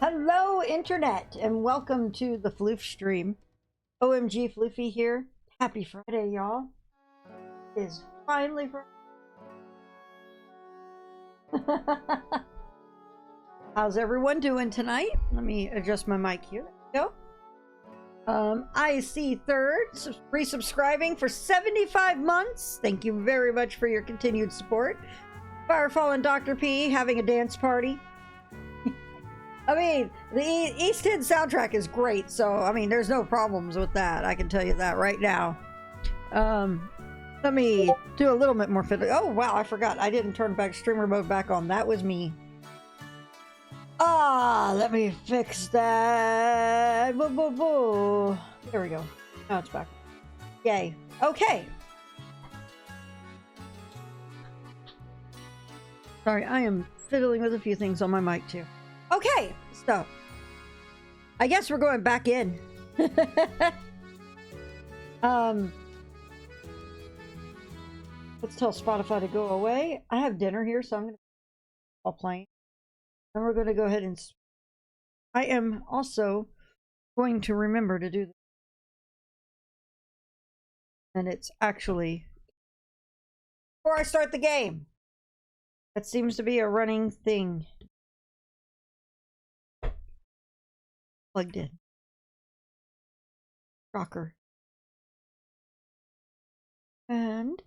Hello, Internet, and welcome to the Floof stream. OMG Floofy here. Happy Friday, y'all. It is finally Friday. How's everyone doing tonight? Let me adjust my mic here. There we go. I see Third resubscribing for 75 months. Thank you very much for your continued support. Firefall and Dr. P having a dance party. I mean, the East End soundtrack is great, so, I mean, there's no problems with that. I can tell you that right now. Let me do a little bit more fiddly. Oh, wow, I forgot. I didn't turn back streamer mode back on. That was me. Let me fix that. Boo, boo, boo. There we go. Now it's back. Yay. Okay. Sorry, I am fiddling with a few things on my mic, too. Okay, so I guess we're going back in. Let's tell Spotify to go away. I have dinner here, so I'm going to all playing. And we're going to go ahead and I am also going to remember to do this. And it's actually before I start the game. That seems to be a running thing. Plugged in. Rocker. And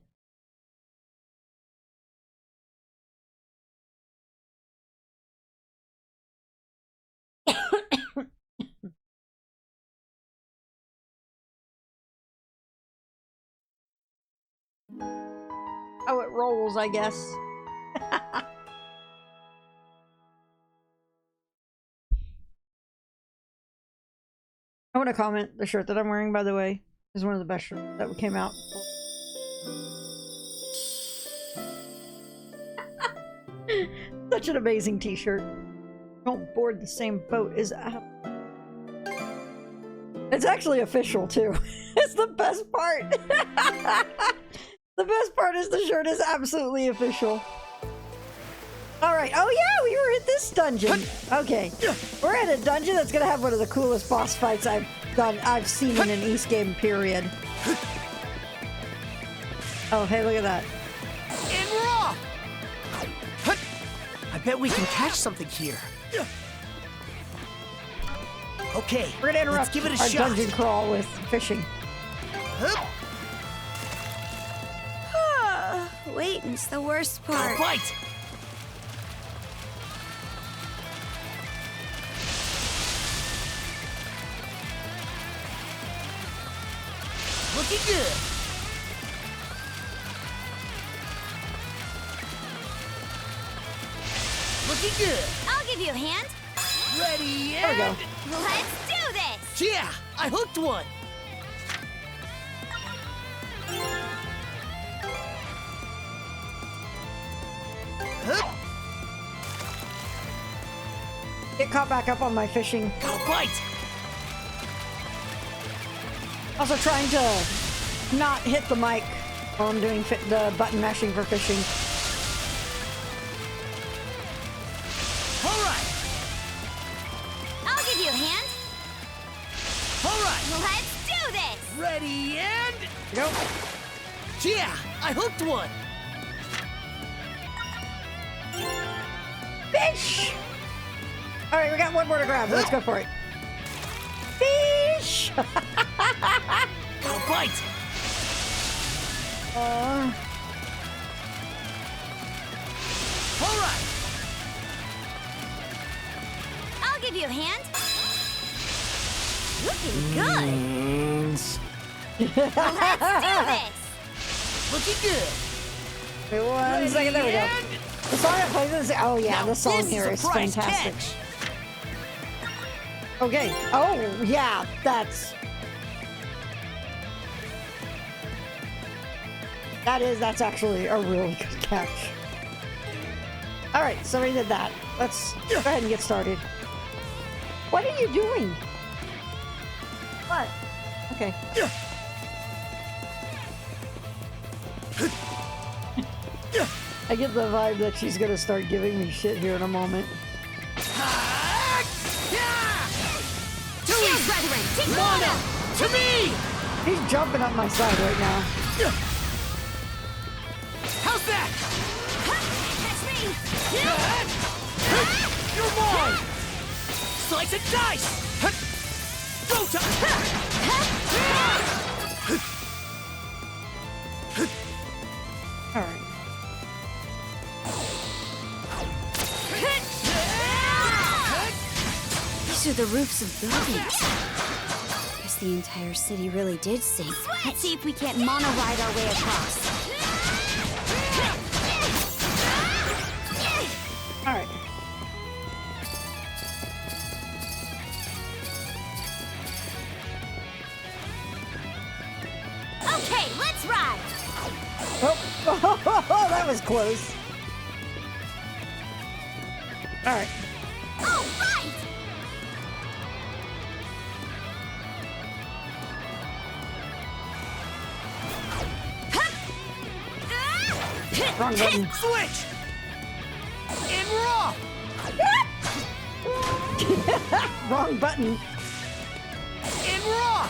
oh, it rolls, I guess. I want to comment the shirt that I'm wearing, by the way, is one of the best shirts that came out. Such an amazing t-shirt. Don't board the same boat as out. It's actually official too. It's the best part. The best part is the shirt is absolutely official. Alright, oh yeah, we were at this dungeon. Okay, we're at a dungeon that's gonna have one of the coolest boss fights I've seen in an East game, period. Oh, hey, look at that. And raw! I bet we can catch something here. Okay, we're gonna interrupt let's give it a our shot. Dungeon crawl with fishing. Waiting's the worst part. Bite! Looking good. Looking good. I'll give you a hand. Ready There we go. and... Let's do this! Yeah! I hooked one! Hup. Get caught back up on my fishing. Got a bite! Also trying to not hit the mic while I'm doing the button mashing for fishing. Alright! I'll give you a hand. Alright! Let's do this! Ready and... Go. Yeah! I hooked one! Fish! Alright, we got one more to grab. Let's go for it. Fish! Got a bite! Alright! I'll give you a hand. Looking good. Let's do this! Looking good! Wait, one second, there we go. The song I played is... Oh yeah, the song here is fantastic. Catch. Okay. Oh, yeah, that's actually a really good catch. Alright, so we did that. Let's go ahead and get started. What are you doing? What? Okay. I get the vibe that she's gonna start giving me shit here in a moment. Shield brethren, take Mana! Mana! To me! He's jumping up my side right now. How's that? Catch me! You're mine! Slice and dice! Go All right. These are the roofs of buildings. Guess the entire city really did sink. Let's see if we can't mono ride our way across. All right. Okay, let's ride! Oh, that was close. All right. All right! Wrong button. Switch! In raw! Wrong button. In raw!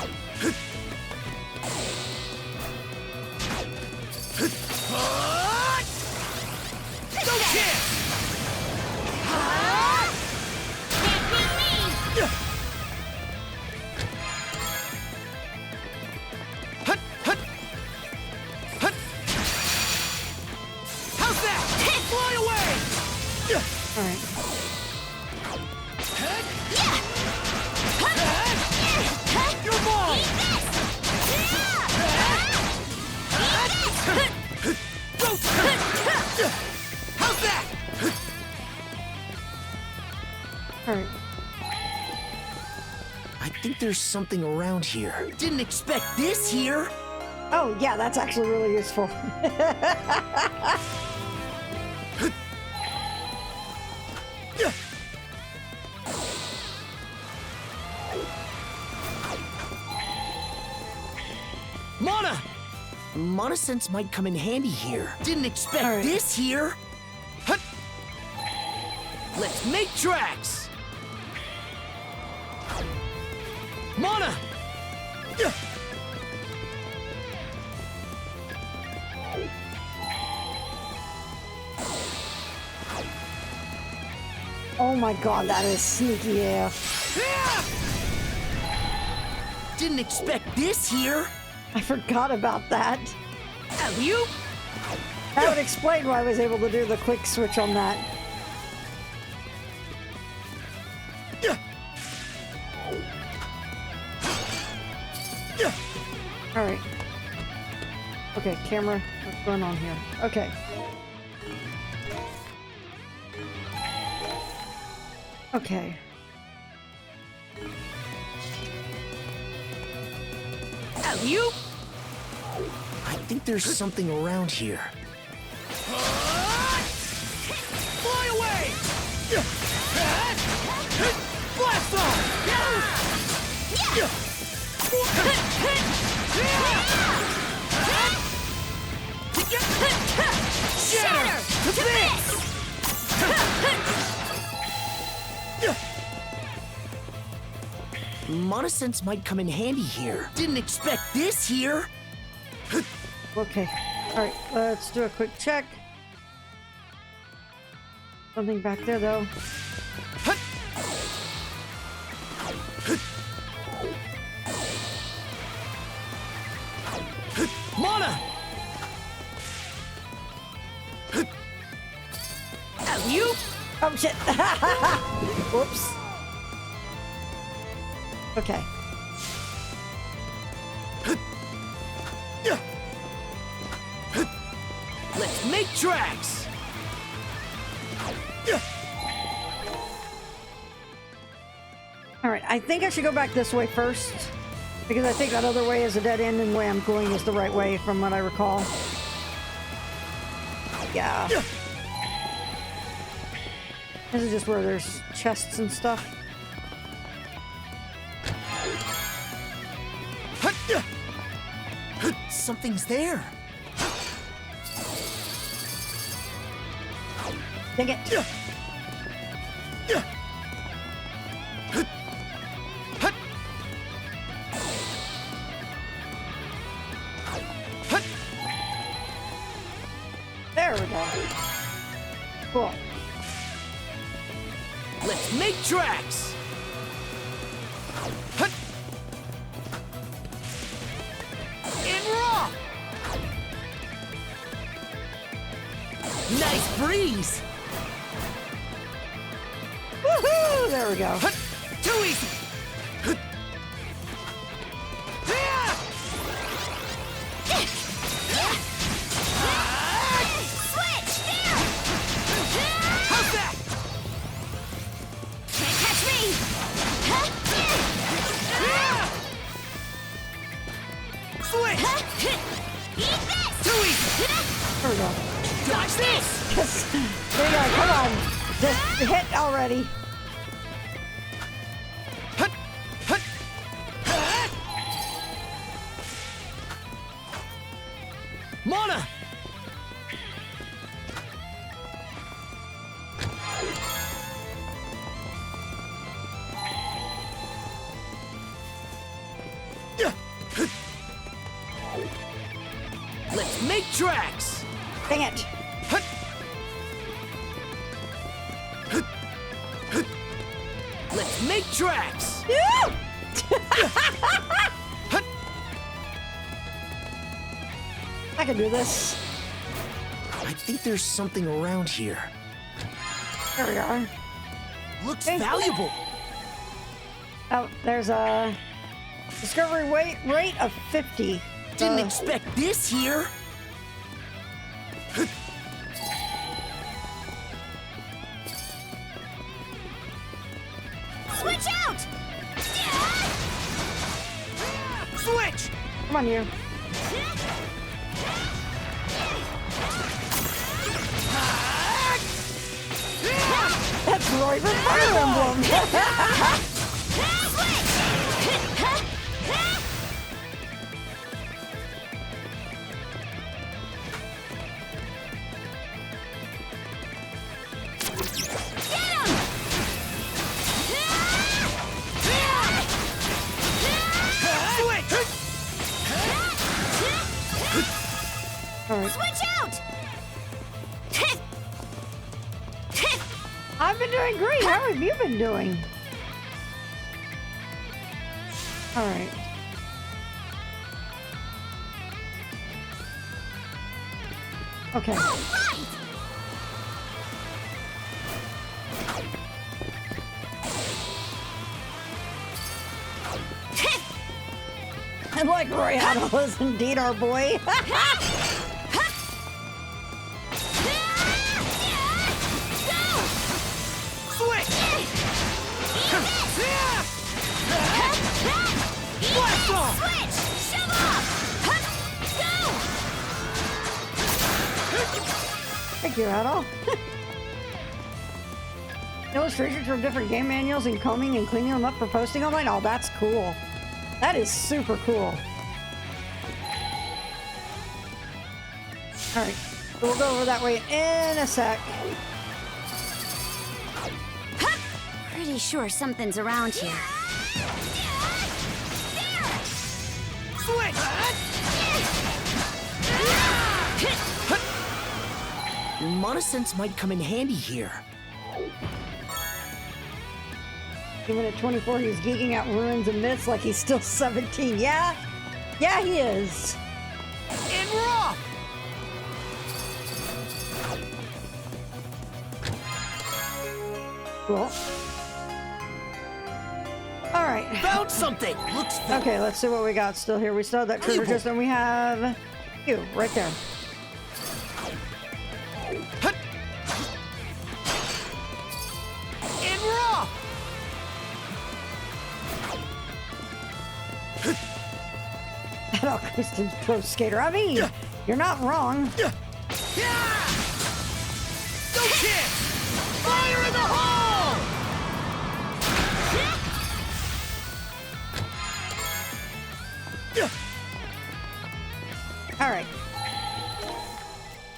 Go kick! Can't beat me! Hut, hut. Hut. How's that? Fly away! All right. You're mine! Go! How's that? All right. I think there's something around here. Didn't expect this here. Oh, yeah, that's actually really useful. Mana! Mana sense might come in handy here. Didn't expect All right. this here. Hut. Let's make tracks. Mana! Oh my god, that is sneaky AF. Didn't expect this here. I forgot about that. Alley-oop. That would explain why I was able to do the quick switch on that. All right. Okay, camera. What's going on here? Okay. Okay. Alley-oop. I think there's something around here. Fly away! Blast Shatter! To To this! Mana sense might come in handy here. Didn't expect this here. Okay. All right. Let's do a quick check. Something back there, though. Mana! Alley-oop! Oh shit! Whoops. Okay. Let's make tracks! All right. I think I should go back this way first, because I think that other way is a dead end, and the way I'm going is the right way, from what I recall. Yeah. This is just where there's chests and stuff. Something's there. Dang it. Let's make tracks! Hut. And raw! Nice breeze! Woohoo! There we go. Hut. Too easy! Hut. Yeah. Switch! There! How's that? Can't catch me! Switch! Eat this! Too easy! There we go. Dodge this! There you go. Come on. Just hit already. Hut. Hut. Hut. Mana! Let's make tracks! Dang it. Hut. Hut. Hut. Let's make tracks! Yeah! Hut. I can do this. I think there's something around here. There we are. Looks Okay. valuable. Oh, there's a discovery rate of 50. Didn't expect this here. Switch out! Switch! Come on, you. That's Roy from Fire Emblem. All right. Switch out! I've been doing great. How have you been doing? All right. Okay. All right! And like Royale was indeed our boy. Switch! Blast off! Switch! Shove off! Go! Thank you, Adol. Illustrations from different game manuals and combing and cleaning them up for posting online. Oh, that's cool. That is super cool. All right, so we'll go over that way in a sec. Pretty sure something's around here. Switch! Your mana sense might come in handy here. Even at 24, he's geeking out ruins and myths like he's still 17. Yeah? Yeah, he is. And raw! Cool. All right. Found something! Looks Okay, let's see what we got still here. We still have that treasure chest, and we have you right there. Hut. And raw! Adol Kristen's pro skater. I mean, you're not wrong. Yeah! Go kid! Fire in the hole! All right.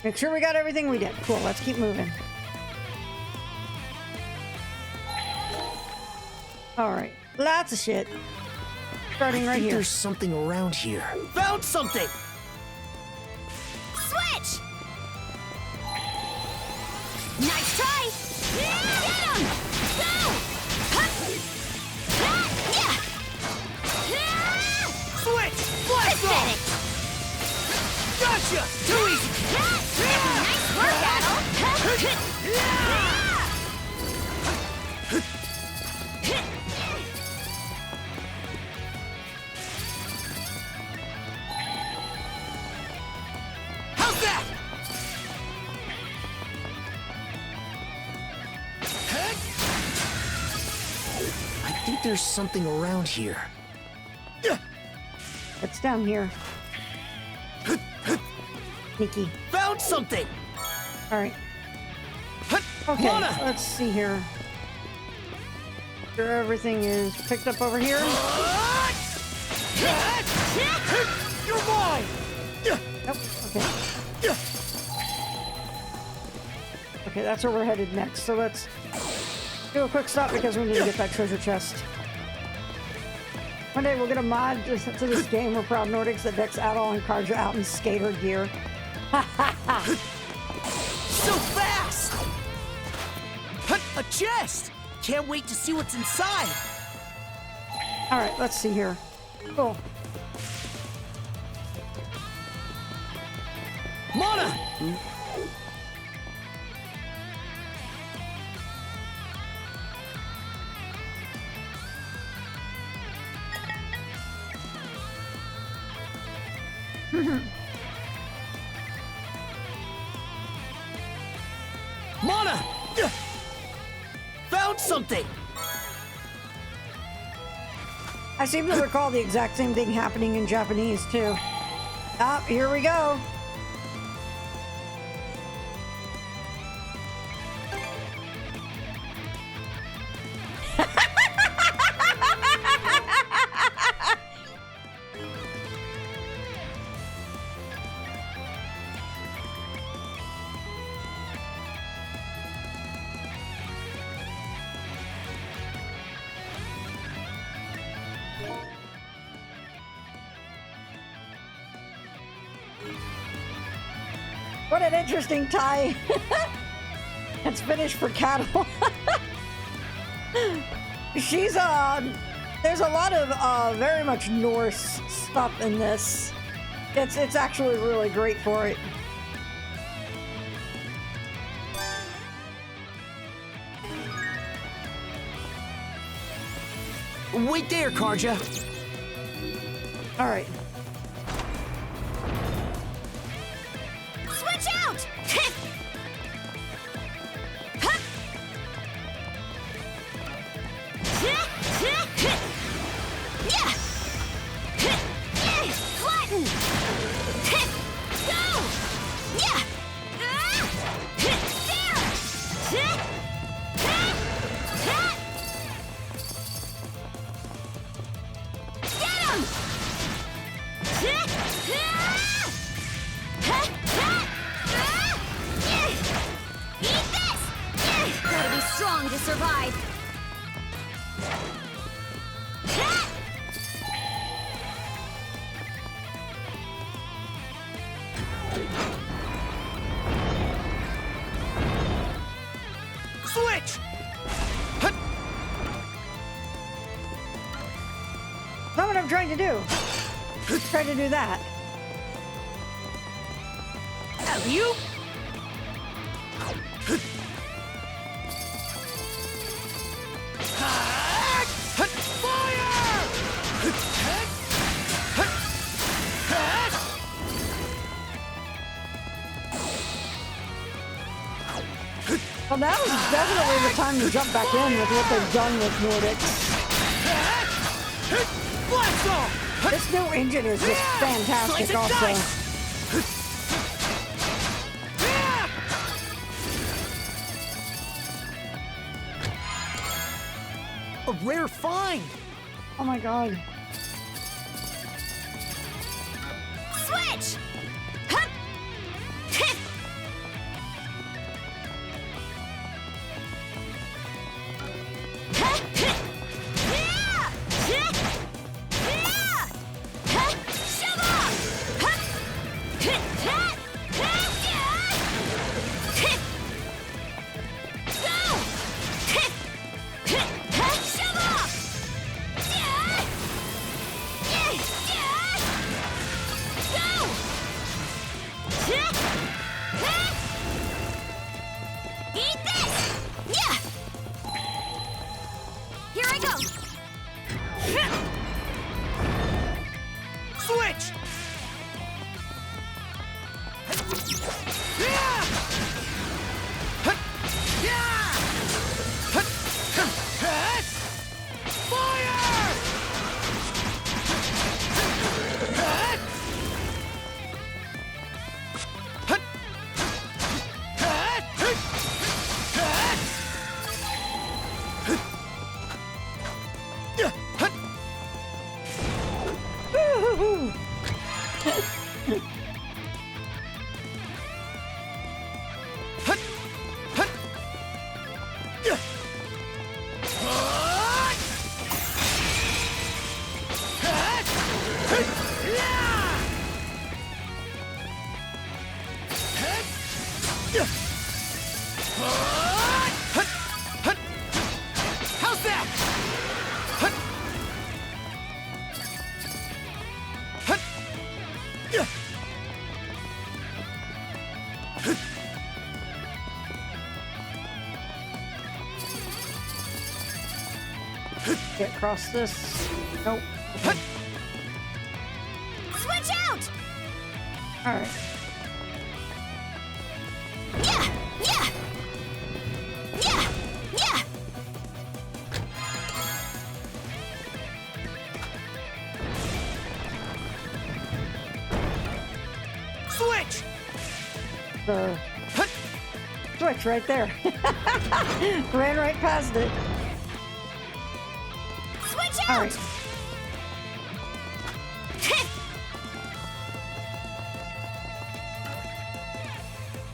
Make sure we got everything we did. Cool, let's keep moving. All right, lots of shit. Starting right here. There's something around here. Found something! Switch! Nice try! Get him! Go! Just too easy! Nice work, Adel! How's that? I think there's something around here. It's down here. Sneaky. Found something! Alright. Okay, Lana! let's see here. Sure everything is picked up over here. You're mine! Nope. Okay. Okay, that's where we're headed next. So let's do a quick stop because we need to get that treasure chest. One day we'll get a mod to this game. We're proud Nordics that decks Adol and Karja out in skater gear. So fast! A chest! Can't wait to see what's inside. Alright, let's see here. Cool. Mana! Mana! Found something! I seem to recall the exact same thing happening in Japanese too. Ah, here we go. What an interesting tie. It's finished for cattle. She's there's a lot of very much Norse stuff in this. It's actually really great for it. Wait there, Karja. All right. Switch out! Flatten! Go! There! Get him! Eat this! Gotta be strong to survive. Switch! That's what I'm trying to do. Try to do that. You? Well, now is definitely the time to jump back in with what they've done with Nordics. Blast off! This new engine is just fantastic Slice and also. dice! A rare find! Oh my god. Switch! Shove off! I go! Switch! Yeah! Yeah! Fire! How's that? Get across this. Nope. Okay. Switch out! All right. Yeah! Yeah! Yeah! Yeah! Switch! The switch right there. Ran right past it. Switch All out! right.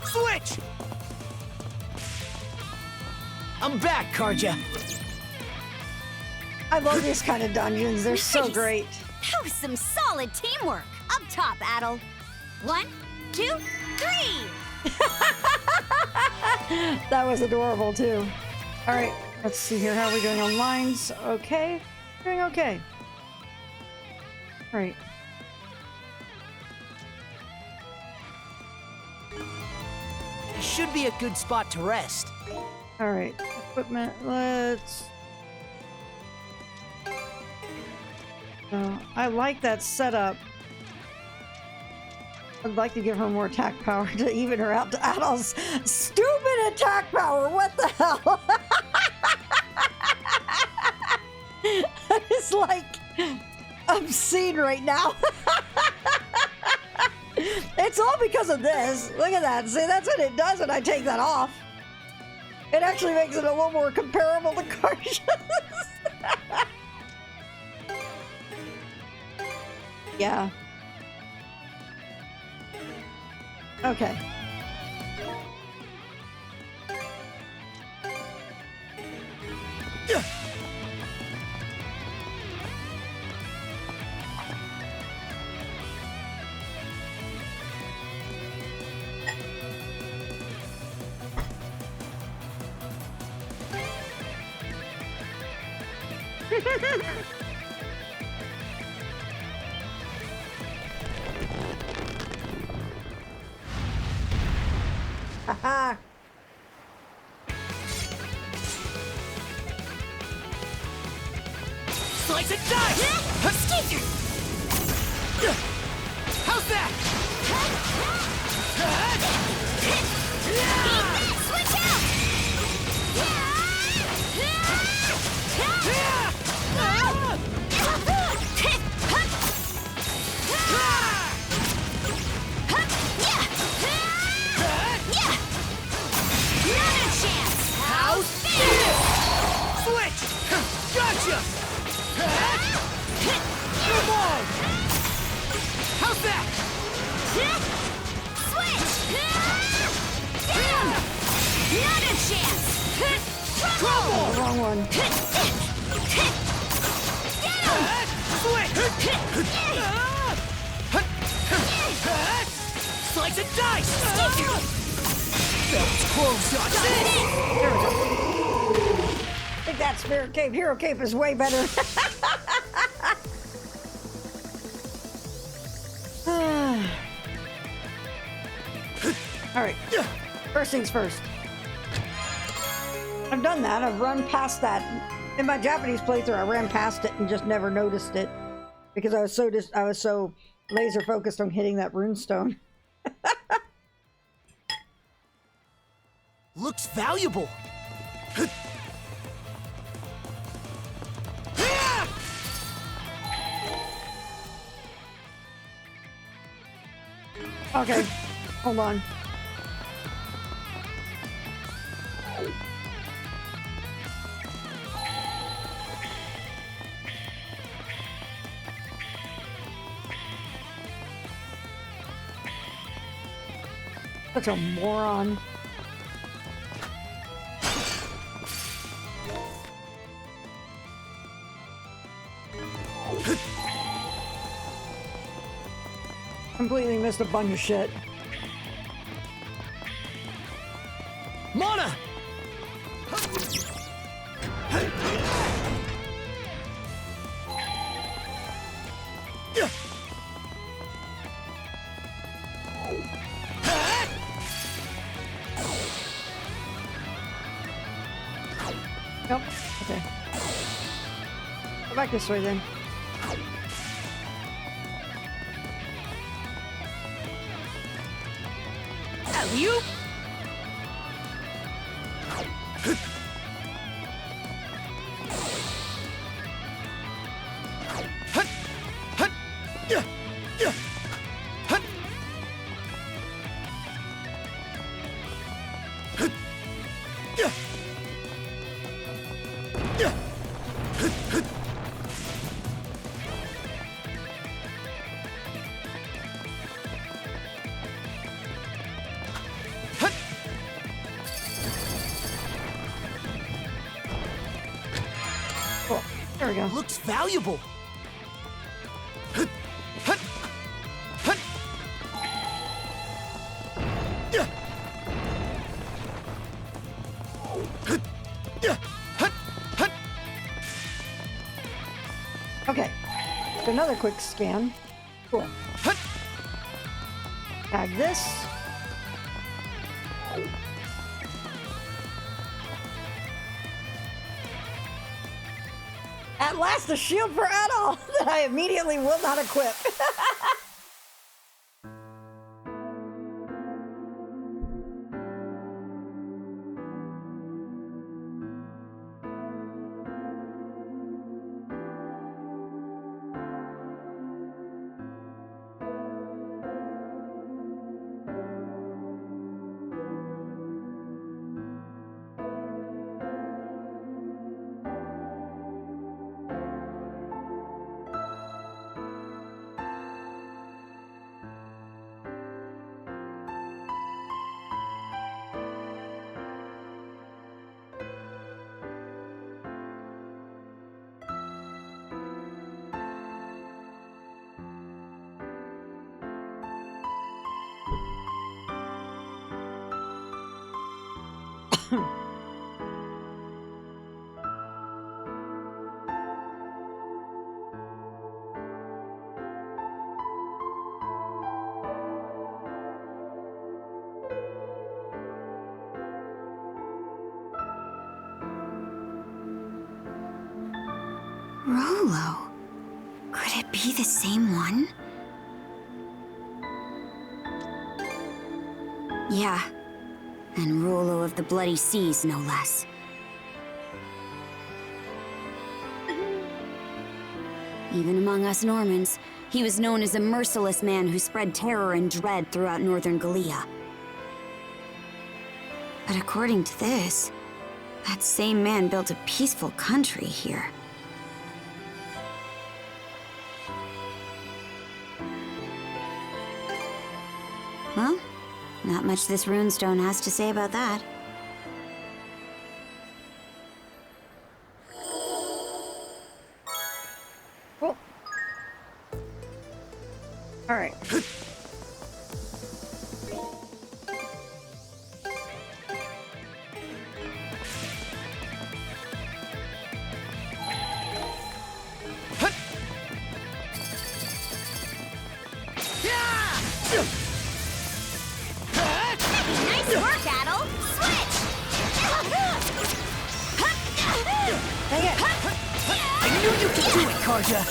Switch! I'm back, Karja. I love these kind of dungeons. They're so Nice. great. That was some solid teamwork. Up top, Adel. 1, 2, 3! That was adorable too. All right, let's see here. How are we doing on lines? Okay, doing okay. All right. Should be a good spot to rest. All right, equipment. Let's. I like that setup. I'd like to give her more attack power to even her out to Adel's stupid attack power. What the hell? It's like obscene right now. It's all because of this. Look at that. See, that's what it does when I take that off. It actually makes it a little more comparable to Karja's. Yeah. Okay. Haha. Slice and dice! Skater! How's that? Switch out! Not a chance! How's this? Switch! Gotcha! Come on! How's that? Switch! Down! Not a chance! Trouble! Wrong one. Down! Switch! Slice and dice! That was close, that's it! There we go. I think that Spirit Cape, Hero Cape is way better. All right. First things first. I've done that. I've run past that In my Japanese playthrough, I ran past it and just never noticed it because I was so laser focused on hitting that runestone. Looks valuable. Okay, hold on. Such a moron. Completely missed a bunch of shit. Mana! Nope. Okay. Go back this way then. You? Cool. There we go. Looks valuable. Okay. So another quick scan. Cool. Tag this. At last, a shield for Adol that I immediately will not equip. Rolo. Could it be the same one? Yeah. And Rolo of the Bloody Seas, no less. Even among us Normans, he was known as a merciless man who spread terror and dread throughout northern Galia. But according to this, that same man built a peaceful country here. Well, not much this runestone has to say about that. Cool. All right. Nice work, Adol! Switch! Dang it. I knew you could do it, Karja!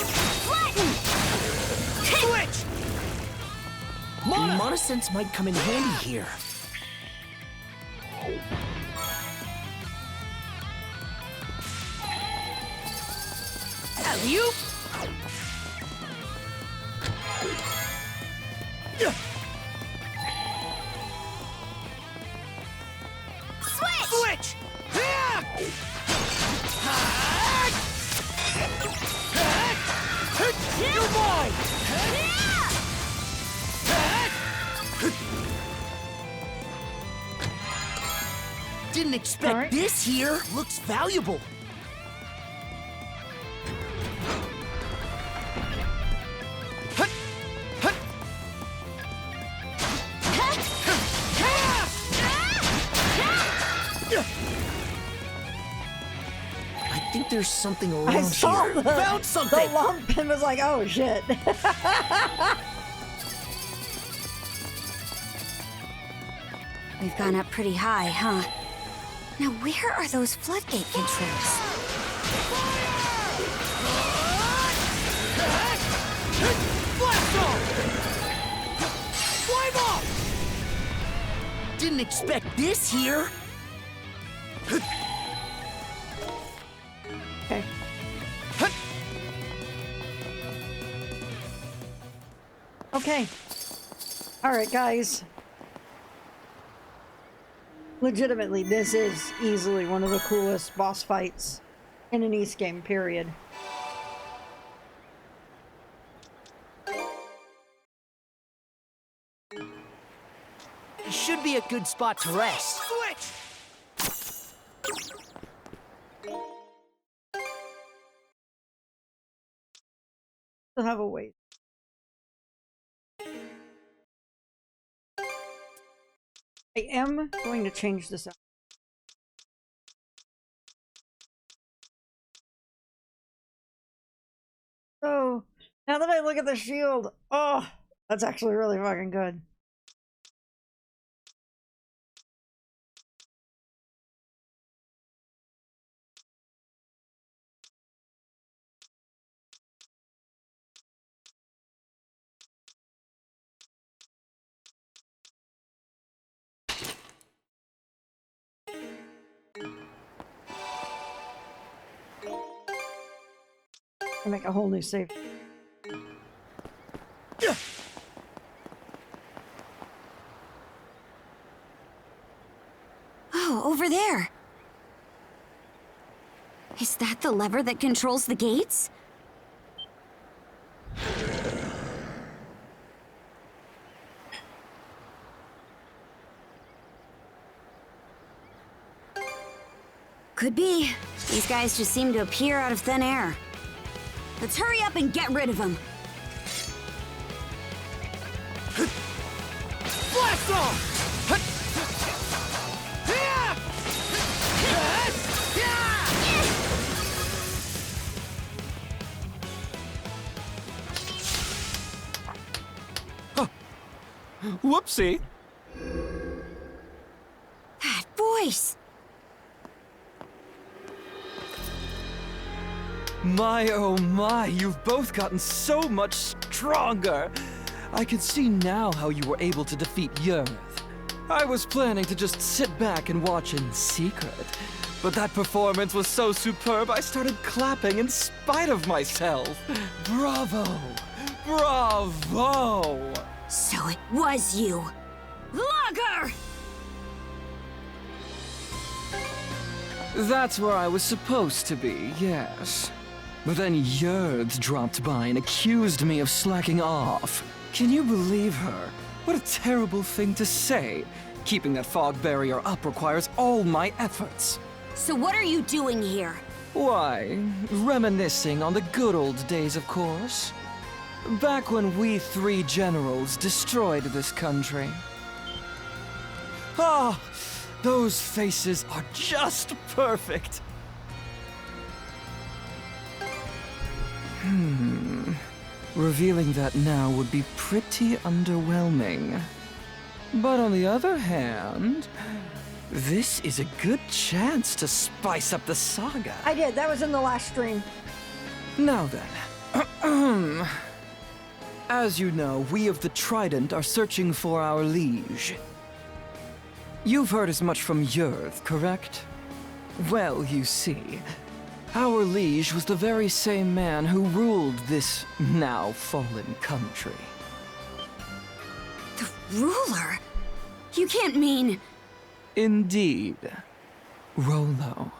Switch! Mana Sense might come in handy here. Alley-oop! Switch! You're mine! Didn't expect this here. Looks valuable. I think there's something around I saw here. the, Found something! the lump and was like, oh shit. We've gone up pretty high, huh? Now where are those floodgate controls? Blast off! Climb off! Didn't expect this here. Okay. Okay. All right, guys. Legitimately, this is easily one of the coolest boss fights in an East game, period. It should be a good spot to rest. Switch! Still have a wait. I am going to change this up. So, now that I look at the shield, oh, that's actually really fucking good. I'll make a whole new save. Oh, over there. Is that the lever that controls the gates? Could be. These guys just seem to appear out of thin air. Let's hurry up and get rid of them. Blast off! Whoopsie. That voice! My, oh my, you've both gotten so much stronger. I can see now how you were able to defeat Yerth. I was planning to just sit back and watch in secret, but that performance was so superb I started clapping in spite of myself. Bravo! Bravo! So it was you! Logger! That's where I was supposed to be, yes. But then Yerth dropped by and accused me of slacking off. Can you believe her? What a terrible thing to say. Keeping that fog barrier up requires all my efforts. So what are you doing here? Why, reminiscing on the good old days, of course. Back when we three generals destroyed this country. Ah, those faces are just perfect. Revealing that now would be pretty underwhelming. But on the other hand, This is a good chance to spice up the saga. I did. That was in the last stream. Now then. As you know, we of the Trident are searching for our liege. You've heard as much from Yurth, correct? Well, you see, our liege was the very same man who ruled this now fallen country. The ruler? You can't mean... Indeed. Rollo.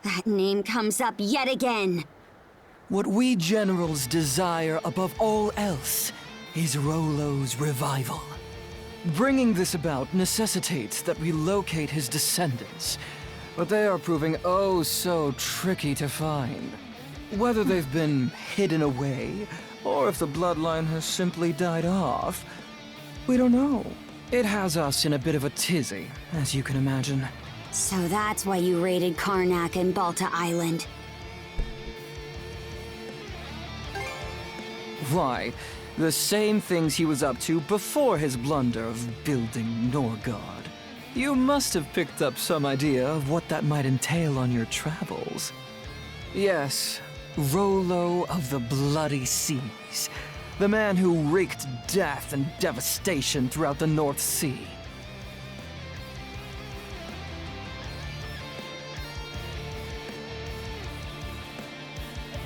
That name comes up yet again. What we generals desire above all else is Rollo's revival. Bringing this about necessitates that we locate his descendants, but they are proving oh so tricky to find. Whether they've been hidden away, or if the bloodline has simply died off, we don't know. It has us in a bit of a tizzy, as you can imagine. So that's why you raided Karnak and Balta Island. Why, the same things he was up to before his blunder of building Norgard. You must have picked up some idea of what that might entail on your travels. Yes, Rollo of the Bloody Seas. The man who wreaked death and devastation throughout the North Sea.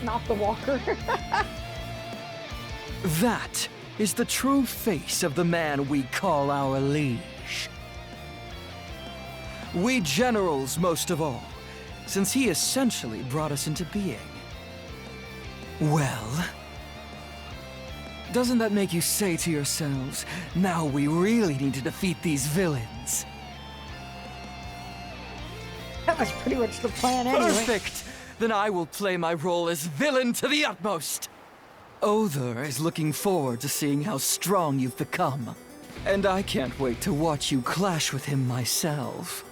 Not the walker. That is the true face of the man we call our liege. We generals, most of all, since he essentially brought us into being. Well, doesn't that make you say to yourselves, now we really need to defeat these villains? That was pretty much the plan anyway. Perfect! Then I will play my role as villain to the utmost. Other is looking forward to seeing how strong you've become. And I can't wait to watch you clash with him myself.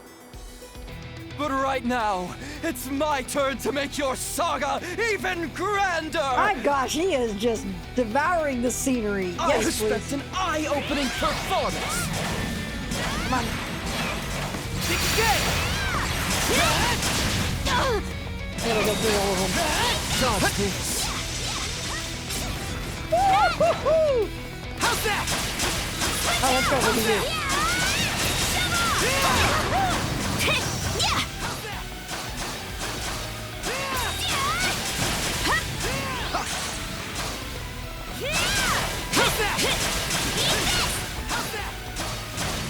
But right now, it's my turn to make your saga even grander! My gosh, he is just devouring the scenery. I Yes, expect please. an eye-opening performance! Come on. Gotta go through all of them. Godspeed. Woo-hoo-hoo! How's that? Oh, let's go with you.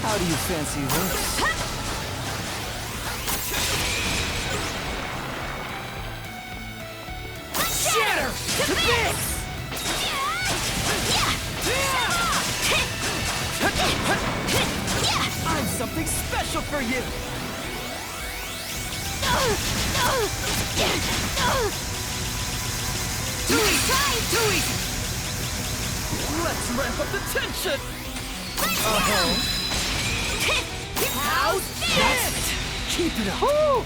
How do you fancy this? Shatter to bits! I'm something special for you! Too easy! Too easy! Let's ramp up the tension! How's this? Keep it up! Woo!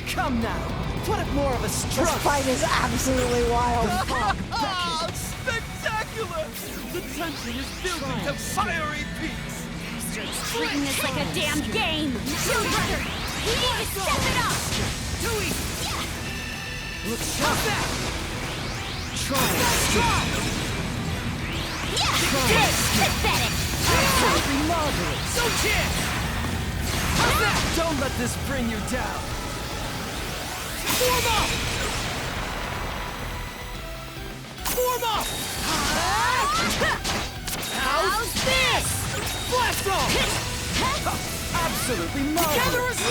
Come now! Put up more of a This strut! fight is absolutely wild. Oh, spectacular! The tension is building to fiery peaks! Treating this like a damn game. Shield Brother, you need to step it up. Too easy! Look How's sharp! that? Try it! Pathetic. Absolutely marvelous! No chance! How's that? Don't let this bring you down! Form up! Form up! How's this? Blast off! Absolutely Together marvelous! as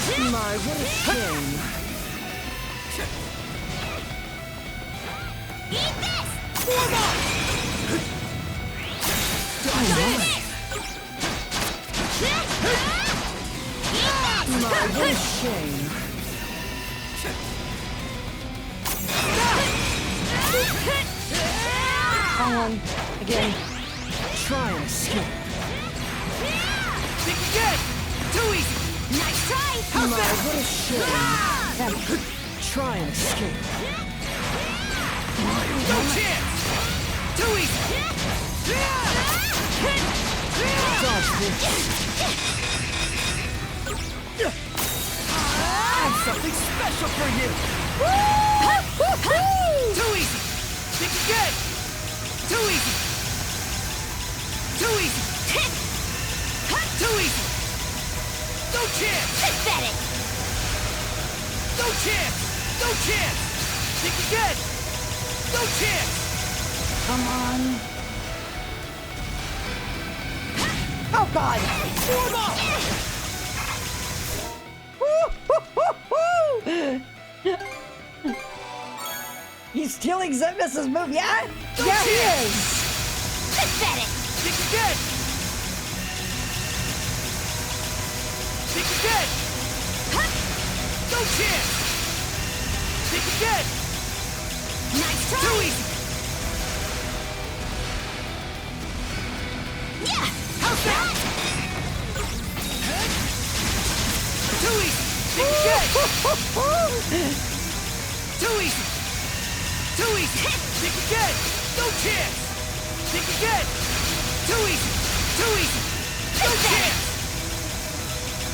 one! My, what a shame. Eat this. Form up! My, what a shame. On again. Try and escape. Think again! Too easy! Nice try. My, what a shame. Yeah. Try and escape. No chance! Too easy! dodge this. I have something special for you! Too easy! Think again! Too easy! Too easy! Too easy! No chance! Pathetic! No chance! No chance! Think again! No chance! Come on. Oh, God. Warm up! He's stealing Xemnas' move. Yeah? No Yeah, he chance! is. Pathetic! Think again! Think again! No chance! Think again! Nice try! Too easy! Yeah! How's that? Too easy! Think again! Too easy! Too easy! Think again! No chance! Think again! Too easy! Too easy! No chance!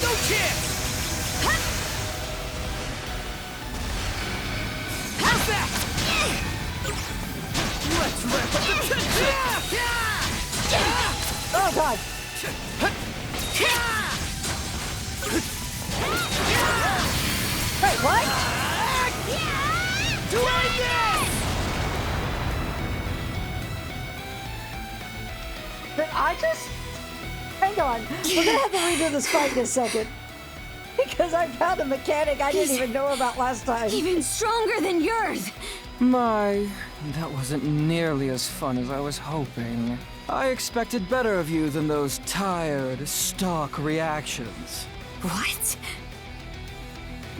No chance! How's that? Let's ramp up the tension! Oh, God. Wait, what? Do I miss? Did I just... Hang on. We're gonna have to redo this fight in a second. Because I found a mechanic I didn't even know about last time. Even stronger than yours! My, that wasn't nearly as fun as I was hoping. I expected better of you than those tired, stock reactions. What?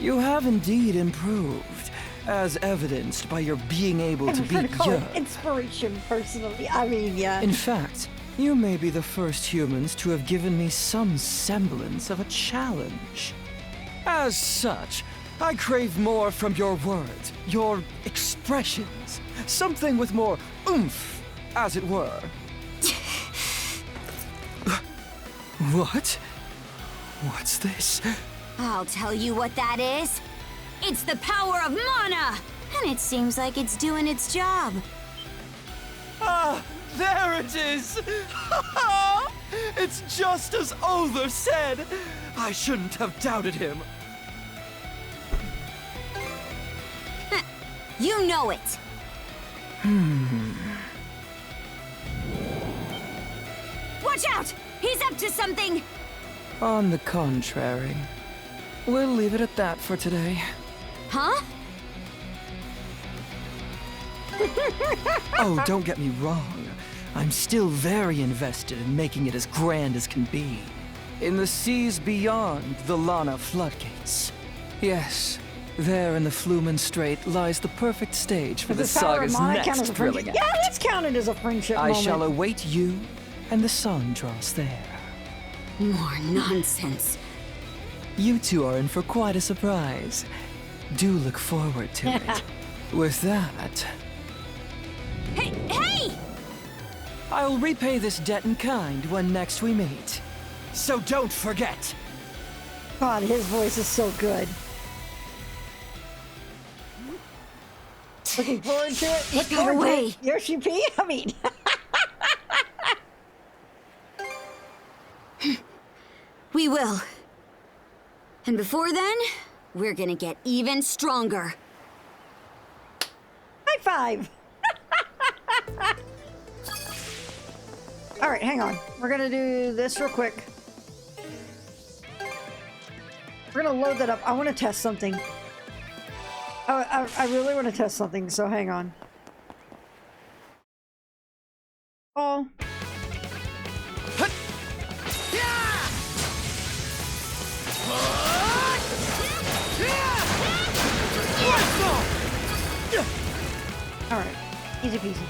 You have indeed improved, as evidenced by your being able I to prefer to beat call it Yerk. inspiration, personally. I mean, yeah. In fact, you may be the first humans to have given me some semblance of a challenge. As such, I crave more from your words, your expressions, something with more oomph, as it were. What? What's this? I'll tell you what that is. It's the power of mana! And it seems like it's doing its job. Ah, there it is! It's just as Other said! I shouldn't have doubted him. You know it! Watch out! He's up to something! On the contrary, we'll leave it at that for today. Huh? Oh, don't get me wrong. I'm still very invested in making it as grand as can be. In the seas beyond the Lana floodgates. Yes, there in the Flumen Strait lies the perfect stage for the Does the power of saga's mana count next as a thrilling friendship? act. Yeah, that's counted as a friendship I moment. shall await you, and the sun draws there. More nonsense. You two are in for quite a surprise. Do look forward to it. With that, Hey! Hey! I'll repay this debt in kind when next we meet. So don't forget! God, his voice is so good. Looking forward to it. Look got forward to away. it. Yoshi P? I mean... We will. And before then, we're gonna get even stronger. High five! Alright, hang on. We're gonna do this real quick. We're gonna load that up. I want to test something. I really want to test something, so hang on. Oh. Alright. Easy peasy.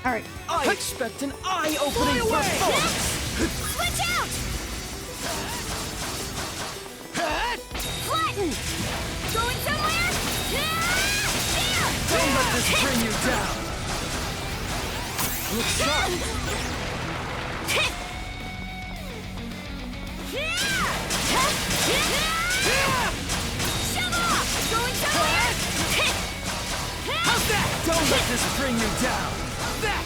Alright. I expect an eye-opening performance! Switch out! Flatten! Going somewhere? Don't let this bring you down! Look sharp! Shove off! Going somewhere! How's that? Don't let this bring you down! That!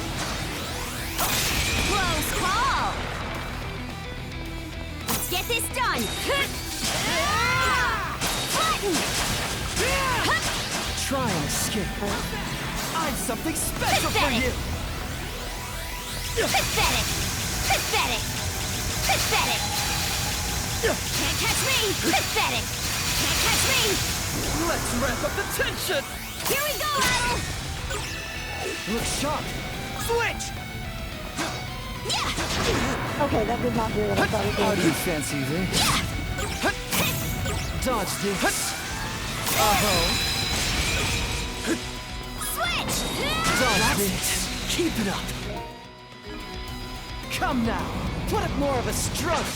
Close call! Let's get this done! Button! Try and escape. I've something special for Pathetic. you! Pathetic! Pathetic! Pathetic! Can't catch me! Pathetic! Can't catch me! Let's ramp up the tension! Here we go, Adel! Look sharp! Switch! Yeah! Okay, that did not do what I thought it How would. do you fancy this? Dodge this. Switch! Dodge this. Keep it up. Come now. Put up more of a strut.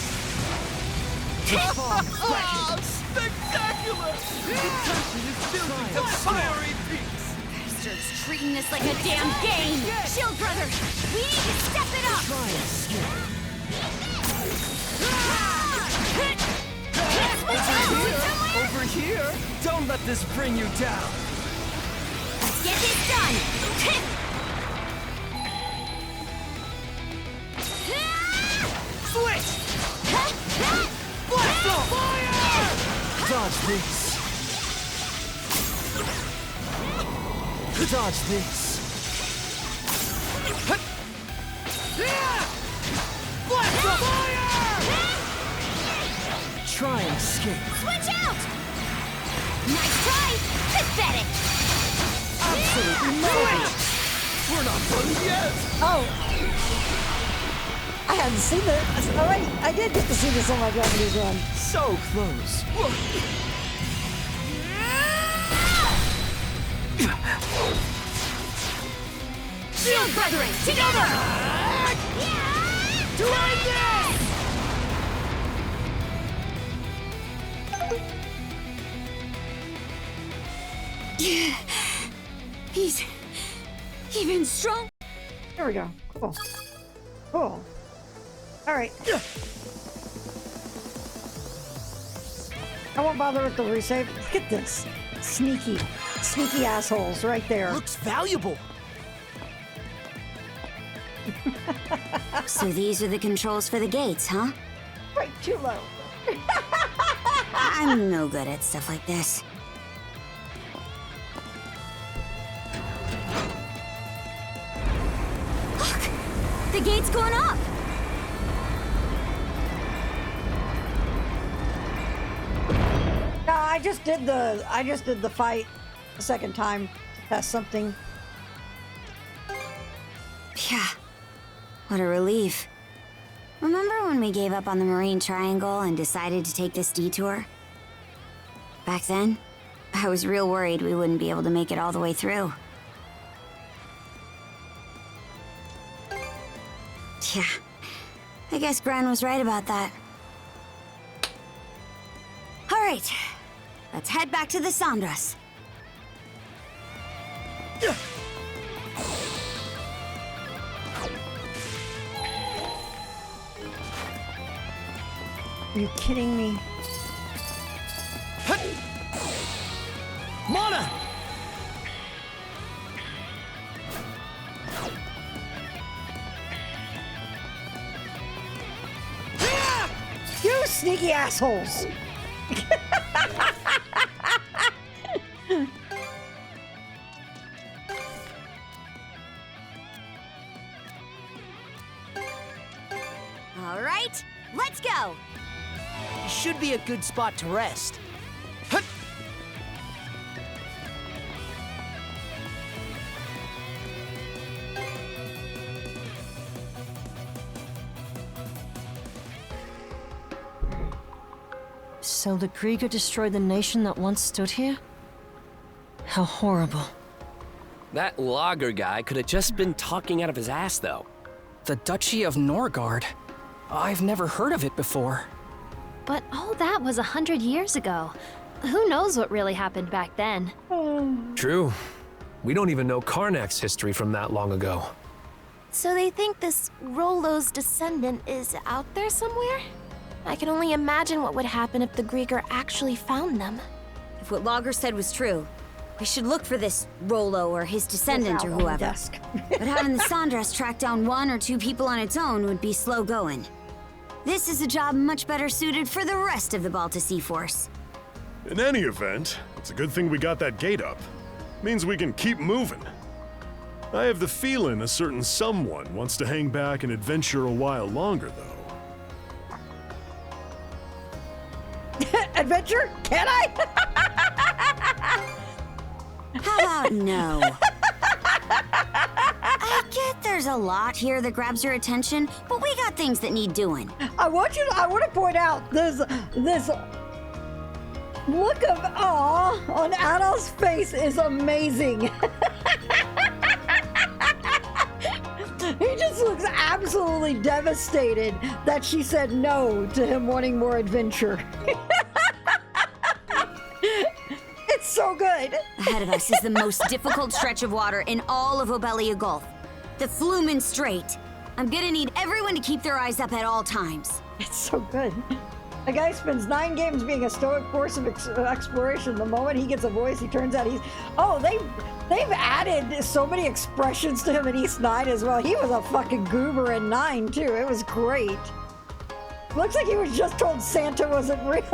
Spectacular! The country is building a fiery peaks! Bastards treating this like a damn game! Shield brother, we need to step it up! Try and escape. Over here. Don't let this bring you down. Let's get this done! Switch! Blast off! Fire! Dodge this. Dodge this. Blast off! Fire! Try and escape. Switch out! Nice try! Pathetic! Absolutely marvelous. We're not done yet. Oh! I hadn't seen that. Oh, wait, I did get to see this on my Japanese run. So close. Shield brethren, together! To end this! He's even strong. There we go. Cool. Cool. Alright. I won't bother with the resave. Look at this. Sneaky. Sneaky assholes right there. Looks valuable. So these are the controls for the gates, huh? Right too low. I'm no good at stuff like this. Look! The gate's going up! No, I just did the fight the second time to test something. Yeah. What a relief. Remember when we gave up on the Marine Triangle and decided to take this detour? Back then, I was real worried we wouldn't be able to make it all the way through. Yeah. I guess Gran was right about that. All right. Let's head back to the Sandras. Are you kidding me? Mana! You sneaky assholes! All right, let's go! Should be a good spot to rest. So the Krieger destroyed the nation that once stood here? How horrible. That logger guy could have just been talking out of his ass, though. The Duchy of Norgard. I've never heard of it before. But all that was 100 years ago. Who knows what really happened back then? True. We don't even know Karnak's history from that long ago. So they think this Rollo's descendant is out there somewhere? I can only imagine what would happen if the Grieger actually found them. If what Logger said was true, we should look for this Rollo or his descendant or whoever. But having the Sandras track down 1 or 2 people on its own would be slow going. This is a job much better suited for the rest of the Balta Sea Force. In any event, it's a good thing we got that gate up. Means we can keep moving. I have the feeling a certain someone wants to hang back and adventure a while longer, though. Adventure? Can I? How about no? I get there's a lot here that grabs your attention, but we got things that need doing. I want to point out this look of awe on Adol's face is amazing. He just looks absolutely devastated that she said no to him wanting more adventure. It's so good. Ahead of us is the most difficult stretch of water in all of Obelia Gulf, the Flumen Strait. I'm gonna need everyone to keep their eyes up at all times. It's so good. A guy spends 9 games being a stoic force of exploration. The moment he gets a voice, he turns out he's... Oh, they've added so many expressions to him in East 9 as well. He was a fucking goober in 9, too. It was great. Looks like he was just told Santa wasn't real.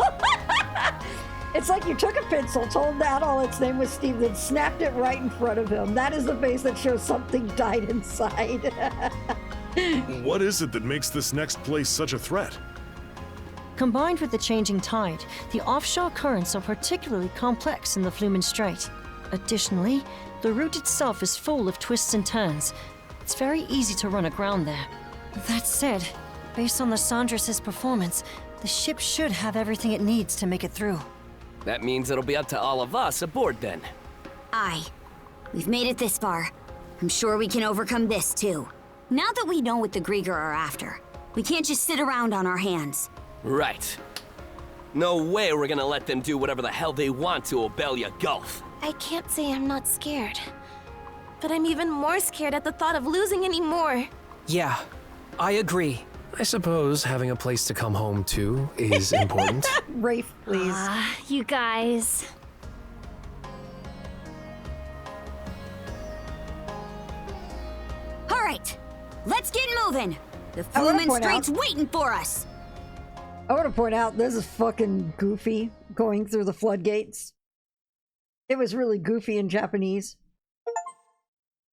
It's like you took a pencil, told Adol its name was Steve, then snapped it right in front of him. That is the face that shows something died inside. What is it that makes this next place such a threat? Combined with the changing tide, the offshore currents are particularly complex in the Flumen Strait. Additionally, the route itself is full of twists and turns. It's very easy to run aground there. That said, based on the Sandras' performance, the ship should have everything it needs to make it through. That means it'll be up to all of us aboard then. Aye. We've made it this far. I'm sure we can overcome this too. Now that we know what the Grieger are after, we can't just sit around on our hands. Right. No way we're gonna let them do whatever the hell they want to Obelia Gulf. I can't say I'm not scared. But I'm even more scared at the thought of losing any more. Yeah, I agree. I suppose having a place to come home to is important. Rafe, please. You guys. All right, let's get moving. The Flumen Strait's waiting for us. I want to point out this is fucking goofy going through the floodgates. It was really goofy in Japanese.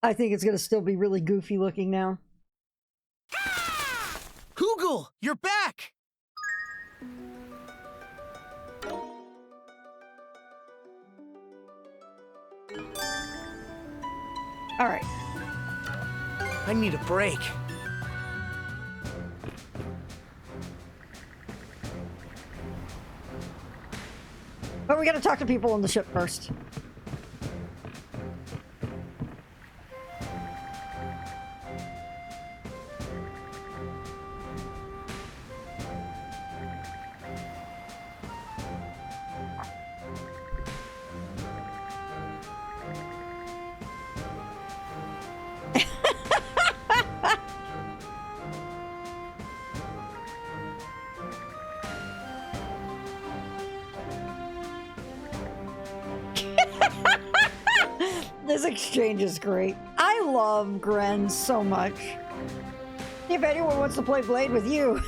I think it's going to still be really goofy looking now. Hoogle, you're back! All right. I need a break. But we got to talk to people on the ship first. This exchange is great. I love Gren so much. If anyone wants to play Blade with you.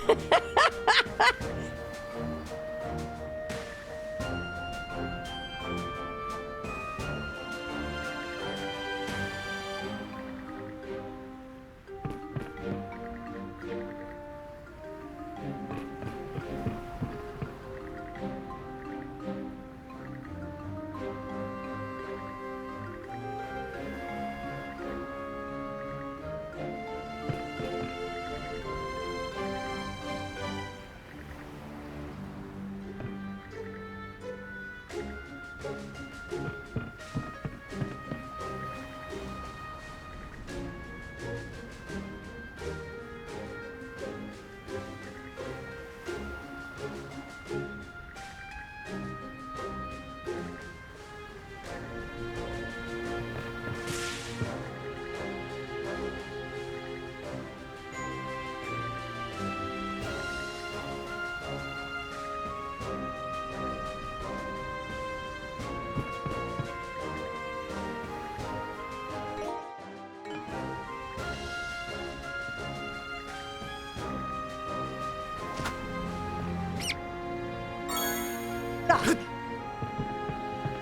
Stop.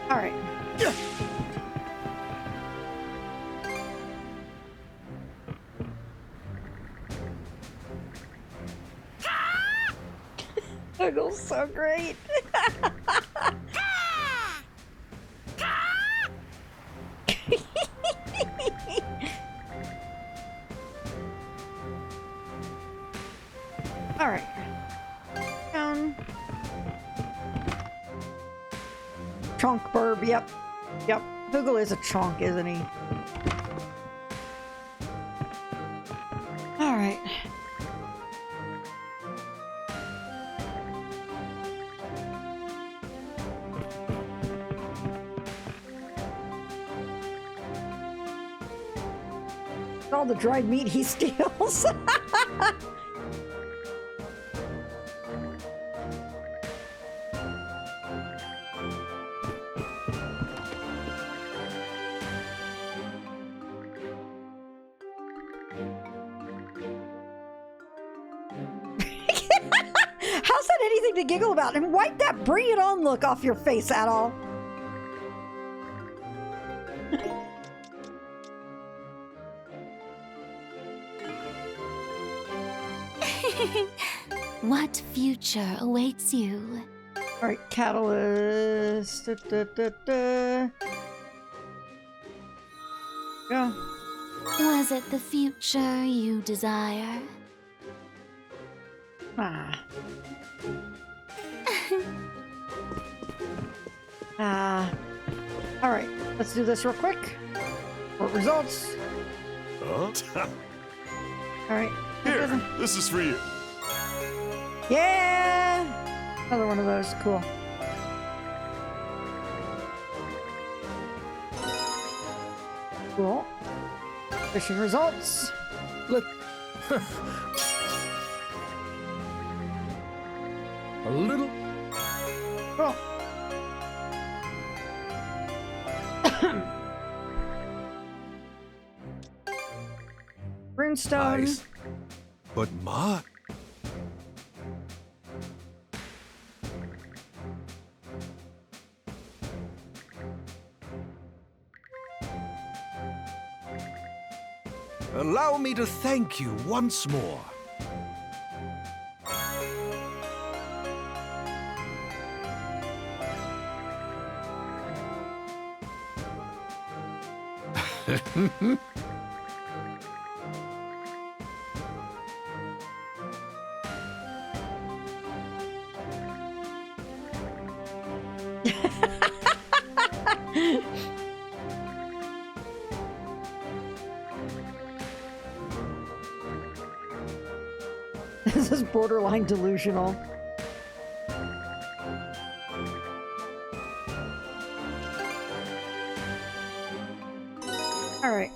All right. Wiggle's so great. All right. Down. Chonk burb. Yep. Yep. Hoogle is a chonk, isn't he? All right. All the dried meat he steals. How's that anything to giggle about? And wipe that bring it on look off your face at all. What future awaits you? All right, catalyst. Go. Was it the future you desire? Ah. All right, let's do this real quick. Report results. Huh? All right. Here, this is for you. Yeah! Another one of those. Cool. Cool. Mission results. Look. A little. Cool. Runestone. Nice. But Ma. Allow me to thank you once more. This is borderline delusional. All right.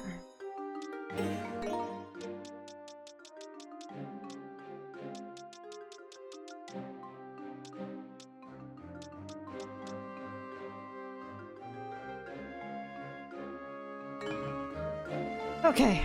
Okay.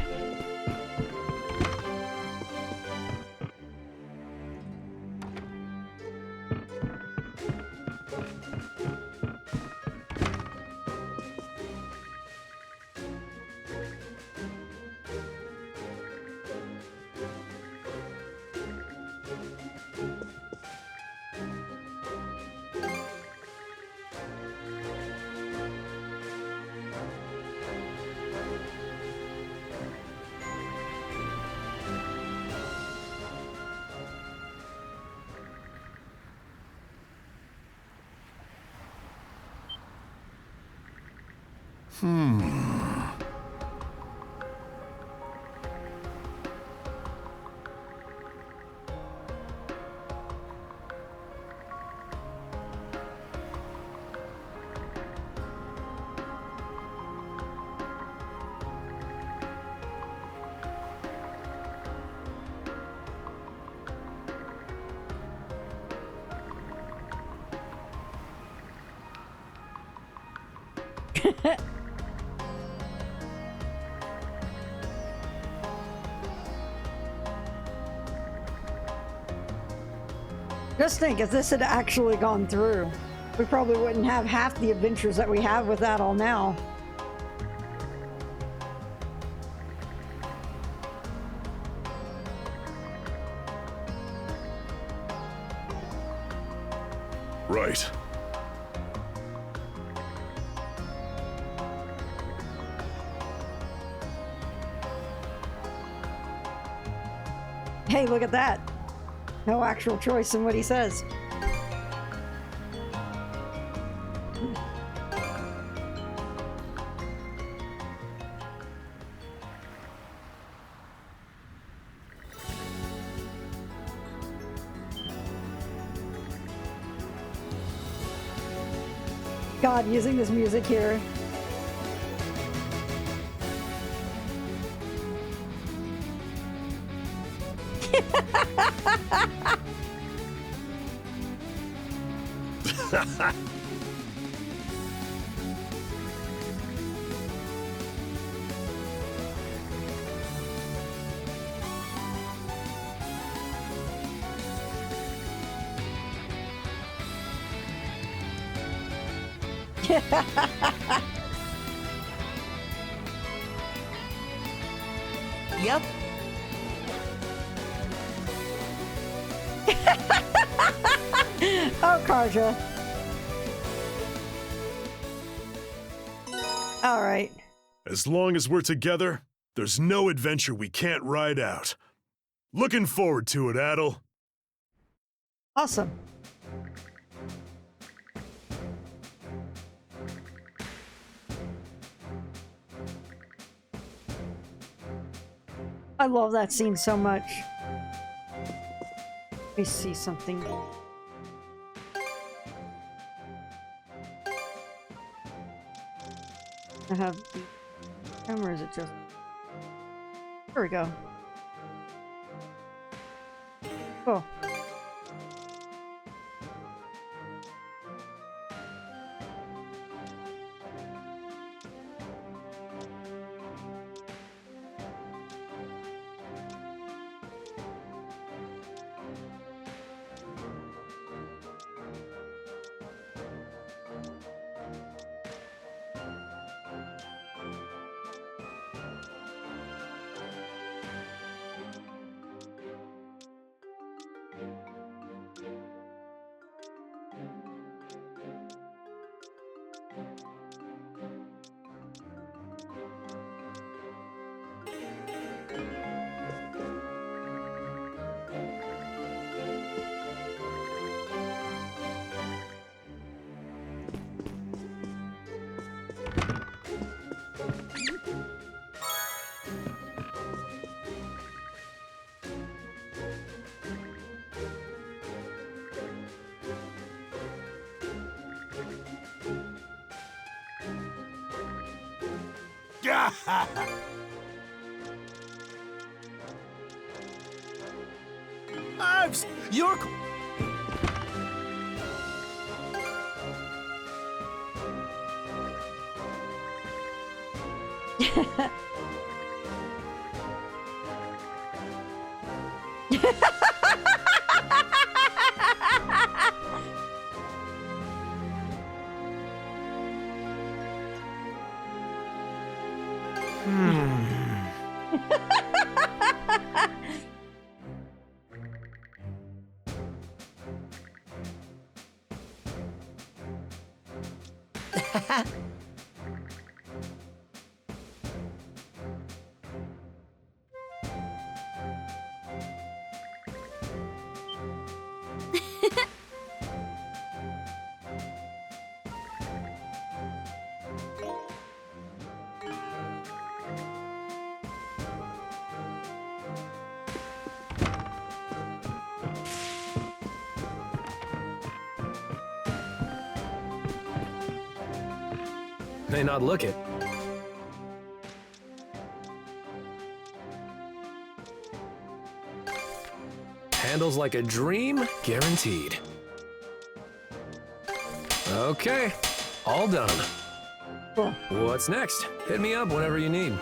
Just think, if this had actually gone through. We probably wouldn't have half the adventures that we have with that all now. Right. Hey, look at that. No actual choice in what he says. God, using this music here. Yep. Oh, Karja. All right. As long as we're together, there's no adventure we can't ride out. Looking forward to it, Adel. Awesome. I love that scene so much. Let me see something. I have the camera, is it just... There we go. Cool. You're... May not look it. Handles like a dream, guaranteed. Okay, all done. Cool. What's next? Hit me up whenever you need.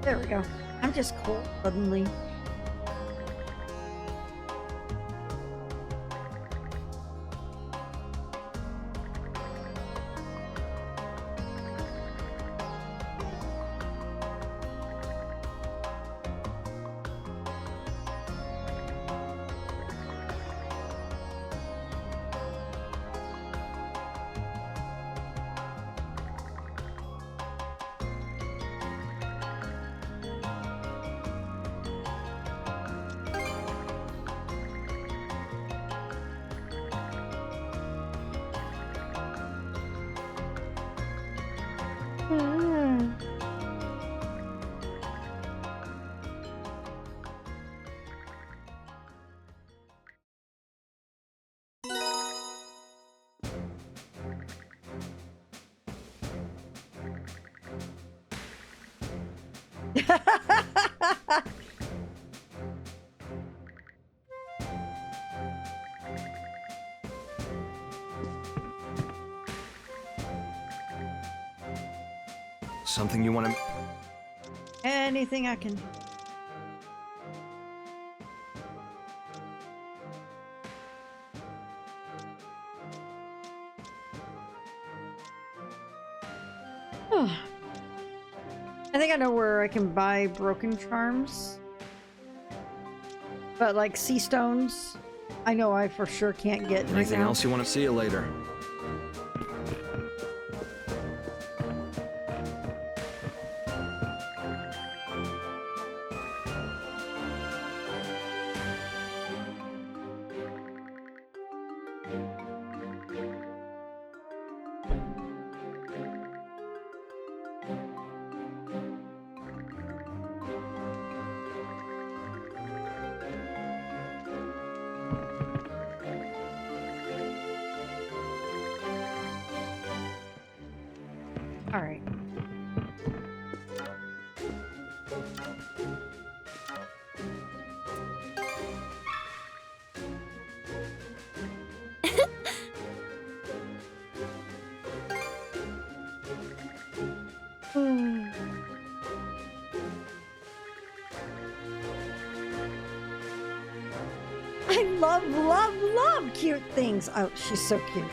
There we go. I'm just cold suddenly. Something you want to... Anything I can. I think I know where I can buy broken charms. But like sea stones, I know I for sure can't get right Anything now. else you want to see you later? All right. I love cute things. Oh, she's so cute.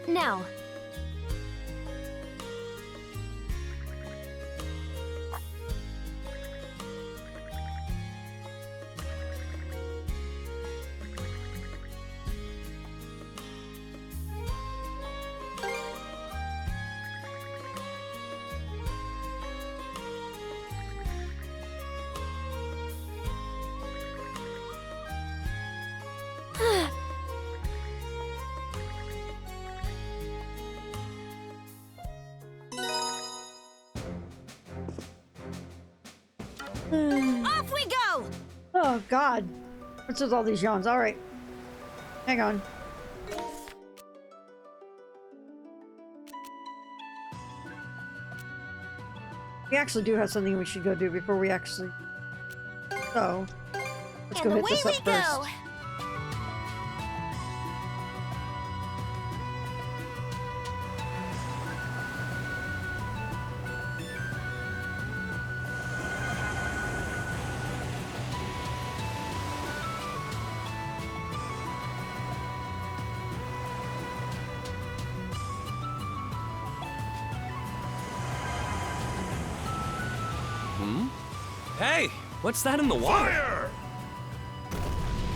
Now. Off we go! Oh God, what's with all these yawns? All right, hang on. We actually do have something we should go do before we actually... So, let's go hit this up first. Hey, what's that in the water? Fire!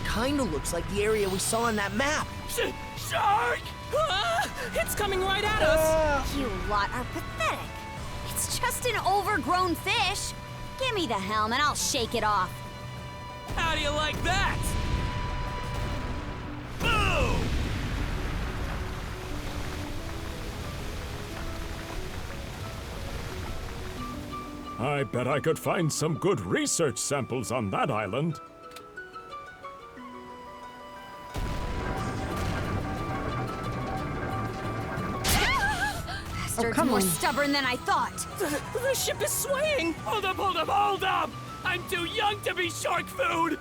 Kinda looks like the area we saw on that map. Shark! Ah, it's coming right at us! You lot are pathetic. It's just an overgrown fish. Give me the helm and I'll shake it off. How do you like that? Boom! I bet I could find some good research samples on that island. Bastard's more stubborn than I thought. The ship is swaying! Hold up, hold up, hold up! I'm too young to be shark food!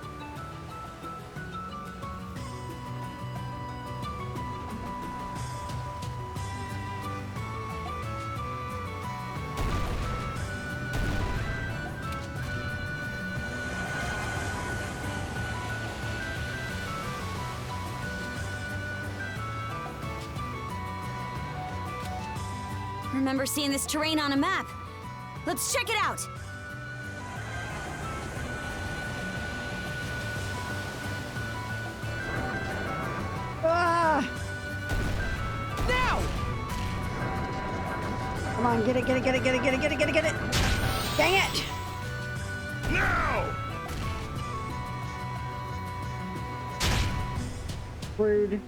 Remember seeing this terrain on a map. Let's check it out. Ah! Now! Come on, get it, get it, get it, get it, get it, get it, get it, get it! Dang it! Now! Rude.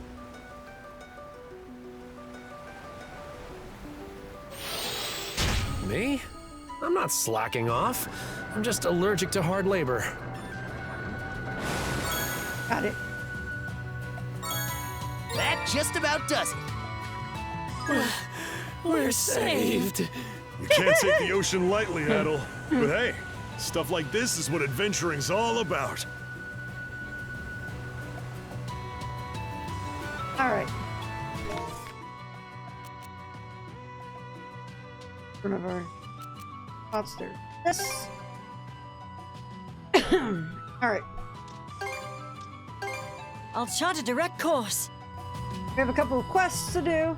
Me? I'm not slacking off. I'm just allergic to hard labor. Got it. That just about does it. We're saved. You can't take the ocean lightly, Adel. But hey, stuff like this is what adventuring's all about. All right. One of our thoughts there. This. All right. I'll chart a direct course. We have a couple of quests to do.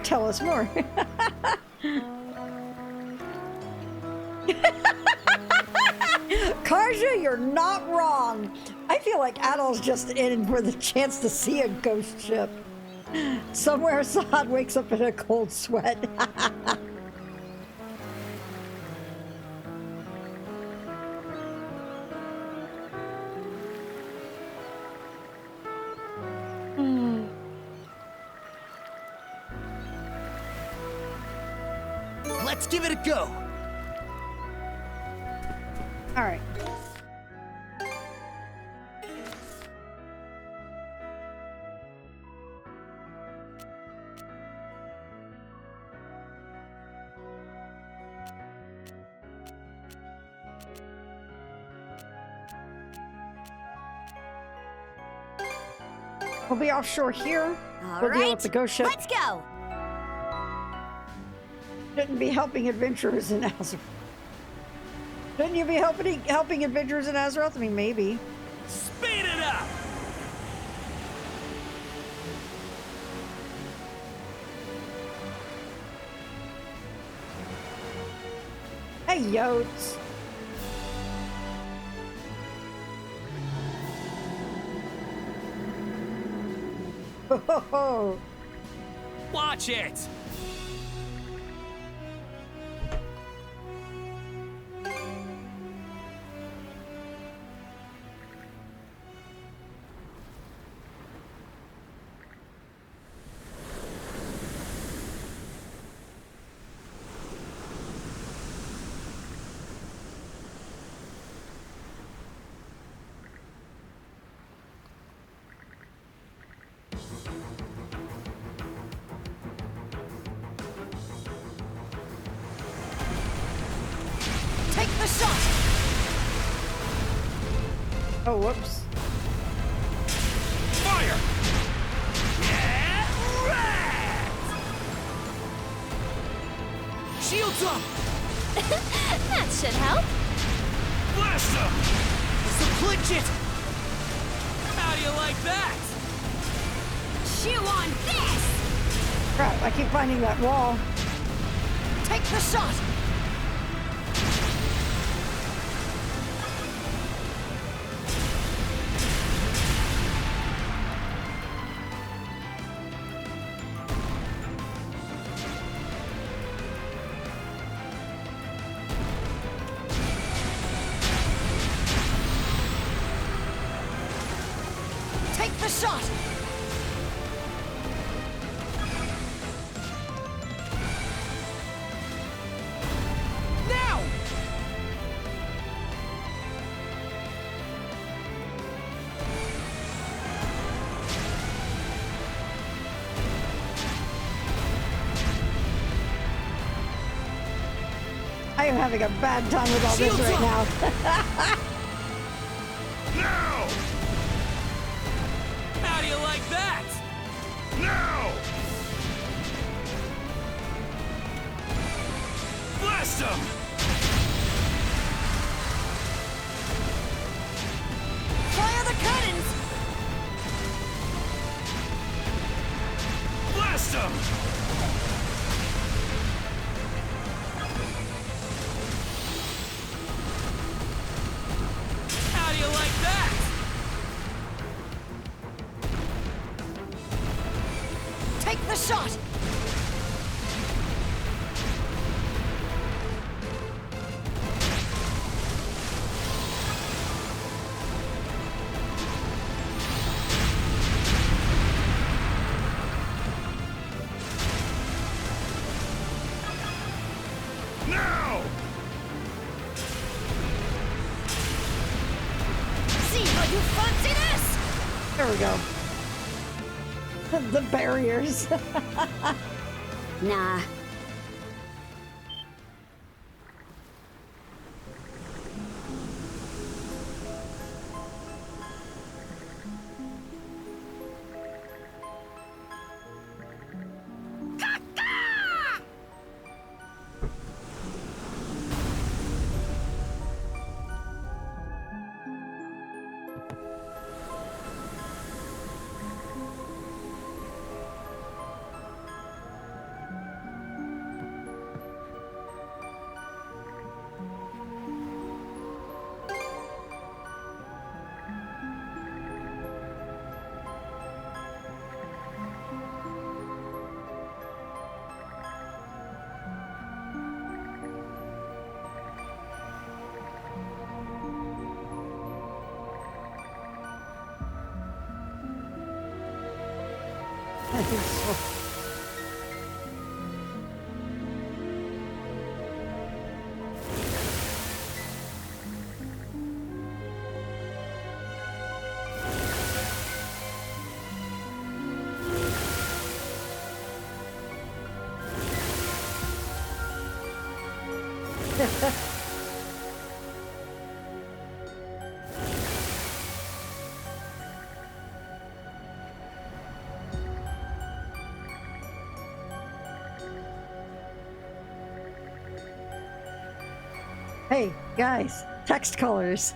Tell us more. Karja, you're not wrong. I feel like Adel's just in for the chance to see a ghost ship. Somewhere Saad wakes up in a cold sweat. Let's give it a go. All right. We'll be offshore here. We'll deal with the ghost ship. Let's go. Shouldn't be helping adventurers in Azeroth. Shouldn't you be helping adventurers in Azeroth? I mean, maybe. Speed it up! Hey, Yotes. Oh, Watch it! Take the shot. oh, whoops. Fire! Yeah! Rat! Shields up! That should help. Blast him! Supplicate it! How do you like that? Chew on this. Crap, I keep finding that wall. Take the shot. Take the shot. Now! I am having a bad time with all this Shields right up. now. Now! How do you like that? Now! Blast him! Fire the cannons. Blast him! How do you like that? Take the shot. Now! See how you fancy this. There we go. The barriers. Nah. Hey, guys, text colors.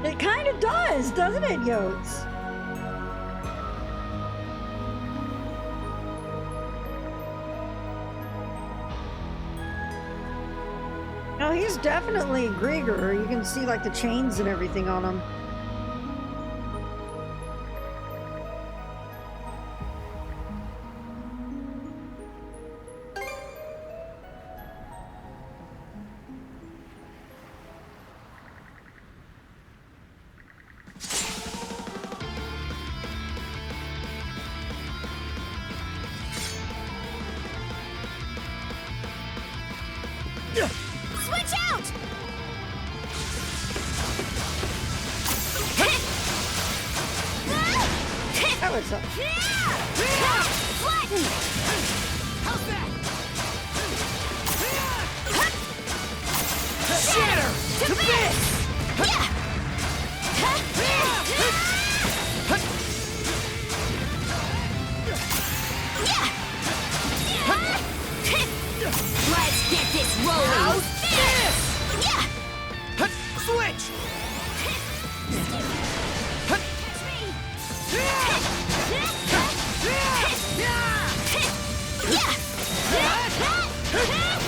It kind of does, doesn't it, Yotes? No, he's definitely Grieger. You can see like the chains and everything on him. Switch out! That was Flatten! How's that? Shatter to bits! Let's get this rolling! How's this? Yeah! Switch!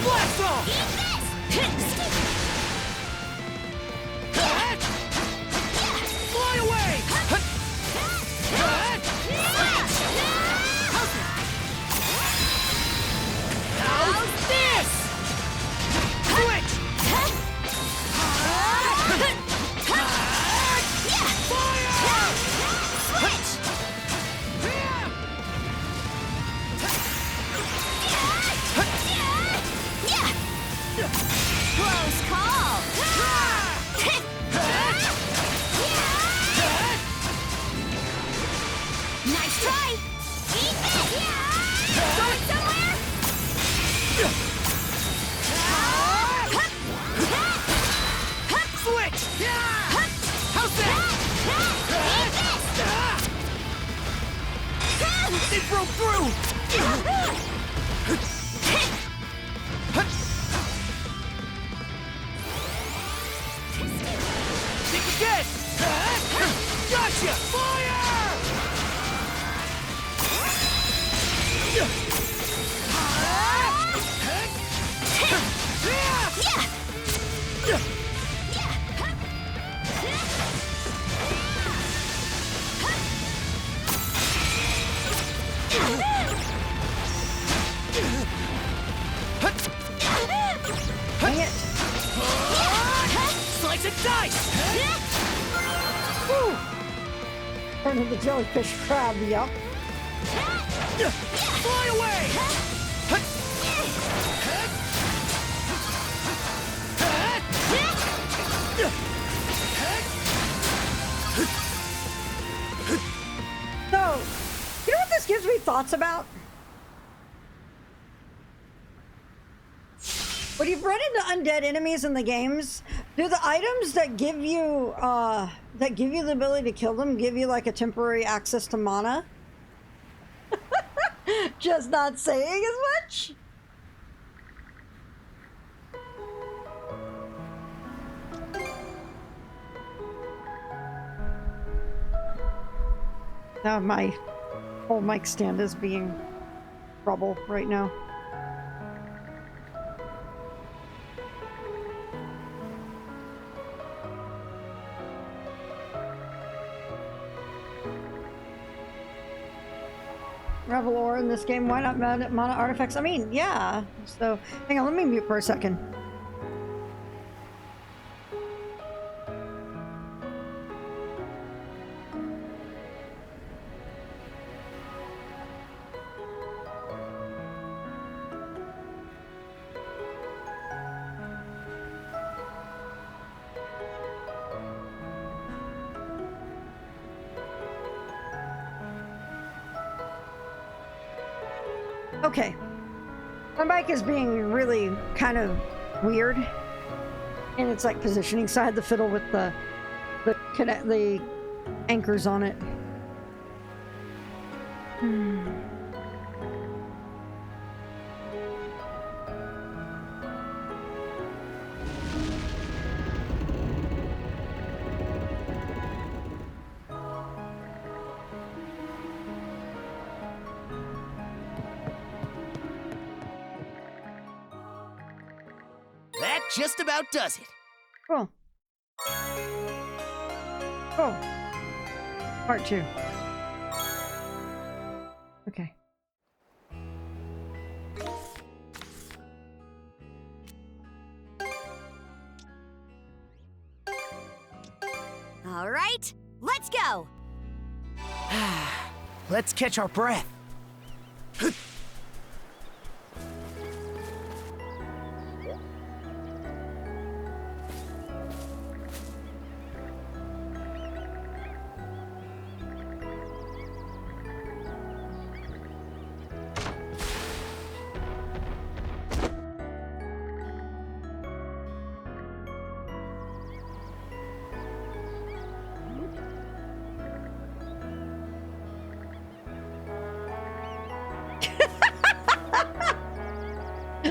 Blast off! Fly away! How's this? Switch! Close call! Nice try! Eat this! Going somewhere? Switch! How's that? It broke through! Think again! Gotcha! Fire! Dang it. Slice and dice! Woo! Turn to the jellyfish crab, yup. Fly away! So, you know what this gives me thoughts about? When you've run into undead enemies in the games, do the items that give you the ability to kill them give you like a temporary access to mana? Just not saying as much. Now my whole mic stand is being rubble right now. Revel ore in this game, why not mana artifacts? I mean, yeah. So, hang on, let me mute for a second. Okay. My bike is being really kind of weird. And it's like positioning side the fiddle with the anchors on it. That just about does it. Cool. Cool. Part 2. Okay. All right, let's go. Let's catch our breath.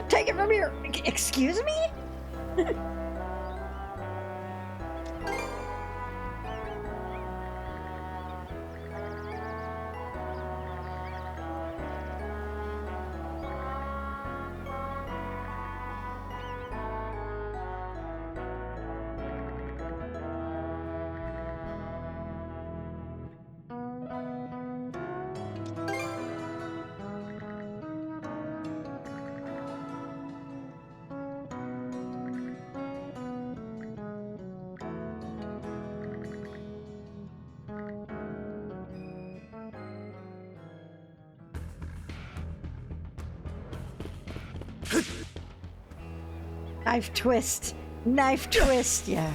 Take it from here. Excuse me? Knife twist. Knife twist, yeah.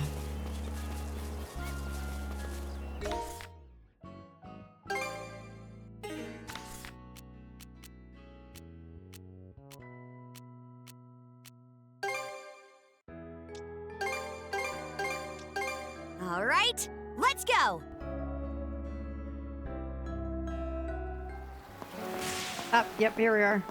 All right, let's go. Yep, here we are.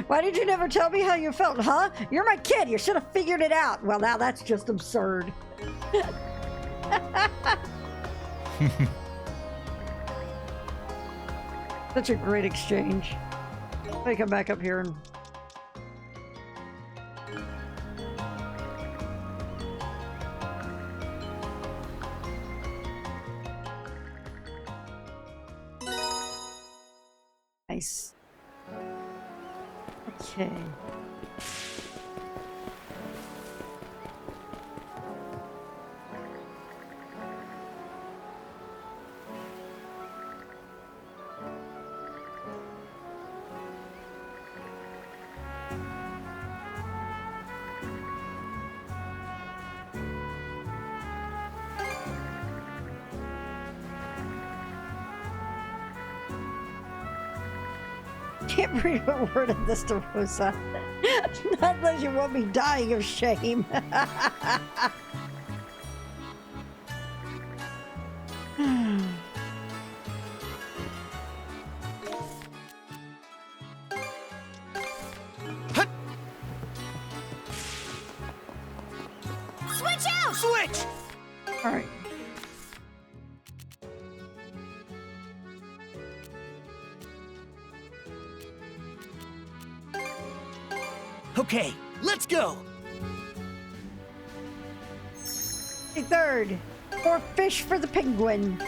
Why did you never tell me how you felt, huh? You're my kid. You should have figured it out. Well, now that's just absurd. Such a great exchange. Let me come back up here and Nice. Okay. Can't read a word of this, Devosa. Not unless you want me dying of shame. Switch out! Switch! All right. Okay, let's go! A third. More fish for the penguin.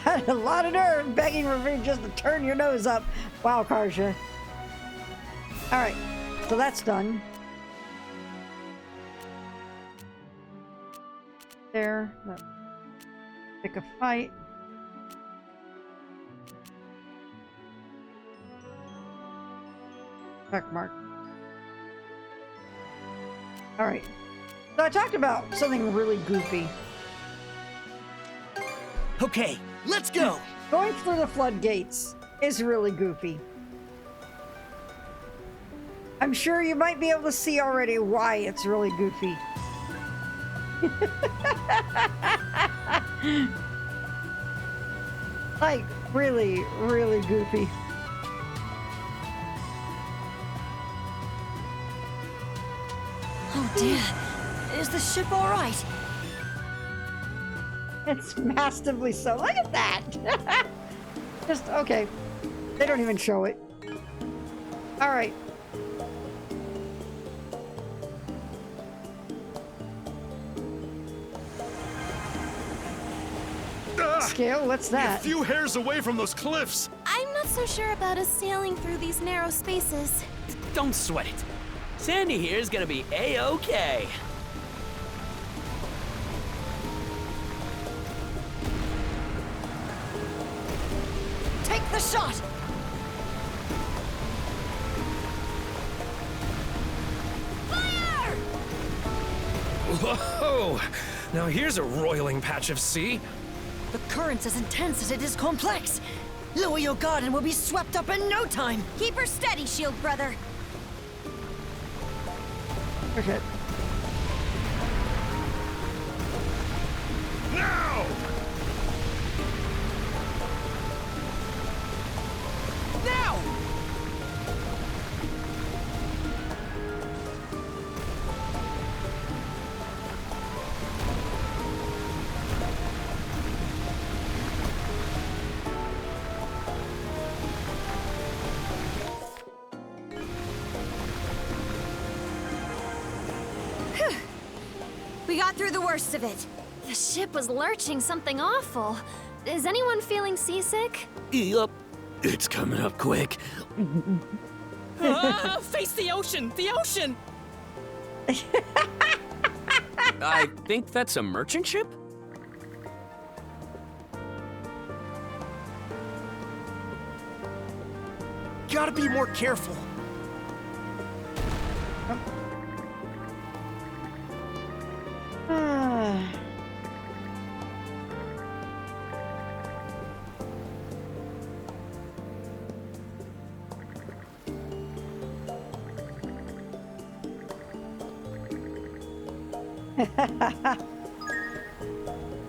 Got a lot of nerve begging for just to turn your nose up. Wow, Karja. Alright, so that's done. There. No. Pick a fight. Check mark. Alright. So I talked about something really goofy. Okay, let's go! Going through the floodgates is really goofy. I'm sure you might be able to see already why it's really goofy. Like, really, really goofy. Oh dear. Is the ship all right? It's massively so. Look at that! Just, okay. They don't even show it. Alright. Scale, what's that? A few hairs away from those cliffs! I'm not so sure about us sailing through these narrow spaces. Don't sweat it. Sandy here is gonna be A-okay. Take the shot! Fire! Whoa! Now here's a roiling patch of sea. The current's as intense as it is complex. Lower your guard and we'll be swept up in no time. Keep her steady, Shield Brother. Okay. Now! Now! We got through the worst of it. The ship was lurching something awful. Is anyone feeling seasick? Yup. It's coming up quick. Face the ocean! The ocean! I think that's a merchant ship? Gotta be more careful.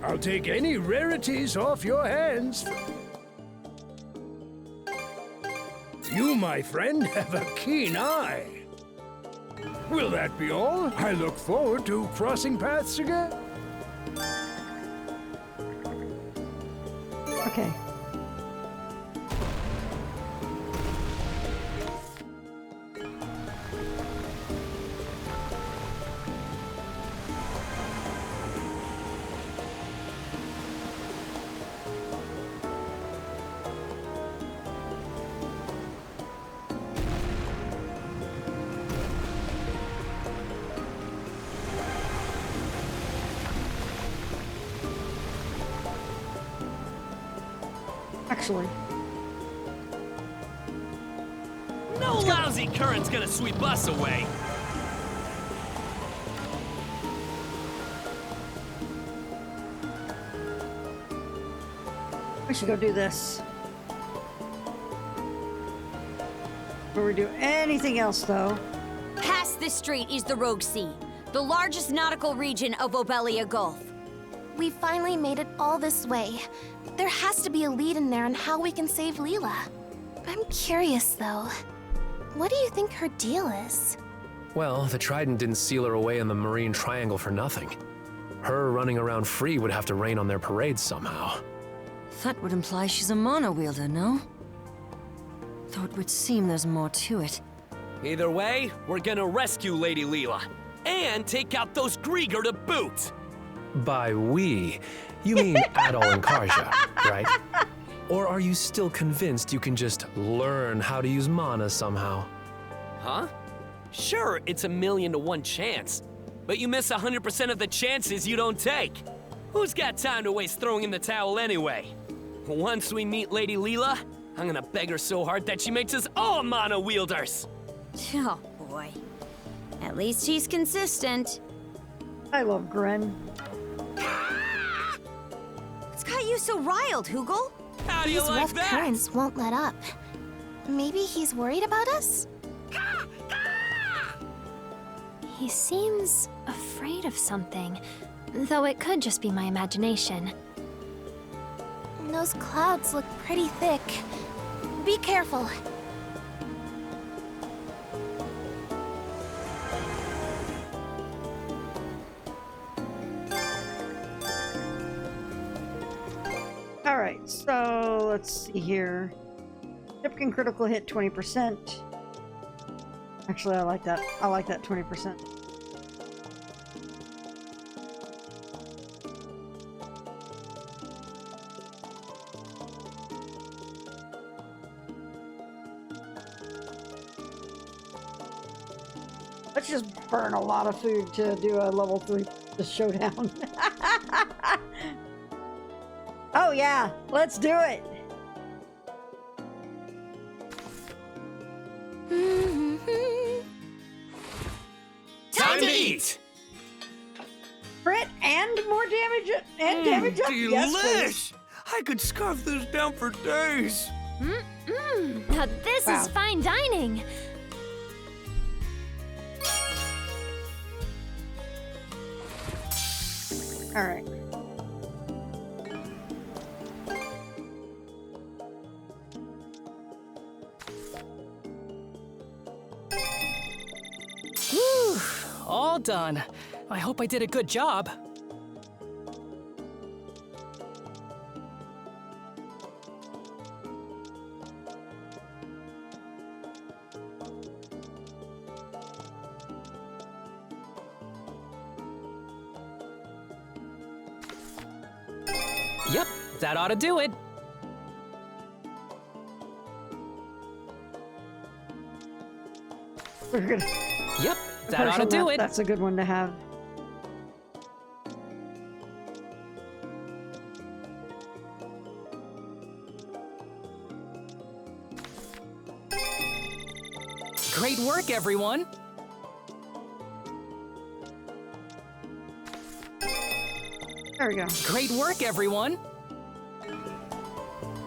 I'll take any rarities off your hands. You, my friend, have a keen eye. Will that be all? I look forward to crossing paths again. Okay. Actually. No lousy current's gonna sweep us away. We should go do this. Before we do anything else, though. Past this strait is the Rogue Sea, the largest nautical region of Obelia Gulf. We finally made it all this way. There has to be a lead in there on how we can save Leela. I'm curious, though. What do you think her deal is? Well, the Trident didn't seal her away in the Marine Triangle for nothing. Her running around free would have to rain on their parades somehow. That would imply she's a mono wielder, no? Though it would seem there's more to it. Either way, we're gonna rescue Lady Leela. And take out those Grieger to boot! By we, you mean Adol and Karja, right? Or are you still convinced you can just learn how to use mana somehow? Huh? Sure, it's a 1,000,000 to 1 chance. But you miss 100% of the chances you don't take. Who's got time to waste throwing in the towel anyway? Once we meet Lady Leela, I'm gonna beg her so hard that she makes us all mana wielders! Oh boy. At least she's consistent. I love Gren. What's got you so riled, Hoogle? How do you These like rough that? currents won't let up. Maybe he's worried about us? He seems afraid of something, though it could just be my imagination. Those clouds look pretty thick. Be careful. Alright, so let's see here. Ship can critical hit 20%. Actually, I like that. I like that 20%. Let's just burn a lot of food to do a level 3 showdown. Oh yeah, let's do it. Time to eat! Crit and more damage and damage up. Yes, please. I could scarf this down for days. Now this Wow. is fine dining. All right. Whew, all done. I hope I did a good job. Yep, that ought to do it. We're gonna. Yep, that ought to do it. That's a good one to have. Great work, everyone. There we go. Great work, everyone.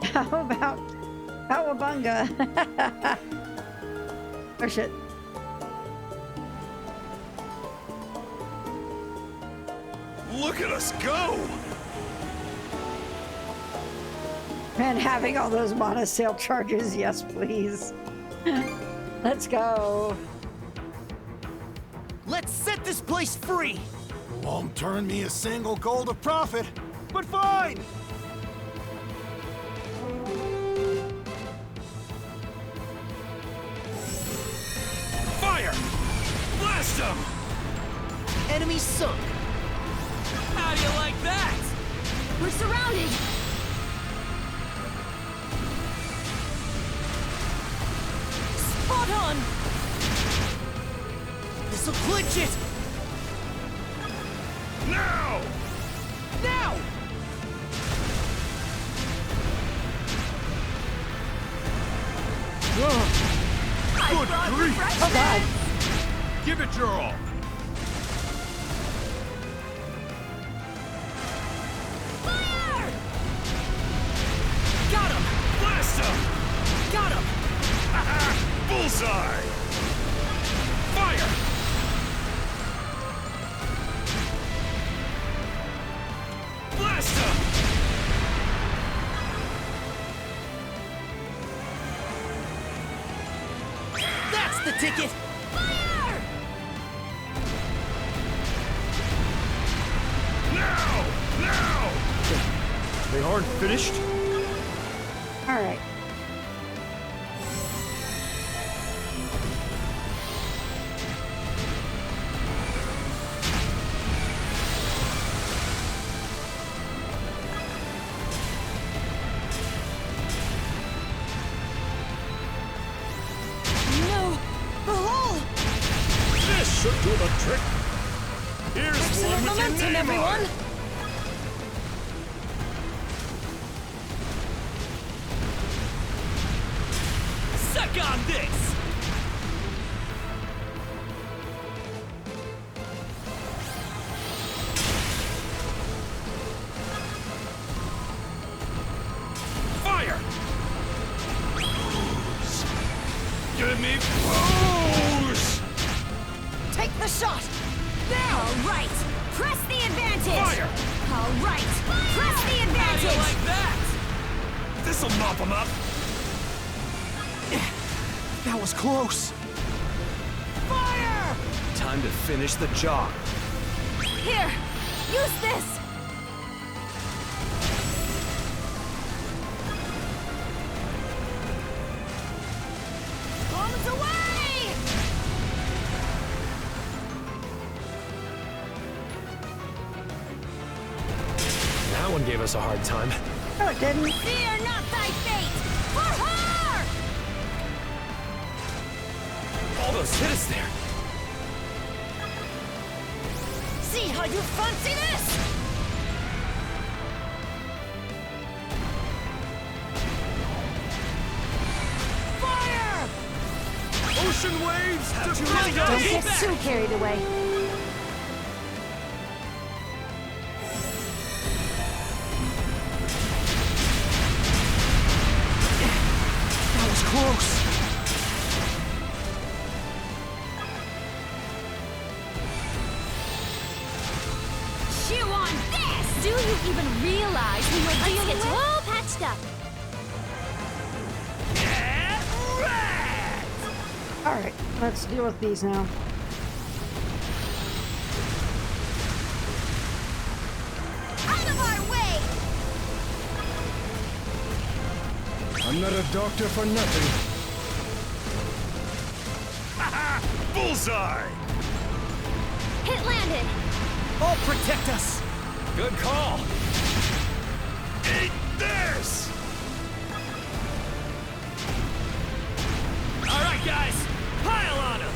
How about Cowabunga? Oh shit. Look at us go! And having all those mana sale charges, yes, please. Let's go. Let's set this place free! Won't turn me a single gold of profit. But fine! Fire! Blast them! Enemy sunk! How do you like that? We're surrounded! Spot on! This'll clinch it! Now! Now! Good grief! Oh god. Give it your all! Fire! Got him! Blast him! Got him! Bullseye! Fire! Blast him! That's the ticket! Fire! Now! Now! They aren't finished? Alright. No! A hole! This should do the trick! Here's Excellent one with your momentum, name everyone! on it. Suck on this! Fire! Give me pose! Take the shot! Now! All right! Press the advantage! Fire! All right! Press the How do advantage! you like that? This'll mop him up! That was close! Fire! Time to finish the job. Here! Use this! Bombs away! That one gave us a hard time. No, it didn't. Fear not thy fate! For her! All those hit us there. See how you fancy this? Fire! Ocean waves How'd to you really go? Don't Keep get back. too carried away. That was close! Chew on this! Do you even realize who you're dealing with? Let's get all patched up. Alright, let's deal with these now. Out of our way! I'm not a doctor for nothing. Bullseye! Hit landed! I'll protect us! Good call. Eat this! All right, guys, pile on him.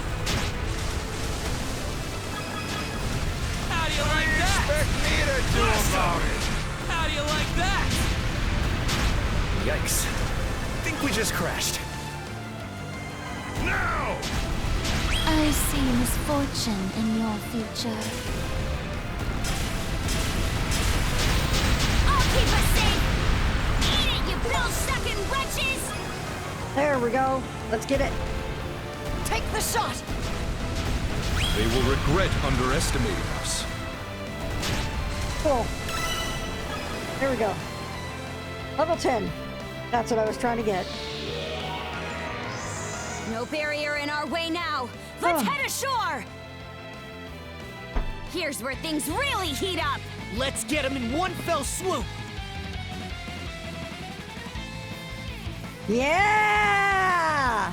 How do you like that? Expect me to do about it! How do you like that? Yikes. Think we just crashed. Now! I see misfortune in your future. I'll keep us safe! Eat it, you bill-sucking wretches! There we go. Let's get it. Take the shot! They will regret underestimating us. Cool. Here we go. Level 10. That's what I was trying to get. No barrier in our way now. Let's head ashore. Here's where things really heat up. Let's get him in one fell swoop. Yeah!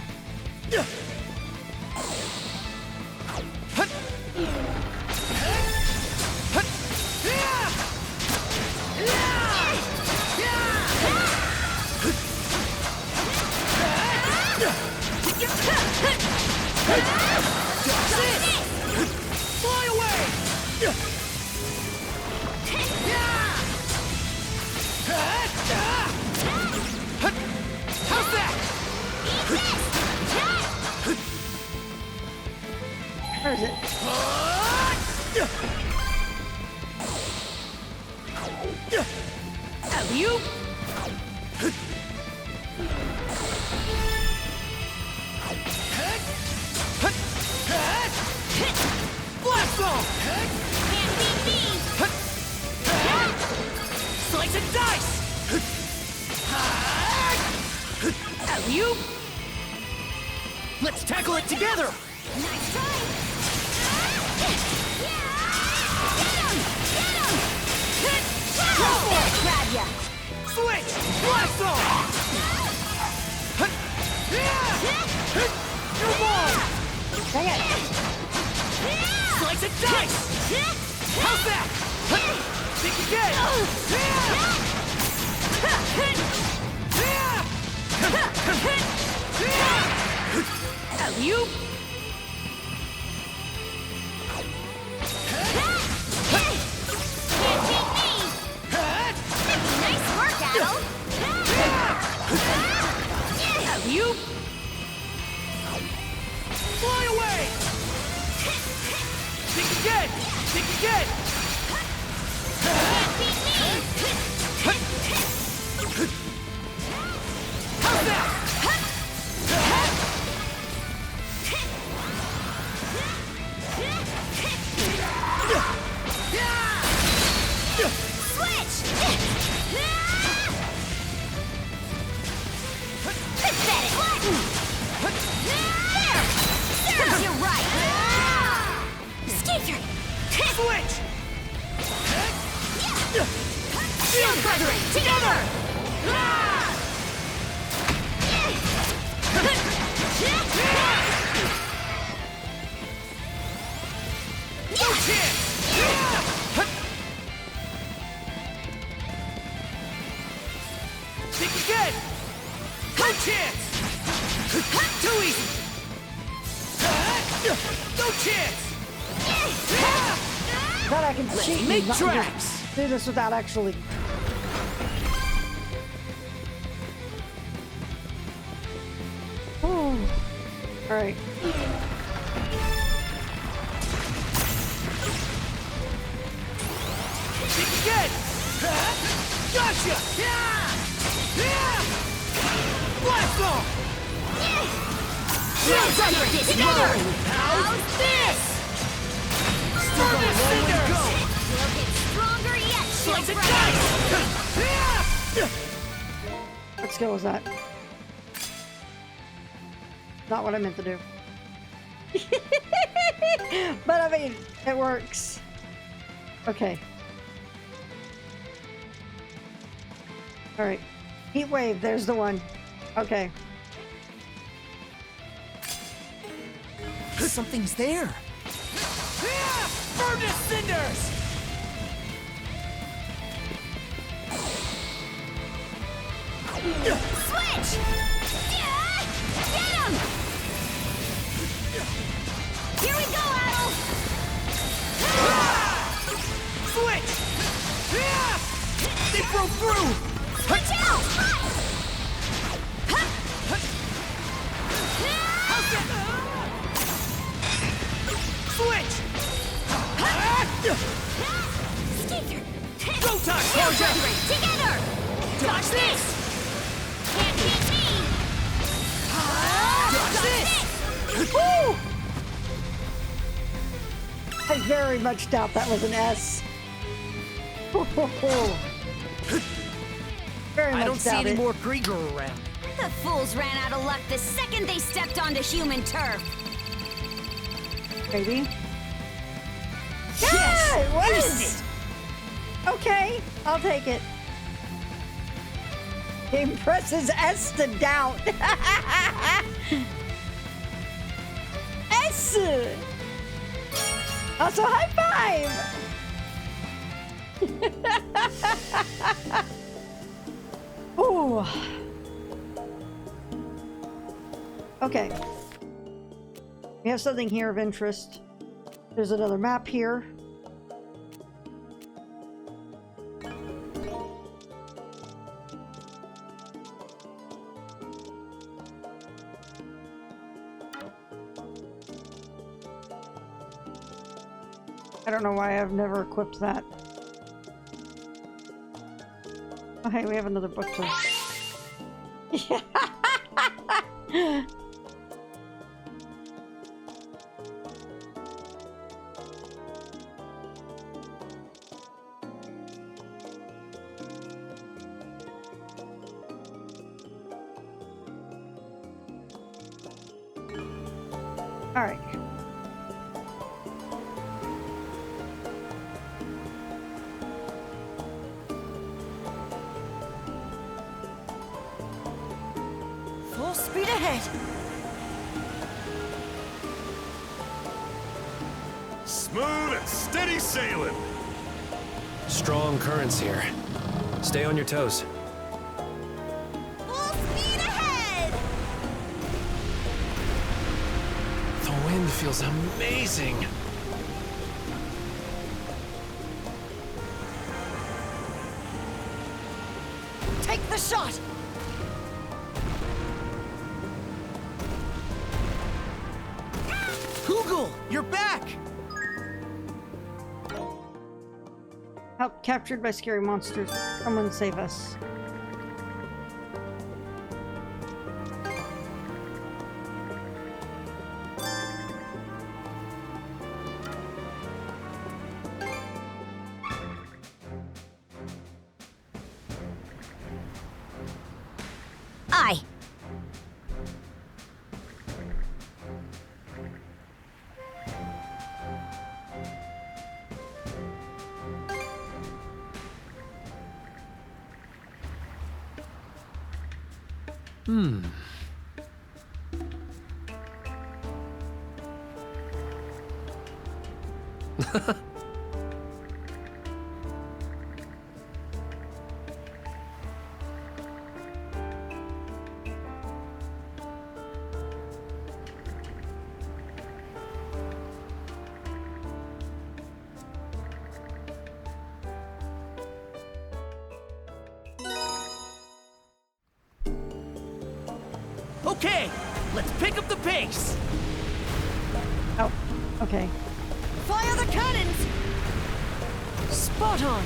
Fly away! How's that? Where is it? Alley-oop! Blast off! Can't beat me. Slice and dice! Alley-oop! Let's tackle it together! Nice try. Get him! Get him! Grab ya. Switch! Blast off! Your ball! Dang it! Slice and dice! How's that? Think again! Alley-oop! Can't beat me. Nice work, Adel. Alley-oop! Fly away! Think again! Think again! Can't beat me. How's that? Switch! Pathetic! There! Serves you right! Skeeter! Switch! Shield brethren, together! No chance! Think again! No chance! Too easy! No chance! That I can cheat and make not tracks. do this without actually. Oh. All right. Think again! Gotcha! Blast off! Together! How's this? Still got a long way to go! We'll get stronger yet, Slice and dice! What skill was that? Not what I meant to do. But I mean, it works. Okay. All right. Heat wave. There's the one. Okay. Something's there. Burn to cinders! Switch! Get him! Here we go, Adel! Switch! They broke through! Switch out! Switch! Skeeter! Go time, Shield Karja! brethren, together! Dodge this! Can't beat me! Dodge this! Woo! I very much doubt that was an S. Very much I don't see doubt any it. more Krieger around. The fools ran out of luck the second they stepped onto human turf. Maybe. Yeah, it was. Aced Okay, I'll take it. Game presses S to doubt. S. Also, high five. Ooh. Okay. We have something here of interest. There's another map here. I don't know why I've never equipped that. Oh, hey, we have another book to... All right. Full speed ahead. Smooth and steady sailing. Strong currents here. Stay on your toes. Full speed ahead! The wind feels amazing. Take the shot. Hugel, you're back! Help, captured by scary monsters. Someone save us. Aye. Okay, let's pick up the pace! Oh, okay. Fire the cannons. Spot on.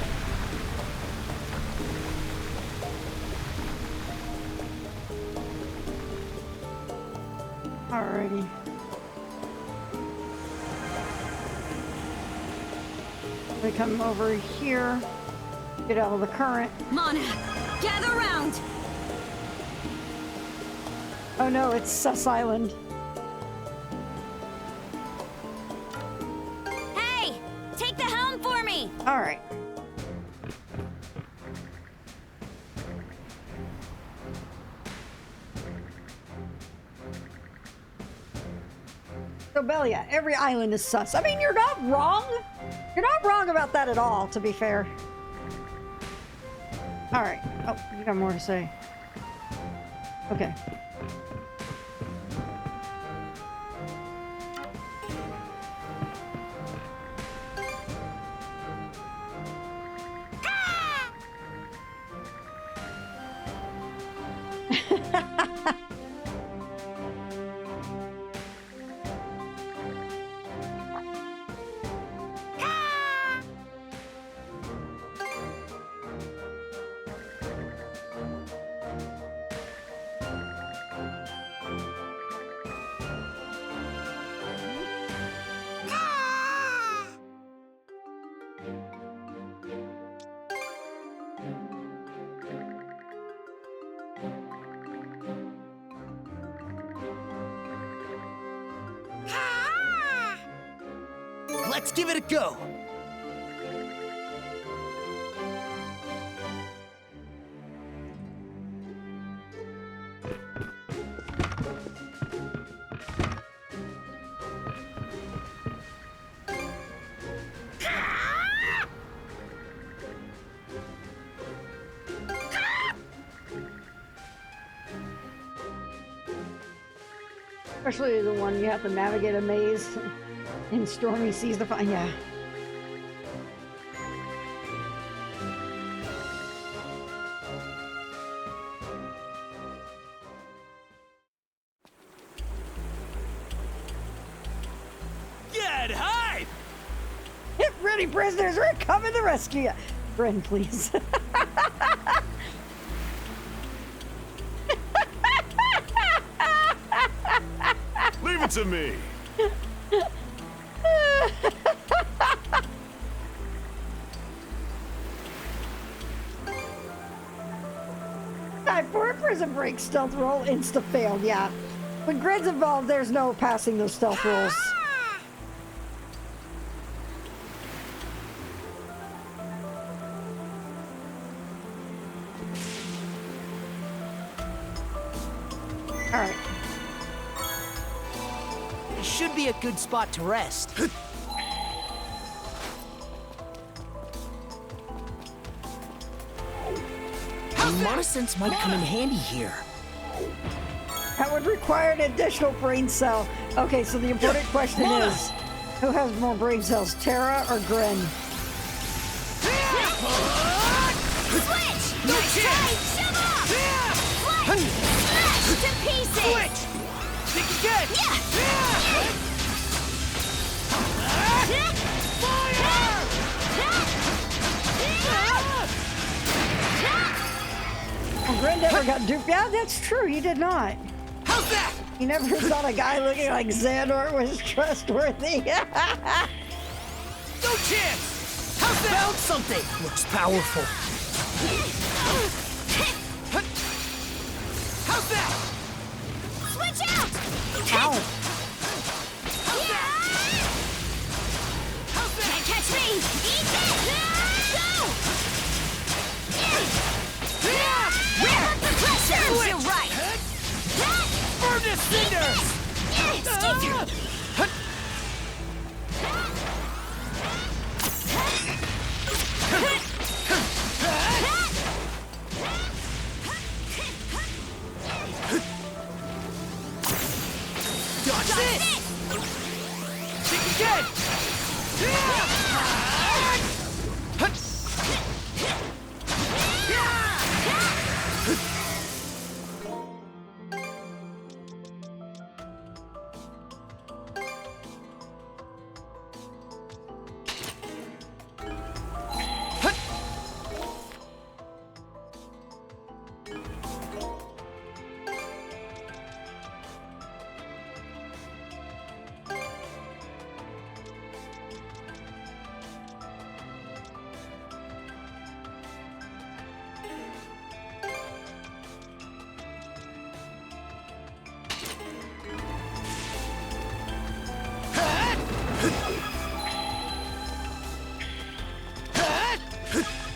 Alrighty. We come over here. Get out of the current. Mana, gather round! Oh no, it's Sus Island. Hey! Take the helm for me! Alright. So Belia, every island is sus. I mean, you're not wrong. You're not wrong about that at all, to be fair. Alright. Oh, you got more to say. Okay. Let's give it a go. Especially the one you have to navigate a maze in stormy seas to find. Yeah. Get hype! Get ready, prisoners! We're coming to rescue you! Bren, please. Leave it to me. Time for a prison break. Stealth roll, insta failed. Yeah. When Grid's involved, there's no passing those stealth rolls. Alright. This should be a good spot to rest. Mana sense might come in handy here. That would require an additional brain cell. Okay, so the important question is, who has more brain cells, Terra or Gren? Switch! Nice try! Shove off! Flick! Smash to pieces! Switch! Think again! Oh, Gren never got duped. Yeah, that's true. He did not. How's that? He never thought a guy looking like Xandor was trustworthy. No chance! How's that? Found something! Looks powerful. How's that? Switch out! Ow. Can't catch me! Eat it! Go! Ramp up the pressure! You're right! Furnace cinders! Stick you! Dodge this! Think again!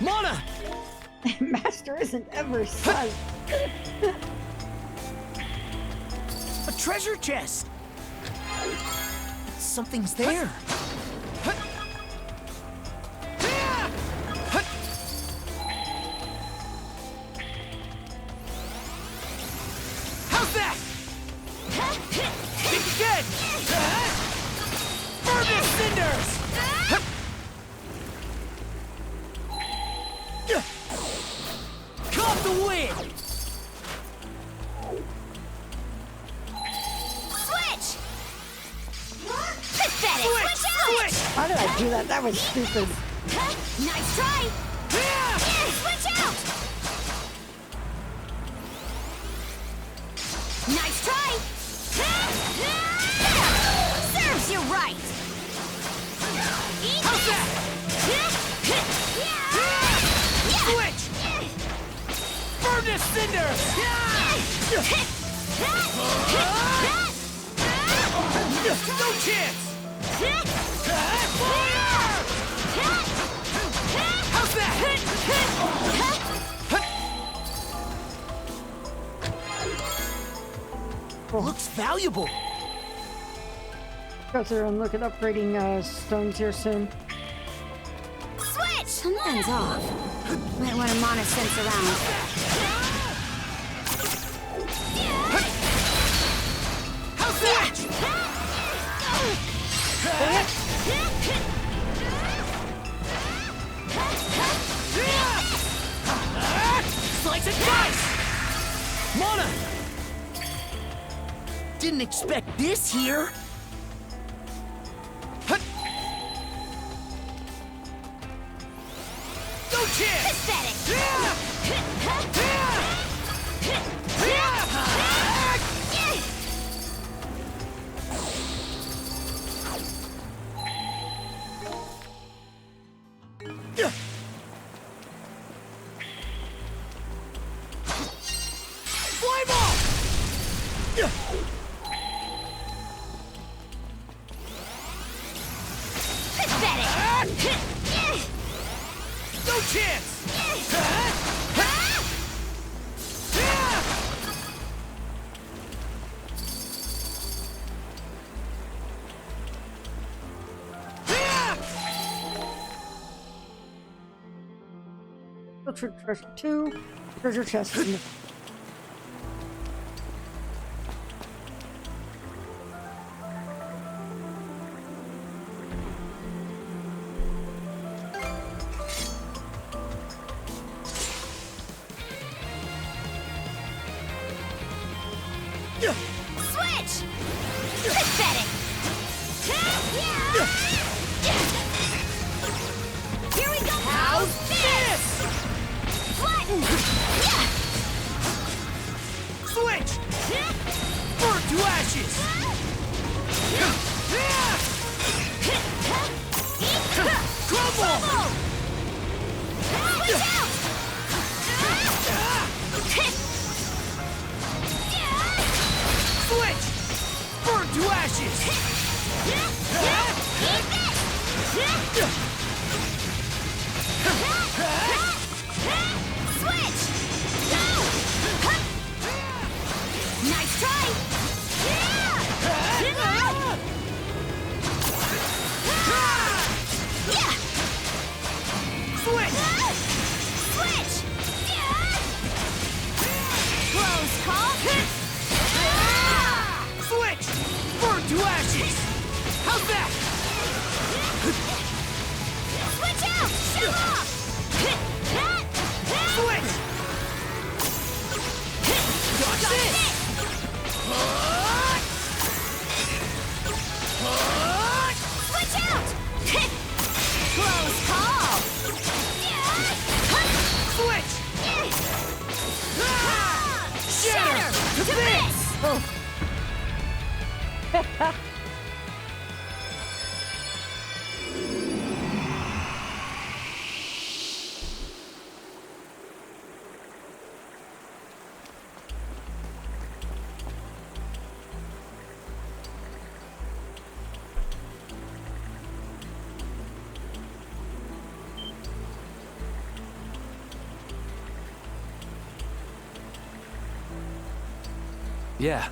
Mana! Master isn't ever son. A treasure chest! Something's there. How's that? Think again! Furnace cinders! Caught the wind! Switch! Pathetic! Switch out! How did I do that? That was stupid. Nice try! Switch out! Nice try! Serves you right! How's that? Switch! Furnace cinders! No chance! How's that? Looks valuable. Guys are on looking upgrading stones here soon. Switch! Something's off. Might want to mana sense around. How's that? Slice and dice! Mana! Didn't expect this here. No chance! Pathetic! Fly ball! Pathetic! No chance! Treasure 2 treasure chest. Switch! Pathetic! Here we go! How's this? Flatten! Switch! Burn to ashes! Crumble! Switch out! Switch! Burn to ashes! Switch! Nice try! Switch! Switch! Close call! Switch! Burn to ashes! How's that? Switch out! Show off! Switch! Dodge this! Switch out! Close call! Switch! Shatter to this! Oh. Yeah.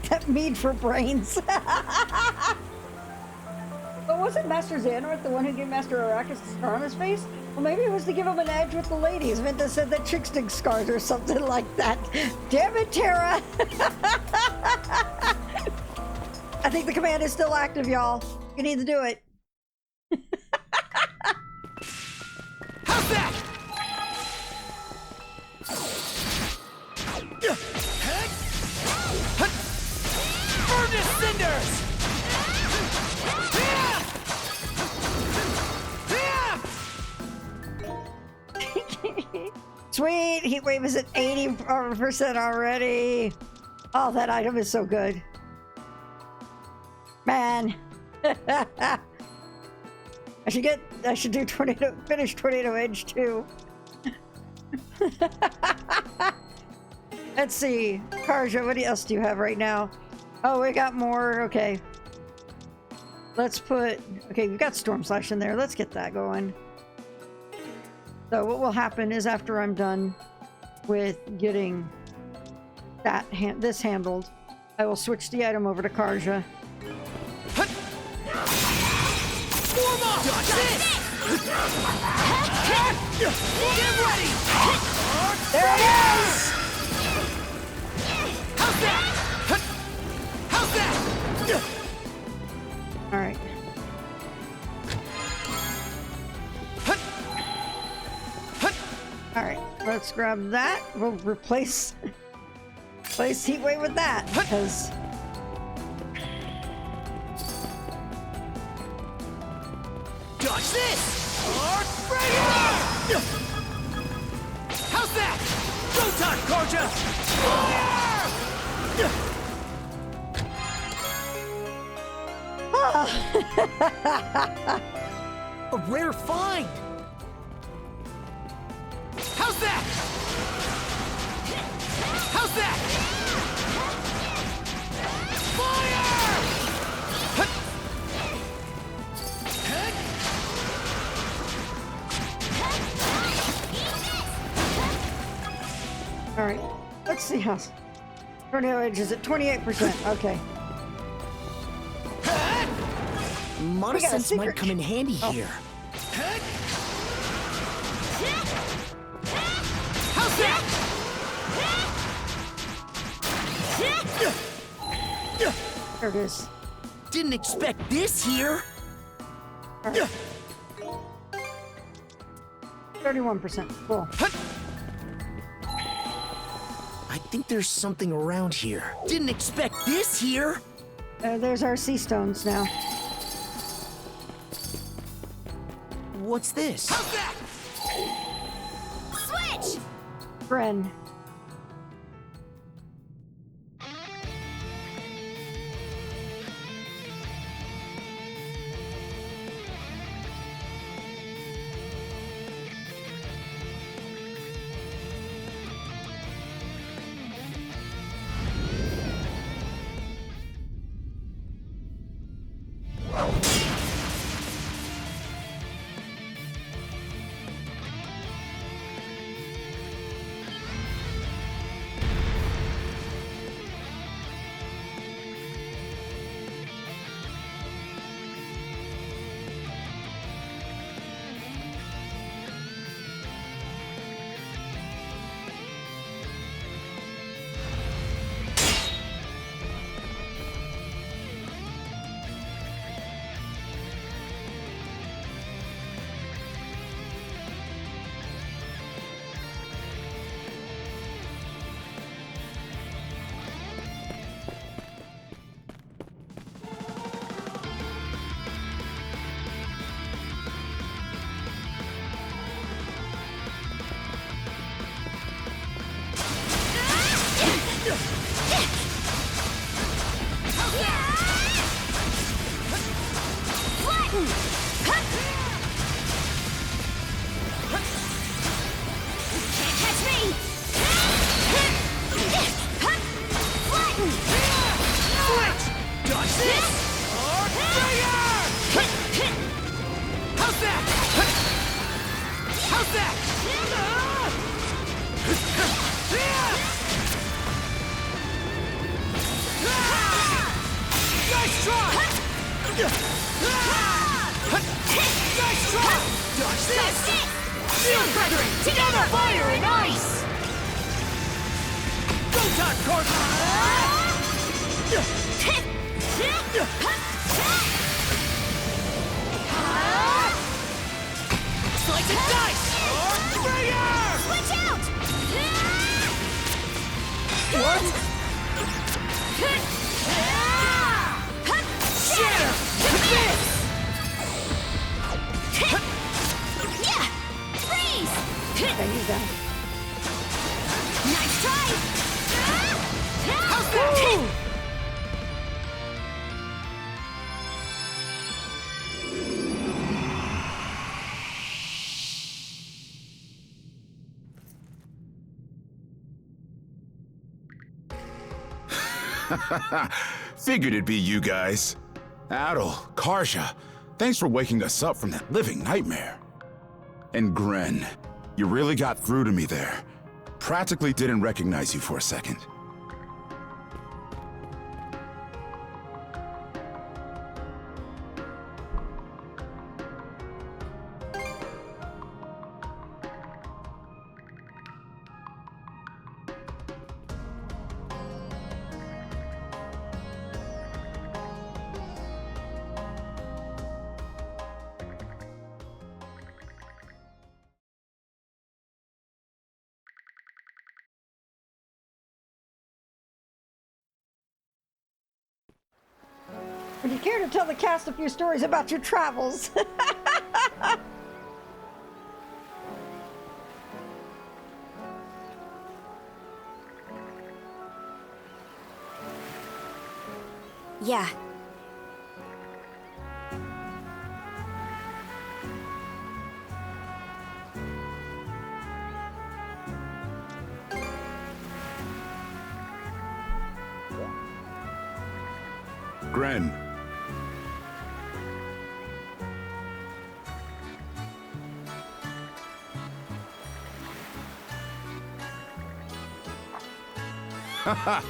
That mead for brains. But wasn't Master Xanareth the one who gave Master Arrakis the scar on his face? Well, maybe it was to give him an edge with the ladies. Vinta said that chick stick scars or something like that. Damn it, Tara! I think the command is still active, y'all. You need to do it. How's that? Burn to cinders! Sweet! Heat wave is at 80% already. Oh, that item is so good. Man. I should do finish Tornado Edge too. Let's see. Karja, what else do you have right now? Oh, we got more. Okay. Let's put... Okay, we've got Storm Slash in there. Let's get that going. So what will happen is after I'm done with getting this handled, I will switch the item over to Karja. Get ready! There it is! How's that? How's that? All right. All right, let's grab that. We'll replace Heatwave with that because dodge this! Breaker! How's that? Go time, Karja! Fire! A rare find! How's that? How's that? Fire! all right. Let's see how Tornado Edge is at 28%. Okay. Mana Sense might come in handy here. How's that? There it is. Didn't expect this here. All right. 31%. Cool. I think there's something around here. Didn't expect this here. There's our sea stones now. What's this? How's that? Switch! Bren. Figured it'd be you guys. Adol, Karja, thanks for waking us up from that living nightmare. And Gren, you really got through to me there. Practically didn't recognize you for a second. Would you care to tell the cast a few stories about your travels? Yeah. Gren. Haha.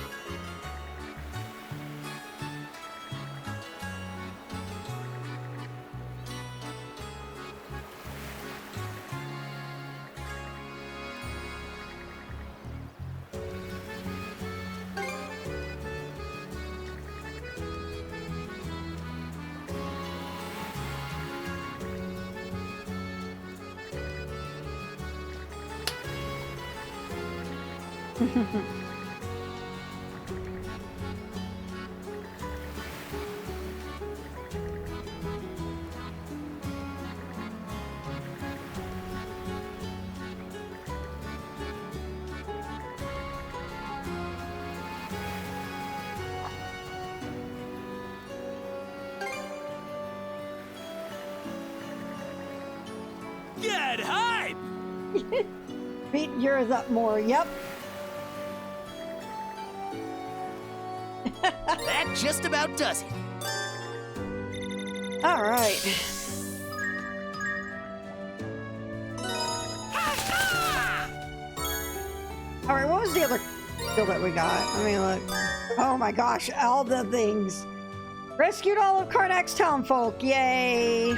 Get hype! Beat yours up more, yep. That just about does it. All right. All right, what was the other skill that we got? I mean, look. Oh my gosh, all the things. Rescued all of Karnak's townfolk, yay!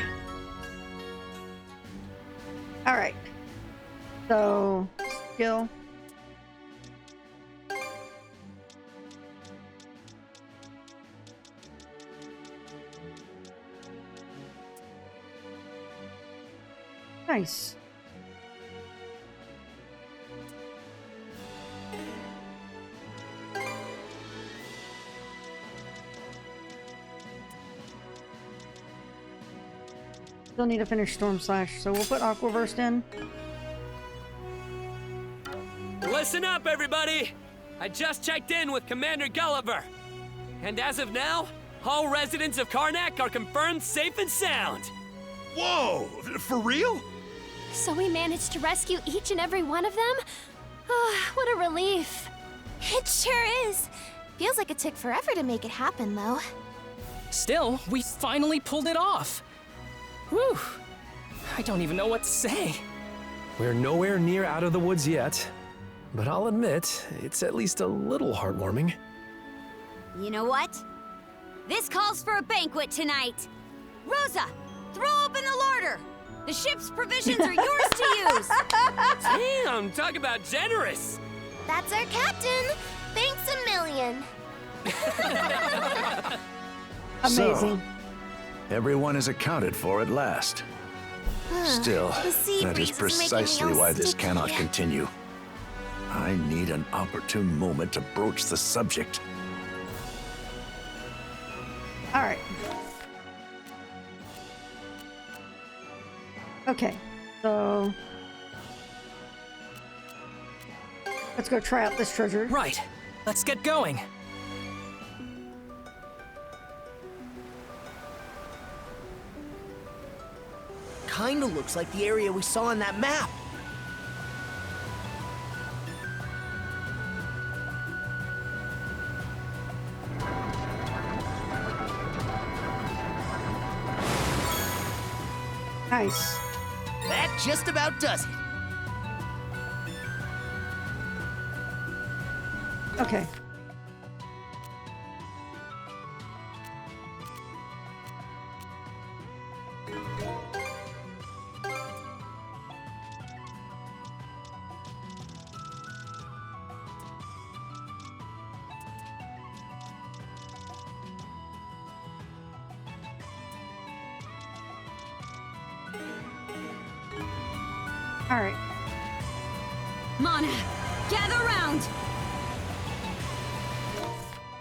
All right. So, skill. Nice. Still need to finish Storm Slash, so we'll put Aquaverse in. Listen up, everybody! I just checked in with Commander Gulliver. And as of now, all residents of Karnak are confirmed safe and sound. Whoa! For real? So we managed to rescue each and every one of them? Oh, what a relief. It sure is. Feels like it took forever to make it happen, though. Still, we finally pulled it off. Whew. I don't even know what to say. We're nowhere near out of the woods yet, but I'll admit, it's at least a little heartwarming. You know what? This calls for a banquet tonight. Rosa, throw open the larder. The ship's provisions are yours to use. Damn, talk about generous. That's our captain. Thanks a million. Amazing. So, everyone is accounted for at last. Still, The sea that is breeze is making me precisely all why this sticky. cannot continue. I need an opportune moment to broach the subject. All right. Okay, so let's go try out this treasure. Right. Let's get going. Kinda looks like the area we saw on that map. Nice. That just about does it. Okay. All right. Mana, gather round.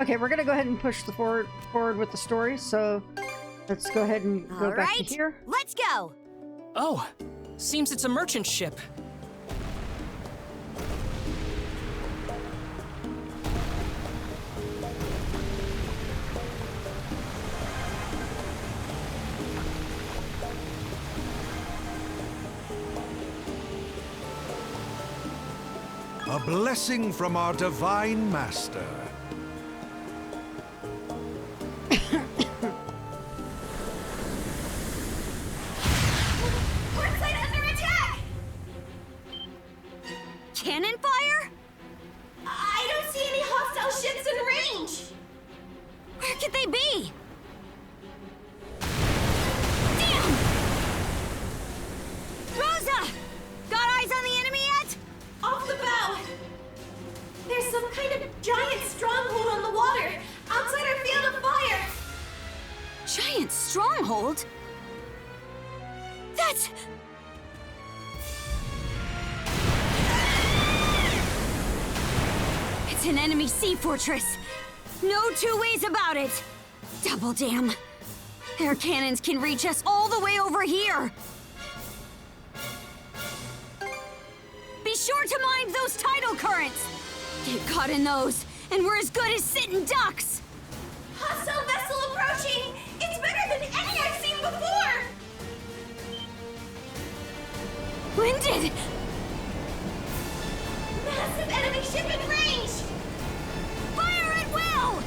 Okay, we're gonna go ahead and push the forward with the story. So let's go ahead and go back to here. Let's go. Oh, seems it's a merchant ship. A blessing from our divine master. Portside under attack! Cannon fire? I don't see any hostile ships in range. Where could they be? Rosa! Got eyes on the enemy yet? Off the bow. There's some kind of giant stronghold on the water, outside our field of fire. Giant stronghold? That's... It's an enemy sea fortress. No two ways about it. Double damn. Their cannons can reach us all the way over here. Be sure to mind those tidal currents. Get caught in those, and we're as good as sitting ducks. Hostile vessel approaching. It's better than any I've seen before. Winded! Massive enemy ship in range. Fire at will!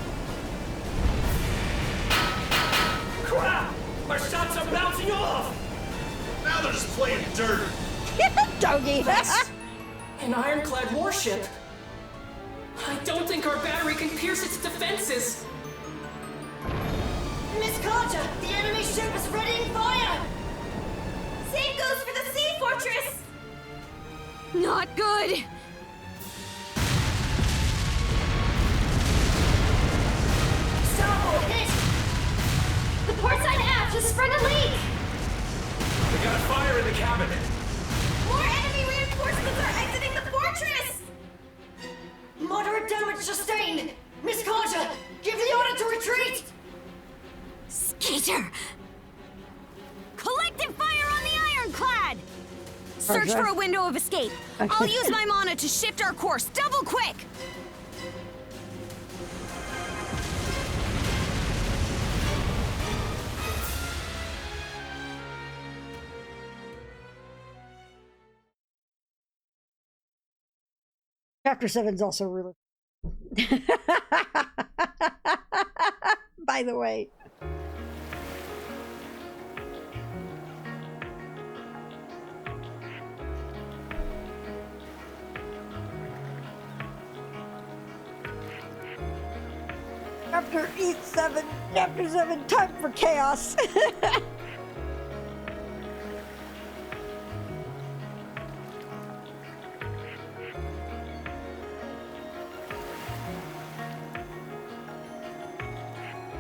Crap! Our shots are bouncing off! Now they're just playing dirt. Doggy! An ironclad warship. I don't think our battery can pierce its defenses. Miss Kaja, the enemy ship is readying fire. Same goes for the sea fortress. Not good! Starboard hit. The portside aft has sprung a leak. We got fire in the cabin. More enemy reinforcements are exiting the fortress. Moderate damage sustained. Miss Kaja, give the order to retreat. Skeeter! Collective fire on the ironclad! Search Okay. for a window of escape. Okay. I'll use my mana to shift our course. Double quick! Chapter 7's also really. By the way. Chapter 7, Chapter 7, time for chaos.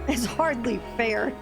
It's hardly fair.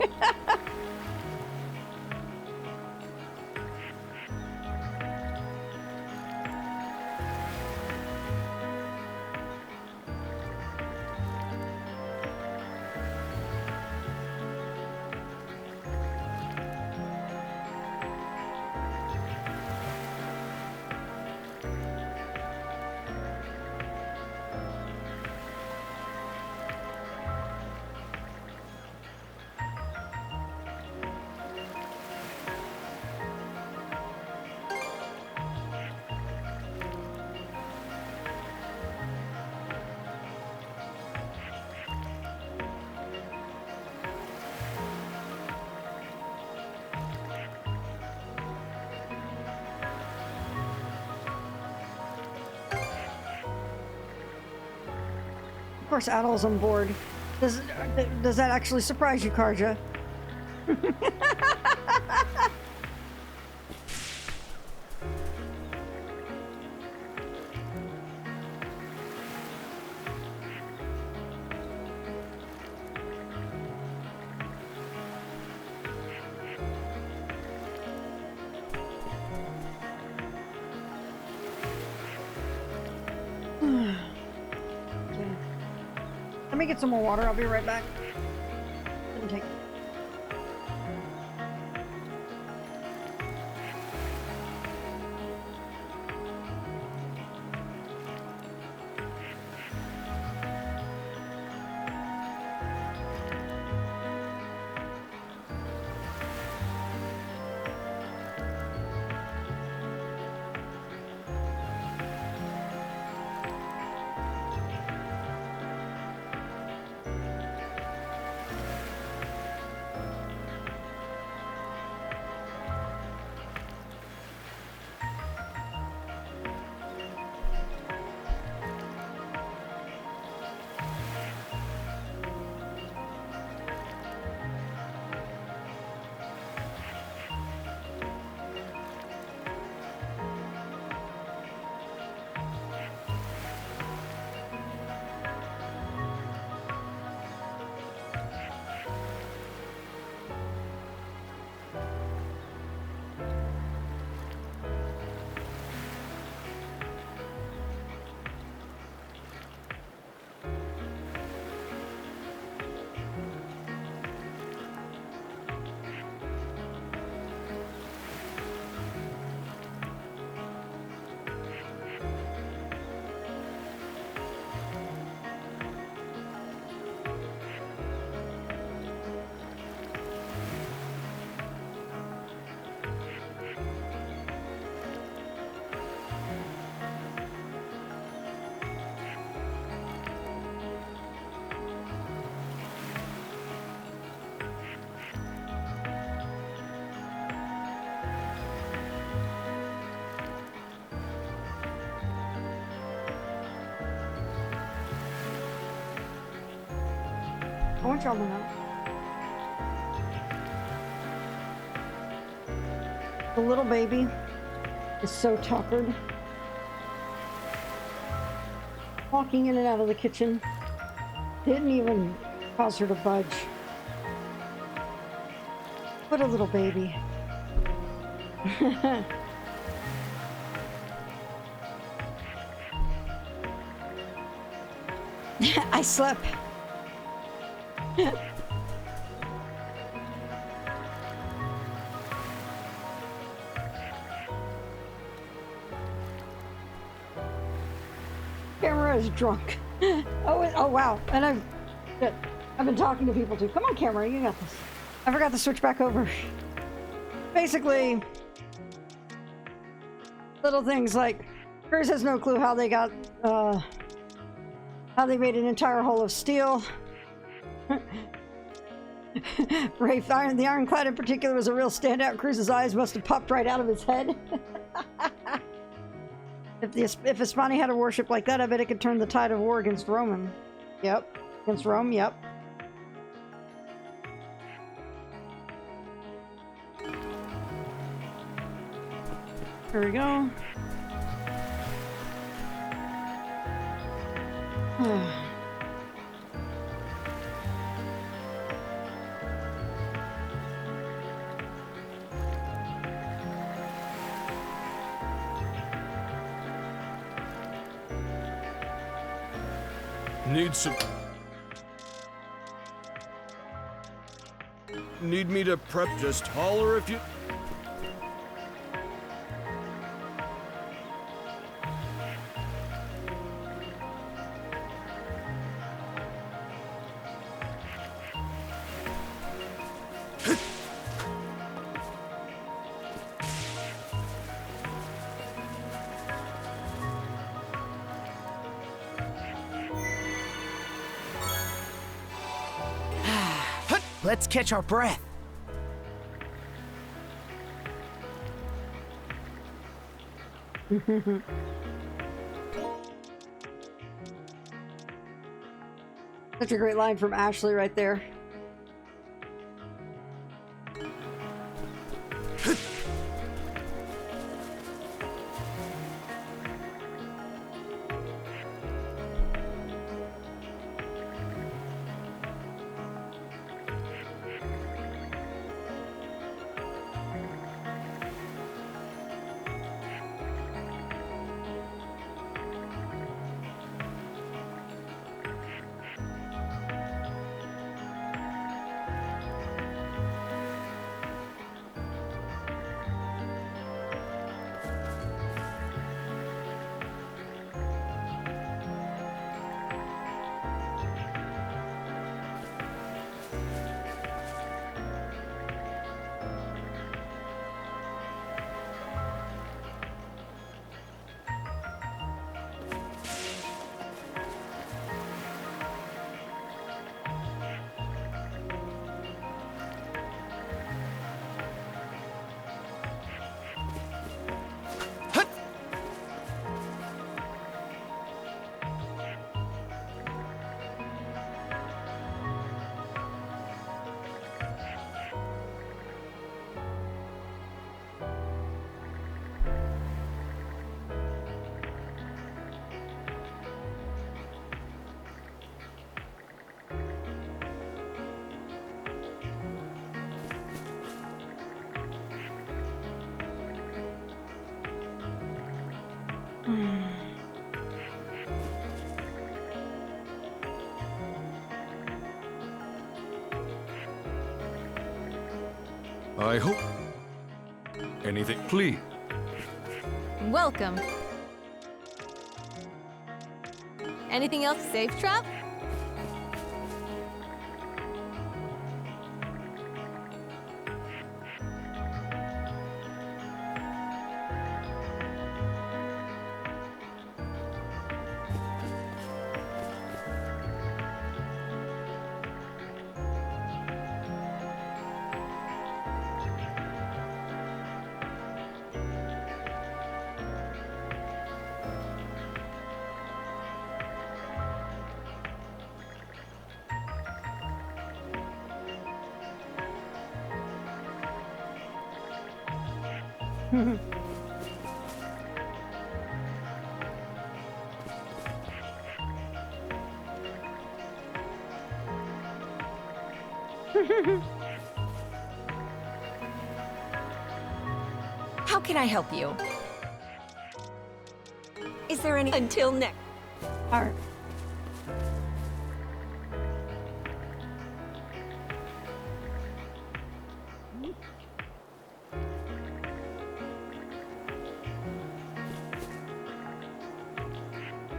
Of course, Adol's on board. Does that actually surprise you, Karja? Let me get some more water. I'll be right back. Didn't take. I want y'all to know. The little baby is so tuckered. Walking in and out of the kitchen didn't even cause her to budge. What a little baby. I slept. Camera is drunk. Oh wow. And I've been talking to people too. Come on, camera, you got this. I forgot to switch back over. Basically, little things like Cruz has no clue how they got how they made an entire hull of steel. Rafe, the ironclad in particular was a real standout. Cruz's eyes must have popped right out of his head. If Hispani had a warship like that, I bet it could turn the tide of war against Roman. Yep. Against Rome, yep. Here we go. Need me to prep? Just holler if you... Let's catch our breath. Such a great line from Ashley right there. I hope. Anything, please. Welcome. Anything else safe, Trap? How can I help you? Is there any until next? All right.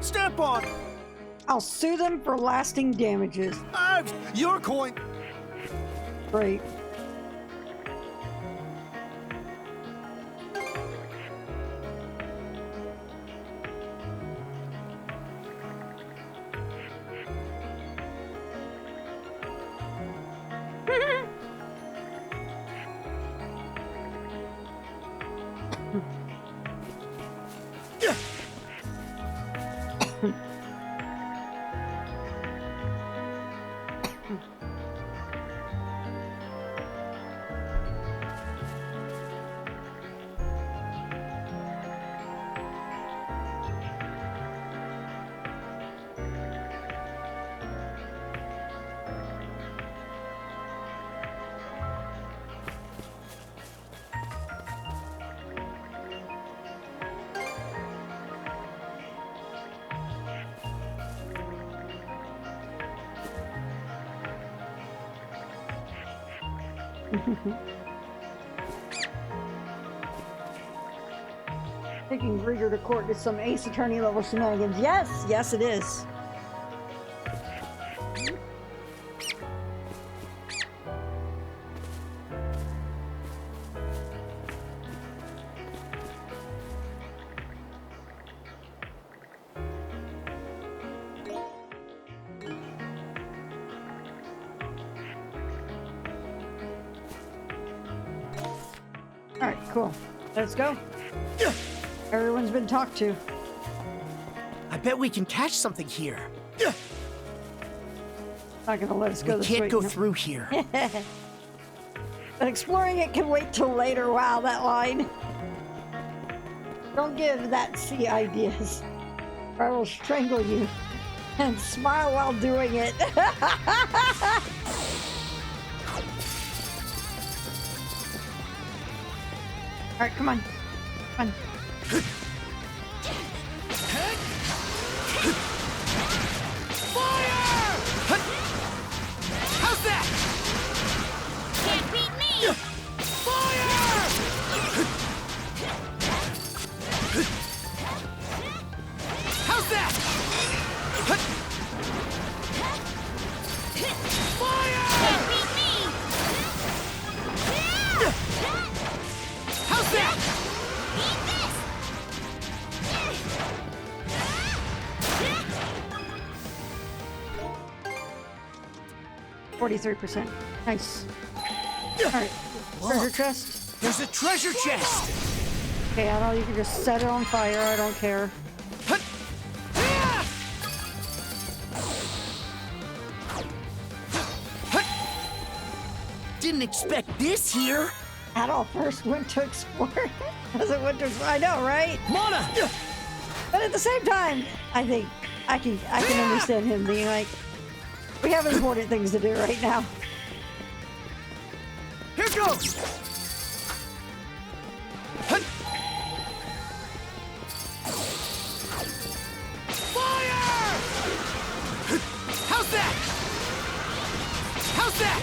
Step on it! I'll sue them for lasting damages. Your coin! Great. Taking Grieger to court is some Ace Attorney level shenanigans. Yes, yes it is. Alright, cool. Let's go. Everyone's been talked to. I bet we can catch something here. Not gonna let us go We this can't way. go No. through here. But exploring it can wait till later. Wow, that line. Don't give that sea ideas, or I will strangle you. And smile while doing it. Alright, come on. Come on. Fire! How's that? Can't beat me! Fire! How's that? Fire! Can't beat me! How's that? Beat this! 43%. Nice. Alright. Treasure chest. There's a treasure chest! Okay, I know you can just set it on fire. I don't care. Didn't expect this here. Adol first went to explore. As it went to explore. I know, right? Mana! But at the same time, I think I can understand him being like, we have important things to do right now. Here goes! Fire! How's that? How's that?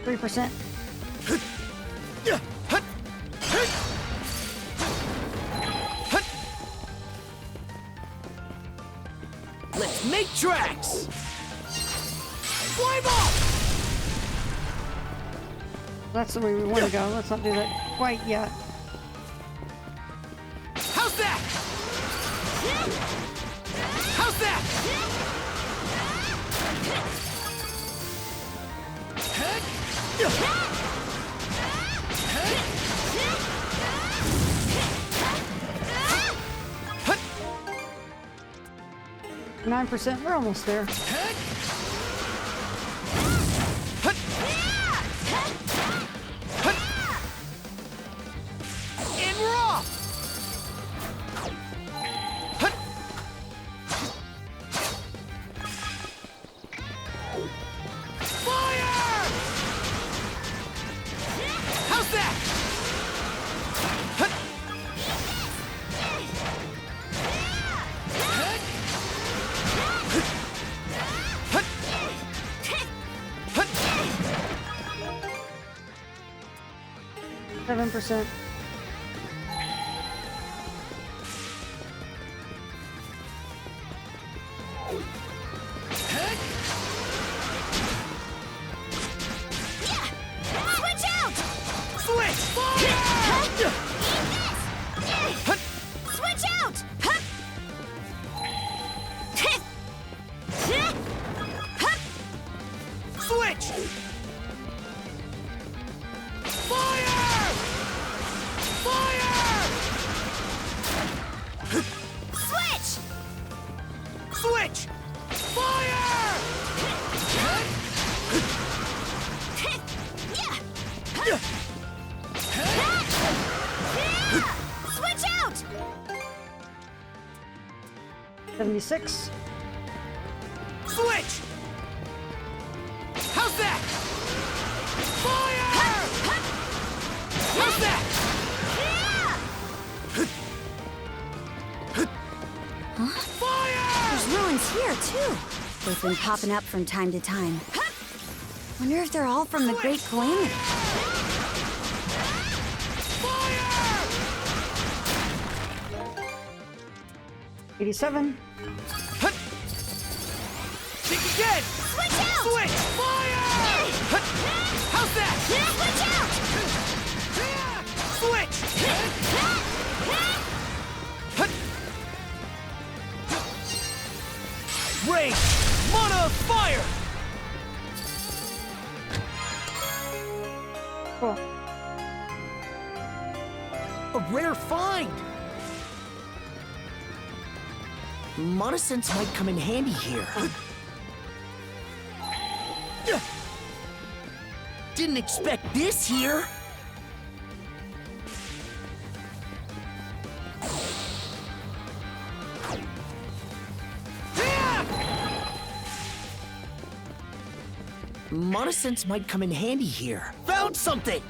3%. Let's make tracks! Fly ball! That's the way we want to go. Let's not do that quite yet. How's that? How's that? 9%. We're almost there. And we're off! Fire! How's that? 7%. Switch out! Switch! Fire! Switch out! Switch! Fire! Fire! Switch! Switch! Fire! Switch out! 76. Switch! How's that? Fire! How's that? Fire! There's ruins here, too. They've been popping up from time to time. Wonder if they're all from the Great Calamity. 87. Think again! Switch out! Switch! Fire! How's that? Switch out! 'Switch! Cool. A rare find! Monosense might come in handy here. Didn't expect this here! Monosense might come in handy here. Found something!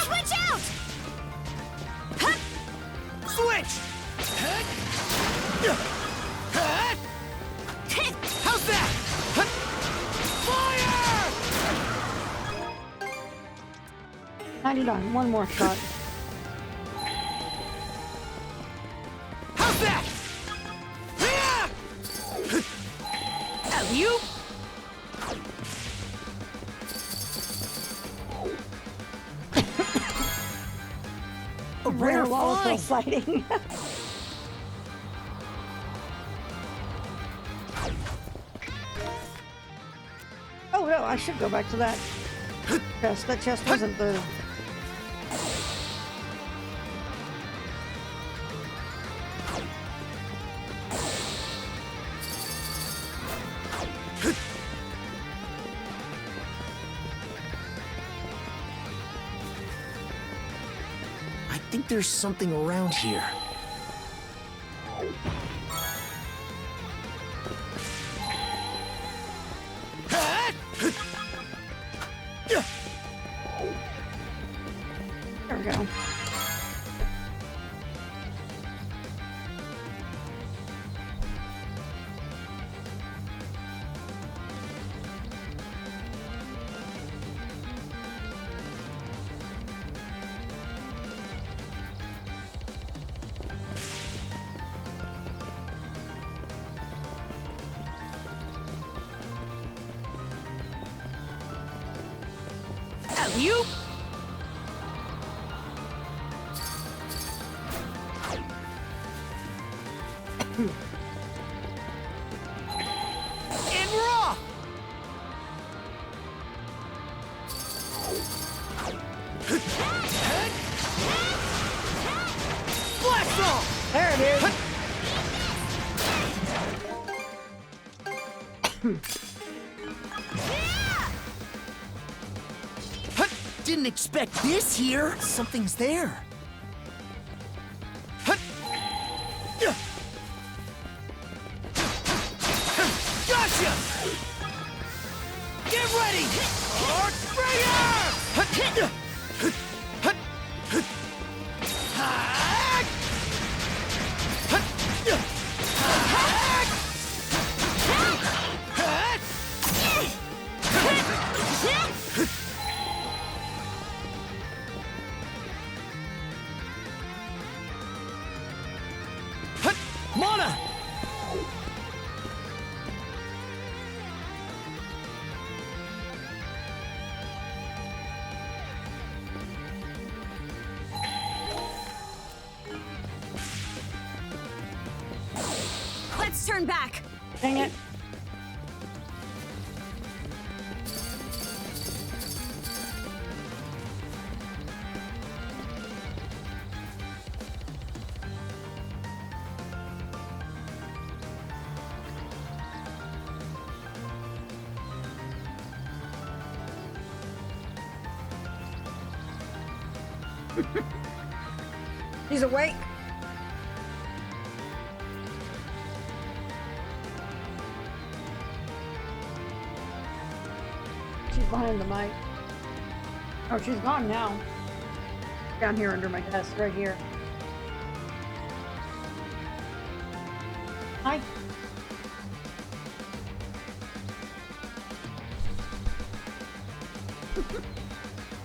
Switch out! Switch! How's that? Fire! 99. One more shot. How's that? Alley-oop! A rare volatile find! sighting. Oh no, I should go back to that chest. That chest wasn't the... I think there's something around here. There we go. Alley-oop! And raw! Blast off! There it is. Didn't expect this here. Something's there. Gotcha! Get ready! Arc Sprayer! Mana! Let's turn back. Dang it. He's awake. She's behind the mic. Oh, she's gone now. Down here under my desk, right here. Hi.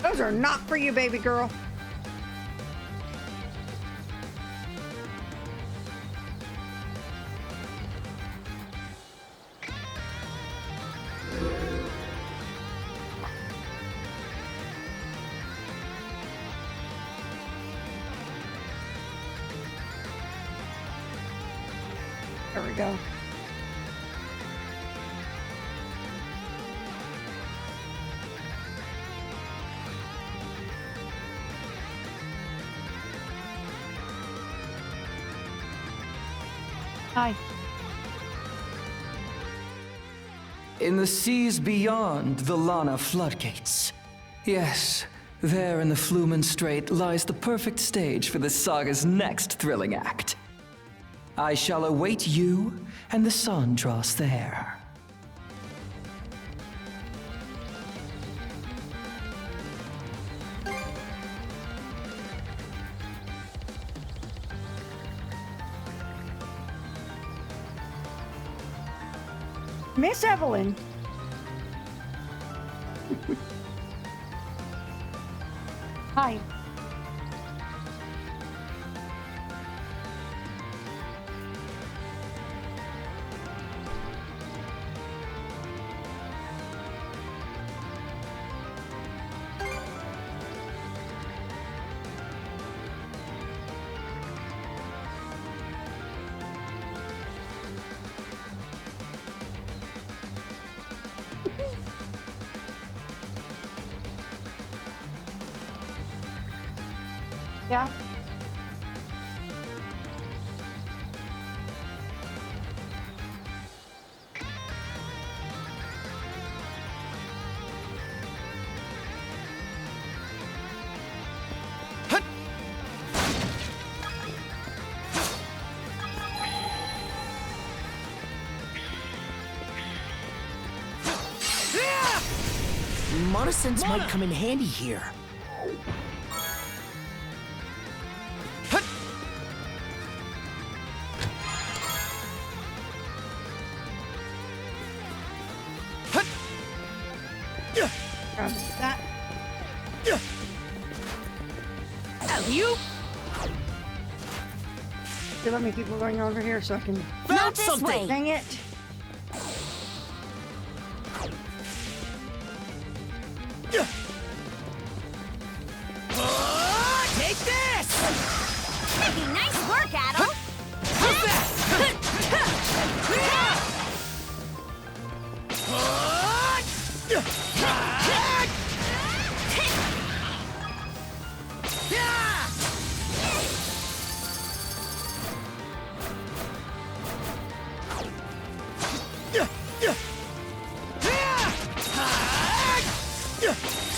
Those are not for you, baby girl. There we go. Hi. In the seas beyond the Lana floodgates. Yes, there in the Flumen Strait lies the perfect stage for this saga's next thrilling act. I shall await you and the sun draws there. Miss Evelyn. Hi. Yeah. Monosynths might come in handy here. That. You? They let me keep going over here so I can. Found something. Dang it. Take this! Hey, nice work, Adel!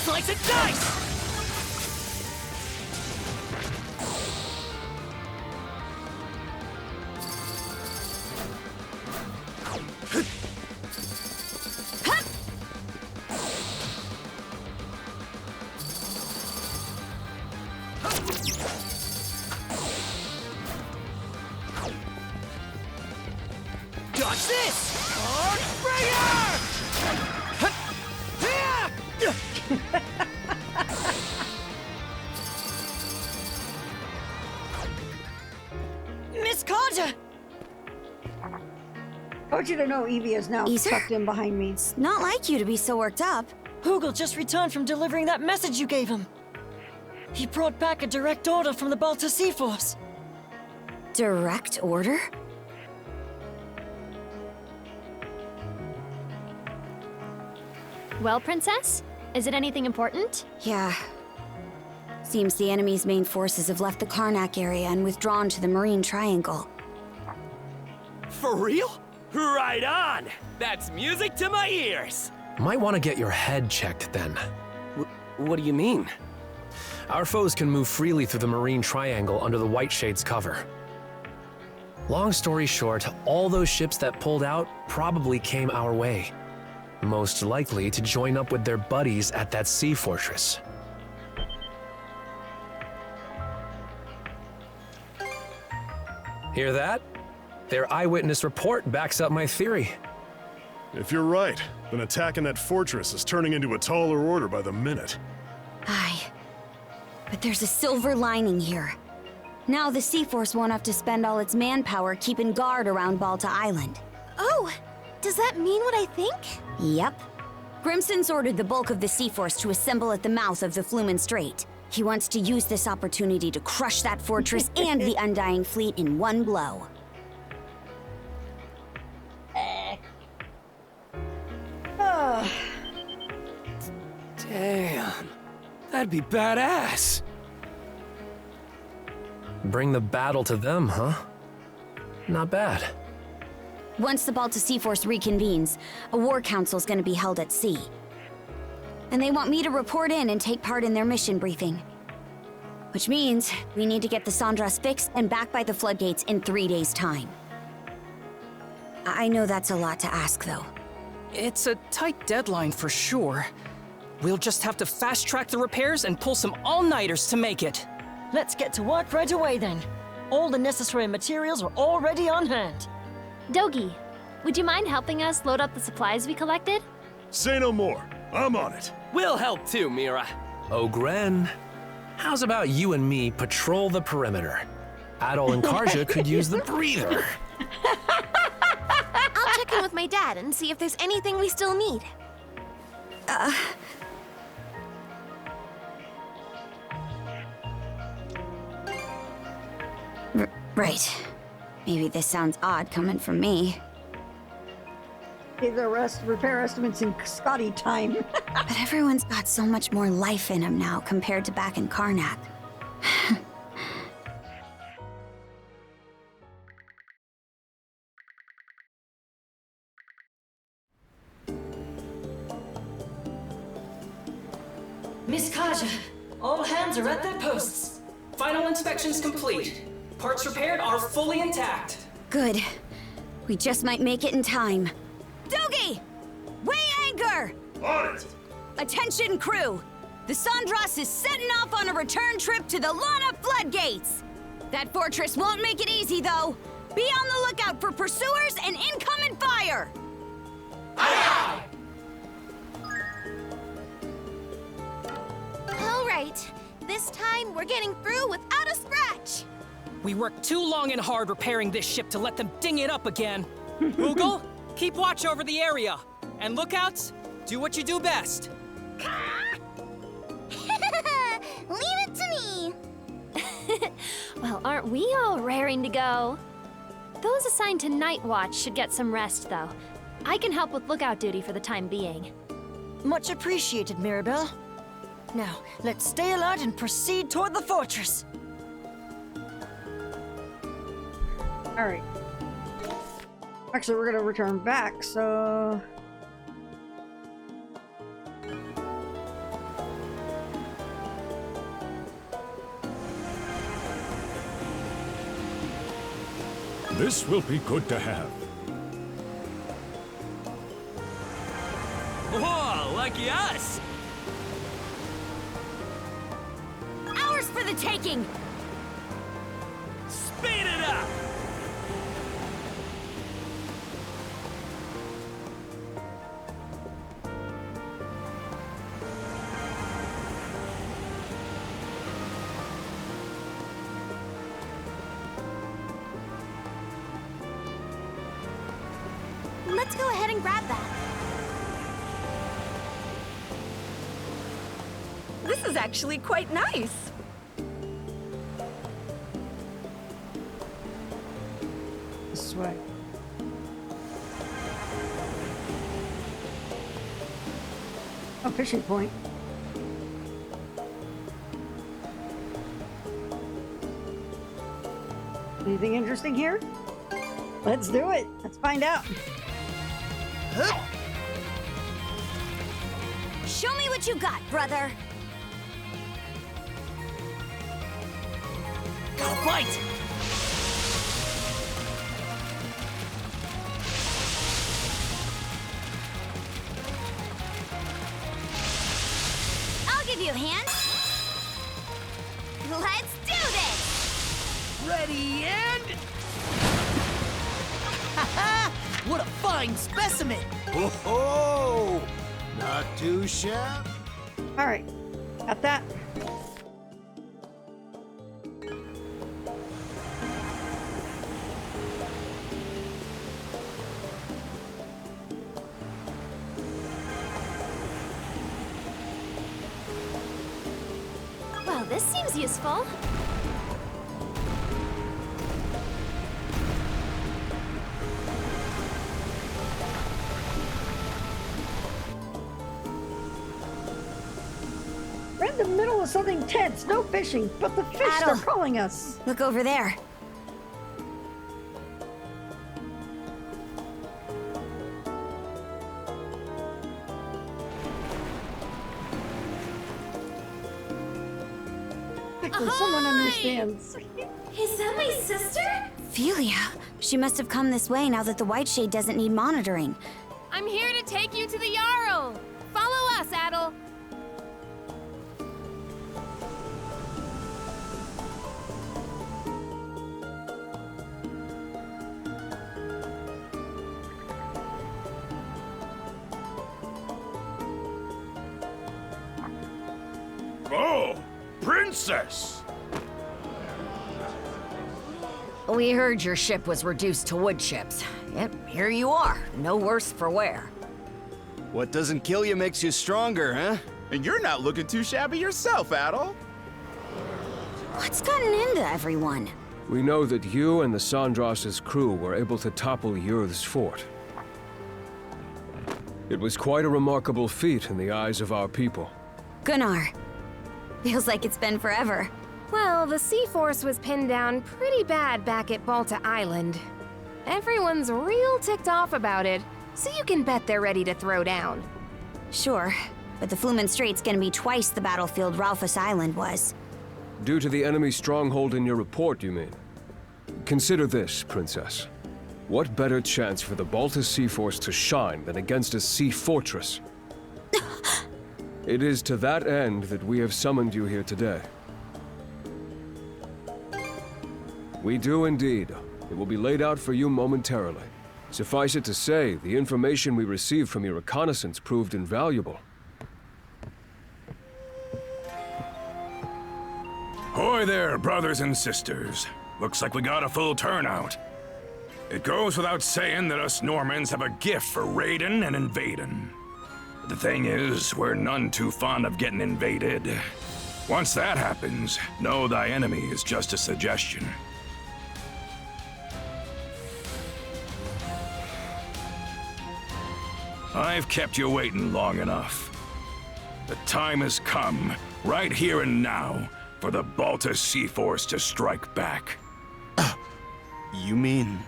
Slice and dice! Dodge this! Earthbringer! Miss Carter! I want you to know Evie is now Ether? tucked in behind me. It's not like you to be so worked up. Hugel just returned from delivering that message you gave him. He brought back a direct order from the Balta Sea Force. Direct order? Well, Princess? Is it anything important? Yeah. Seems the enemy's main forces have left the Karnak area and withdrawn to the Marine Triangle. For real? Right on! That's music to my ears! Might want to get your head checked then. What do you mean? Our foes can move freely through the Marine Triangle under the White Shade's cover. Long story short, all those ships that pulled out probably came our way. Most likely to join up with their buddies at that sea fortress. Hear that? Their eyewitness report backs up my theory. If you're right, then attacking that fortress is turning into a taller order by the minute. Aye. But there's a silver lining here. Now the Sea Force won't have to spend all its manpower keeping guard around Balta Island. Oh, does that mean what I think? Yep. Grimson's ordered the bulk of the Sea Force to assemble at the mouth of the Flumen Strait. He wants to use this opportunity to crush that fortress and the Undying Fleet in one blow. Damn. That'd be badass. Bring the battle to them, huh? Not bad. Once the Balta Sea Force reconvenes, a war council's gonna be held at sea. And they want me to report in and take part in their mission briefing. Which means we need to get the Sandras fixed and back by the floodgates in 3 days' time. I know that's a lot to ask, though. It's a tight deadline for sure. We'll just have to fast-track the repairs and pull some all-nighters to make it. Let's get to work right away then. All the necessary materials are already on hand. Dogi, would you mind helping us load up the supplies we collected? Say no more. I'm on it. We'll help too, Mira. Oh, Gren. How's about you and me patrol the perimeter? Adol and Karja could use the breather. I'll check in with my dad and see if there's anything we still need. Right. Maybe this sounds odd coming from me. These are repair estimates in Scotty time. But everyone's got so much more life in them now compared to back in Karnak. Miss Kaja, all hands are at their posts. Final inspection's complete. Parts repaired are fully intact. Good. We just might make it in time. Dogi! Weigh anchor! On it! Attention, crew! The Sandras is setting off on a return trip to the Lana floodgates! That fortress won't make it easy, though. Be on the lookout for pursuers and incoming fire! Aye, All right. This time, we're getting through without a scratch. We worked too long and hard repairing this ship to let them ding it up again. Google, keep watch over the area. And lookouts, do what you do best. Leave it to me. Well, aren't we all raring to go? Those assigned to Night Watch should get some rest, though. I can help with lookout duty for the time being. Much appreciated, Mirabelle. Now, let's stay alert and proceed toward the fortress. All right. Actually, we're gonna return back, so... This will be good to have. Whoa, lucky us! Ours for the taking! Speed it up! Let's go ahead and grab that. This is actually quite nice. This way. Oh, fishing point. Anything interesting here? Let's do it. Let's find out. Show me what you got, brother. Got a bite! I'll give you a hand. Let's do this! Ready and... What a fine specimen! Oh, not too shabby. All right. Got that. Well, this seems useful. in the middle of something tense. No fishing, but the fish Adel, are calling us. Look over there. Someone understands. Is that my sister? Philia. She must have come this way now that the White Shade doesn't need monitoring. I'm here to take you to the Jarl. Follow us, Adel. Oh, princess! We heard your ship was reduced to wood chips. Yet here you are, no worse for wear. What doesn't kill you makes you stronger, huh? And you're not looking too shabby yourself, Adol. What's gotten into everyone? We know that you and the Sandras's crew were able to topple Yurth's fort. It was quite a remarkable feat in the eyes of our people. Gunnar. Feels like it's been forever. Well, the Sea Force was pinned down pretty bad back at Balta Island. Everyone's real ticked off about it, so you can bet they're ready to throw down. Sure, but the Flumen Strait's gonna be twice the battlefield Ralphus Island was. Due to the enemy stronghold in your report, you mean? Consider this, Princess. What better chance for the Balta Sea Force to shine than against a sea fortress? It is to that end that we have summoned you here today. We do indeed. It will be laid out for you momentarily. Suffice it to say, the information we received from your reconnaissance proved invaluable. Hoy there, brothers and sisters. Looks like we got a full turnout. It goes without saying that us Normans have a gift for raiding and invading. But the thing is, we're none too fond of getting invaded. Once that happens, know thy enemy is just a suggestion. I've kept you waiting long enough. The time has come, right here and now, for the Balta Sea Force to strike back. You mean?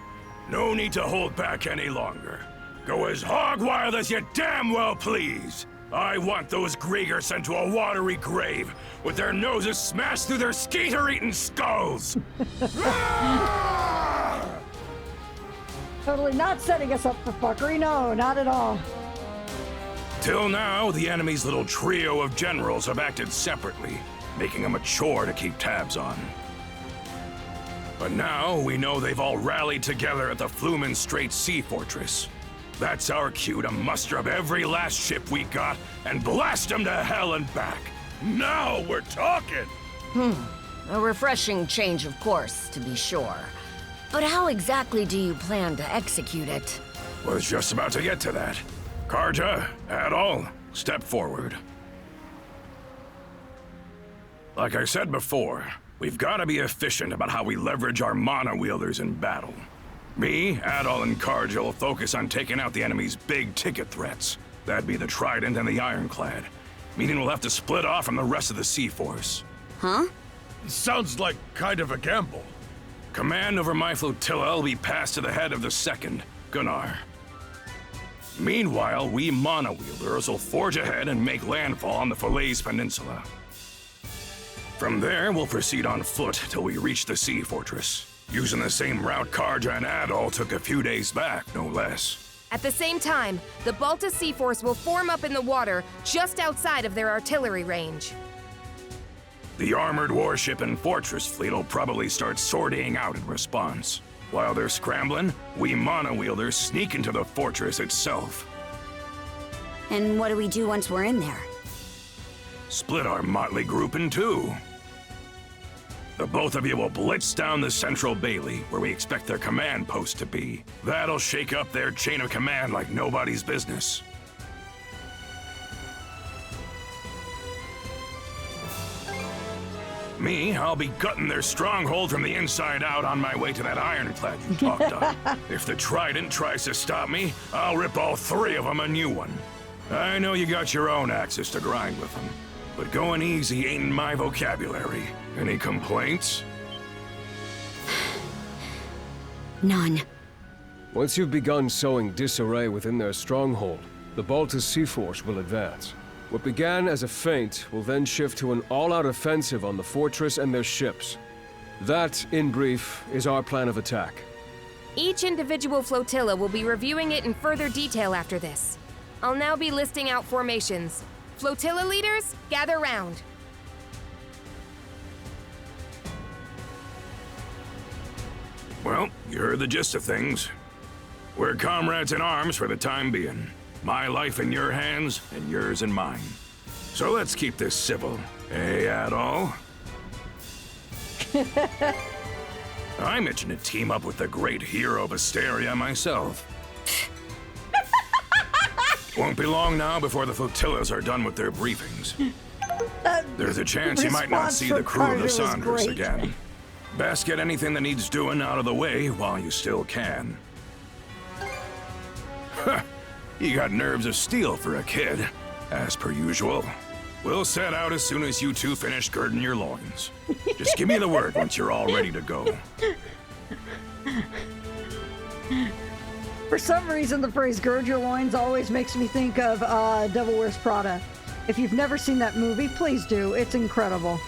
No need to hold back any longer. Go as hog wild as you damn well please. I want those Grieger sent to a watery grave, with their noses smashed through their skeeter-eating skulls! Totally not setting us up for fuckery, no, not at all. Till now, the enemy's little trio of generals have acted separately, making them a chore to keep tabs on. But now, we know they've all rallied together at the Flumen Strait Sea Fortress. That's our cue to muster up every last ship we got and blast them to hell and back. Now we're talking! A refreshing change of course, to be sure. But how exactly do you plan to execute it? Was just about to get to that. Karja, Adol, step forward. Like I said before, we've got to be efficient about how we leverage our mana wielders in battle. Me, Adol, and Karja will focus on taking out the enemy's big-ticket threats. That'd be the Trident and the Ironclad. Meaning we'll have to split off from the rest of the Sea Force. Huh? Sounds like kind of a gamble. Command over my flotilla will be passed to the head of the second, Gunnar. Meanwhile, we mana wielders will forge ahead and make landfall on the Falaise Peninsula. From there, we'll proceed on foot till we reach the Sea Fortress, using the same route Karja and Adol took a few days back, no less. At the same time, the Balta Sea Force will form up in the water just outside of their artillery range. The armored warship and fortress fleet will probably start sortying out in response. While they're scrambling, we mana wielders sneak into the fortress itself. And what do we do once we're in there? Split our motley group in two. The both of you will blitz down the central bailey, where we expect their command post to be. That'll shake up their chain of command like nobody's business. Me, I'll be gutting their stronghold from the inside out on my way to that ironclad you talked on. If the Trident tries to stop me, I'll rip all three of them a new one. I know you got your own axes to grind with them. but going easy ain't in my vocabulary. Any complaints? None. Once you've begun sowing disarray within their stronghold, the Baltus Sea Force will advance. What began as a feint will then shift to an all-out offensive on the fortress and their ships. That, in brief, is our plan of attack. Each individual flotilla will be reviewing it in further detail after this. I'll now be listing out formations. Flotilla leaders, gather round. Well, you heard the gist of things. We're comrades in arms for the time being. My life in your hands, and yours in mine. So let's keep this civil, eh, Adol? I'm itching to team up with the great hero of Asteria myself. Won't be long now before the flotillas are done with their briefings. There's a chance you might not see the crew of the Sandras again. Best get anything that needs doing out of the way while you still can. Huh. You got nerves of steel for a kid, as per usual. We'll set out as soon as you two finish girding your loins. Just give me the word once you're all ready to go. For some reason, the phrase "gird your loins" always makes me think of Devil Wears Prada. If you've never seen that movie, please do. It's incredible.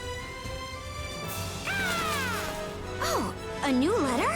Oh, a new letter?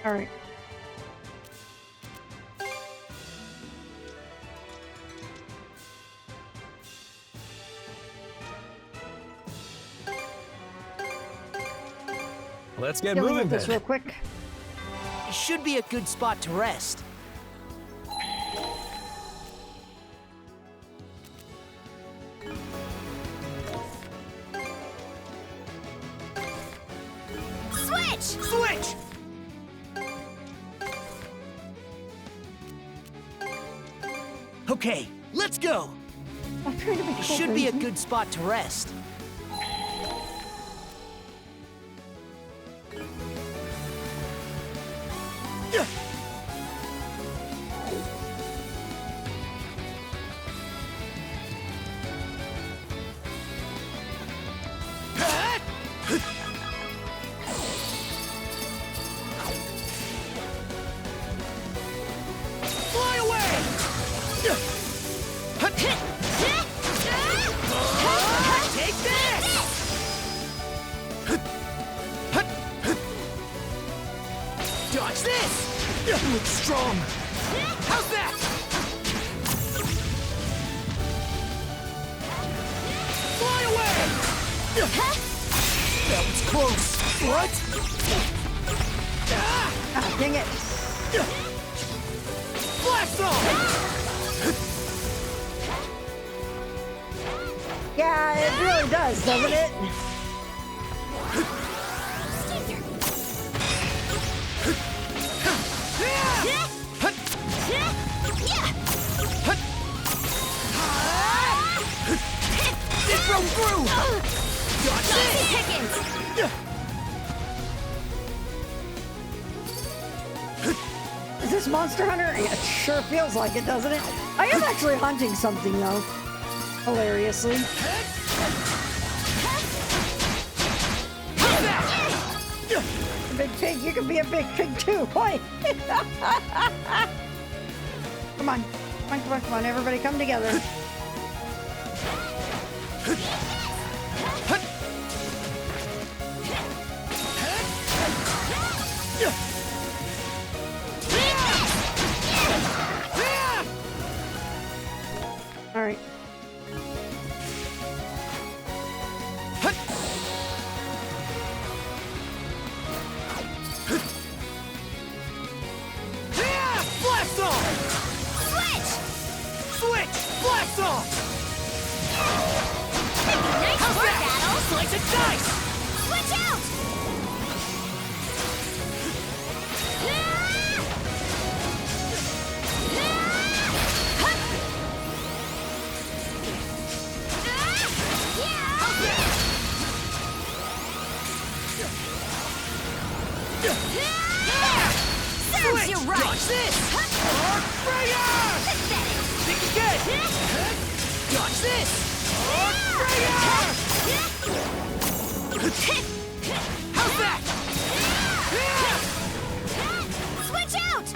All right. Let's get Dealing moving with this then. real quick. It should be a good spot to rest. Switch! Okay, let's go. I'm trying to make It should be a good spot to rest. Fly away! Take this! Dodge this! You look strong! How's that? Fly away! That was close. What? Ah, dang it. Blast off! Yeah, it really does, doesn't it? It broke through! Dodge this! Is this Monster Hunter? It sure feels like it, doesn't it? I am actually hunting something, though. Hilariously. A big pig, you can be a big pig too. Boy. Come on. Come on, come on, come on. Everybody come together. All right. Blast off! Switch! Blast off! Nice How's work, that? Battle! Slice and dice! Switch out! Serves you right! Dodge this! Arc Prayer! Think again! Dodge this! Arc Prayer! How's that? Switch out!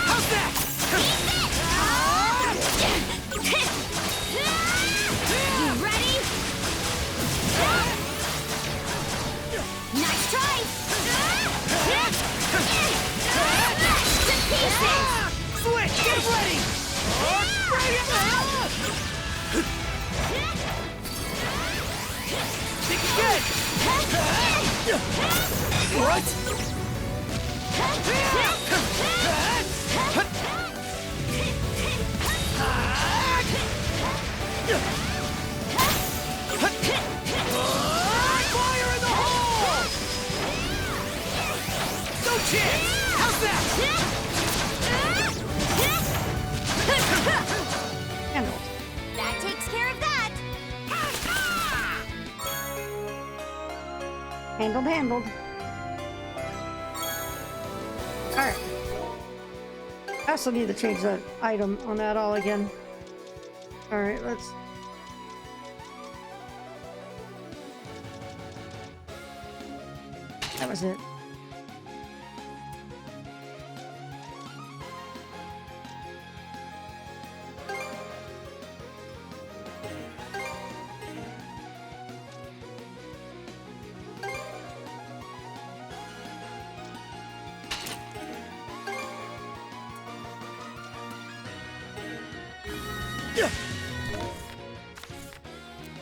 How's that? You ready? Nice try! Smash to pieces! Switch! Get ready! Arc Prayer! Think again! What? Fire in the hole! No chance! How's that? Handled. That takes care of that! Handled, handled. Alright. I also need to change that item on that all again. Alright, let's... That was it.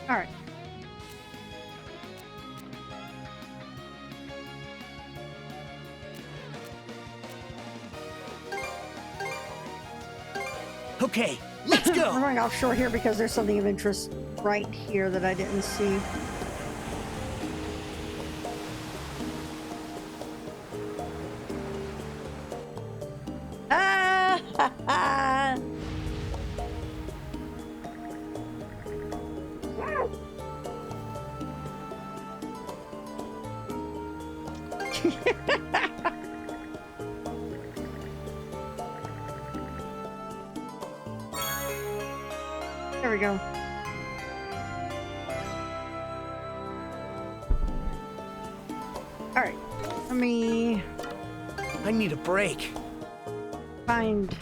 All right. Okay, let's go! I'm going offshore here because there's something of interest right here that I didn't see. Ah! Ha, ha. There we go. All right, let me I need a break. find...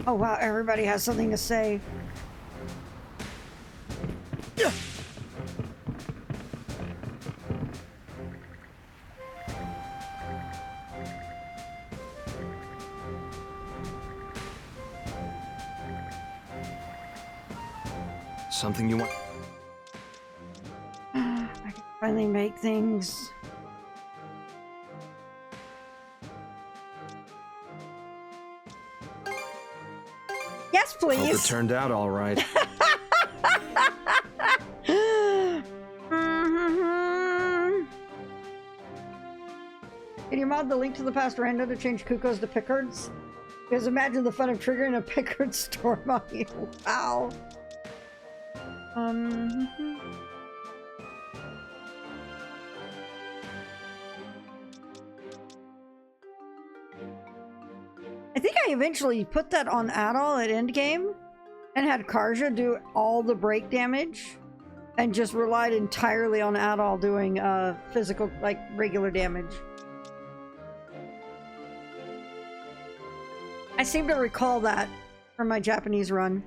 Oh wow, everybody has something to say. Something you want? I can finally make things. Yes, Hope it please. turned out all right. Can you mod the Link to the Past rando to change Kuko's to Pickards? Because imagine the fun of triggering a Pickard storm on you. Wow. I think I eventually put that on Adol at endgame and had Karja do all the break damage and just relied entirely on Adol doing physical, like, regular damage. I seem to recall that from my Japanese run.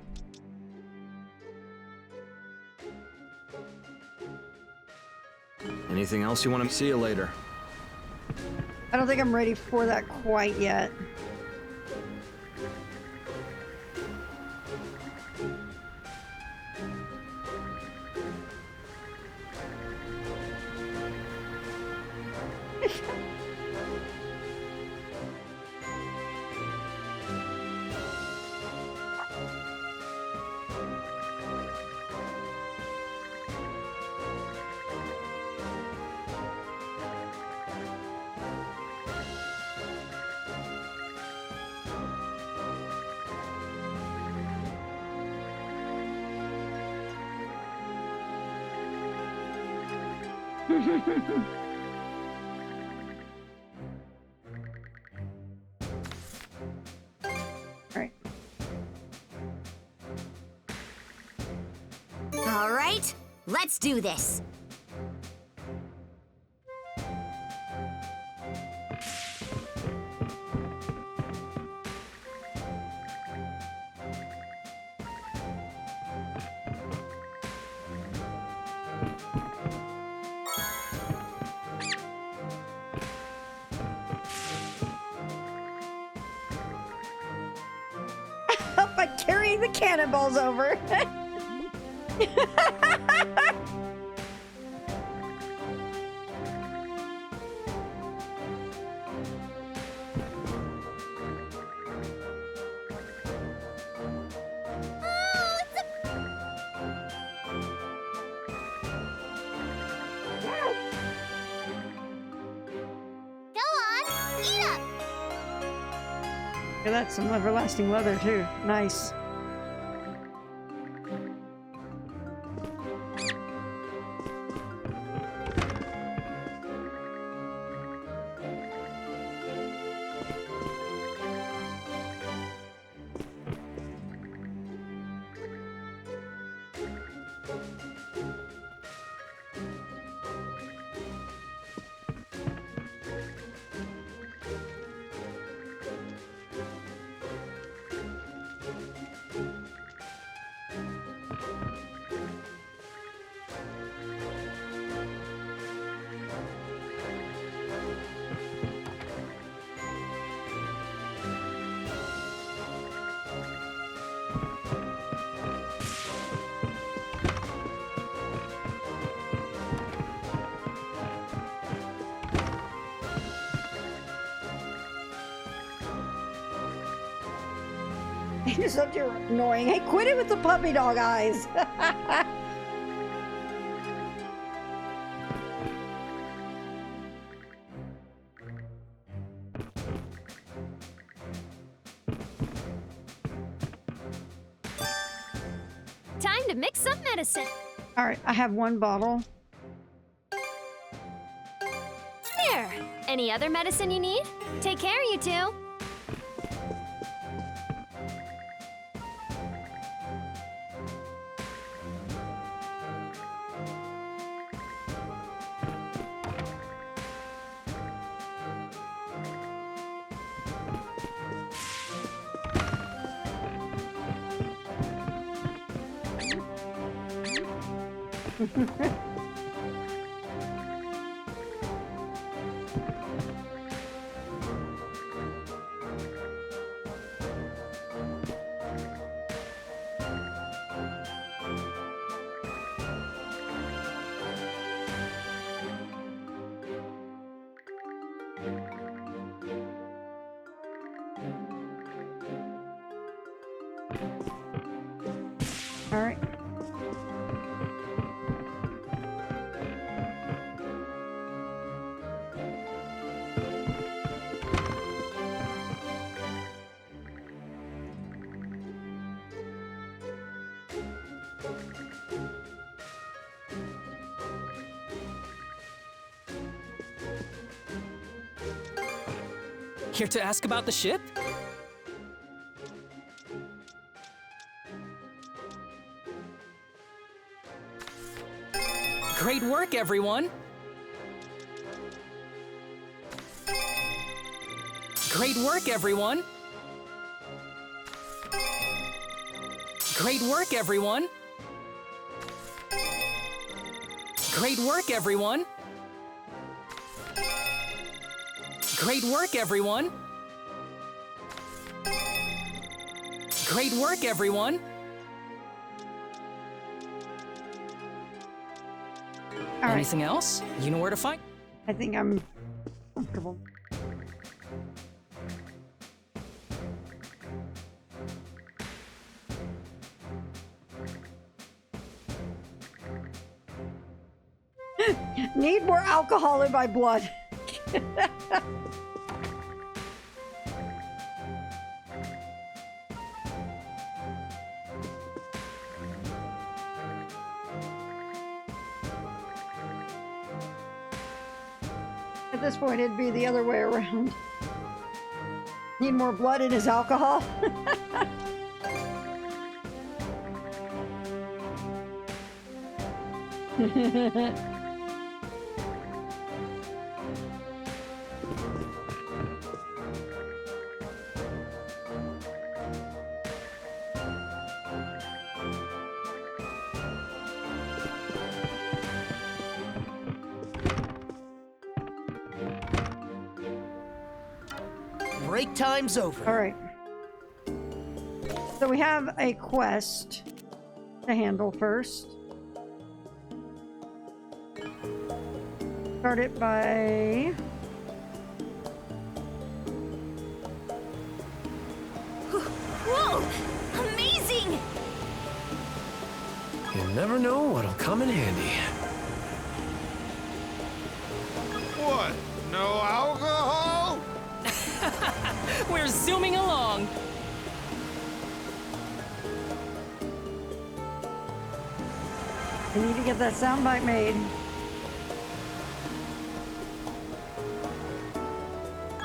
Anything else you want to see you later? I don't think I'm ready for that quite yet. Alright. All right, let's do this. By carrying the cannonballs over. Yeah, that's some everlasting leather too. Nice. You're such annoying. Hey, quit it with the puppy dog eyes. Time to mix some medicine. All right, I have one bottle. There. Any other medicine you need? Take care, you two. All right. Here to ask about the ship? Great work, everyone! Great work, everyone! Great work, everyone! Great work, everyone! Great work, everyone! Great work, everyone! All right. Anything else? You know where to find? I think I'm comfortable. Need more alcohol in my blood. At this point, it'd be the other way around. Need more blood in his alcohol? Break time's over. All right. So we have a quest to handle first. Start it by... Whoa! Amazing! You never know what'll come in handy. What? No alcohol? We're zooming along. I need to get that soundbite made.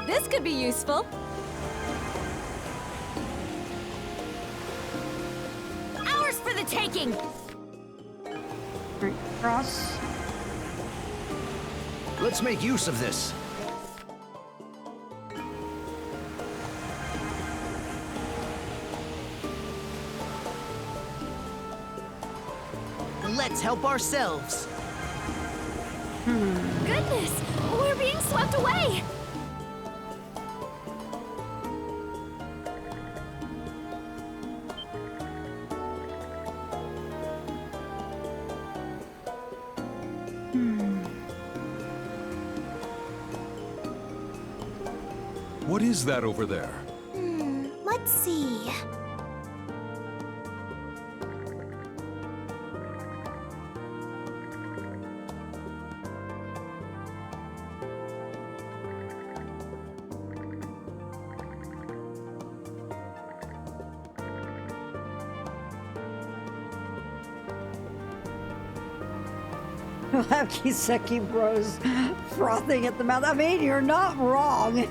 This could be useful. Ours for the taking! Right, cross. Let's make use of this. Let's help ourselves. Goodness, we're being swept away. What is that over there? Let's see. We'll have Kiseki Bros frothing at the mouth. I mean, you're not wrong.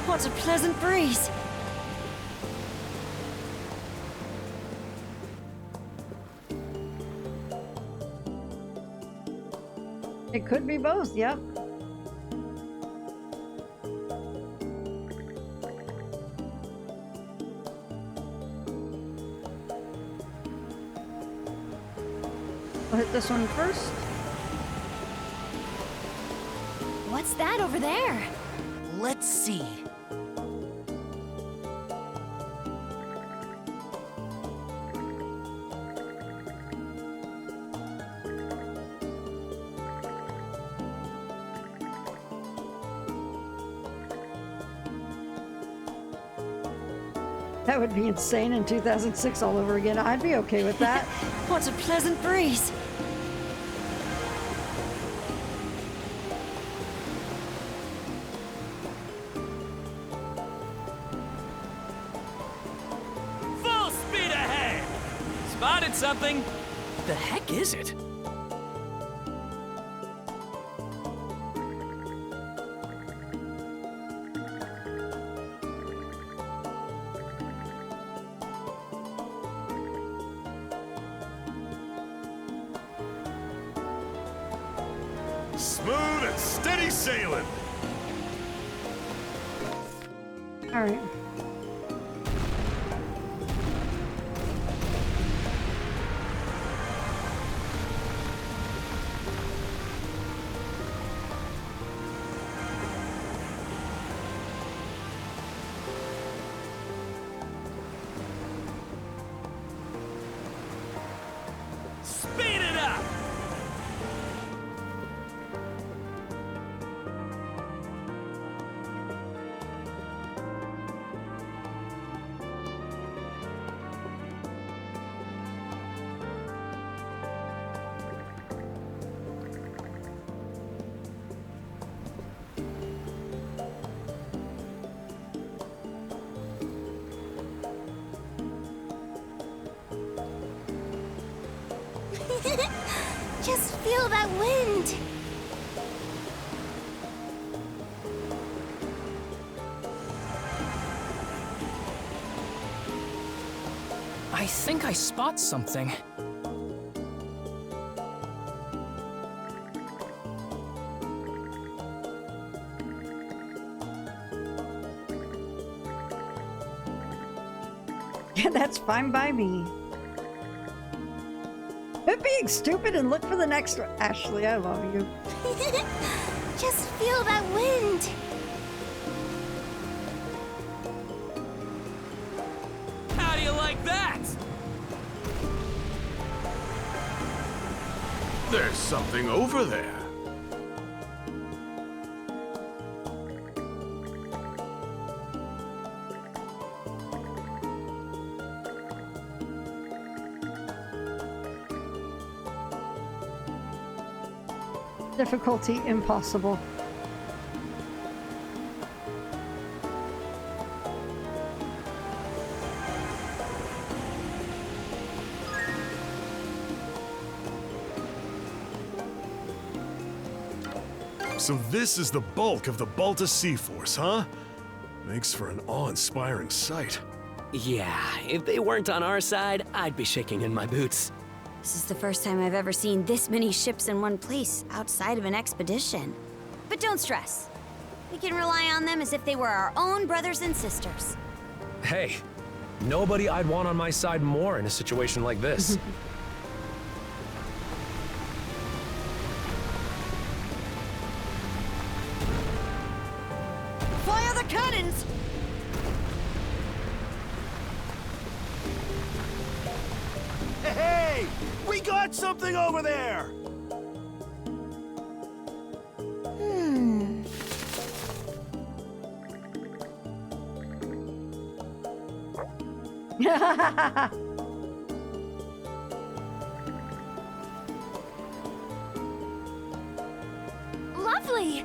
What a pleasant breeze. It could be both, yep. We'll hit this one first. What's that over there? Let's see. That would be insane in 2006 all over again. I'd be okay with that. What a pleasant breeze. Full speed ahead! Spotted something! The heck is it? Smooth and steady sailing. All right. feel that wind. I think I spot something. Yeah, that's fine by me. Quit being stupid and look for the next one. Ashley, I love you. Just feel that wind. How do you like that? There's something over there. Difficulty impossible. So this is the bulk of the Balta Sea Force, huh? Makes for an awe-inspiring sight. Yeah, if they weren't on our side, I'd be shaking in my boots. This is the first time I've ever seen this many ships in one place outside of an expedition. But don't stress. We can rely on them as if they were our own brothers and sisters. Hey, nobody I'd want on my side more in a situation like this. Fire the cannons! Hey! We got something over there! Lovely!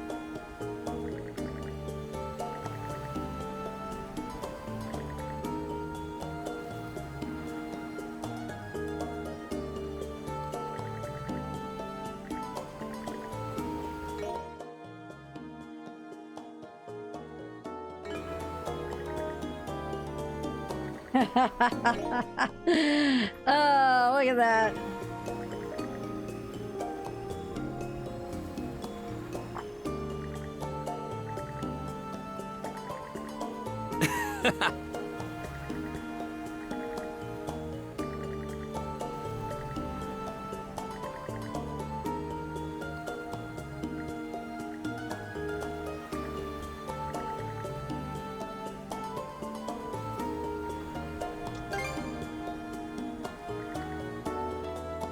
Oh, look at that.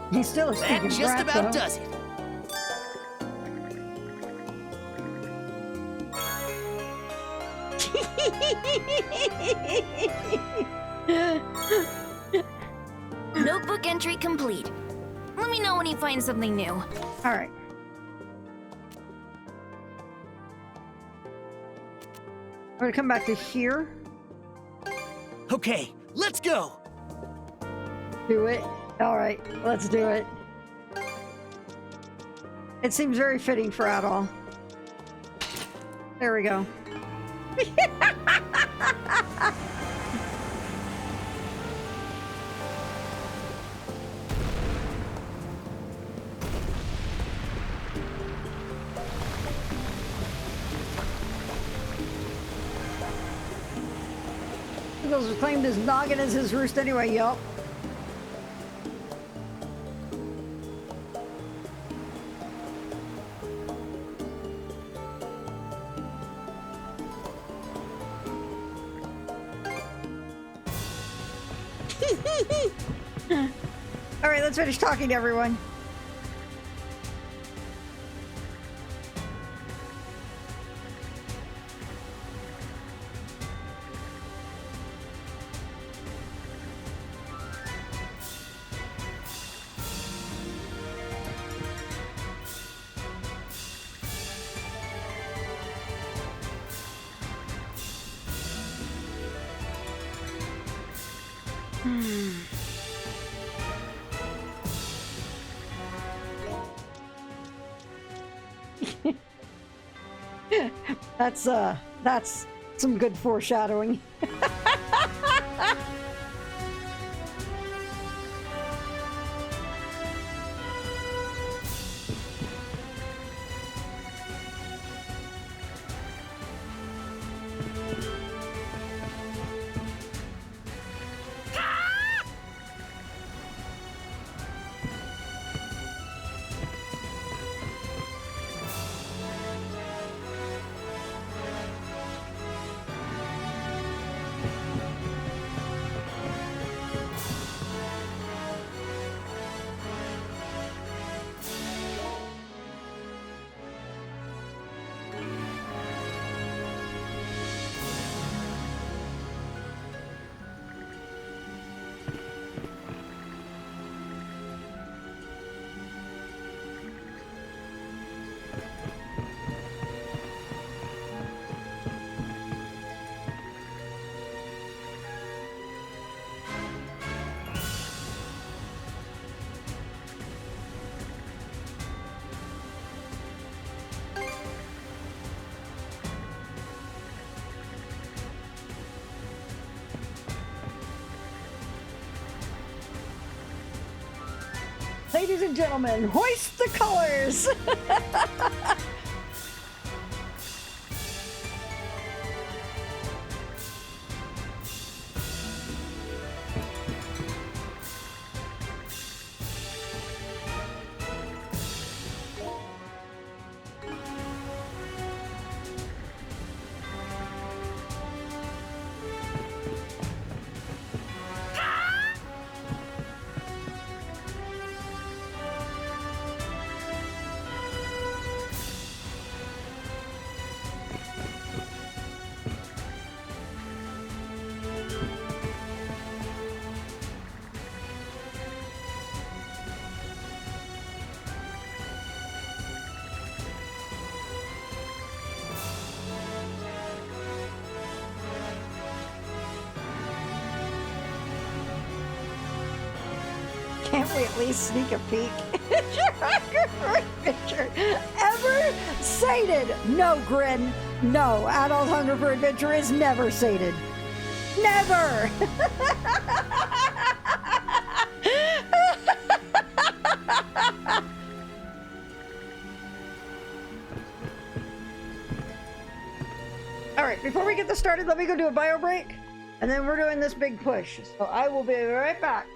He's still a That stinking just brat, about though. does it. Notebook entry complete. Let me know when you find something new. All right. I'm gonna come back to here. Okay, let's go. Do it. All right, let's do it. It seems very fitting for Adol. There we go. Eagles claimed his noggin as his roost anyway, yup. All right, let's finish talking to everyone. That's some good foreshadowing. Ladies and gentlemen, hoist the colors! Can't we at least sneak a peek? Adventure ever sated? No, Grin. No, adult hunger for adventure is never sated. Never! Alright, before we get this started, let me go do a bio break. And then we're doing this big push. So I will be right back.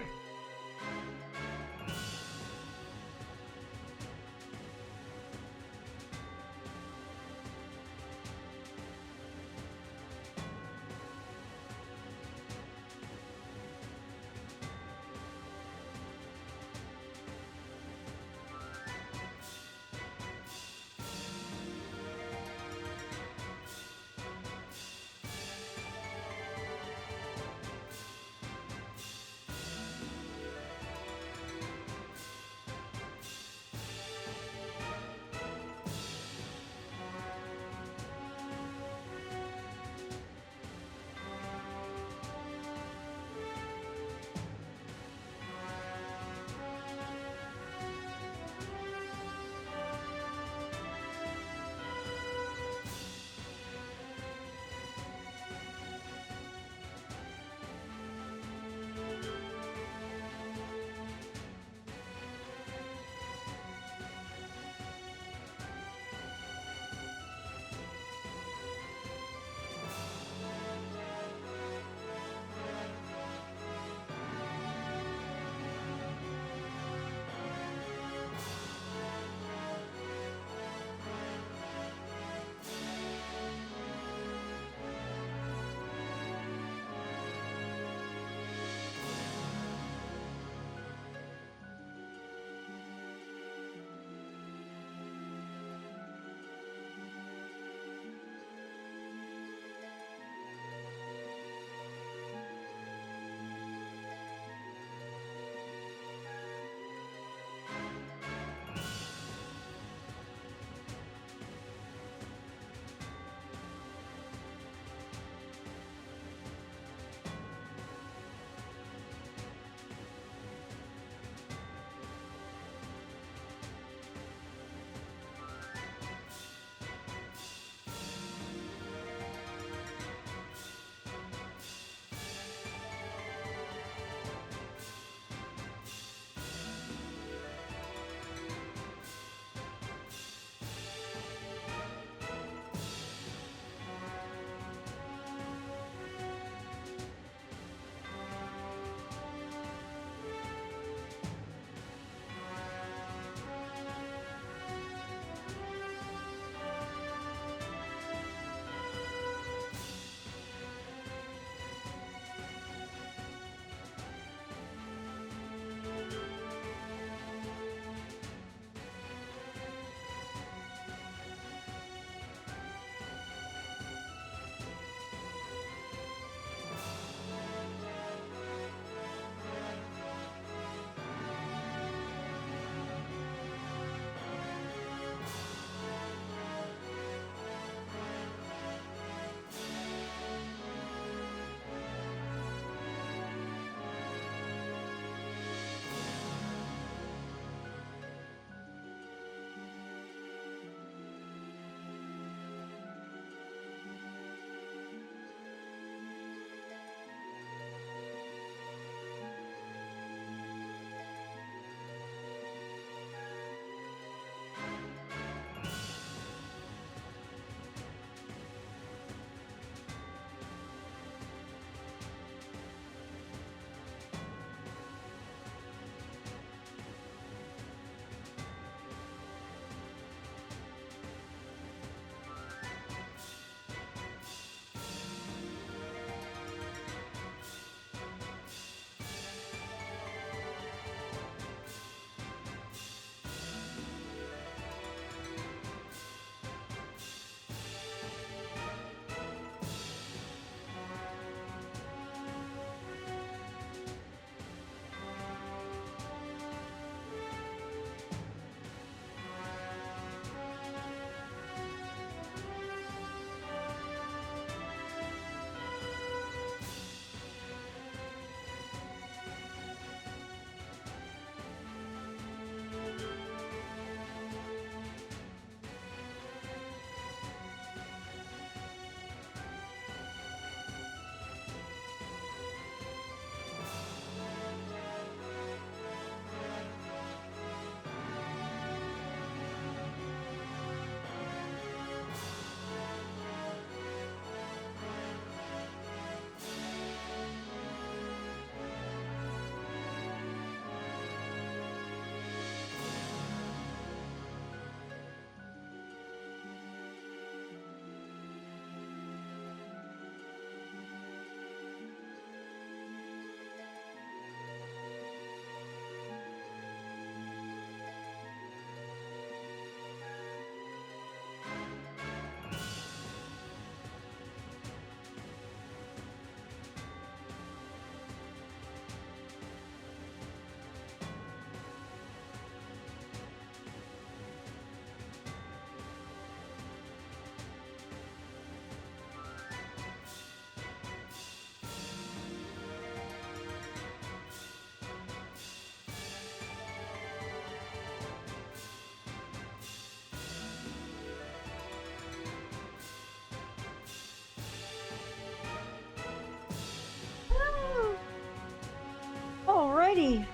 Alrighty.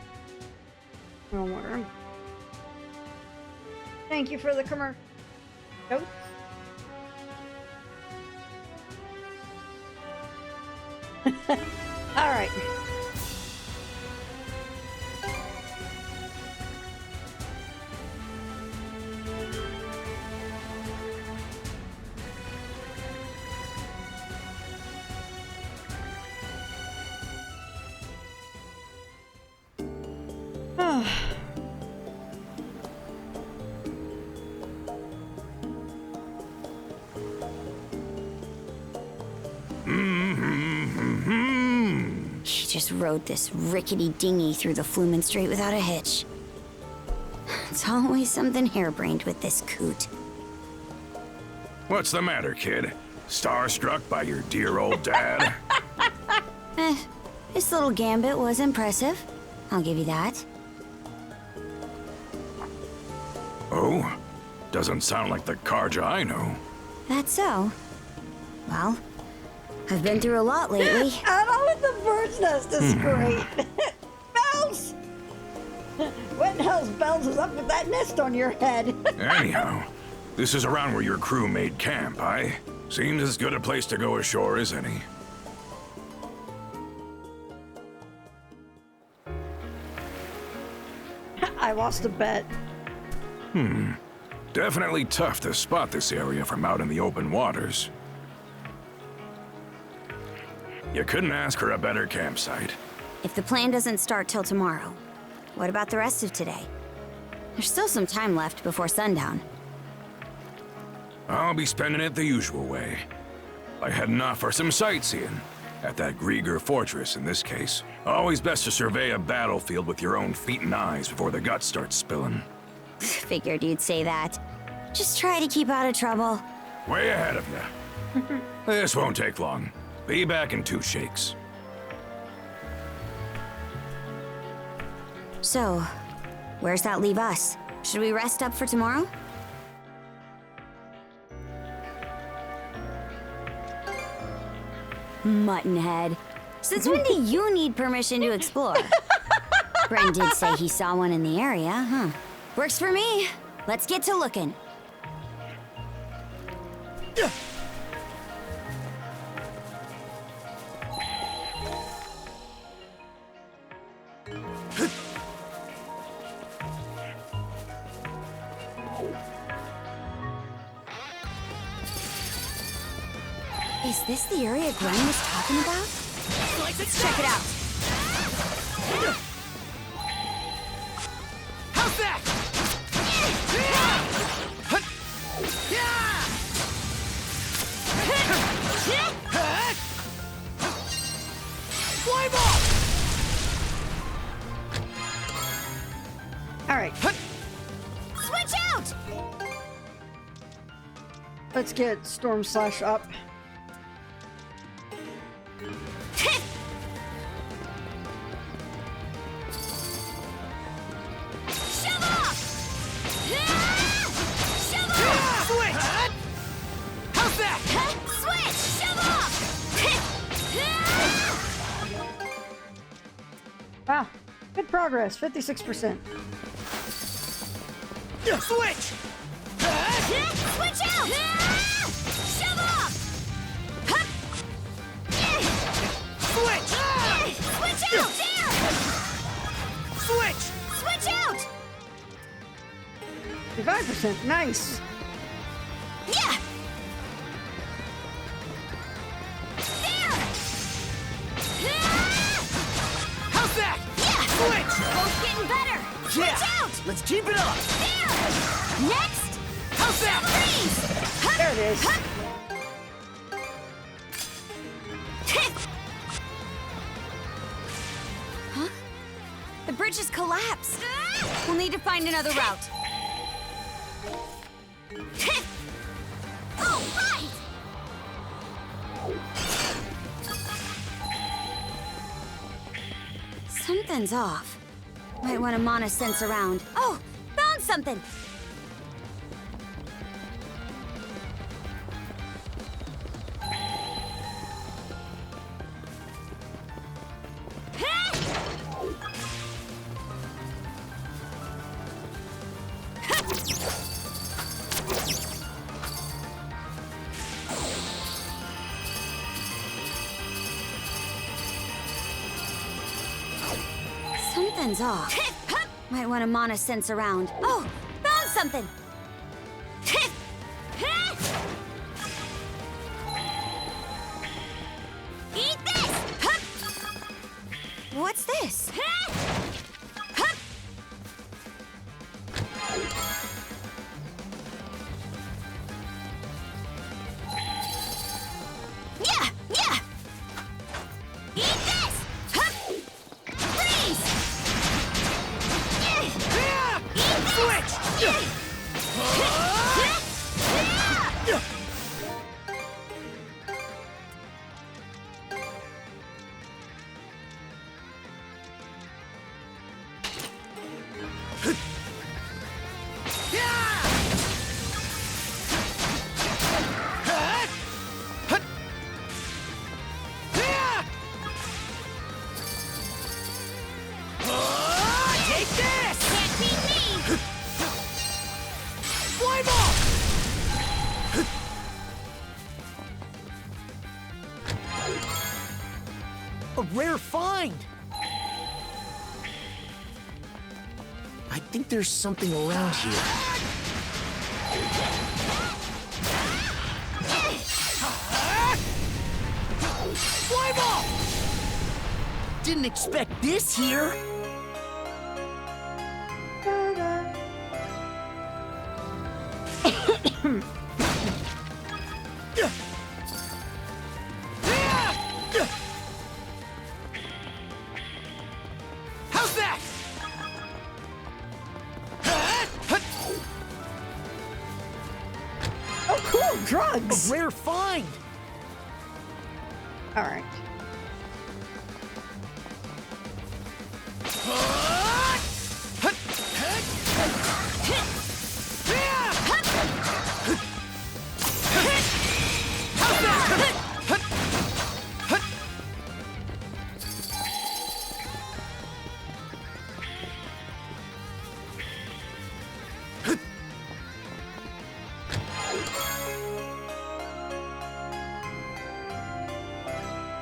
Oh, worm. Thank you for the commercial. Nope. All right. He just rode this rickety dinghy through the Flumen Strait without a hitch. It's always something harebrained with this coot. What's the matter, kid? Starstruck by your dear old dad? This little gambit was impressive. I'll give you that. Oh? Doesn't sound like the Karja I know. That's so. Well, I've been through a lot lately. Anna with the bird's nest is great. Bells! What in hell's bells is up with that nest on your head? Anyhow, this is around where your crew made camp, aye? Seems as good a place to go ashore as any. I lost a bet. Definitely tough to spot this area from out in the open waters. You couldn't ask for a better campsite. If the plan doesn't start till tomorrow, what about the rest of today? There's still some time left before sundown. I'll be spending it the usual way. By heading off for some sightseeing. At that Grieger fortress, in this case. Always best to survey a battlefield with your own feet and eyes before the guts start spilling. Figured you'd say that. Just try to keep out of trouble. Way ahead of you. This won't take long. Be back in 2 shakes. So, where's that leave us? Should we rest up for tomorrow? Muttonhead. Since when do you need permission to explore? Bren did say he saw one in the area, huh? Works for me. Let's get to looking. Is this the area Gwen was talking about? Let's check it out. How's that? Fly ball! All right. Switch out! Let's get Storm Slash up. Shove off! Shove off! Switch! How's that? Switch! Shove off! Wow, good progress, 56%. Switch! Switch out! Shove off! Switch! Switch out! There! Switch! Switch out! 55%, nice. Yeah! There! How's that? Yeah! Switch! Both getting better! Switch Yeah. out! Let's keep it up! There! Next! How's that? Freeze! There it is. Huh? The bridge has collapsed. We'll need to find another route. Oh, right! Something's off. Might want to mana sense around. Oh, found something! ends off. Might want to mana sense around. Oh, found something! Eat this! What's this? Yeah! Yeah! Eat this! Freeze! Eat this! Switch! Take this! Can't beat me! Fly ball! A rare find! I think there's something around here. Fly ball! Didn't expect this here! How's that? Oh, cool! Drugs! A rare find! Alright.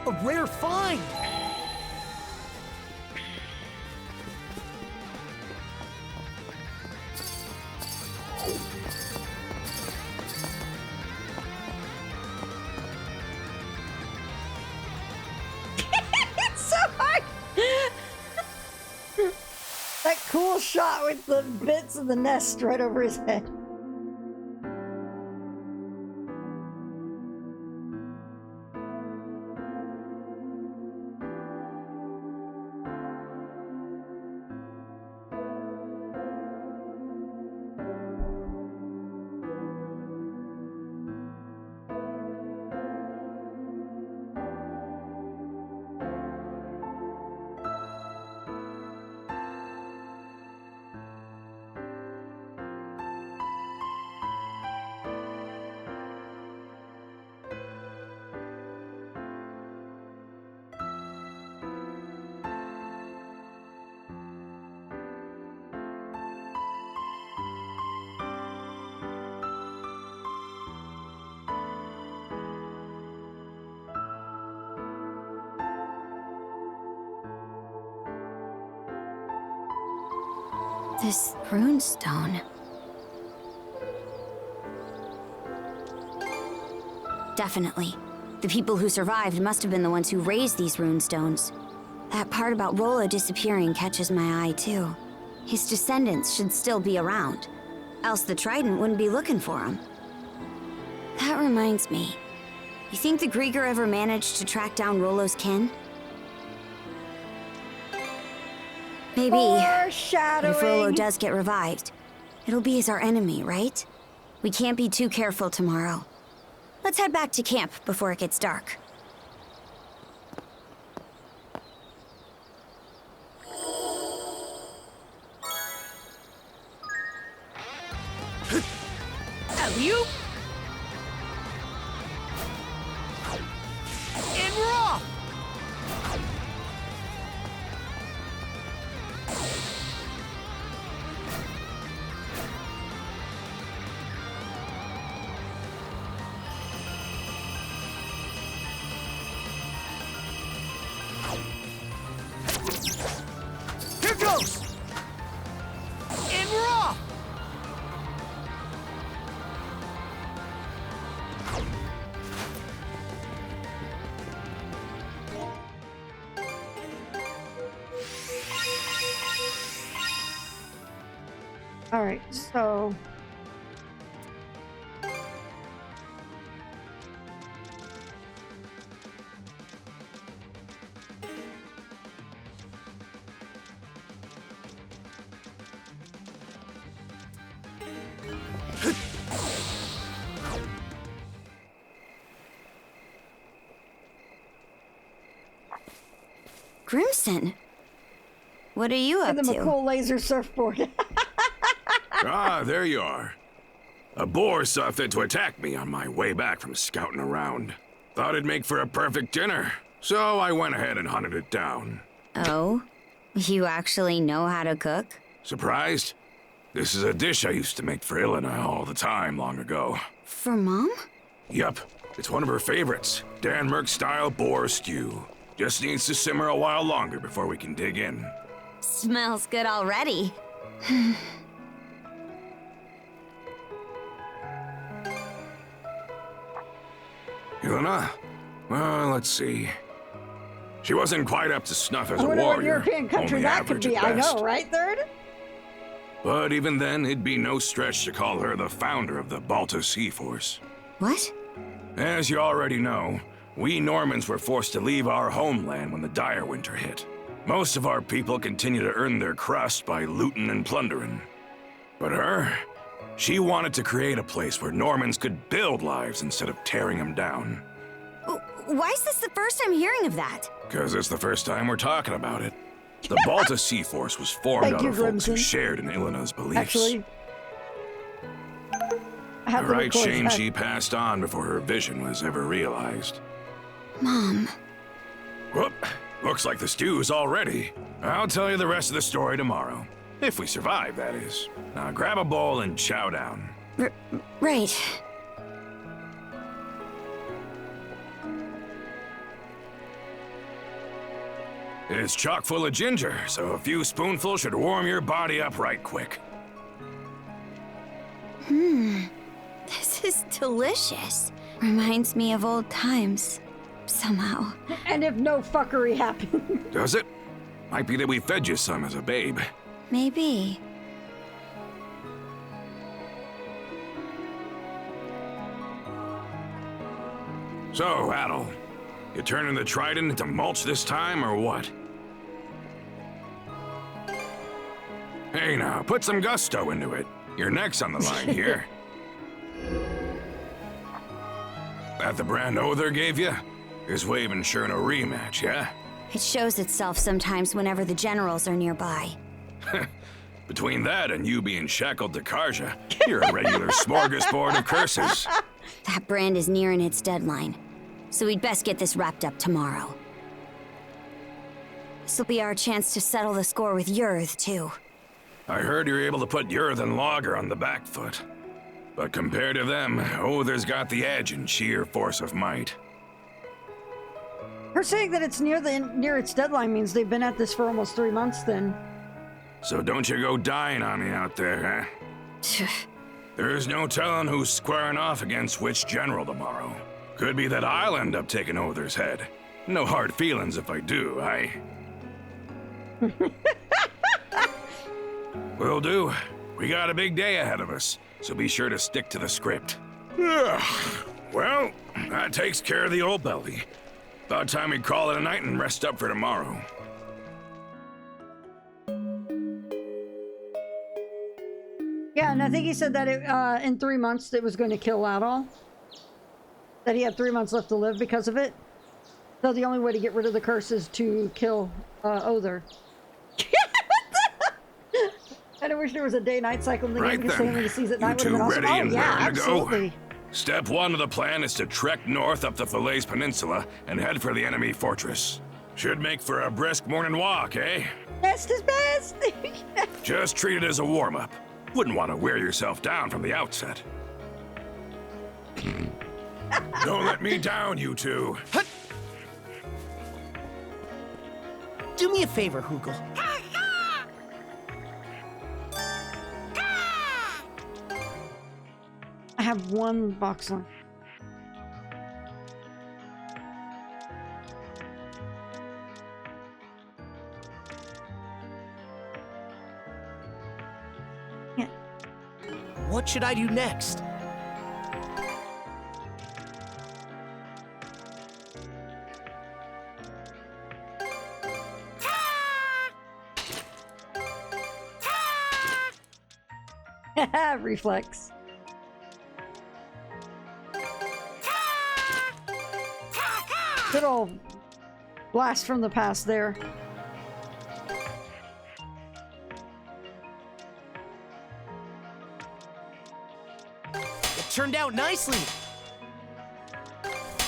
A rare find! It's so hard! That cool shot with the bits of the nest right over his head. This runestone. Definitely. The people who survived must have been the ones who raised these runestones. That part about Rollo disappearing catches my eye, too. His descendants should still be around. Else the Trident wouldn't be looking for him. That reminds me. You think the Grieger ever managed to track down Rollo's kin? Maybe. If Rollo does get revived, it'll be as our enemy, right? We can't be too careful tomorrow. Let's head back to camp before it gets dark. Alley-oop! And we're off! Here goes! Alright, so... Grimson, what are you up Give them to? a cool laser surfboard. Ah, there you are. A boar saw fit to attack me on my way back from scouting around. Thought it'd make for a perfect dinner, so I went ahead and hunted it down. Oh? You actually know how to cook? Surprised? This is a dish I used to make for Ilena all the time long ago. For Mom? Yup, it's one of her favorites. Denmark-style boar stew. Just needs to simmer a while longer before we can dig in. Smells good already. Ilena? Well, let's see. She wasn't quite up to snuff as I a wonder what warrior. European country only that could average be. at I best. know, right, Third? But even then, it'd be no stretch to call her the founder of the Balta Sea Force. What? As you already know, we Normans were forced to leave our homeland when the dire winter hit. Most of our people continue to earn their crust by looting and plundering. But her, she wanted to create a place where Normans could build lives instead of tearing them down. Why is this the first I'm hearing of that? Because it's the first time we're talking about it. The Balta Sea Force was formed Thank out you, of folks who Grimson. shared in Ilena's beliefs. Actually, I have A to right record shame that. she passed on before her vision was ever realized. Mom. Whoop, looks like the stew's all ready. I'll tell you the rest of the story tomorrow. If we survive, that is. Now grab a bowl and chow down. Right. It's chock full of ginger, so a few spoonfuls should warm your body up right quick. This is delicious. Reminds me of old times. Somehow. And if no fuckery happened. Does it? Might be that we fed you some as a babe. Maybe. So, Adel, you turning the trident into mulch this time, or what? Hey now, put some gusto into it. Your neck's on the line here. That the brand Other gave you? Is waving sure in a rematch, yeah? It shows itself sometimes whenever the generals are nearby. Between that and you being shackled to Karja, you're a regular smorgasbord of curses. That brand is nearing its deadline, so we'd best get this wrapped up tomorrow. This'll be our chance to settle the score with Yurth, too. I heard you're able to put Yurth and Logger on the back foot. But compared to them, Other's got the edge in sheer force of might. Her saying that it's near its deadline means they've been at this for almost 3 months then. So don't you go dying on me out there, huh? There's no telling who's squaring off against which general tomorrow. Could be that I'll end up taking Other's head. No hard feelings if I do, Will do. We got a big day ahead of us, so be sure to stick to the script. Well, that takes care of the old belly. About time we call it a night and rest up for tomorrow. Yeah, and I think he said that in 3 months it was going to kill Adol. That he had 3 months left to live because of it. So the only way to get rid of the curse is to kill Other. I wish there was a day-night cycle in the game because staying in the seas at night would have been awesome. Ready Oh and yeah, raring to absolutely. go? Step 1 of the plan is to trek north up the Falaise Peninsula and head for the enemy fortress. Should make for a brisk morning walk, eh? Best is best! Just treat it as a warm-up. Wouldn't want to wear yourself down from the outset. Don't let me down, you two. Do me a favor, Hoogle. I have one box left. Yeah. What should I do next? Reflex. Good old blast from the past there. It turned out nicely.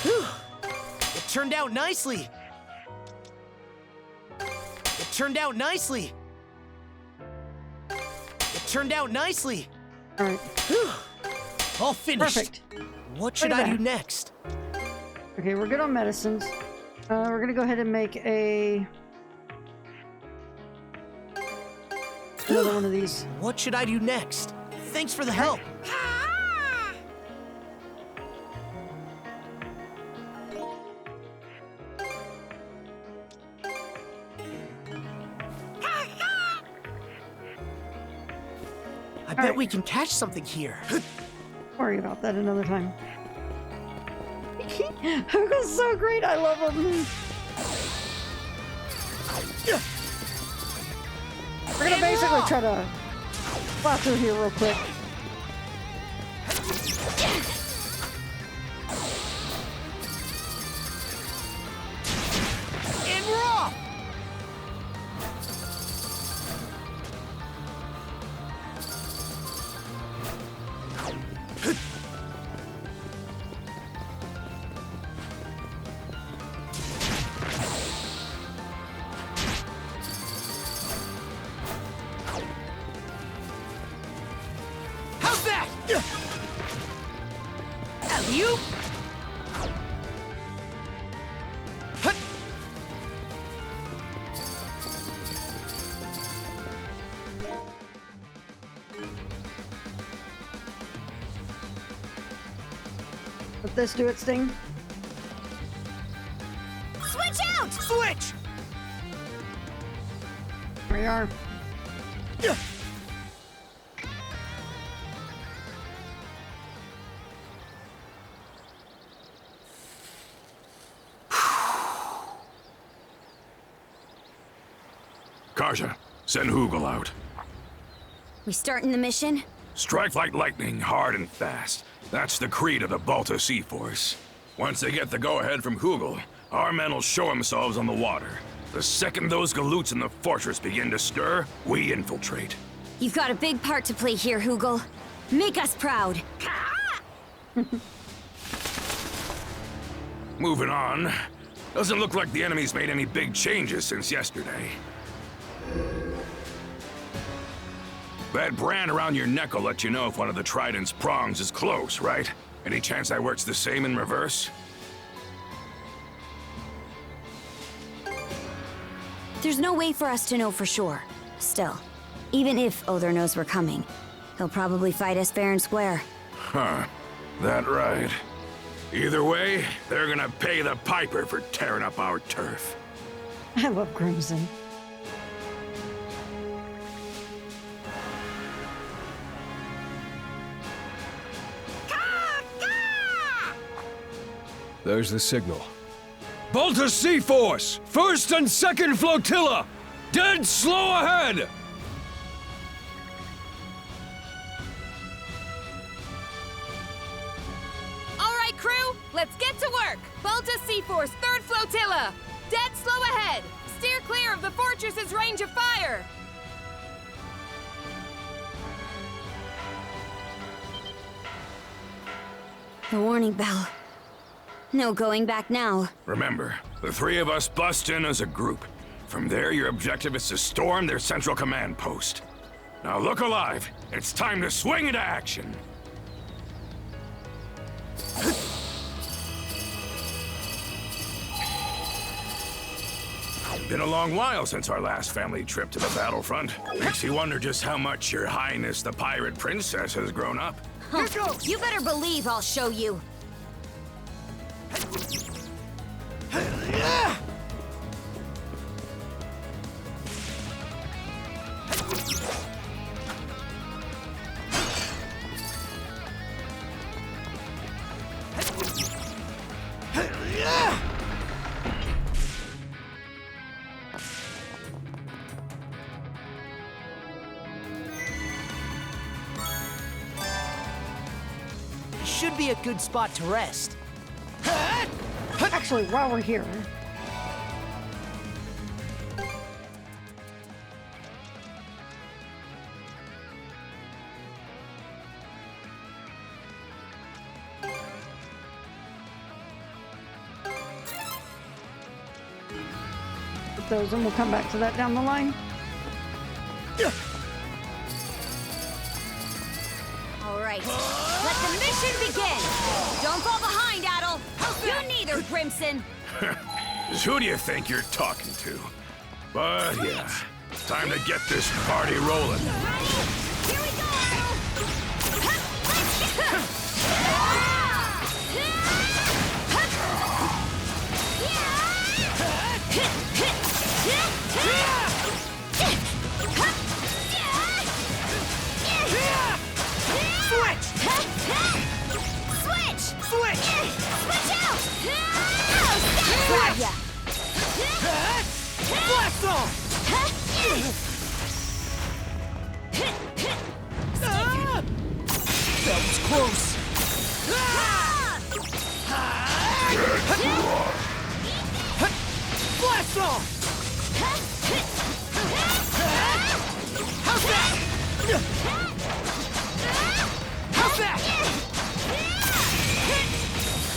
Whew. It turned out nicely. It turned out nicely. It turned out nicely. All right. Whew. All finished. Perfect. What should Look at I do that. next? Okay, we're good on medicines. We're gonna go ahead and make another one of these. What should I do next? Thanks for the help. I bet we can catch something here. Worry about that another time. Hugo's so great. I love him. We're gonna basically try to fly through here real quick. And we're off! How's that? Alley-oop? Hut. Let this do its thing. Switch out! Switch! Here we are. Karja, send Hugel out. We starting the mission? Strike like lightning, hard and fast. That's the creed of the Balta Sea Force. Once they get the go-ahead from Hugel, our men will show themselves on the water. The second those galoots in the fortress begin to stir, we infiltrate. You've got a big part to play here, Hugel. Make us proud. Moving on. Doesn't look like the enemy's made any big changes since yesterday. That brand around your neck will let you know if one of the trident's prongs is close, right? Any chance that works the same in reverse? There's no way for us to know for sure. Still, even if Other knows we're coming, he'll probably fight us fair and square. Huh. That right. Either way, they're gonna pay the piper for tearing up our turf. I love Crimson. There's the signal. Balta Sea Force! First and second flotilla! Dead slow ahead! All right, crew, let's get to work. Balta Sea Force, 3rd Flotilla. Dead slow ahead. Steer clear of the fortress's range of fire. The warning bell. No going back now. Remember, the three of us bust in as a group. From there, your objective is to storm their central command post. Now look alive. It's time to swing into action. Been a long while since our last family trip to the battlefront. Makes you wonder just how much Your Highness the Pirate Princess has grown up. You better believe I'll show you. should be a good spot to rest. Actually, while we're here. Put those and we'll come back to that down the line. All right, let the mission begin. Don't fall behind, Adel. You neither, Crimson. Who do you think you're talking to? But yeah, time to get this party rolling. Here we go, Adel. Switch! Switch! Switch! Switch out! Grab ya! Blast off! That was close. Blast off! How's that? How's that?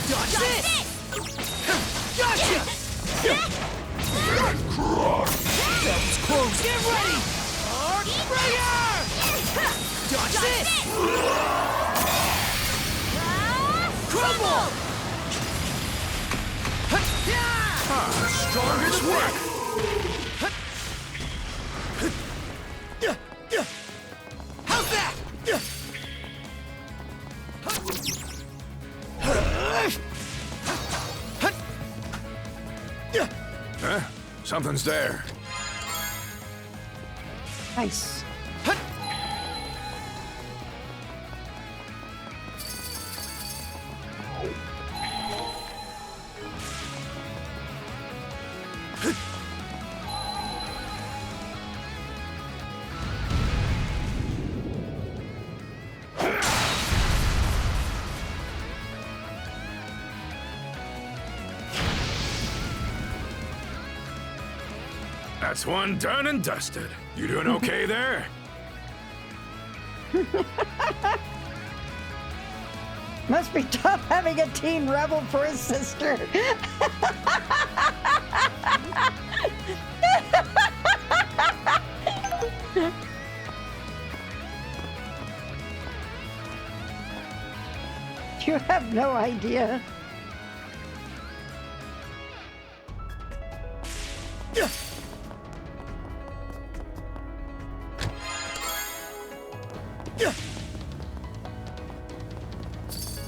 Dodge this! Gotcha! That was close. Get ready! Arc Sprayer! Dodge this! Crumble! Strongest work! How's that? Huh? Something's there. Nice. That's one done and dusted. You doing okay there? Must be tough having a teen rebel for his sister. You have no idea.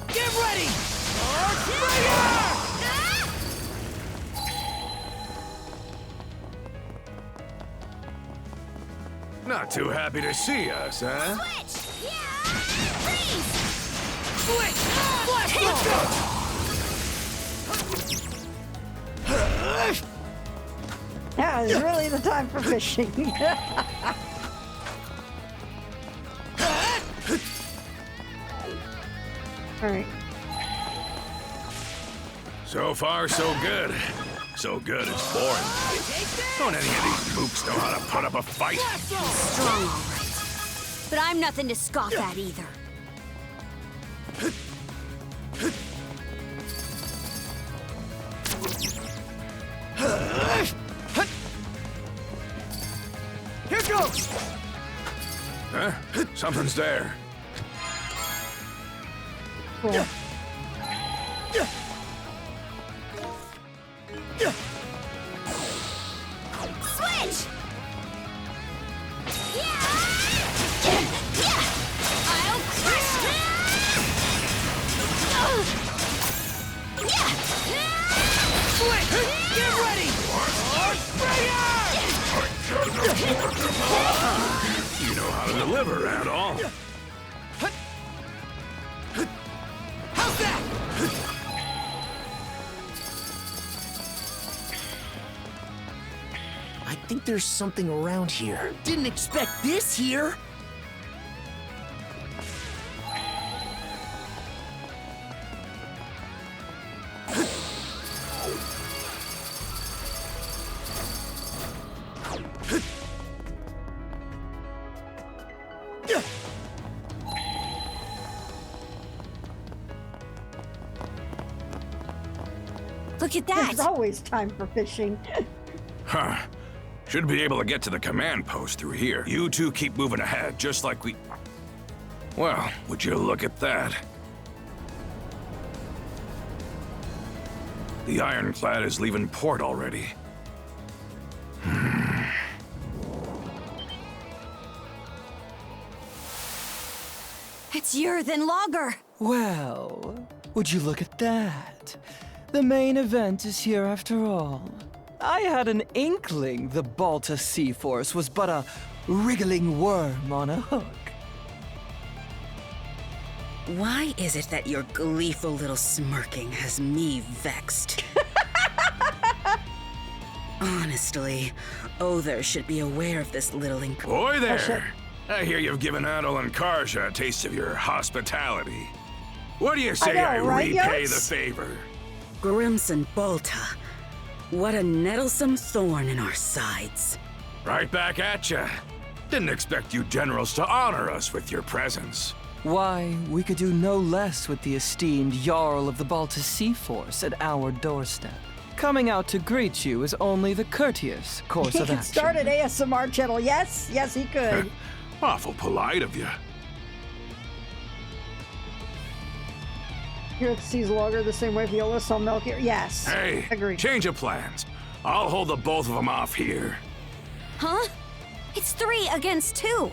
Get ready! Arc Sprayer! Not too happy to see us, huh? Switch! Blast off! Yeah, it's really the time for fishing. All right. So far, so good. So good, it's boring. Don't any of these mooks know how to put up a fight? Strong, all right. But I'm nothing to scoff at either. Here goes! Huh? Something's there. Cool. Switch! I'll crush Switch! Get ready! Arc Sprayer! You know how to deliver, Adol. How's that? I think there's something around here. Didn't expect this here. Look at that! There's always time for fishing. Huh. Should be able to get to the command post through here. You two keep moving ahead, just like we... Well, would you look at that? The ironclad is leaving port already. It's Yerthan Logger! Well, would you look at that? The main event is here after all. I had an inkling the Balta Sea Force was but a wriggling worm on a hook. Why is it that your gleeful little smirking has me vexed? Honestly, Other should be aware of this little Boy there! I hear you've given Adol and Karja a taste of your hospitality. What do you say I repay the favor? Grimson Balta, what a nettlesome thorn in our sides. Right back at ya. Didn't expect you generals to honor us with your presence. Why, we could do no less with the esteemed Jarl of the Balta Sea Force at our doorstep. Coming out to greet you is only the courteous course of He action. could start an ASMR channel. Yes, yes, he could. Awful polite of you. Here sees Logger the same way Viola saw Melchior. Yes. Hey, agreed. Change of plans. I'll hold the both of them off here. Huh? It's 3 against 2.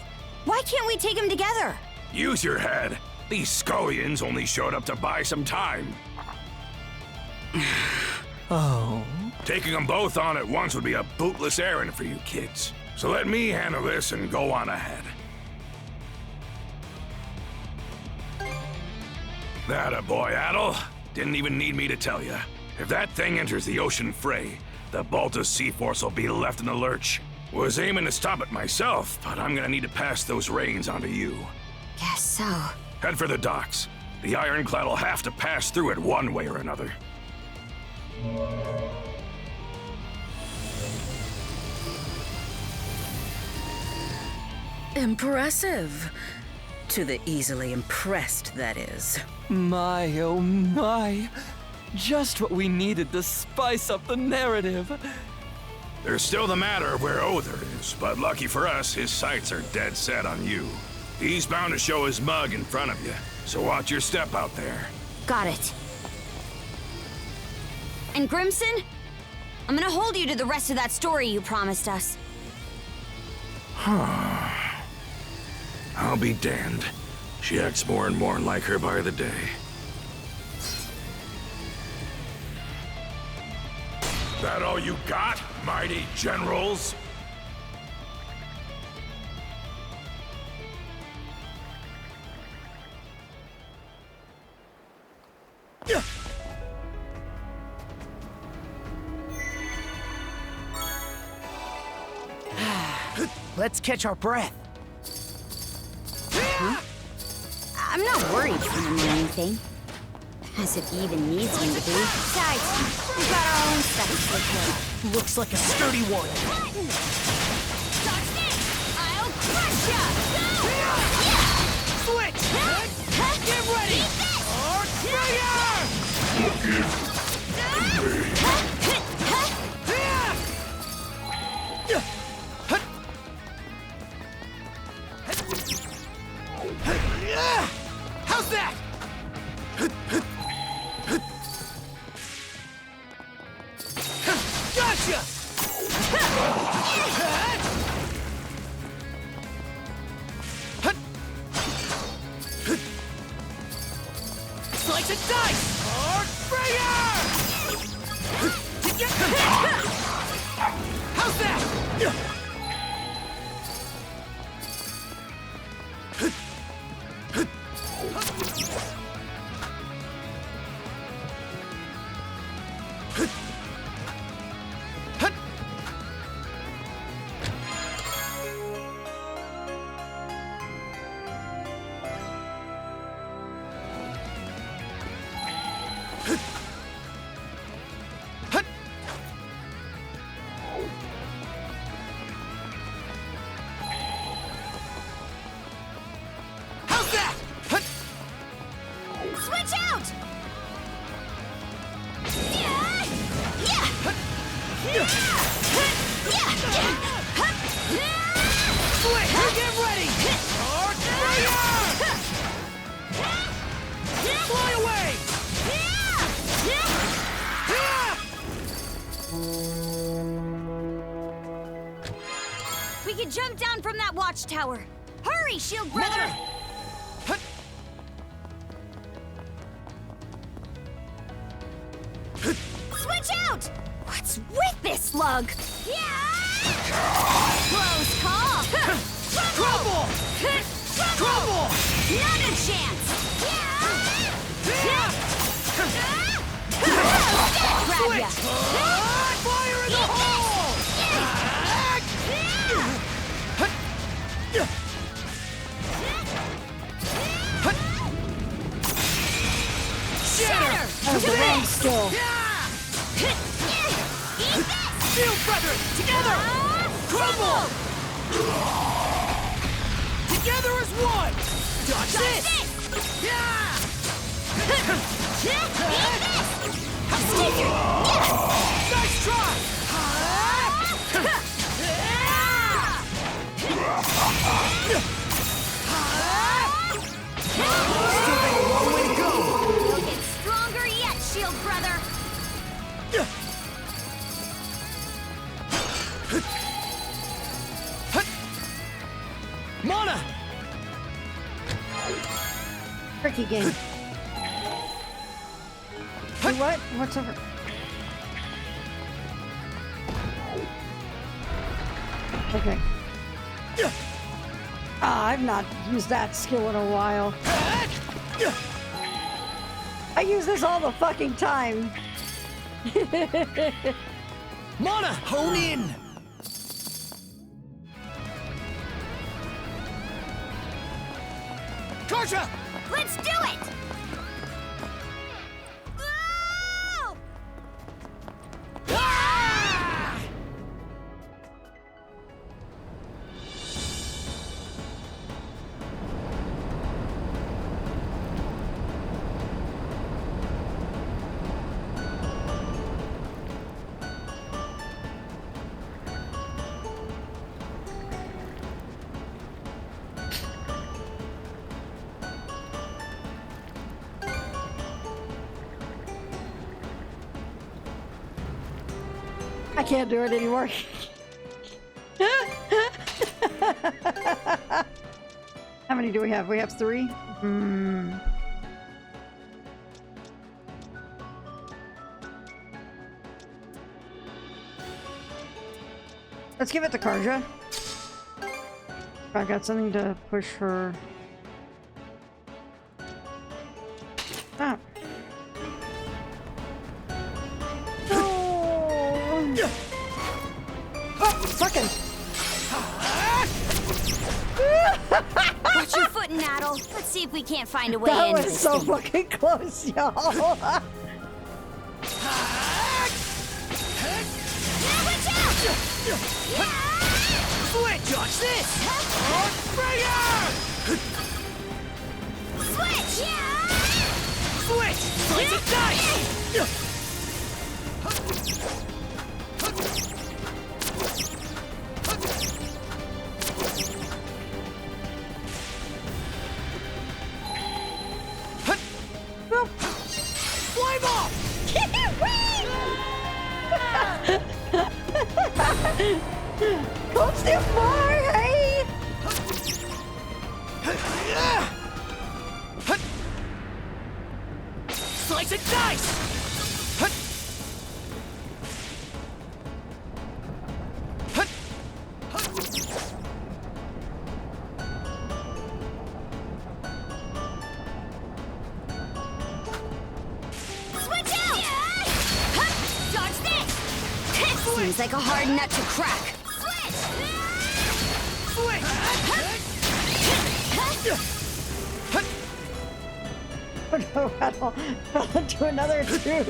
Why can't we take them together? Use your head. These scullions only showed up to buy some time. Oh? Taking them both on at once would be a bootless errand for you kids. So let me handle this and go on ahead. That boy, Adol. Didn't even need me to tell you. If that thing enters the ocean fray, the Balta Sea Force will be left in the lurch. Was aiming to stop it myself, but I'm gonna need to pass those reins on to you. Guess so. Head for the docks. The ironclad will have to pass through it one way or another. Impressive. To the easily impressed, that is. My, oh my. Just what we needed to spice up the narrative. There's still the matter of where Other is, but lucky for us, his sights are dead set on you. He's bound to show his mug in front of you, so watch your step out there. Got it. And Grimson? I'm gonna hold you to the rest of that story you promised us. I'll be damned. She acts more and more like her by the day. That all you got, mighty generals? Let's catch our breath. Huh? I'm not worried for him or anything. As if he even needs me to be. Besides, we've got our own stuff to take care of. Looks like a sturdy one. I'll crush ya! Switch! Get ready! How's that? Gotcha! Slice and dice! How's that? jump down from that watchtower. Hurry, shield brother! Switch out! What's with this slug? Yeah! Close call! Crumble! Crumble! Not a chance! Grab ya! Fire in the hole! That was the wrong skill. Shield brethren, together! Crumble! Together as one! Dodge this! Nice try! Still got a long way to go! You'll get stronger yet, shield brother! Mana! Tricky game. Hey, what? What's over? Okay. I've not used that skill in a while. I use this all the fucking time. Mana, hone in! Karsha! Let's do it! I can't do it anymore. How many do we have? We have 3? Let's give it to Karja. I got something to push her. Ah. Fucking! Watch your foot, Naddle. Let's see if we can't find a way that into was this so thing. fucking close, y'all. Switch! Dodge this! Switch! Switch! Slice and dice! Flame off! Don't steal more, hey! Slice and dice! Switch out! Dodge this! Seems like a hard nut to crack. Oh no, I fell into another tube.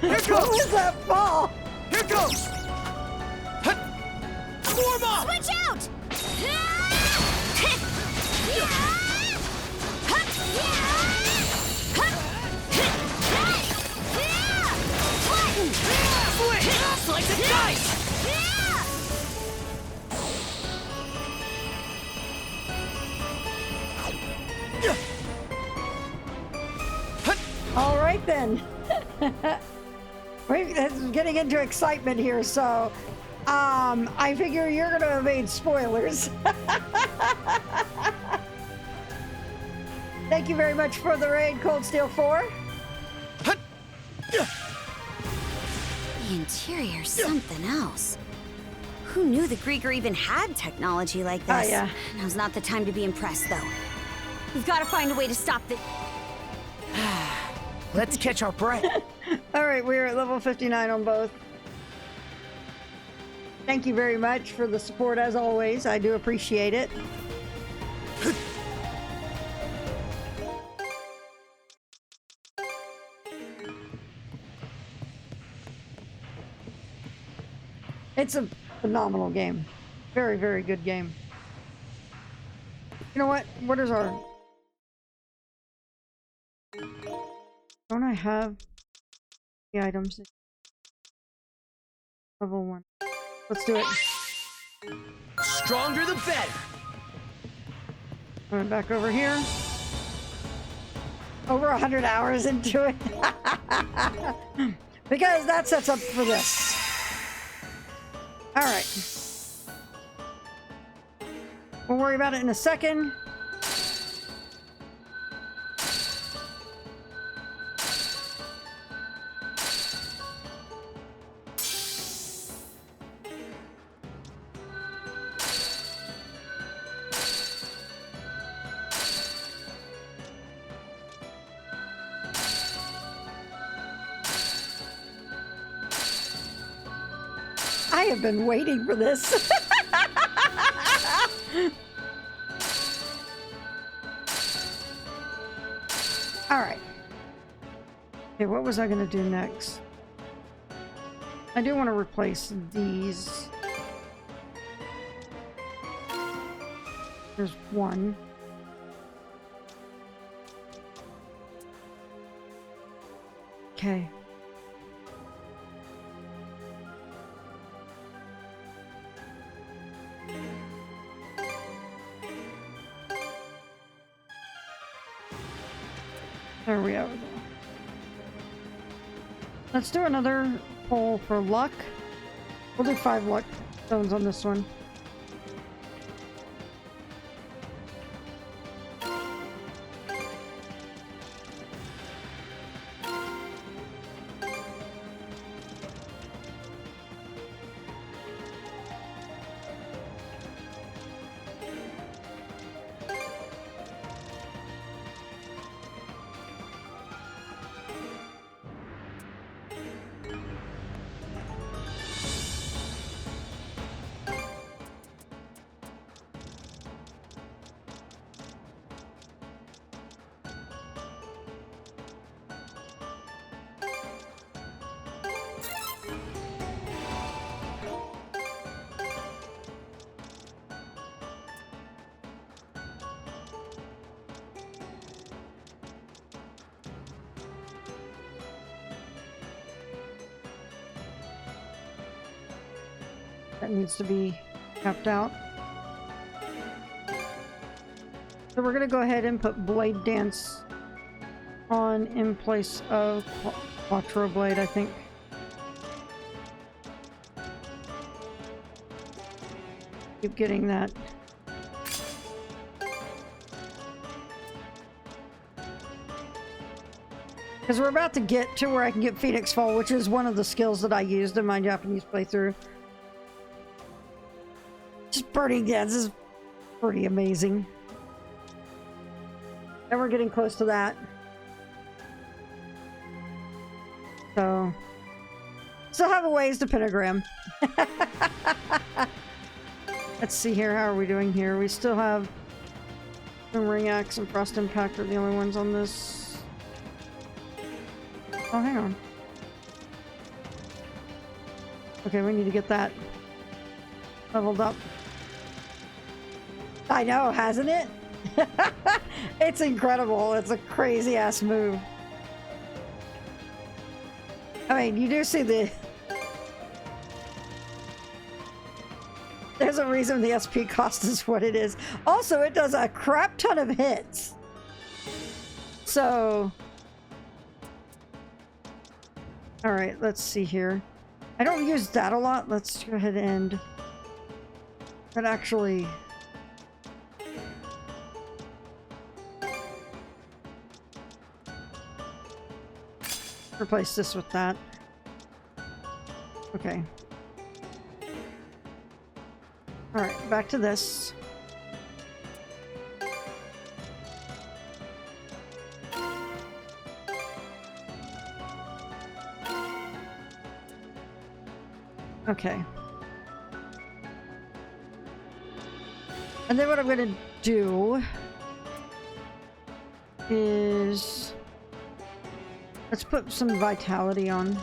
What was that fall? Here goes! Form up! Switch out! Switch! Slice and dice! All right then. We're getting into excitement here, so I figure you're gonna evade spoilers. Thank you very much for the raid, Cold Steel 4. The interior's something else. Who knew the Grieger even had technology like this? Oh, yeah. Now's not the time to be impressed, though. We've got to find a way to stop this. Let's catch our breath. All right, we're at level 59 on both. Thank you very much for the support, as always. I do appreciate it. It's a phenomenal game. Very, very good game. You know what? What is our... Don't I have the items? Level 1. Let's do it. Stronger the better. Going back over here. Over 100 hours into it. Because that sets up for this. Alright. We'll worry about it in a second. I have been waiting for this. All right. Okay, what was I going to do next? I do want to replace these. There's one. Okay. There we go. Let's do another poll for luck. We'll do 5 luck stones on this one. That needs to be capped out. So we're gonna go ahead and put Blade Dance on in place of Quattro Blade, I think. Keep getting that. Because we're about to get to where I can get Phoenix Fall, which is one of the skills that I used in my Japanese playthrough. Just Burning Dance is pretty amazing. And we're getting close to that. So, still have a ways to pentagram. Let's see here, how are we doing here? We still have some Ring Axe and Frost Impact are the only ones on this. Oh, hang on. Okay, we need to get that leveled up. I know, hasn't it? It's incredible. It's a crazy ass move. I mean, you do see the... There's a reason the SP cost is what it is. Also, it does a crap ton of hits. So... Alright, let's see here. I don't use that a lot. Let's go ahead and... But actually... Replace this with that. Okay. Alright, back to this. Okay. And then what I'm gonna do is let's put some vitality on.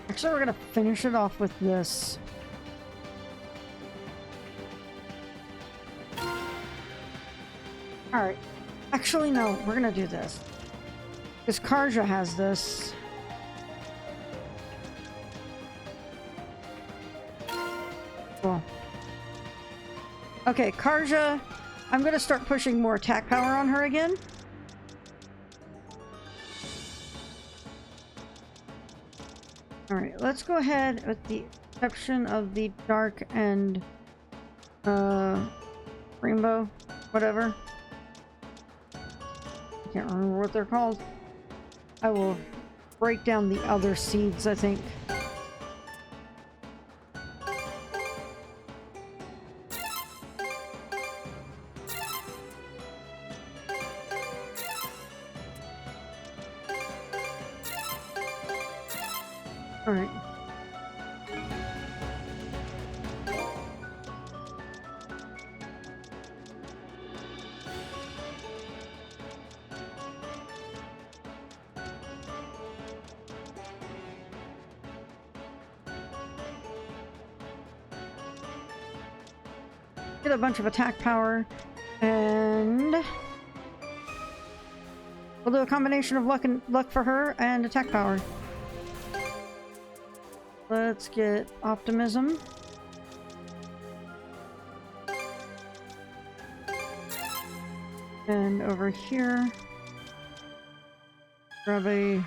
Actually, we're gonna finish it off with this. Alright. Actually, no, we're gonna do this. Because Karja has this. Cool. Okay, Karja, I'm gonna start pushing more attack power on her again. Alright, let's go ahead with the exception of the dark and rainbow, whatever. I can't remember what they're called. I will break down the other seeds, I think. Alright. Get a bunch of attack power, and we'll do a combination of luck for her and attack power. Let's get optimism. And over here, grab a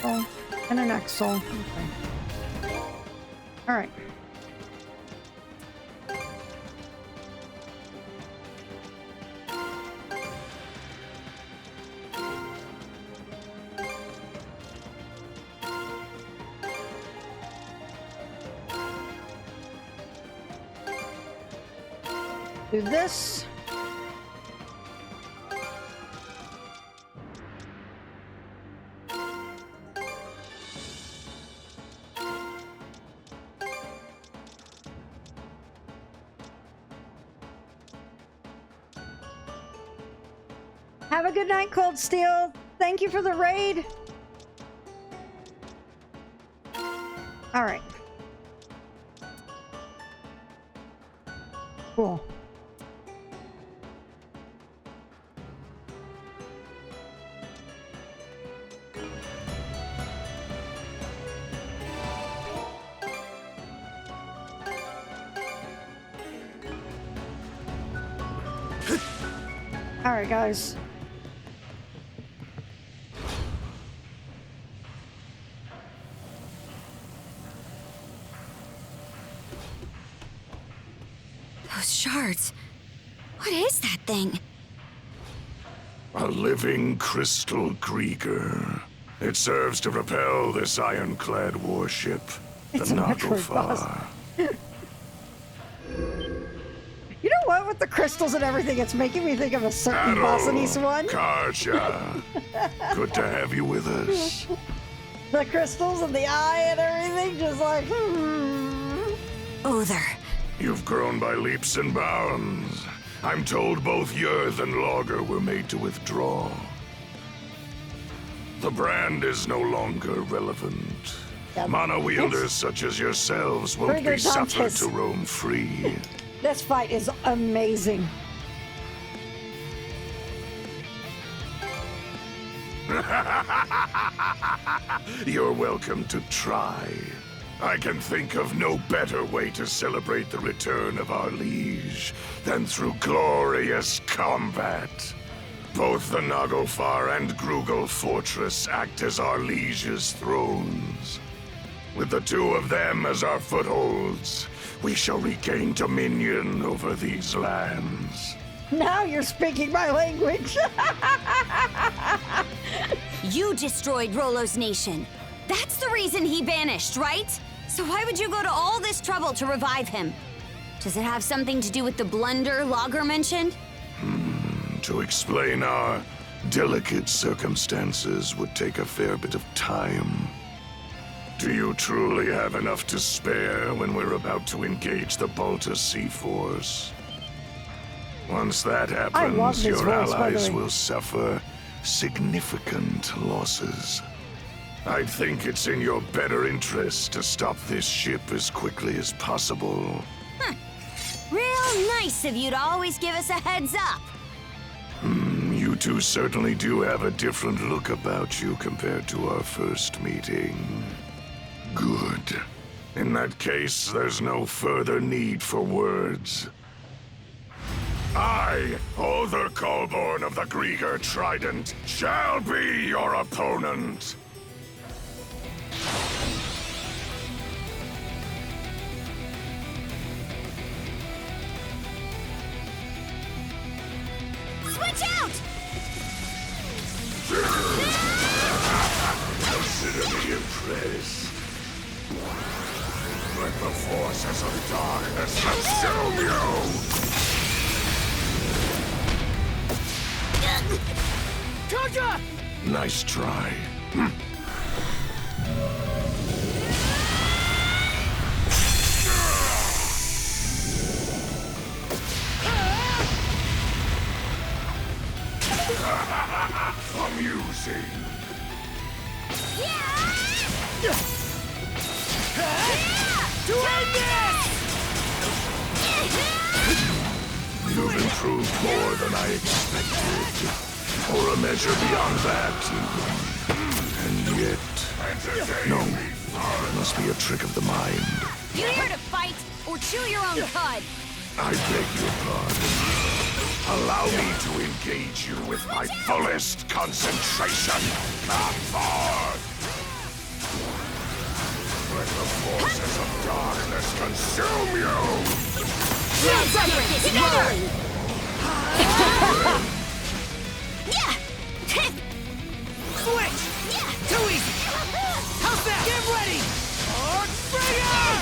oh, and an Axel. Okay. All right. Do this. Have a good night, Cold Steel. Thank you for the raid. All right. Cool. All right, guys. Those shards. What is that thing? A living crystal Krieger. It serves to propel this ironclad warship, the Nagelfar. You know what? With the crystals and everything, it's making me think of a certain boss in East One. Karja. Good to have you with us. The crystals and the eye and everything, just like, Other. You've grown by leaps and bounds. I'm told both Yerth and Logger were made to withdraw. The brand is no longer relevant. Mana wielders such as yourselves won't be suffered to roam free. This fight is amazing. You're welcome to try. I can think of no better way to celebrate the return of our liege than through glorious combat. Both the Naglfar and Grugel Fortress act as our liege's thrones. With the two of them as our footholds, we shall regain dominion over these lands. Now you're speaking my language. You destroyed Rolo's nation. That's the reason he vanished, right? So why would you go to all this trouble to revive him? Does it have something to do with the blunder Logger mentioned? To explain our delicate circumstances would take a fair bit of time. Do you truly have enough to spare when we're about to engage the Balta Sea Force? Once that happens, your allies will suffer significant losses. I think it's in your better interest to stop this ship as quickly as possible. Real nice of you to always give us a heads up. You two certainly do have a different look about you compared to our first meeting. Good. In that case, there's no further need for words. I, Other Kolborn of the Grieger Trident, shall be your opponent. Switch out! Consider me impressed. Let the forces of darkness consume you! Karja! Nice try. Amusing. To end this! You've improved more than I expected. Or a measure beyond that, even. And yet... No. It must be a trick of the mind. You here to fight, or chew your own cud? I beg your pardon. Allow me to engage you with my fullest concentration. Come forth! Let the forces of darkness consume you! Let's get this rolling! Switch! Too easy! How's that? Get ready! Arc Springer!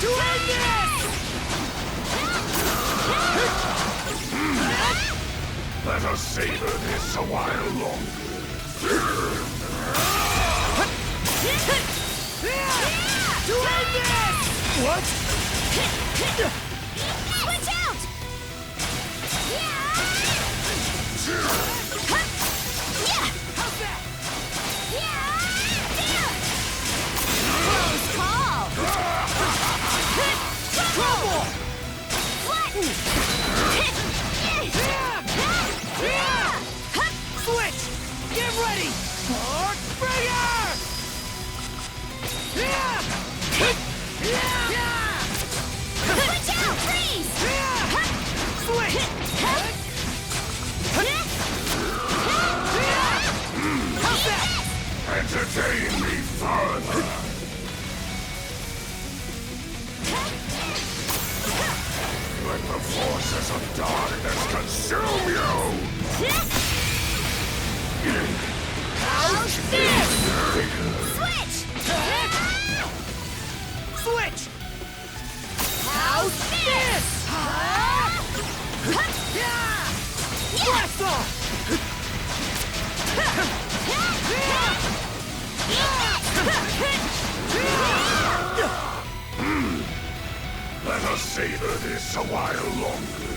To end this! Let us savor this a while longer. To end this! What? Switch out! How's that? Close call! Trouble! Flatten! Switch! Get ready! Arc Springer! Switch out! Freeze! Switch! How's that? Entertain me further. Let the forces of darkness consume you! How's this? Switch! Switch! How's this? Blast off! savor this a while longer.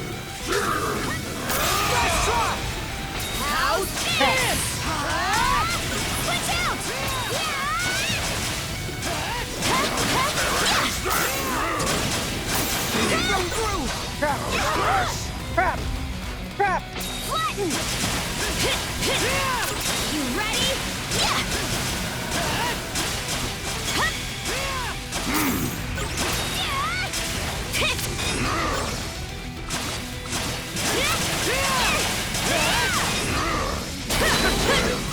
Let's try! How's this? Switch out! Come through! Crap! Crap! Crap! Flatten! You ready?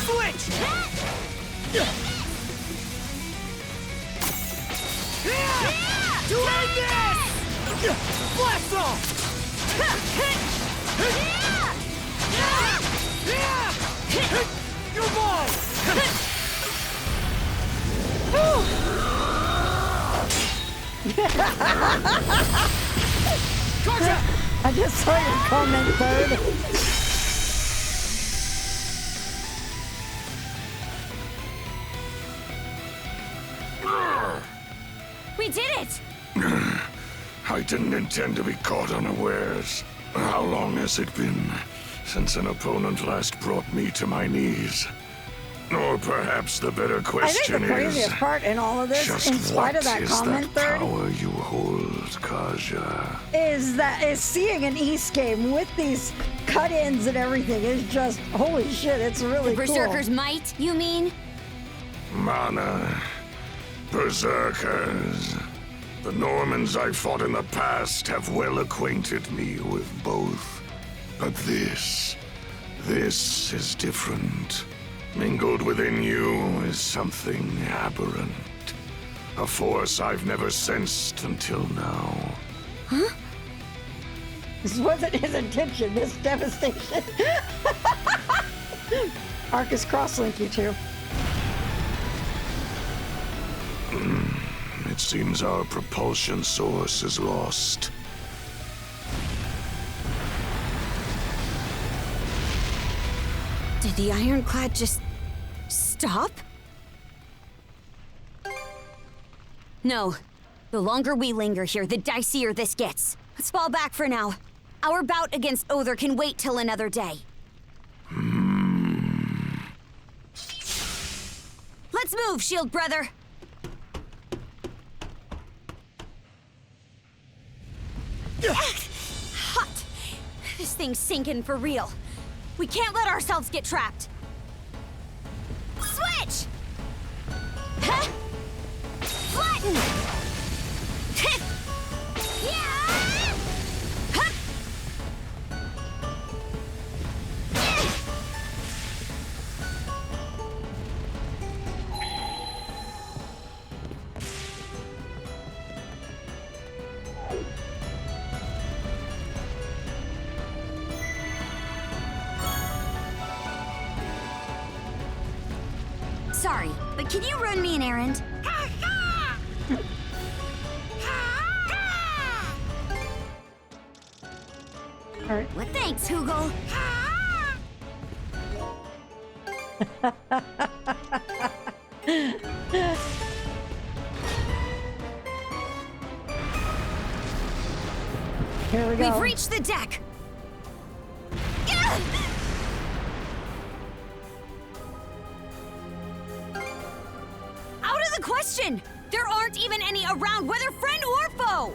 Switch! Doing this! Blast off! You're mine! I just saw your comment, Bird. We did it! I didn't intend to be caught unawares. How long has it been since an opponent last brought me to my knees? Or perhaps the better I question think the craziest is, part in all of this, just in spite of what that is comment, that Third, power you hold, Kaja? is seeing an East game with these cut-ins and everything is just holy shit. It's really The Berserker's might, you mean? Mana. Berserkers. The Normans I fought in the past have well acquainted me with both. But this is different. Mingled within you is something aberrant. A force I've never sensed until now. Huh? This wasn't his intention, this devastation. Arcus crosslink you two. It seems our propulsion source is lost. Did the ironclad just stop? No. The longer we linger here, the dicier this gets. Let's fall back for now. Our bout against Other can wait till another day. Let's move, Shield Brother! Hot! This thing's sinking for real. We can't let ourselves get trapped. Switch! Huh? Flatten! Sorry, but can you run me an errand? All right. Well, thanks, Hugel. Here we go. We've reached the deck. Out of the question! There aren't even any around, whether friend or foe!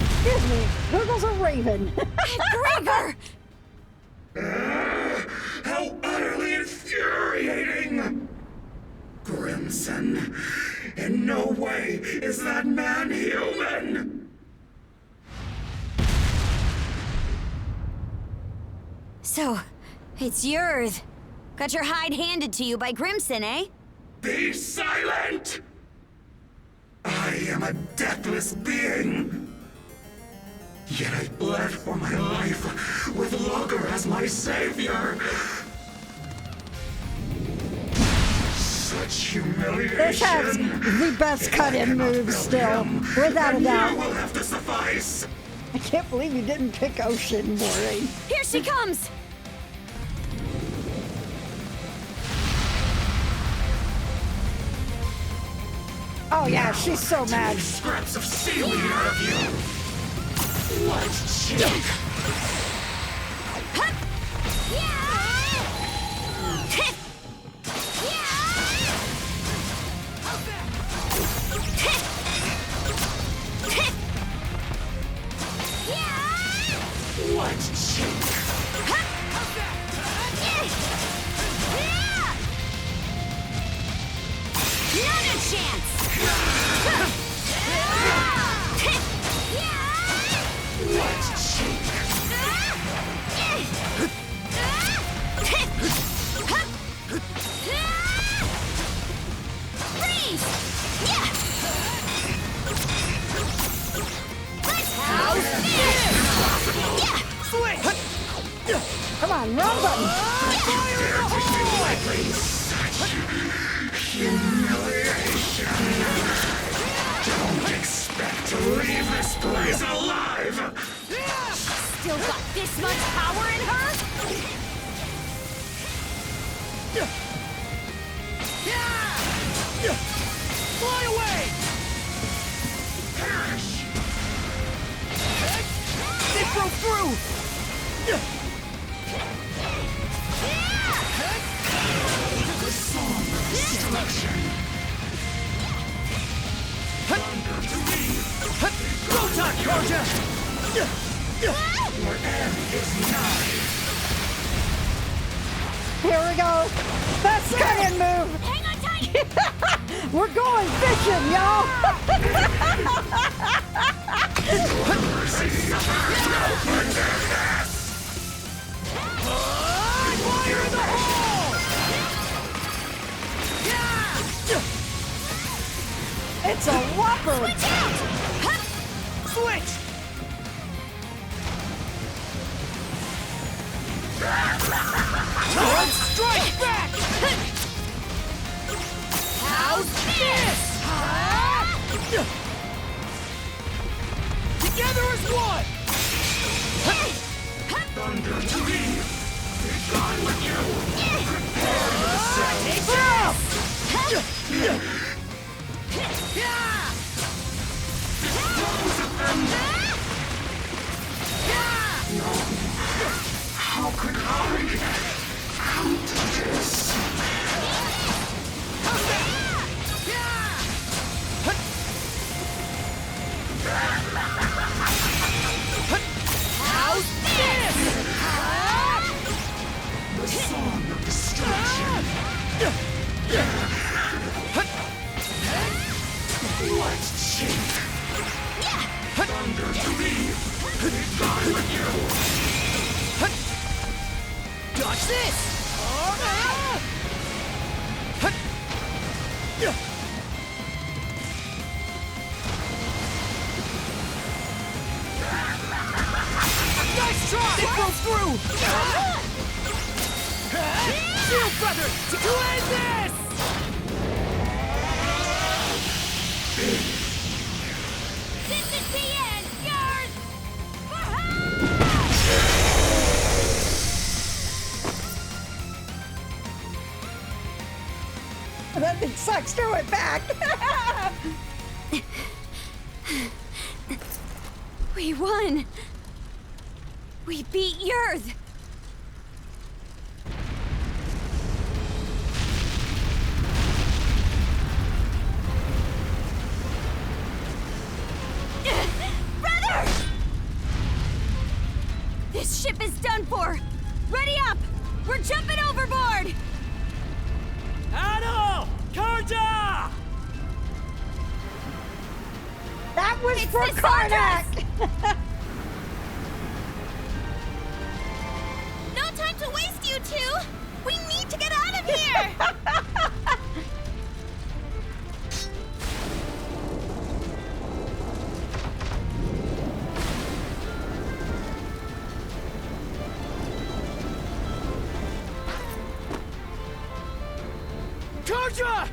Excuse me, Google's a raven. Gregor! How utterly infuriating! Crimson, in no way is that man human! So, it's yours. Got your hide handed to you by Grimson, eh? Be silent! I am a deathless being. Yet I bled for my life with Logger as my savior. Such humiliation. This has the best cut-in moves still, without a doubt. You will have to suffice. I can't believe you didn't pick Ocean, Maureen. Here she comes! Oh yeah, she's so mad. Scraps of seaweed out of you. What chick? What chick? Not a chance! What chick? Freeze! Let's house this! Come on, wrong button. Humiliation. Don't expect to leave this place alive. Still got this much power in her? Fly away! It broke through! The song of destruction. Thunder to me. Go time, Karja! Your end is nigh. Here we go. That's cut-in move. Hang on tight! We're going fishing, y'all. Fire in the hole! It's a whopper. Switch! Time strike back! How's this? Together as one! Thunder to me. Be gone with you. Prepare yourself. How could I counter this? How's this? The song of destruction. What chick? Thunder to me. Be gone with you. Dodge this! Nice try! It broke through! Shield brother! To end this! This is the end, yours! That thing sucks. Throw it back. We won! We beat Yerth! Brother! This ship is done for! Ready up! We're jumping overboard! Adol! Karja! That was It's for the Karnak. No time to waste, you two! We need to get out of here! Karja!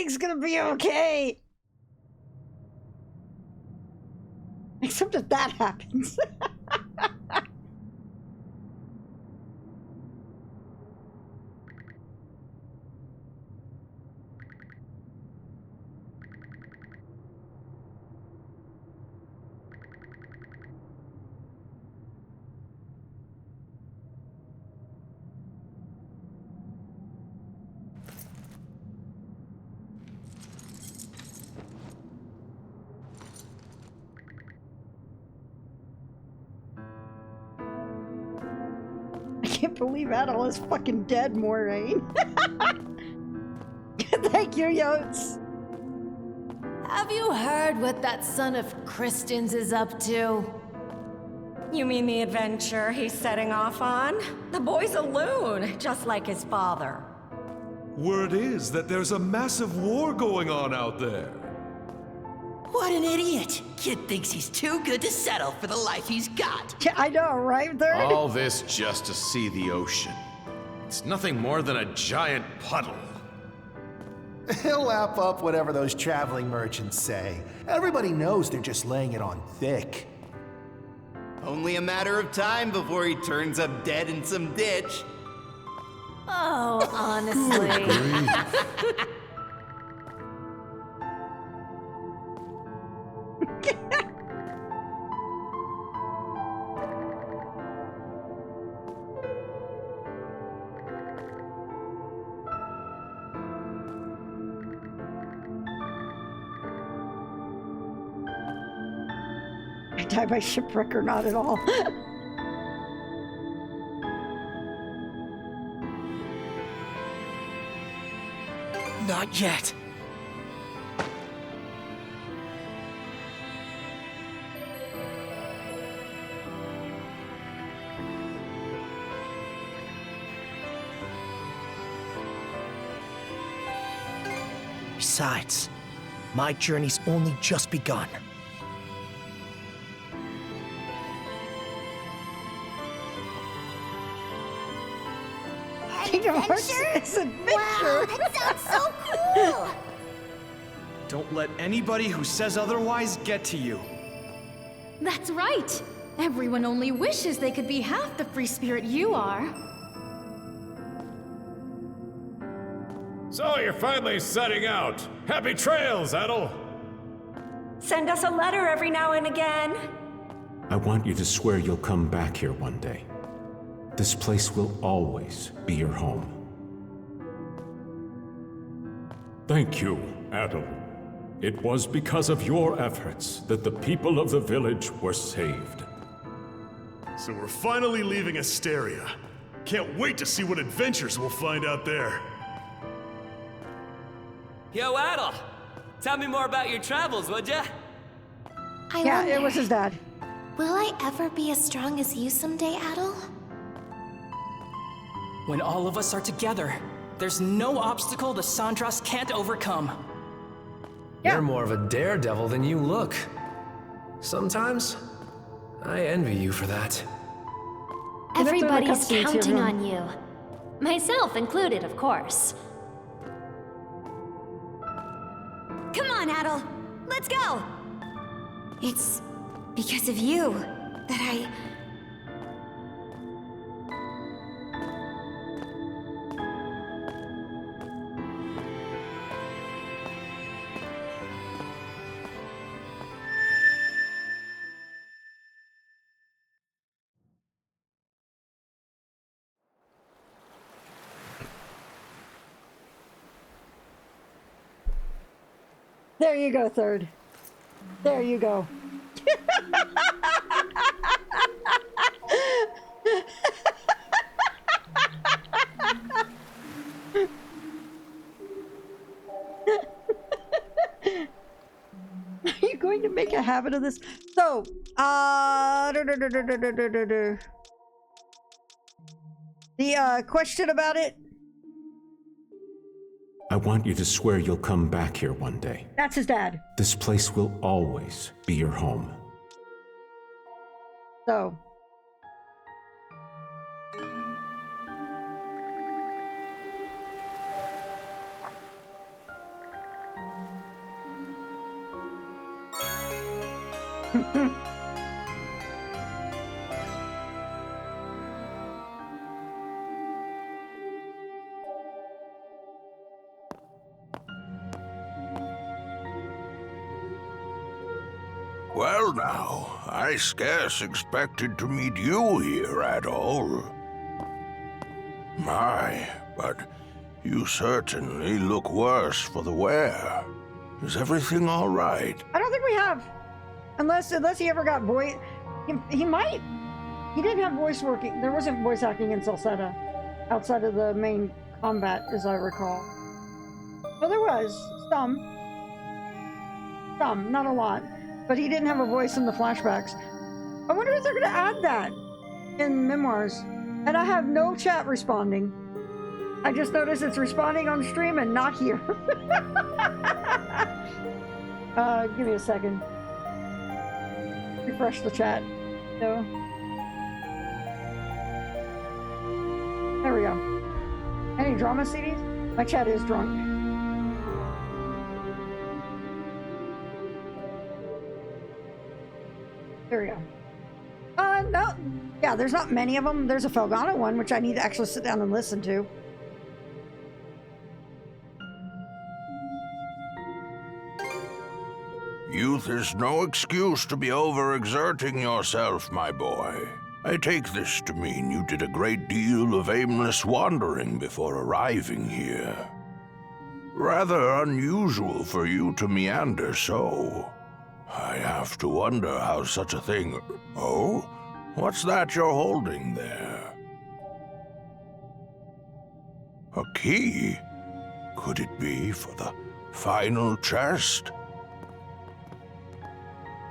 Everything's gonna be okay. Except if that happens. I can't believe Adel is fucking dead, Moraine. Thank you, Yotes. Have you heard what that son of Kristen's is up to? You mean the adventure he's setting off on? The boy's a loon, just like his father. Word is that there's a massive war going on out there. What an idiot! Kid thinks he's too good to settle for the life he's got. Yeah, I know, right? There. All this just to see the ocean. It's nothing more than a giant puddle. He'll lap up whatever those traveling merchants say. Everybody knows they're just laying it on thick. Only a matter of time before he turns up dead in some ditch. Oh, honestly. I die by shipwreck or not at all. Not yet. Besides, my journey's only just begun. It's adventure. Wow, that sounds so cool. Don't let anybody who says otherwise get to you. That's right. Everyone only wishes they could be half the free spirit you are. So you're finally setting out. Happy trails, Adel. Send us a letter every now and again. I want you to swear you'll come back here one day. This place will always be your home. Thank you, Adel. It was because of your efforts that the people of the village were saved. So we're finally leaving Asteria. Can't wait to see what adventures we'll find out there. Yo, Adel! Tell me more about your travels, would ya? Yeah, it was his dad. Will I ever be as strong as you someday, Adel? When all of us are together, there's no obstacle the Sandras can't overcome. You're more of a daredevil than you look. Sometimes, I envy you for that. Everybody's counting on you. Myself included, of course. Come on, Adel. Let's go. It's because of you that I... There you go, third. There you go. Are you going to make a habit of this? So, the question about it. I want you to swear you'll come back here one day. That's his dad. This place will always be your home. So. Well now, I scarce expected to meet you here at all. My, but you certainly look worse for the wear. Is everything all right? I don't think we have. Unless he ever got voice... He might. He didn't have voice working. There wasn't voice acting in Salsetta outside of the main combat, as I recall. Well, there was. Some. Not a lot. But he didn't have a voice in the flashbacks. I wonder if they're going to add that in Memoirs. And I have no chat responding. I just noticed it's responding on stream and not here. Give me a second. Refresh the chat. No. There we go. Any drama CDs? My chat is drunk. There we go. No. Yeah, there's not many of them. There's a Felgana one, which I need to actually sit down and listen to. Youth is no excuse to be overexerting yourself, my boy. I take this to mean you did a great deal of aimless wandering before arriving here. Rather unusual for you to meander so. I have to wonder how such a thing... Oh? What's that you're holding there? A key? Could it be for the final chest?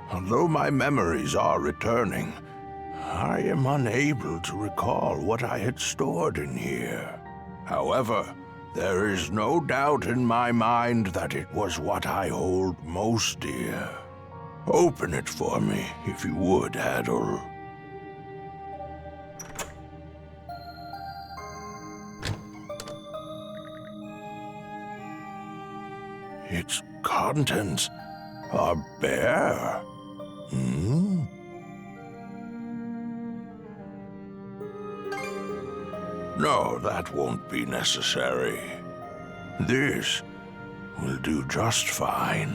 Although my memories are returning, I am unable to recall what I had stored in here. However, there is no doubt in my mind that it was what I hold most dear. Open it for me, if you would, Adol. Its contents are bare. No, that won't be necessary. This will do just fine.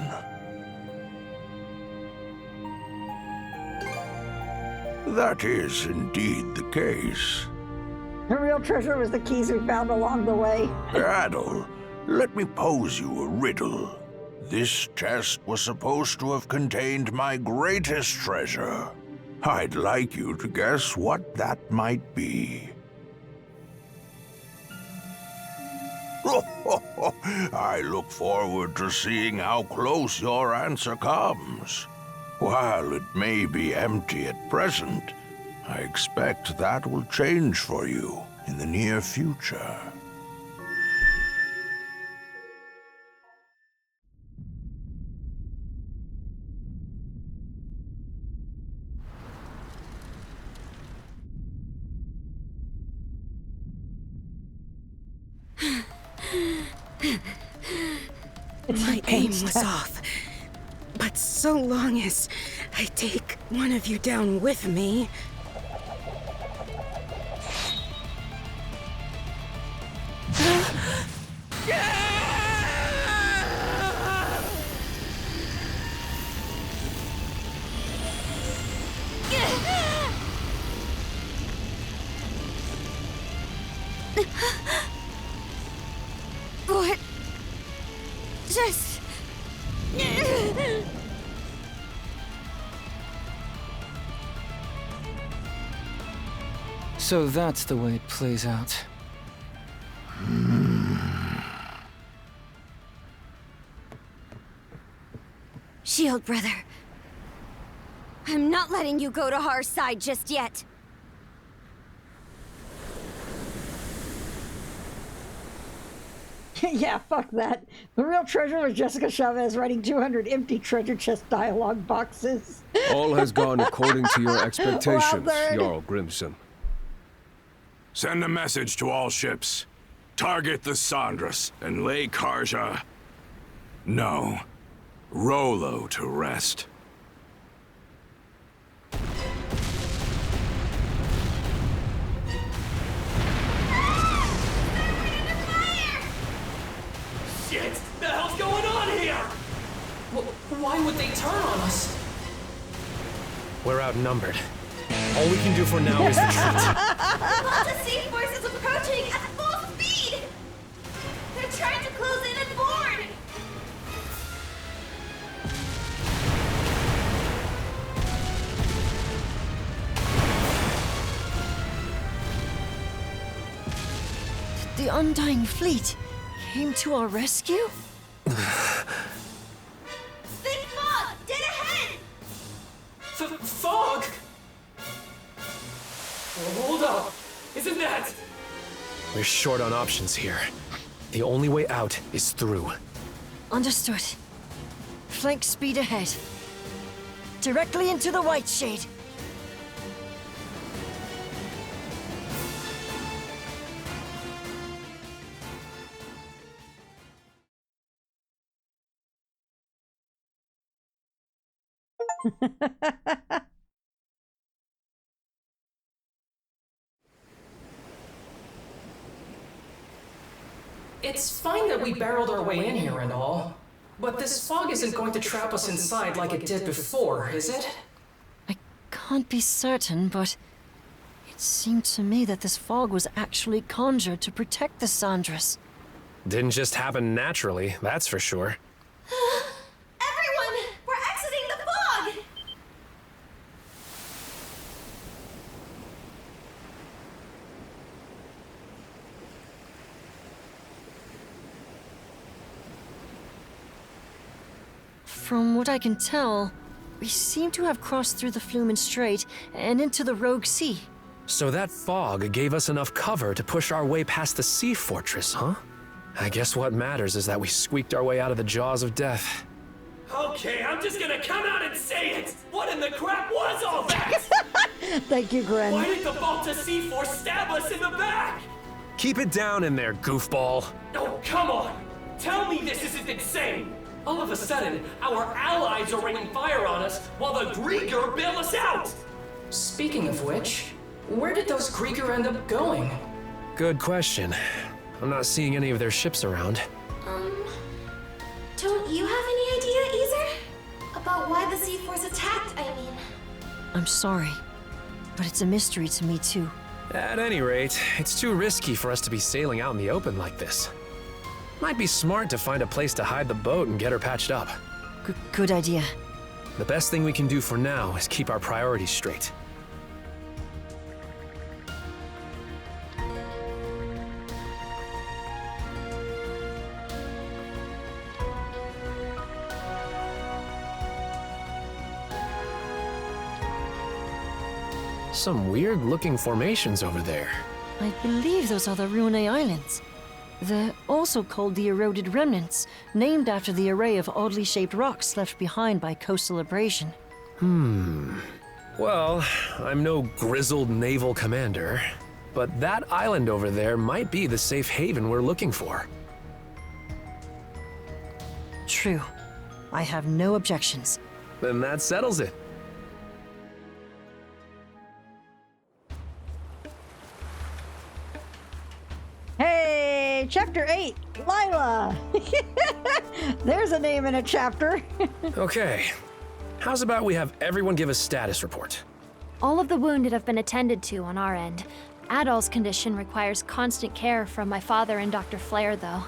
That is indeed the case. The real treasure was the keys we found along the way. Adol, let me pose you a riddle. This chest was supposed to have contained my greatest treasure. I'd like you to guess what that might be. I look forward to seeing how close your answer comes. While it may be empty at present, I expect that will change for you in the near future. My aim was off. But so long as I take one of you down with me... What? Just... So that's the way it plays out. Shield brother. I'm not letting you go to Har's side just yet. Yeah, fuck that. The real treasure was Jessica Chavez writing 200 empty treasure chest dialogue boxes. All has gone according to your expectations, Well, Jarl Grimson. Send a message to all ships. Target the Sandras and lay Karja... No. Rolo to rest. We're outnumbered. All we can do for now is retreat. The Balta Sea Force is approaching at full speed! They're trying to close in and board! The Undying Fleet came to our rescue? Thick fog! Dead ahead! Fog? Hold up! Isn't that? We're short on options here. The only way out is through. Understood. Flank speed ahead. Directly into the White Shade. It's fine that we barreled our way in here and all, but this fog isn't going to trap us inside like it did before, is it? I can't be certain, but it seemed to me that this fog was actually conjured to protect the Sandras. Didn't just happen naturally, that's for sure. Everyone! We're exiting the fog! From what I can tell, we seem to have crossed through the Flumen Strait and into the Rogue Sea. So that fog gave us enough cover to push our way past the sea fortress, huh? I guess what matters is that we squeaked our way out of the jaws of death. Okay, I'm just gonna come out and say it! What in the crap was all that? Thank you, Gren. Why did the Balta Sea Force stab us in the back? Keep it down in there, goofball. Oh, come on! Tell me this isn't insane! All of a sudden, our allies are raining fire on us while the Grieger bail us out! Speaking of which, where did those Grieger end up going? Good question. I'm not seeing any of their ships around. Don't you have any idea, Easer? About why the Sea Force attacked, I mean. I'm sorry, but it's a mystery to me too. At any rate, it's too risky for us to be sailing out in the open like this. Might be smart to find a place to hide the boat and get her patched up. Good idea. The best thing we can do for now is keep our priorities straight. Some weird-looking formations over there. I believe those are the Rune Islands. They're also called the Eroded Remnants, named after the array of oddly shaped rocks left behind by coastal abrasion. Well, I'm no grizzled naval commander, but that island over there might be the safe haven we're looking for. True. I have no objections. Then that settles it. Hey, Chapter 8, Lila! There's a name in a chapter. Okay. How's about we have everyone give a status report? All of the wounded have been attended to on our end. Adol's condition requires constant care from my father and Dr. Flair, though.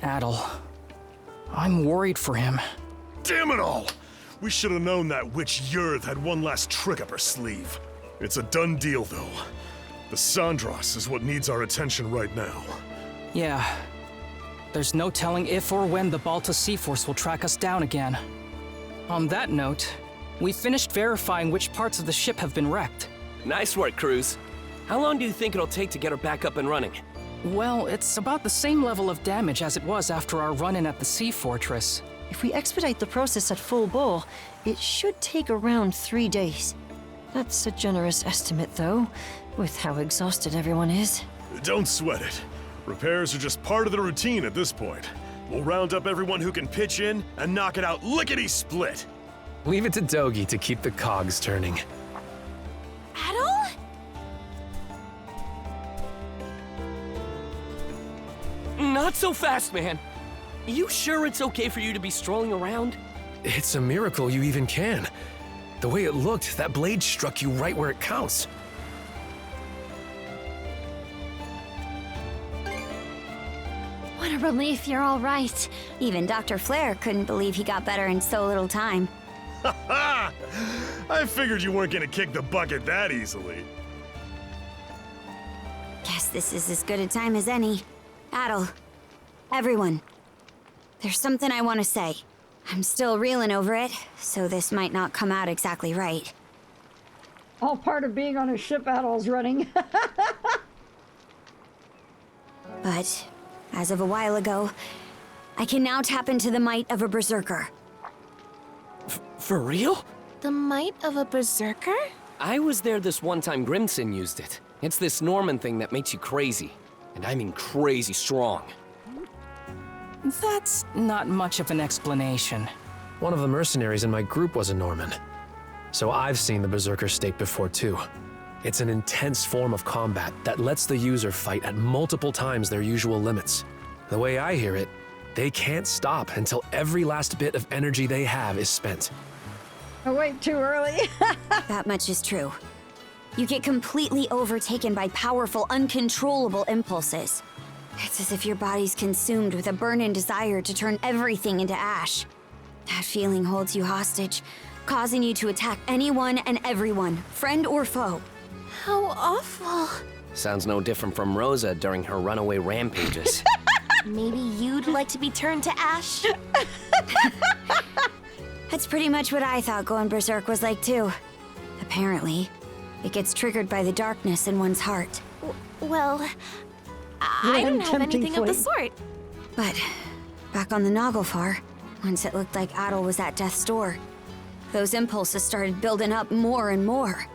Adol. I'm worried for him. Damn it all! We should have known that witch Yurth had one last trick up her sleeve. It's a done deal, though. The Sandras is what needs our attention right now. Yeah. There's no telling if or when the Balta Sea Force will track us down again. On that note, we finished verifying which parts of the ship have been wrecked. Nice work, Cruz. How long do you think it'll take to get her back up and running? Well, it's about the same level of damage as it was after our run-in at the Sea Fortress. If we expedite the process at full bore, it should take around 3 days. That's a generous estimate, though, with how exhausted everyone is. Don't sweat it. Repairs are just part of the routine at this point. We'll round up everyone who can pitch in and knock it out lickety-split. Leave it to Dogi to keep the cogs turning. Adol? Not so fast, man. You sure it's okay for you to be strolling around? It's a miracle you even can. The way it looked, that blade struck you right where it counts. What a relief you're all right. Even Dr. Flare couldn't believe he got better in so little time. Ha ha! I figured you weren't gonna kick the bucket that easily. Guess this is as good a time as any. Adel, everyone, there's something I want to say. I'm still reeling over it, so this might not come out exactly right. All part of being on a ship Adel's running. But, as of a while ago, I can now tap into the might of a berserker. For real? The might of a berserker? I was there this one time Grimson used it. It's this Norman thing that makes you crazy. And I mean crazy strong. That's not much of an explanation. One of the mercenaries in my group was a Norman. So I've seen the berserker state before too. It's an intense form of combat that lets the user fight at multiple times their usual limits. The way I hear it, they can't stop until every last bit of energy they have is spent. Oh wait, too early. That much is true. You get completely overtaken by powerful, uncontrollable impulses. It's as if your body's consumed with a burning desire to turn everything into ash. That feeling holds you hostage, causing you to attack anyone and everyone, friend or foe. How awful. Sounds no different from Rosa during her runaway rampages. Maybe you'd like to be turned to ash? That's pretty much what I thought going berserk was like too. Apparently, it gets triggered by the darkness in one's heart. Well, I don't have anything of the sort. But back on the Naglfar, once it looked like Adel was at death's door, those impulses started building up more and more.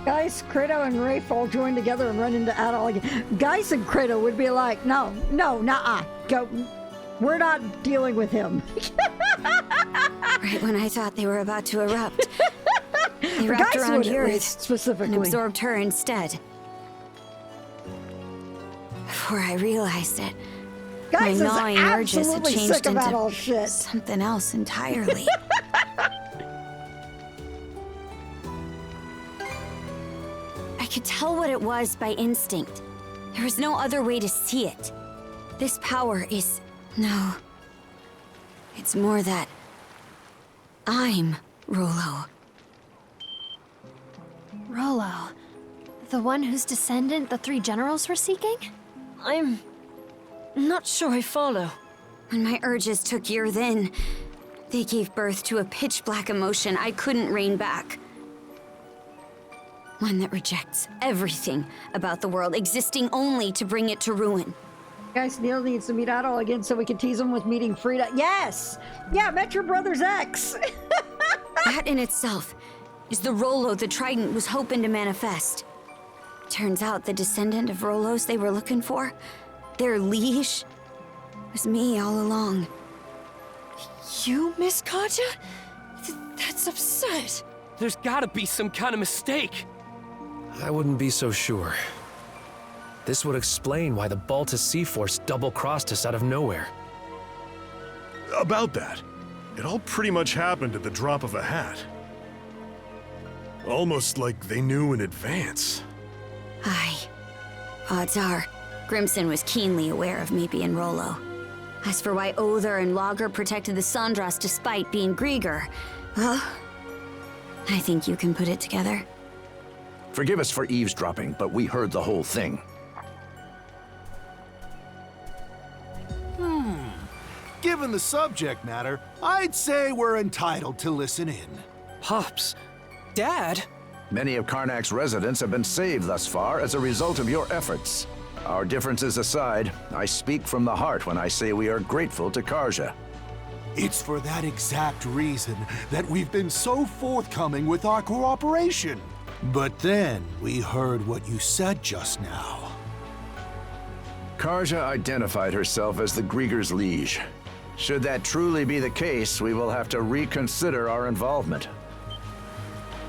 Geis, Credo, and Rafe all join together and run into Adel again. Geis and Credo would be like, no, nah, go. We're not dealing with him. Right when I thought they were about to erupt, they wrapped Geis around would, at least, Yurith specifically, and absorbed her instead. Before I realized it, Geis my is gnawing urges had absolutely changed sick of into Adel's shit. something else entirely. I could tell what it was by instinct. There was no other way to see it. This power is... no. It's more that... I'm Rollo. Rollo. The one whose descendant the three generals were seeking? I'm not sure I follow. When my urges took Yurith in, they gave birth to a pitch-black emotion I couldn't rein back. One that rejects everything about the world, existing only to bring it to ruin. Guys, Neil needs to meet Adel again so we can tease him with meeting Frida. Yes! Yeah, met your brother's ex! That in itself is the Rollo the Trident was hoping to manifest. Turns out the descendant of Rollos they were looking for, their liege, was me all along. You, Miss Katja? That's absurd. There's gotta be some kind of mistake. I wouldn't be so sure. This would explain why the Baltus Sea Force double-crossed us out of nowhere. About that, it all pretty much happened at the drop of a hat. Almost like they knew in advance. Aye. Odds are, Grimson was keenly aware of me being Rollo. As for why Other and Lager protected the Sandras despite being Grieger, well, I think you can put it together. Forgive us for eavesdropping, but we heard the whole thing. Given the subject matter, I'd say we're entitled to listen in. Pops, Dad? Many of Karnak's residents have been saved thus far as a result of your efforts. Our differences aside, I speak from the heart when I say we are grateful to Karja. It's for that exact reason that we've been so forthcoming with our cooperation. But then we heard what you said just now. Karja identified herself as the Grieger's liege. Should that truly be the case, we will have to reconsider our involvement.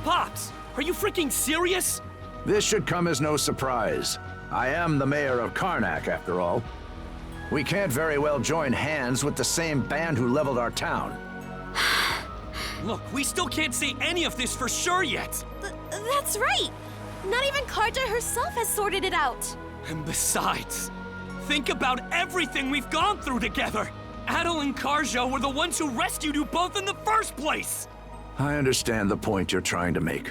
Pops, are you freaking serious? This should come as no surprise. I am the mayor of Karnak, after all. We can't very well join hands with the same band who leveled our town. Look, we still can't say any of this for sure yet. That's right! Not even Karja herself has sorted it out! And besides, think about everything we've gone through together! Adel and Karja were the ones who rescued you both in the first place! I understand the point you're trying to make.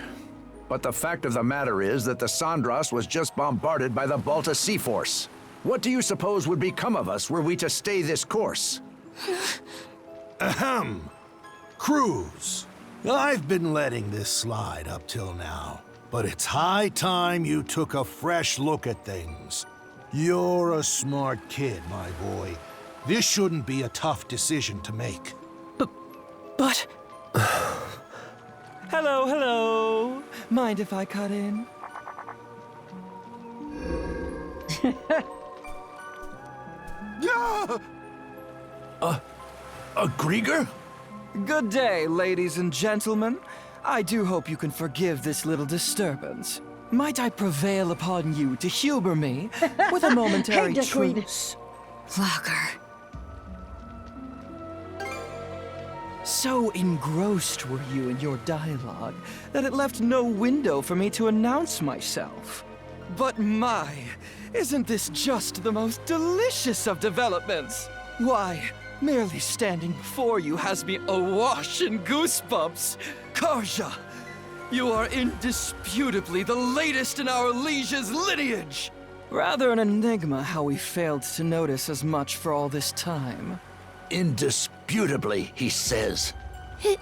But the fact of the matter is that the Sandras was just bombarded by the Balta Sea Force. What do you suppose would become of us were we to stay this course? Ahem. Cruz. I've been letting this slide up till now, but it's high time you took a fresh look at things. You're a smart kid, my boy. This shouldn't be a tough decision to make. But... Hello. Mind if I cut in? A Grieger? Good day, ladies and gentlemen. I do hope you can forgive this little disturbance. Might I prevail upon you to humor me with a momentary truce? Locker. So engrossed were you in your dialogue that it left no window for me to announce myself. But my, isn't this just the most delicious of developments? Why, merely standing before you has me awash in goosebumps. Karja, you are indisputably the latest in our liege's lineage. Rather an enigma how we failed to notice as much for all this time. Indisputably, he says. It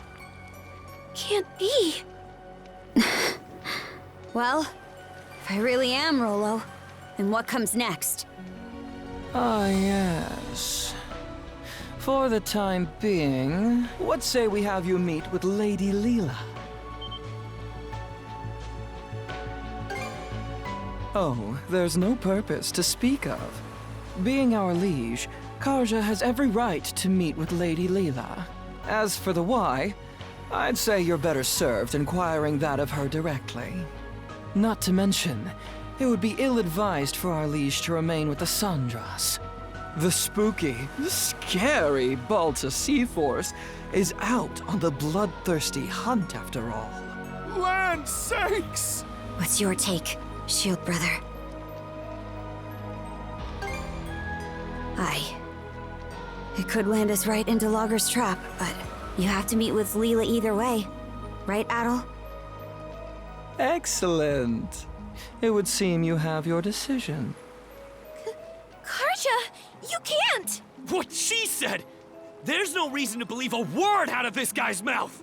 can't be. Well, if I really am Rolo, then what comes next? Ah, yes. For the time being, what say we have you meet with Lady Leela? Oh, there's no purpose to speak of. Being our liege, Karja has every right to meet with Lady Leela. As for the why, I'd say you're better served inquiring that of her directly. Not to mention, it would be ill-advised for our liege to remain with the Sandras. The spooky, scary Balta Sea Force is out on the bloodthirsty hunt after all. Land sakes! What's your take, Shield Brother? Aye. It could land us right into Logger's trap, but you have to meet with Leela either way. Right, Adel? Excellent. It would seem you have your decision. Karja, you can't! What she said! There's no reason to believe a word out of this guy's mouth!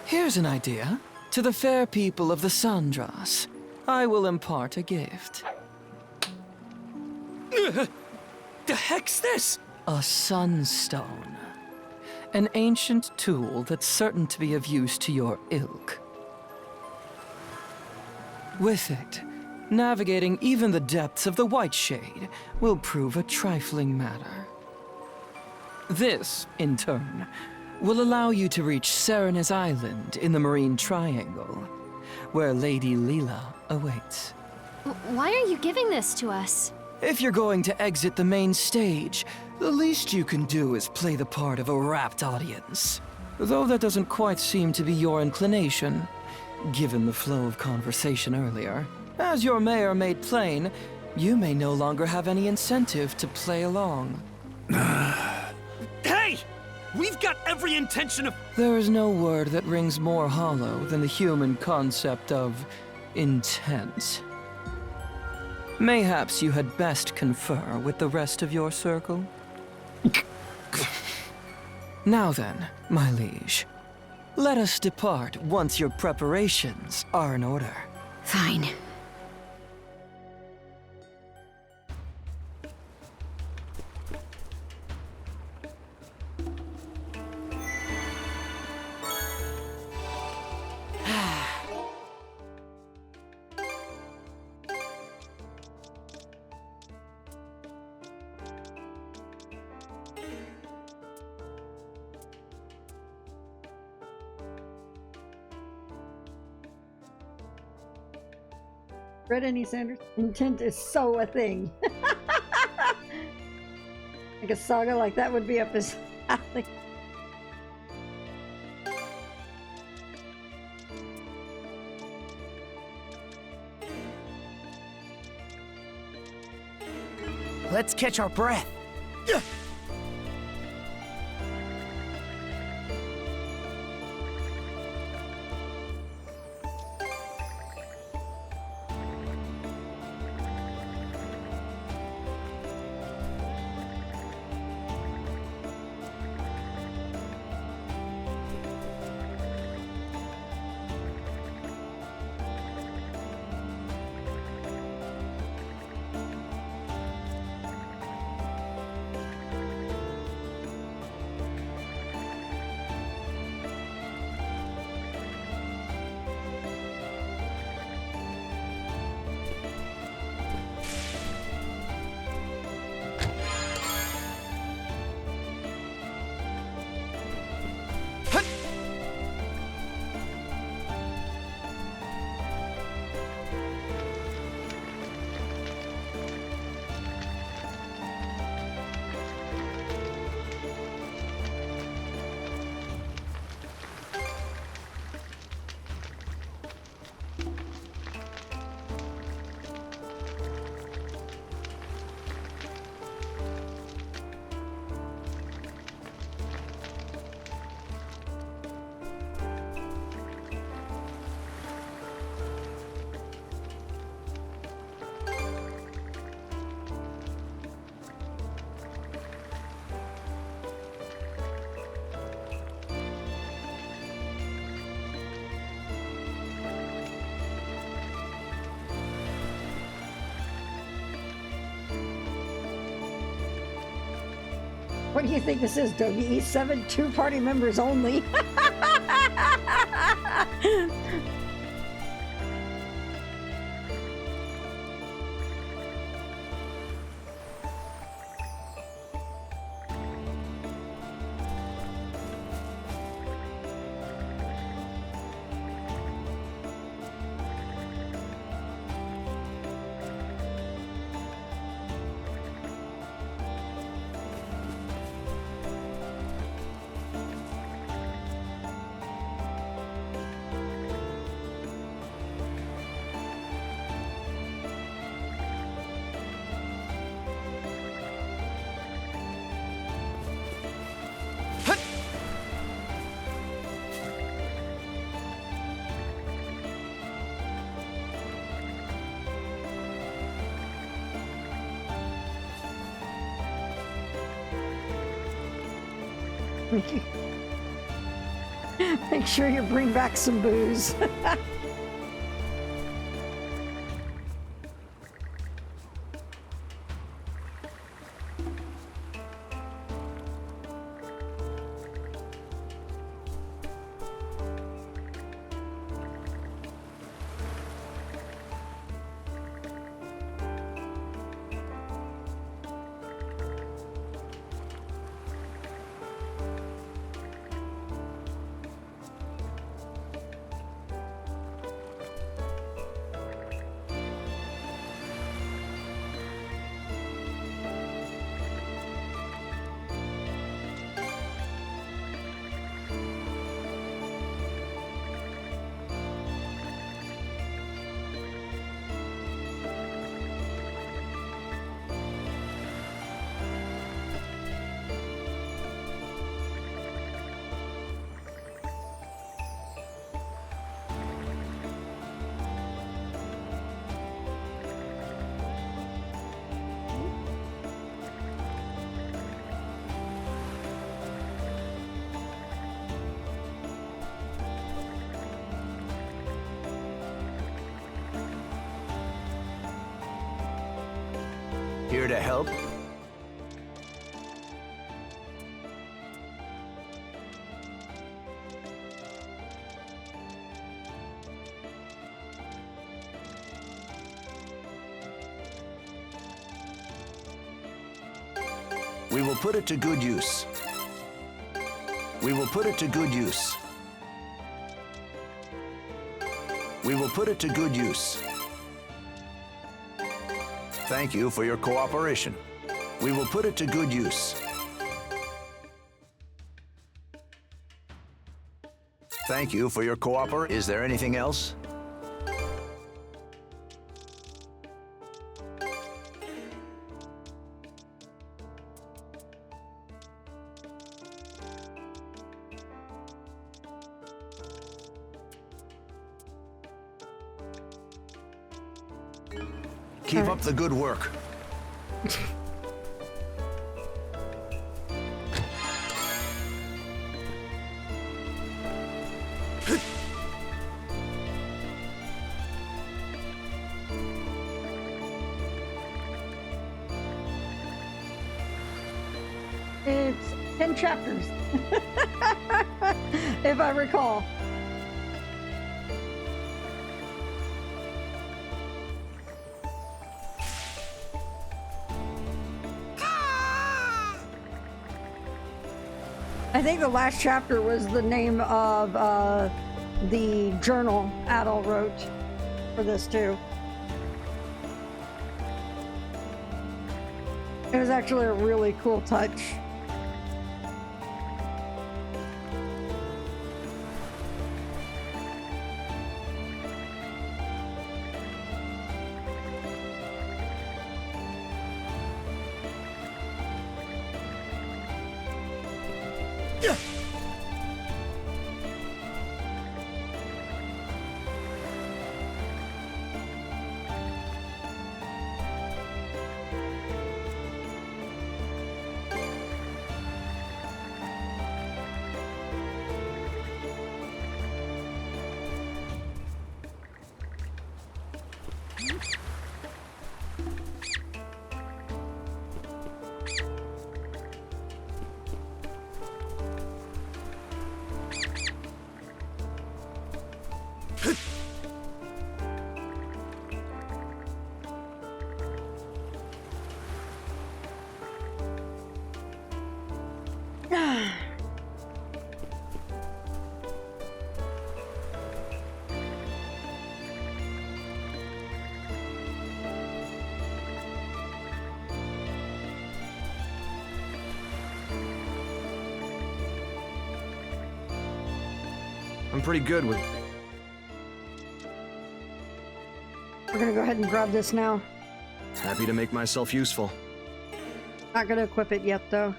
Here's an idea. To the fair people of the Sandras, I will impart a gift. The heck's this? A sunstone. An ancient tool that's certain to be of use to your ilk. With it, navigating even the depths of the White Shade will prove a trifling matter. This, in turn, will allow you to reach Serena's Island in the Marine Triangle, where Lady Leela awaits. Why are you giving this to us? If you're going to exit the main stage, the least you can do is play the part of a rapt audience. Though that doesn't quite seem to be your inclination, given the flow of conversation earlier. As your mayor made plain, you may no longer have any incentive to play along. Hey! We've got every intention of— There is no word that rings more hollow than the human concept of intent. Mayhaps you had best confer with the rest of your circle? Now then, my liege, let us depart once your preparations are in order. Fine. Read any, Sanders? Intent is so a thing. Like a saga like that would be up his alley. Let's catch our breath. What do you think this is, Dougie? E7 two-party members only. Make sure you bring back some booze. Here to help? We will put it to good use. We will put it to good use. We will put it to good use. Thank you for your cooperation. We will put it to good use. Thank you for your cooperation. Is there anything else? Keep up the good work. It's 10 chapters, if I recall. I think the last chapter was the name of the journal Adol wrote for this too. It was actually a really cool touch. I'm pretty good with... We're gonna go ahead and grab this now. Happy to make myself useful. Not gonna equip it yet, though.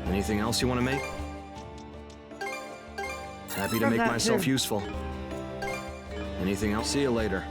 Anything else you want to make? Happy to Grab make that myself too. useful. Anything else? See you later.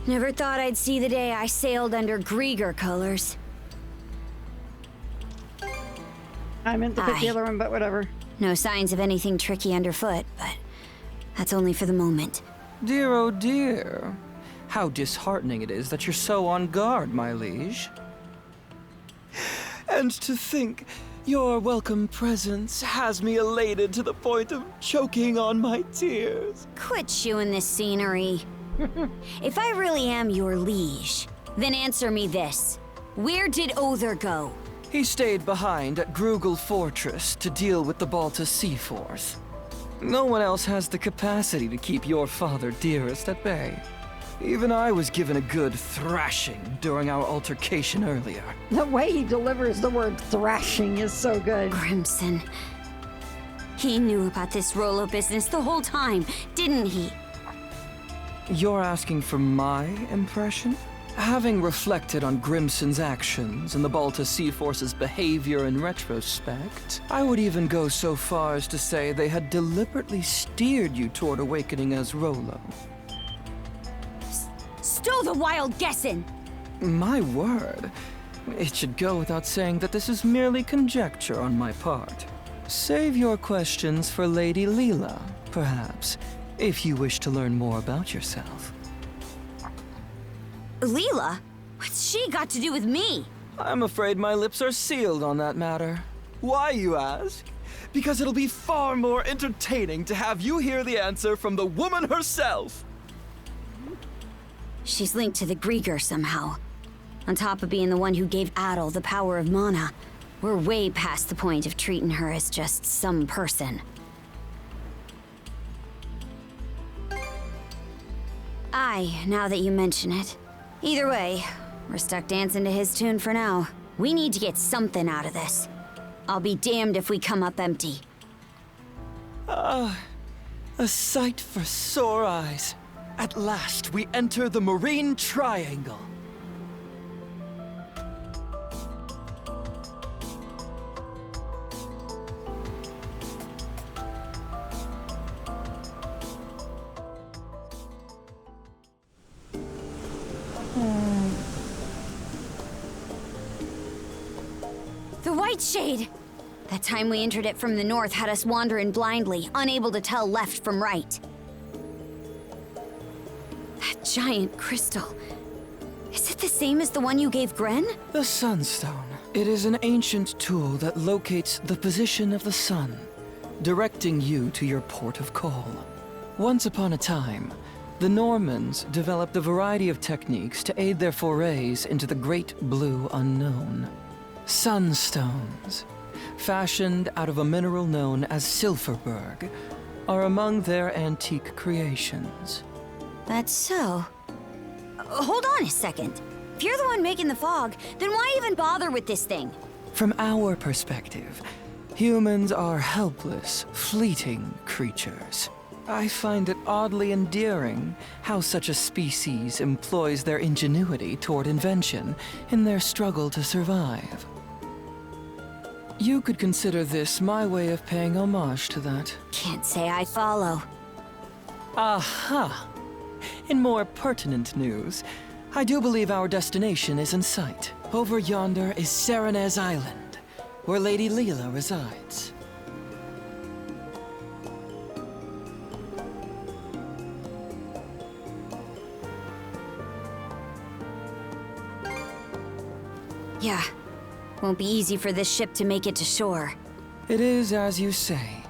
Never thought I'd see the day I sailed under Grieger colors. I meant to pick the other one, but whatever. No signs of anything tricky underfoot, but that's only for the moment. Dear, oh dear. How disheartening it is that you're so on guard, my liege. And to think your welcome presence has me elated to the point of choking on my tears. Quit chewing this scenery. If I really am your liege, then answer me this. Where did Other go? He stayed behind at Grugel Fortress to deal with the Balta Sea Force. No one else has the capacity to keep your father dearest at bay. Even I was given a good thrashing during our altercation earlier. The way he delivers the word thrashing is so good. Crimson. He knew about this Rolo business the whole time, didn't he? You're asking for my impression? Having reflected on Grimson's actions and the Balta Sea Force's behavior in retrospect, I would even go so far as to say they had deliberately steered you toward awakening as Rolo. Stow the wild guessing! My word. It should go without saying that this is merely conjecture on my part. Save your questions for Lady Leela, perhaps, if you wish to learn more about yourself. Leela? What's she got to do with me? I'm afraid my lips are sealed on that matter. Why, you ask? Because it'll be far more entertaining to have you hear the answer from the woman herself! She's linked to the Grieger somehow. On top of being the one who gave Adel the power of mana, we're way past the point of treating her as just some person. Aye, now that you mention it. Either way, we're stuck dancing to his tune for now. We need to get something out of this. I'll be damned if we come up empty. A sight for sore eyes. At last, we enter the Marine Triangle. The White Shade! That time we entered it from the north had us wandering blindly, unable to tell left from right. That giant crystal. Is it the same as the one you gave Gren? The Sunstone. It is an ancient tool that locates the position of the sun, directing you to your port of call. Once upon a time, the Normans developed a variety of techniques to aid their forays into the great blue unknown. Sunstones, fashioned out of a mineral known as Silverberg, are among their antique creations. That's so. Hold on a second. If you're the one making the fog, then why even bother with this thing? From our perspective, humans are helpless, fleeting creatures. I find it oddly endearing how such a species employs their ingenuity toward invention in their struggle to survive. You could consider this my way of paying homage to that. Can't say I follow. Aha! In more pertinent news, I do believe our destination is in sight. Over yonder is Serenez Island, where Lady Leela resides. Yeah. Won't be easy for this ship to make it to shore. It is as you say.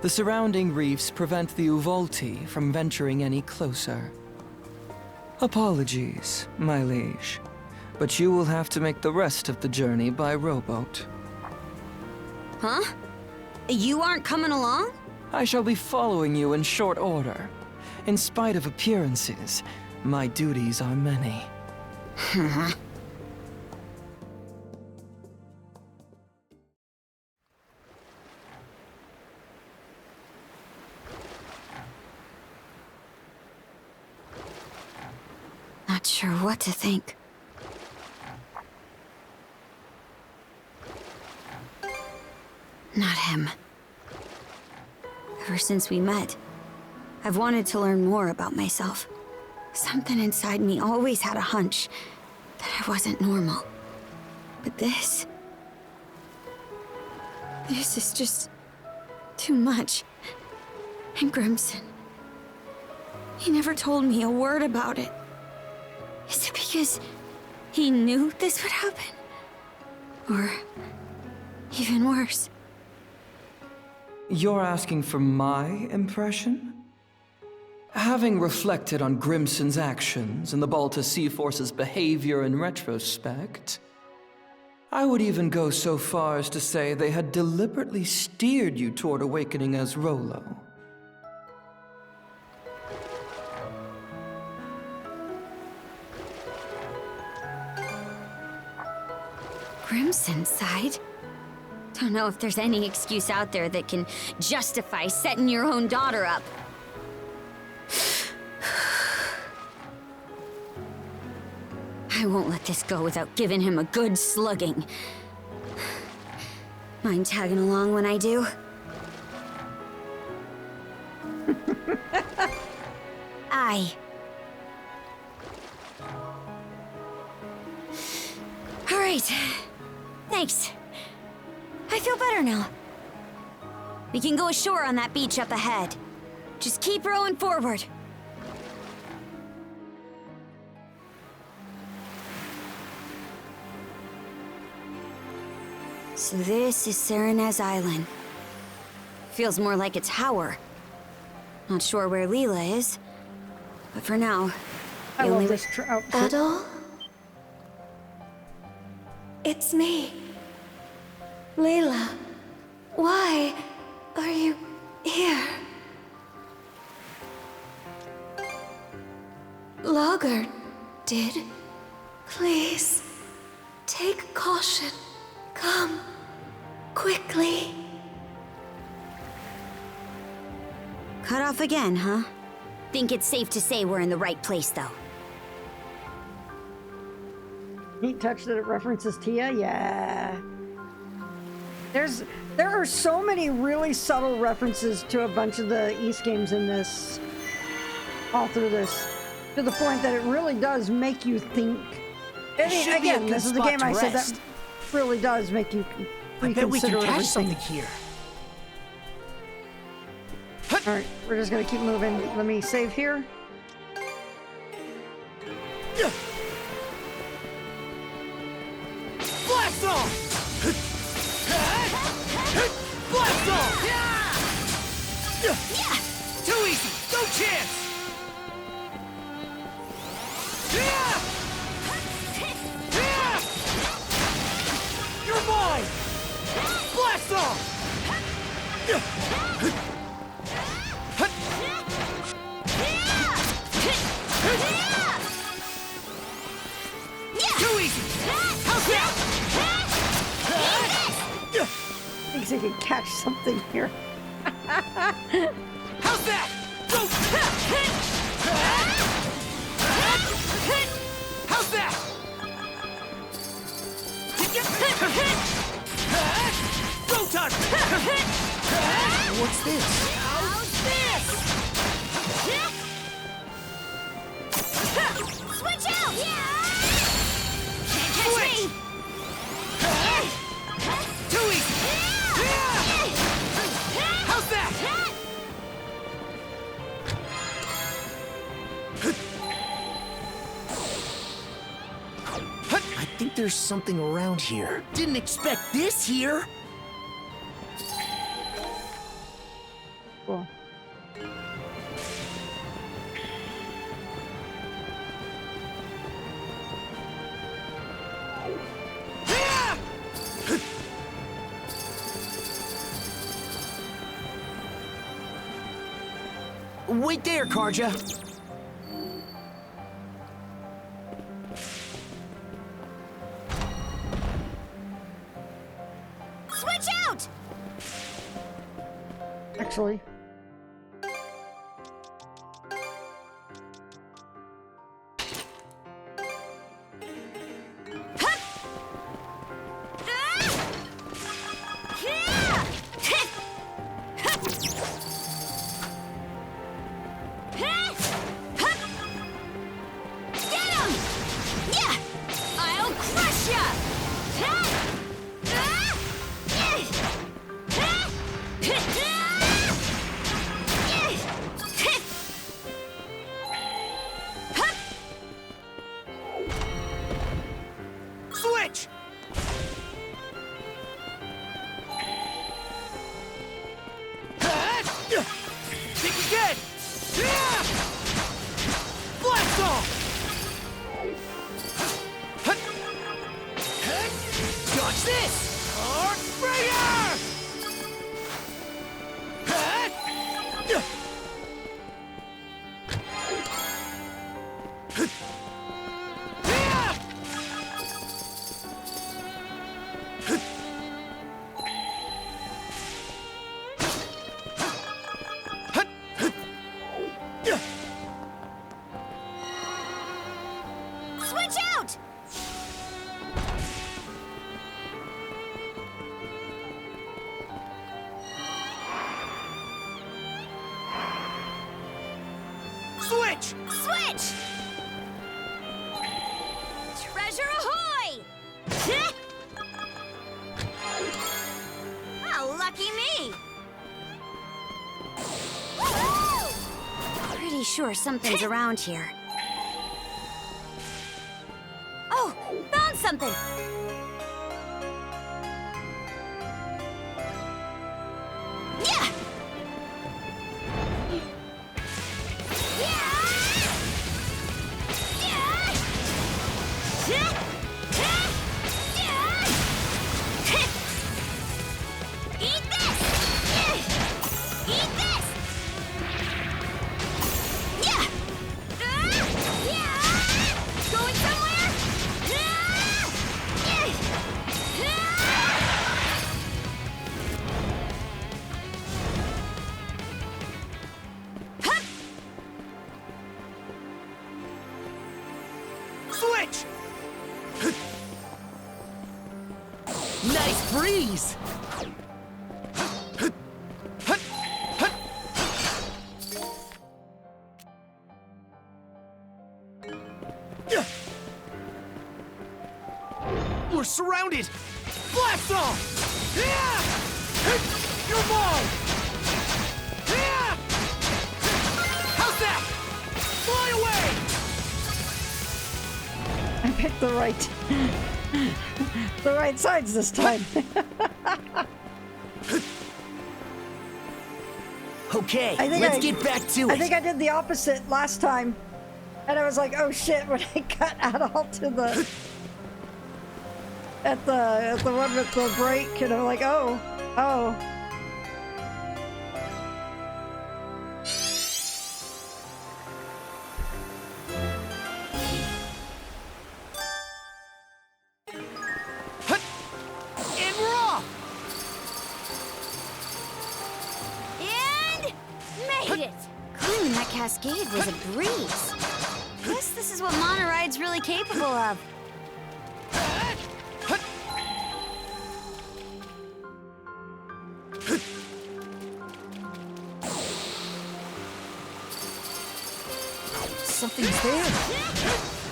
The surrounding reefs prevent the Uvolti from venturing any closer. Apologies, my liege, but you will have to make the rest of the journey by rowboat. Huh? You aren't coming along? I shall be following you in short order. In spite of appearances, my duties are many. Not sure what to think. Not him. Ever since we met, I've wanted to learn more about myself. Something inside me always had a hunch that I wasn't normal. But this is just too much. And Grimson, he never told me a word about it. Is it because he knew this would happen? Or even worse? You're asking for my impression? Having reflected on Grimson's actions and the Balta Sea Force's behavior in retrospect, I would even go so far as to say they had deliberately steered you toward awakening as Rolo. Grimson's side? Don't know if there's any excuse out there that can justify setting your own daughter up. I won't let this go without giving him a good slugging. Mind tagging along when I do? Aye. All right. Thanks. I feel better now. We can go ashore on that beach up ahead. Just keep rowing forward. So this is Serenez Island. Feels more like a tower. Not sure where Leela is, but for now, I love this Adol? It's me. Leela. Why are you here? Logger did. Please, take caution. Come, quickly. Cut off again, huh? Think it's safe to say we're in the right place, though. Neat touch that it references Tia? Yeah. There are so many really subtle references to a bunch of the East games in this, all through this, to the point that it really does make you think. I mean, again, this is the game I said that really does make you reconsider I bet we can catch everything. something here. Alright, we're just gonna keep moving. Let me save here. Blast off! Blast off! Too easy! No chance! You're mine! Blast off! Too easy! How's that? Thinks he can catch something here. How's that? How's that? Go time! What's this? How's this? Switch out! Can't catch Switch! me! Too easy! How's that? I think there's something around here. Didn't expect this here! Cool. Wait there, Karja. Switch out! Actually. Switch! Think again! Blast off! Dodge this! Arc Sprayer! Switch out! pretty sure something's around here. Oh, found something! Yeah! Eat this! Eat this! Yeah! Going somewhere? Switch! Nice breeze! We're surrounded! Blast off! You're mine! How's that? Fly away! I picked the right sides this time. Okay, let's get back to it. I think I did the opposite last time. And I was like, oh shit, when I got out all to the at the one with the break, and I'm like, oh. And we're off! And made it! Climbing that cascade was a breeze. Guess this is what monoride's really capable of. Something's there.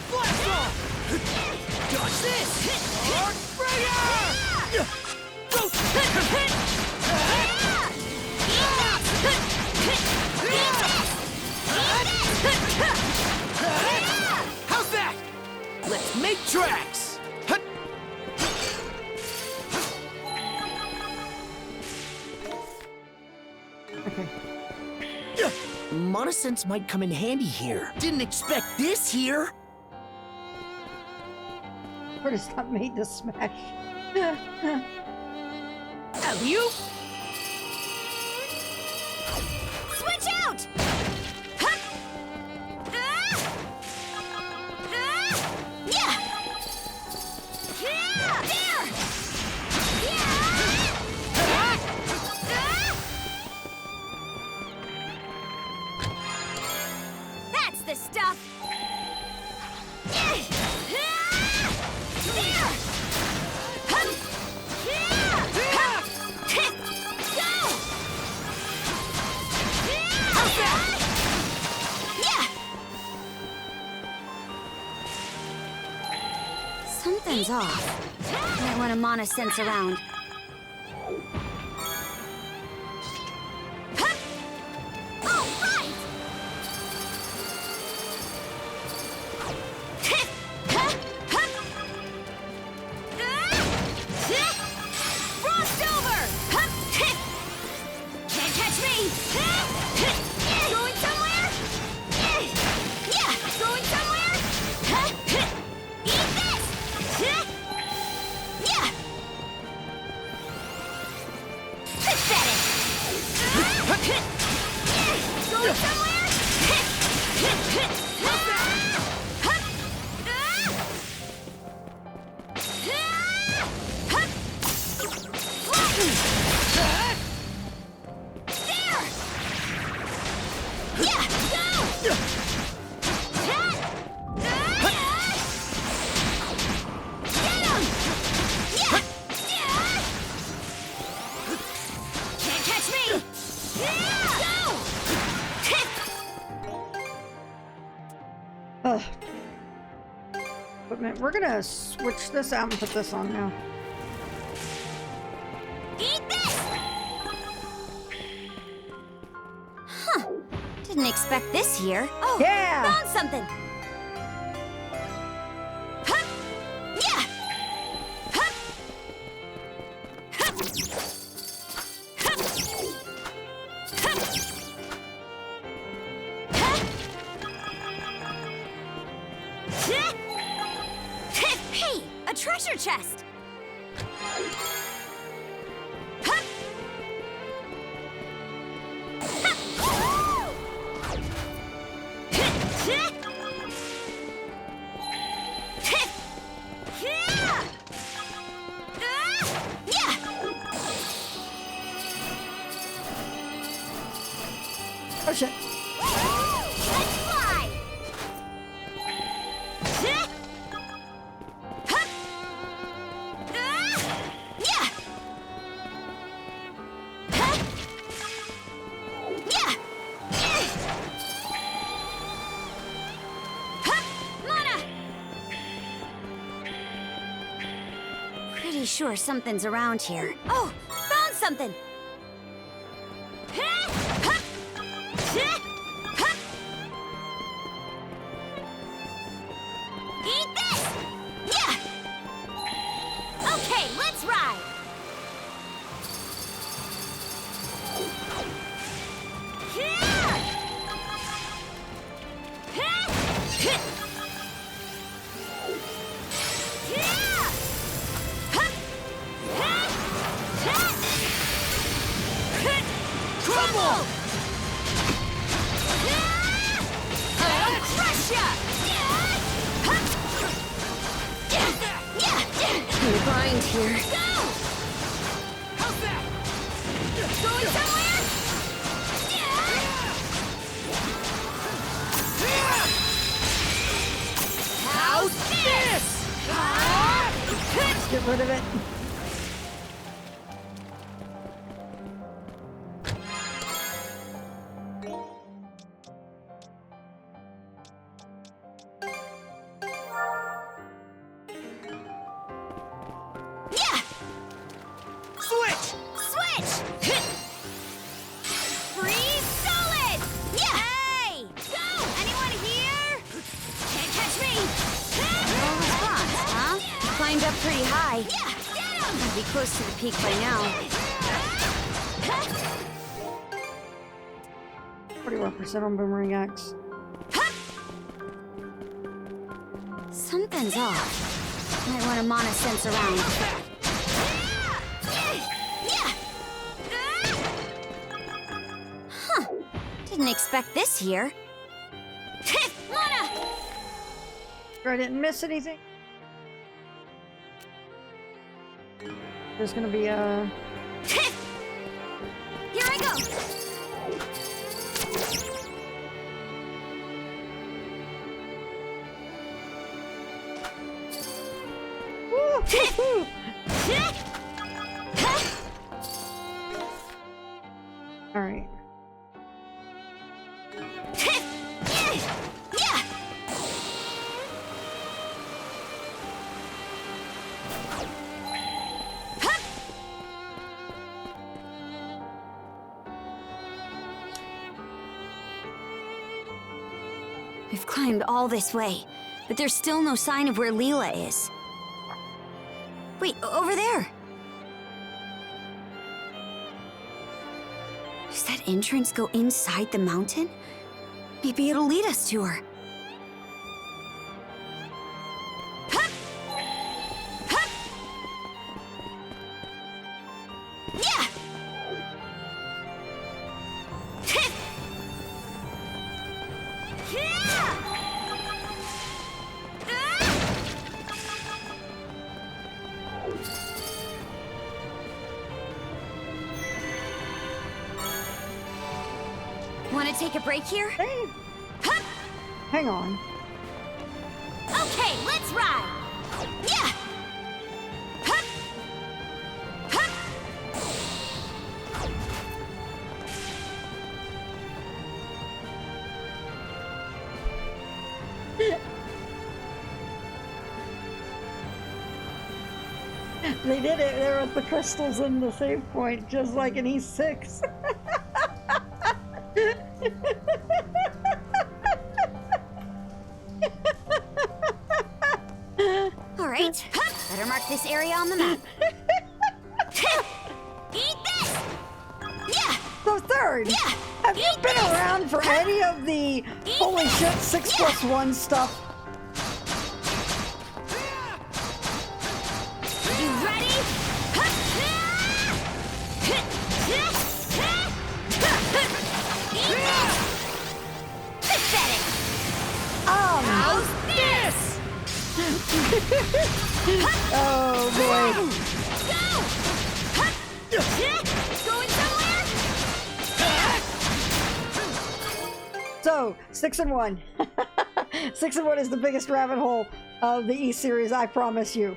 Blast off! Dodge this! How's that? Let's make tracks! Monosense might come in handy here. Didn't expect this here. But it's not made to smash. Alley-oop! Switch out! Yeah! There! That's the stuff! Something's off. Might want to monosense around. All right! Frost over! Can't catch me! Going somewhere? Yeah! Going somewhere? Eat this! Yeah! Pathetic! Going somewhere? There! Yeah! Go! Can't catch me! Go! Ugh. Equipment. We're gonna switch this out and put this on now. Eat this! Huh. Didn't expect this here. Oh, yeah! Found something! Hup! Yeah! Hup! Hup! Hup! Hup! Huh? Hey! A treasure chest! Hup! Oh shit. Let's fly! Pretty sure something's around here. Oh, found something! Eat this! Yeah! Okay, let's ride! Crumble! I'll crush ya! You're blind here. Go! How's that? Going somewhere? How's this? Get rid of it. Climbed up pretty high. I'd be close to the peak by now. 41% on Boomerang X. Something's off. Might want to mana sense around. Huh. Didn't expect this here. Mana! I didn't miss anything. There's gonna be a... Here I go! All right. We've climbed all this way, but there's still no sign of where Leela is. Wait, over there! Does that entrance go inside the mountain? Maybe it'll lead us to her. Want to take a break here? Hey. Hang on. Okay, let's ride! Yeah! Hup! Hup! They did it there with the crystals in the save point, just like in E6. down for any of the holy shit 6+1 stuff. You ready? Pathetic. How's this? Oh boy. Going somewhere? So, 6 and 1. 6 and 1 is the biggest rabbit hole of the East series, I promise you.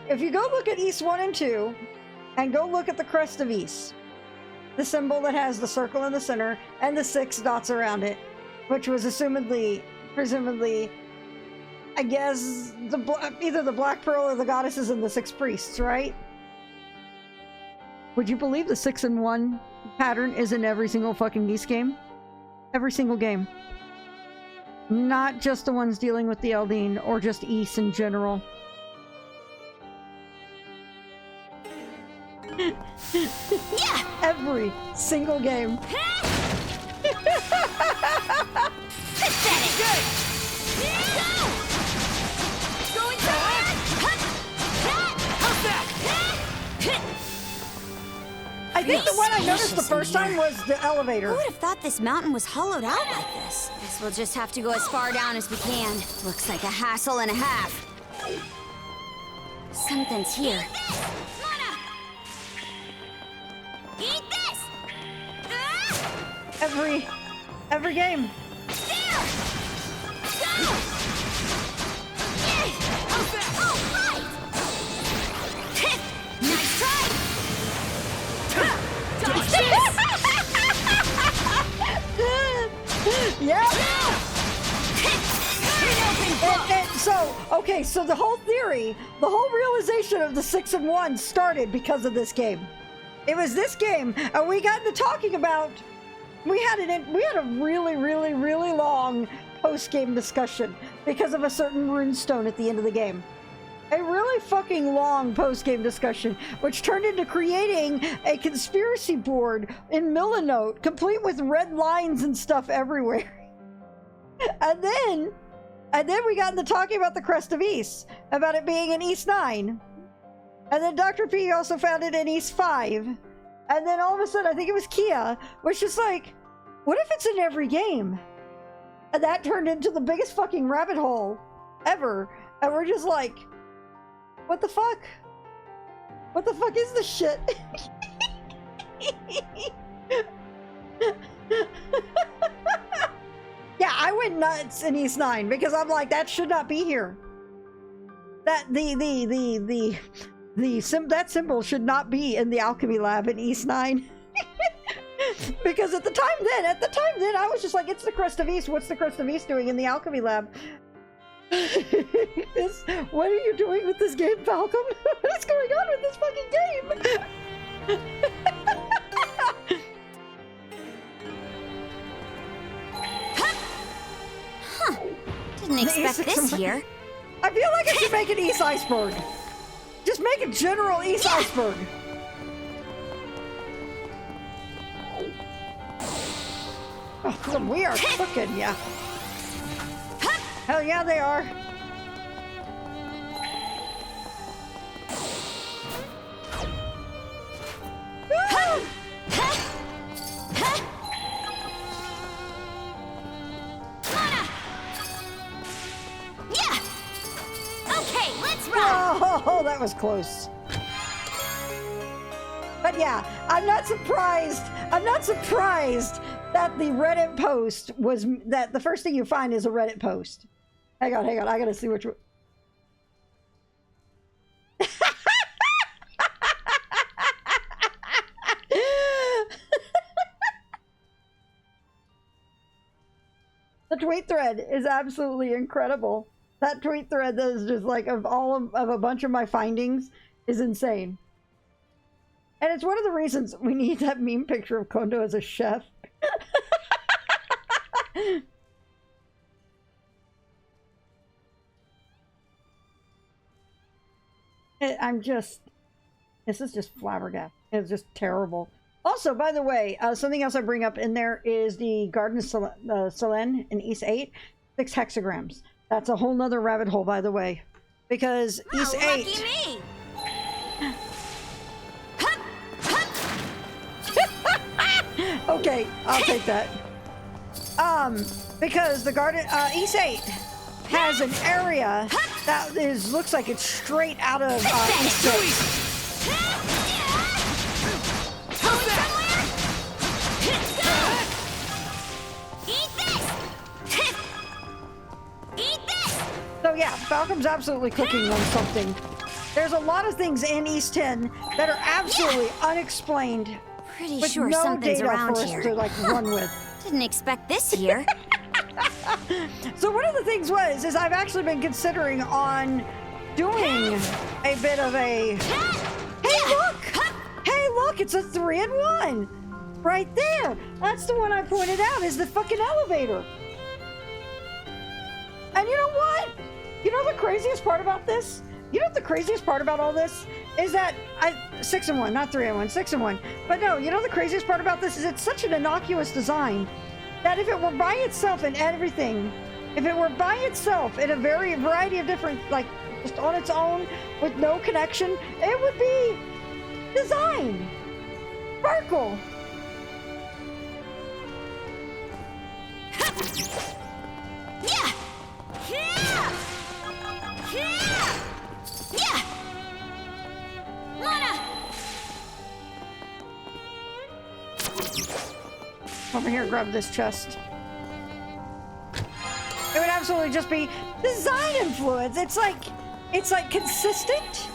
If you go look at East 1 and 2, and go look at the crest of East, the symbol that has the circle in the center and the 6 dots around it, which was presumably, I guess, either the Black Pearl or the goddesses and the 6 priests, right? Would you believe the 6 and 1 pattern is in every single fucking East game? Every single game. Not just the ones dealing with the Eldeen or just East in general. Yeah. Every single game. Pathetic. Good. Go. Going somewhere? How's that? I think the one I noticed the first time was the elevator. Who would have thought this mountain was hollowed out like this? Guess we'll just have to go as far down as we can. Looks like a hassle and a half. Something's here. Eat this! Every game. There! Go! Yeah! How's that? Oh, right! Nice try! Dodge this! Yeah! So the whole theory, the whole realization of the 6 and 1 started because of this game. It was this game, and we got to talking about. We had a really, really, really long post-game discussion because of a certain runestone at the end of the game. A really fucking long post-game discussion, which turned into creating a conspiracy board in Millinote, complete with red lines and stuff everywhere. And then we got into talking about the Crest of East, about it being in East 9. And then Dr. P also found it in East 5. And then all of a sudden, I think it was Kia, was just like, what if it's in every game? And that turned into the biggest fucking rabbit hole ever. And we're just like, what the fuck? What the fuck is this shit? Yeah, I went nuts in East 9 because I'm like, that should not be here. That that symbol should not be in the alchemy lab in East 9. Because at the time then, I was just like, it's the Crest of East. What's the Crest of East doing in the alchemy lab? What are you doing with this game, Falcom? What is going on with this fucking game? Huh. Didn't expect this here. I feel like I should make an East Iceberg. Just make a general East Iceberg. Oh, we are cooking, yeah. Hell yeah, they are. Yeah. Okay, let's run. Oh, that was close. But yeah, I'm not surprised that the Reddit post was that the first thing you find is a Reddit post. Hang on, I gotta see which one. The tweet thread is absolutely incredible. That tweet thread that is just like of a bunch of my findings is insane. And it's one of the reasons we need that meme picture of Kondo as a chef. This is just flabbergasted. It's just terrible. Also, by the way, something else I bring up in there is the Garden of Selene in East 8, 6 hexagrams. That's a whole nother rabbit hole, by the way. Because East 8... Lucky me! Okay, I'll take that. Because the Garden... East 8 has an area that looks like it's straight out of East 6. So yeah, Falcom's absolutely cooking on something. There's a lot of things in East 10 that are absolutely unexplained. Pretty with sure no something's data around for us here. to like run with. Didn't expect this here. So one of the things is I've actually been considering on doing a bit of a, hey look, it's a 3-in-1 right there. That's the one I pointed out is the fucking elevator. And you know what? You know the craziest part about this? You know what the craziest part about all this is that 6-in-1, not 3-in-1, 6-in-1. But no, you know the craziest part about this is it's such an innocuous design that if it were by itself and everything, if it were by itself in a variety of different, like just on its own with no connection, it would be design. Sparkle. Yeah. Yeah. Yeah. Yeah. Mana. Over here, grab this chest. It would absolutely just be design influence. It's like consistent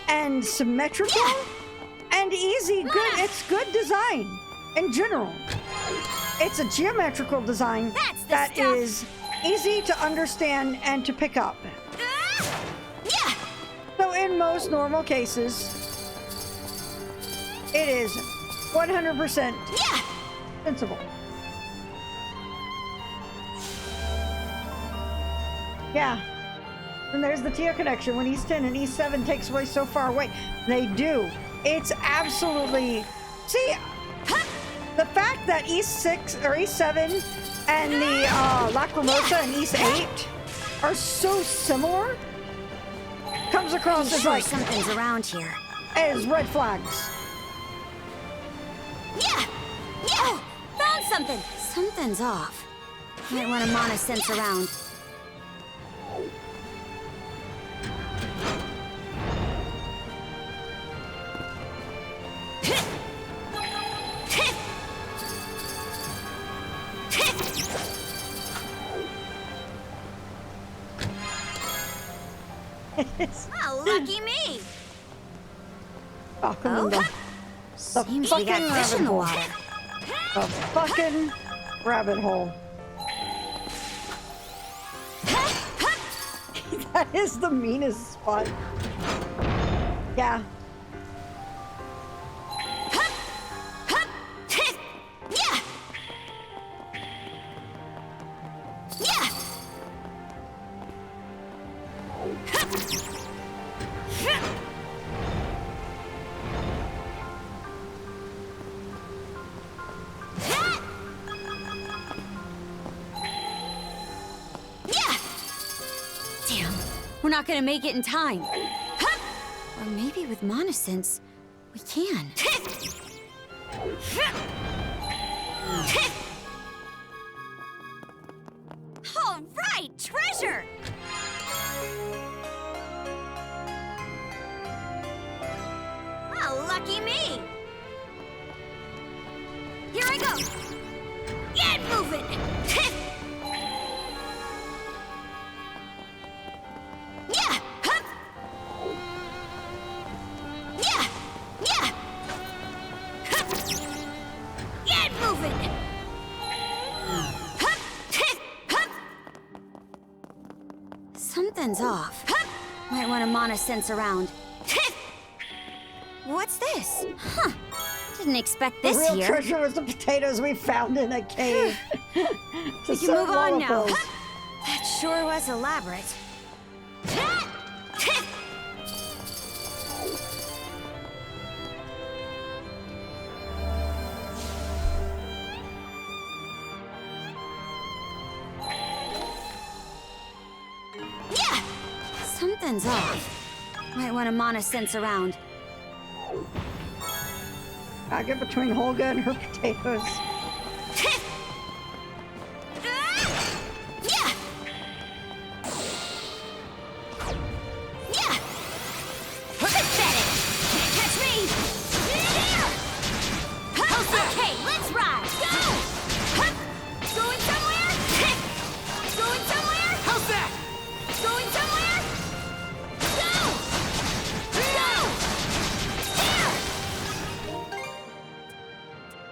and symmetrical and easy. Good. It's good design in general. It's a geometrical design that is easy to understand and to pick up. So in most normal cases, it is 100% sensible. Yeah. And there's the Tia connection. When East 10 and East 7 takes place so far away, they do. It's absolutely... See, the fact that East 6 or East 7 and the Lacrimosa and East 8 are so similar comes across as like something's around here. As red flags. Yeah! Yeah! Found something! Something's off. Might want to mana sense around. Oh, lucky me! Welcome in the Seems fucking we got fish in the hole. water. The fucking rabbit hole. That is the meanest spot. Yeah. Yeah! Yeah! Damn, we're not gonna make it in time. Or maybe with mana sense, we can. All right, treasure! Oh, lucky me! Here I go! Get moving! Yeah! Hup! Yeah! Yeah! Hup! Get moving! Hup! Hup! Something's off. Hup! Might want to mana sense around. What's this? Huh. Didn't expect this the real here. treasure was the potatoes we found in a cave. We can move on now. That sure was elaborate. Something's off. Might want to mana sense around. I get between Holga and her potatoes. Going somewhere? Go!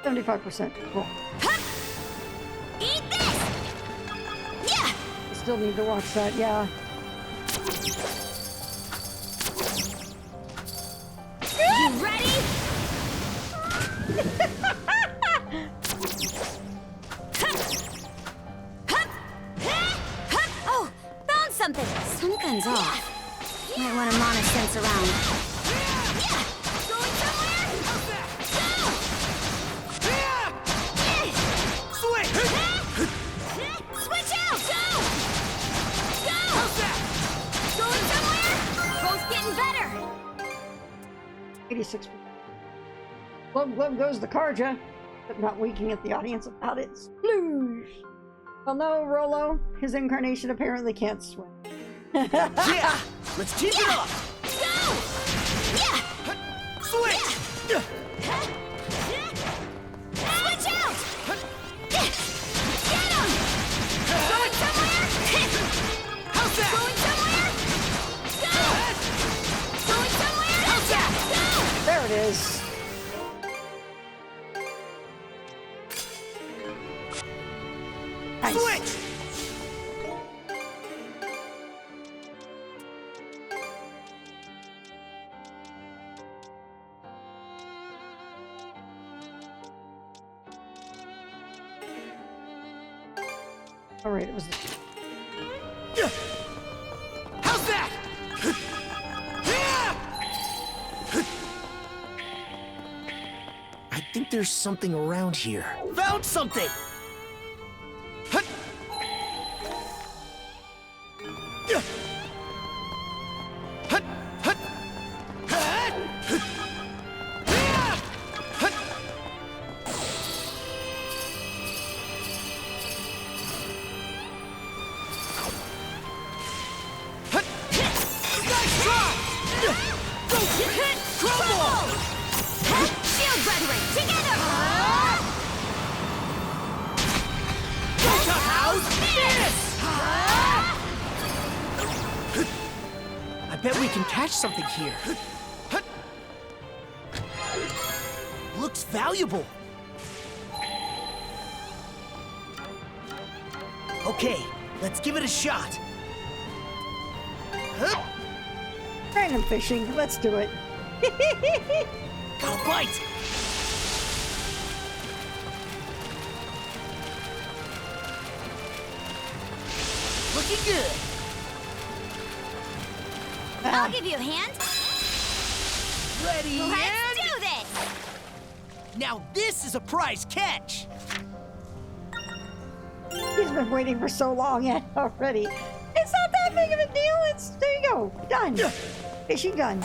75%. Cool. Eat this! Yeah! I still need to watch that, yeah. You ready? Oh, found something! Something's off. Might want to mana sense around. Going somewhere? Switch out! Go! Going somewhere? Both getting better! 86%. Glug goes the Karja, but not winking at the audience about it. Sploosh! Well, no, Rolo. His incarnation apparently can't swim. Yeah! Let's keep it up! Go! Yeah! Switch! Switch out! Get him! Going somewhere? How's that? Going somewhere? Go! Going somewhere? How's that? Go! There it is. Nice. Switch! All right, it was. How's that? I think there's something around here. Found something! I bet we can catch something here. Looks valuable. Okay, let's give it a shot. Random fishing. Let's do it. Go bite! Looking good. I'll give you a hand. Ready, Let's do this! Now this is a prize catch! He's been waiting for so long already. It's not that big of a deal. It's there you go. Done. Fishing done.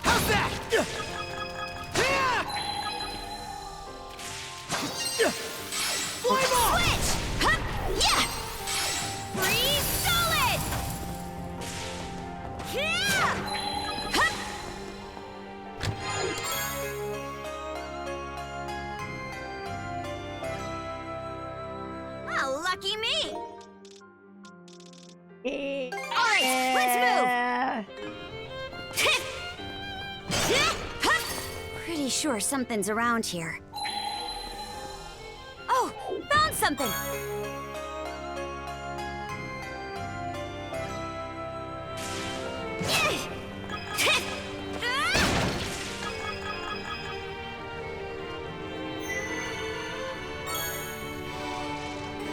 How's that? Flame on! Switch! Hup! Yeah! Freeze solid! Yeah! Hup! Oh, lucky me! All right, let's move! Pretty sure something's around here. Oh, found something!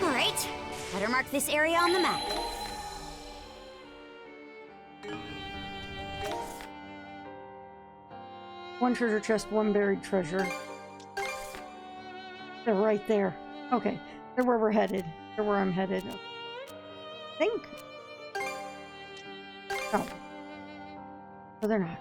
All right, better mark this area on the map. One treasure chest, one buried treasure. They're right there. Okay, they're where we're headed. They're where I'm headed. think. Oh. No, they're not.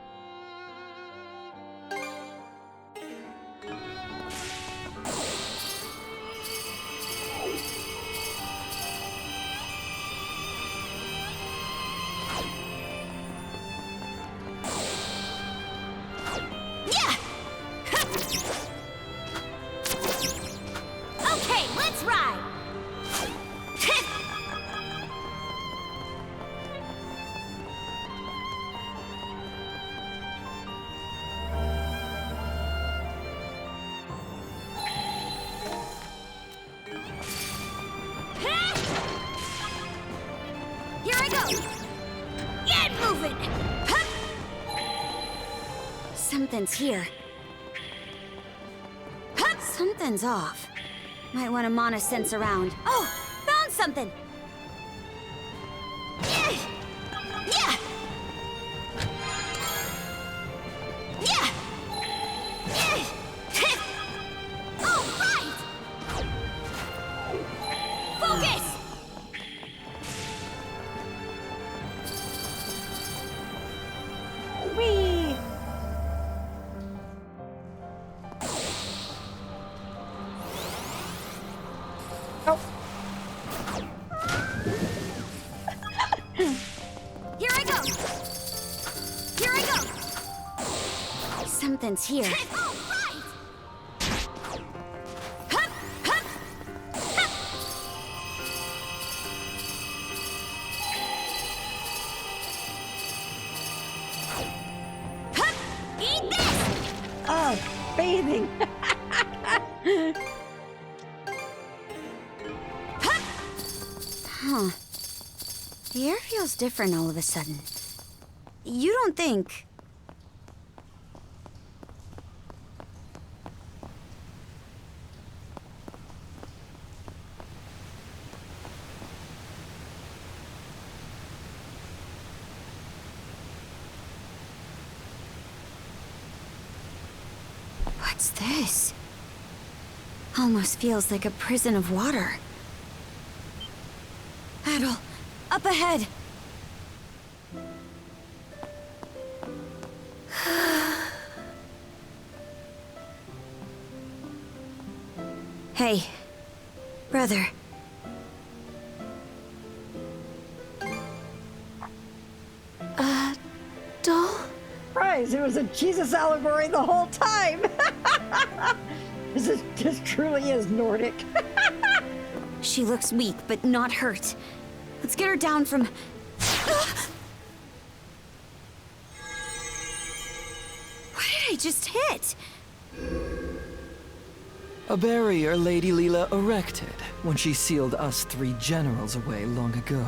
Okay, let's ride! Here I go! Get moving! Something's here. Something's off. Might want to mana sense around. Oh, found something! Yeah! Yeah! Yeah! Yeah! All right! Focus! Whee! Oh. Here I go! Here I go! Something's here. All right! Hup! Hup! Hup! Hup! Eat this! Oh, bathing. Huh. The air feels different all of a sudden. You don't think... What's this? Almost feels like a prison of water. Adol, up ahead! Hey, brother. Doll? Surprise, it was a Jesus allegory the whole time! This truly is Nordic. She looks weak, but not hurt. Let's get her down from... What did I just hit? A barrier Lady Leela erected when she sealed us three generals away long ago.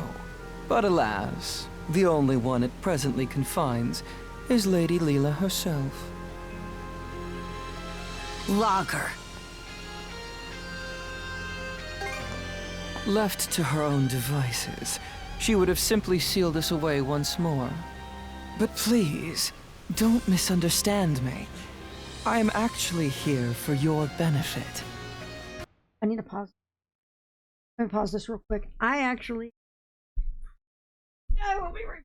But alas, the only one it presently confines is Lady Leela herself. Lager. Left to her own devices, she would have simply sealed us away once more. But please, don't misunderstand me. I am actually here for your benefit. I need to pause. Let me pause this real quick. I will be right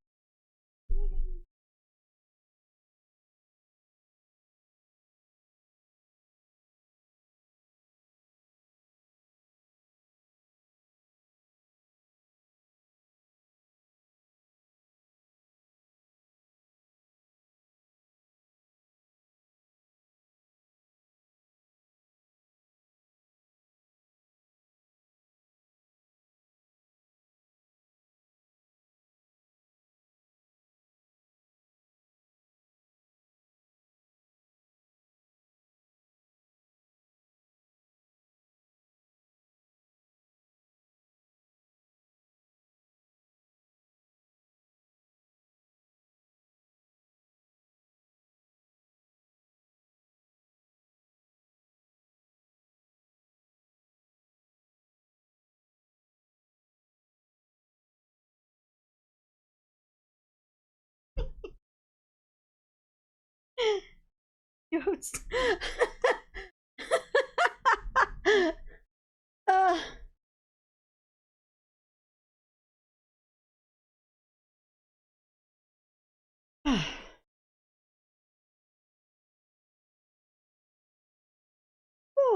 Yost.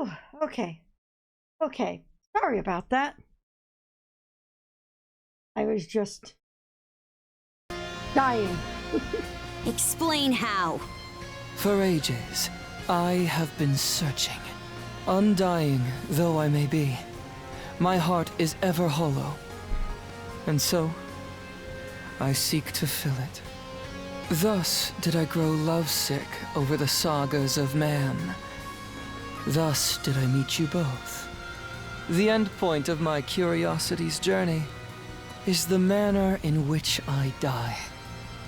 Whew, okay. Okay. Sorry about that. I was just dying. Explain how. For ages, I have been searching. Undying though I may be, my heart is ever hollow. And so, I seek to fill it. Thus did I grow lovesick over the sagas of man. Thus did I meet you both. The end point of my curiosity's journey is the manner in which I die.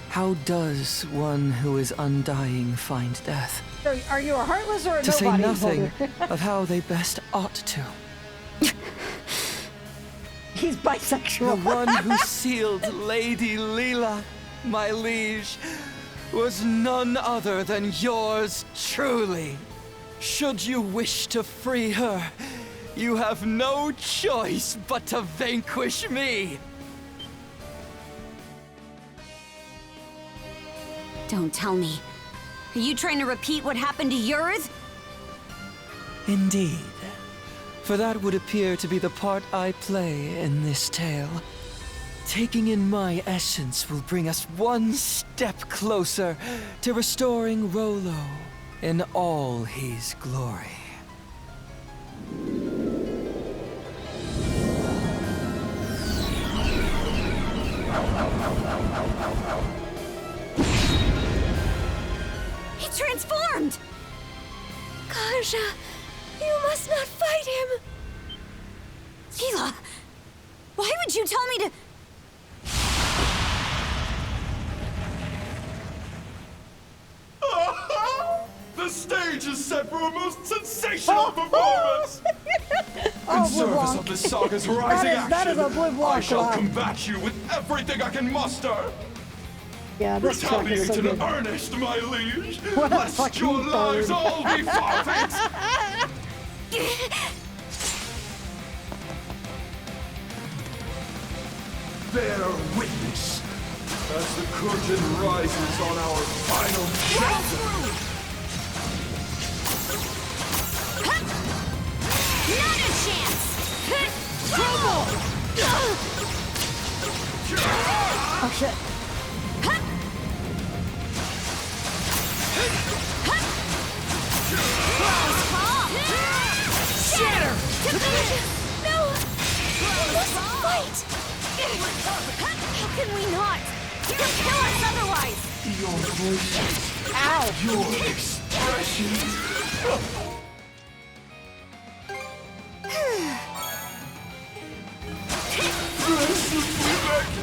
How does one who is undying find death? So are you a heartless or a To say nobody? nothing of how they best ought to. He's bisexual. The one who sealed Lady Leela, my liege, was none other than yours truly. Should you wish to free her, you have no choice but to vanquish me. Don't tell me. Are you trying to repeat what happened to yours? Indeed. For that would appear to be the part I play in this tale. Taking in my essence will bring us one step closer to restoring Rolo in all his glory. He transformed! Kaja, you must not fight him! Leela, why would you tell me to... The stage is set for a most sensational performance! In service of the saga's rising action, that is a blue block. I shall combat you with everything I can muster! Yeah, this truck is Retaliate so in good. earnest, my liege! What a Lest fucking your lives bird. all be forfeit! Bear witness as the curtain rises on our final chapter! Not a chance! Oh shit. Shatter! No! We must fight! How can we not? He'll kill us otherwise! Your voices, your expressions.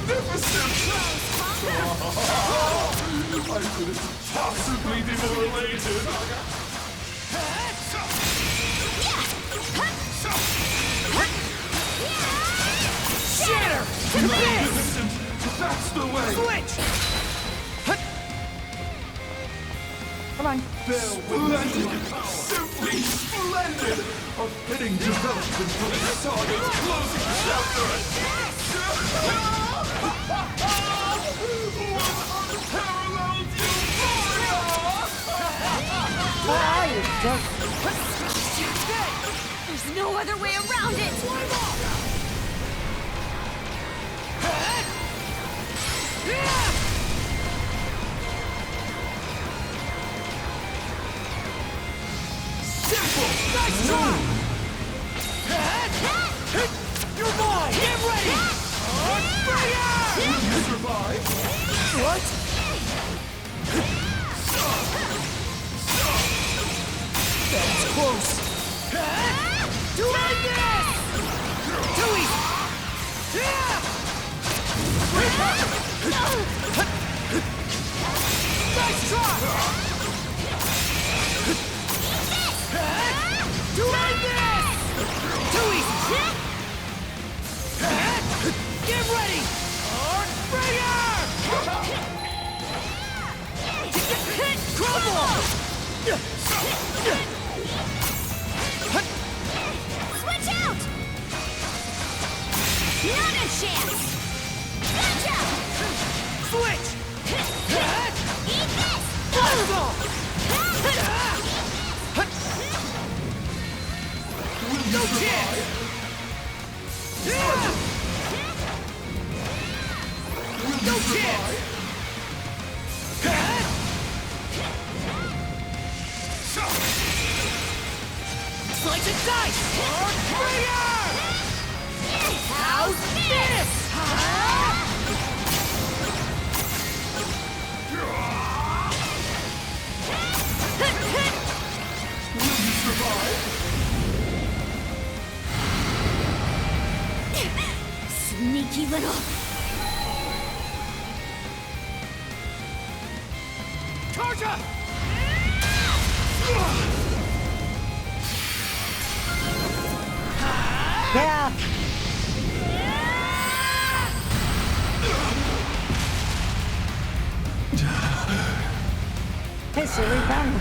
Magnificent! I couldn't possibly be more elated. Shatter! Magnificent! That's the way! Switch! Come on. Splendid! Simply splendid! A fitting development for the saga's closing chapter! Unparalleled There's no other way around it! Simple! Nice try! You're mine! Get ready! Will you survive? What? That's close! Doing this! Too easy! Nice try! Doing this! Too easy! Get ready! Archbringer! Crumble! Switch out! Not a chance! Gotcha! Switch! Eat this! Blast off! Slice and dice! How's this? Will you survive? Sneaky little... Charger! Yeah. Hey, silly power.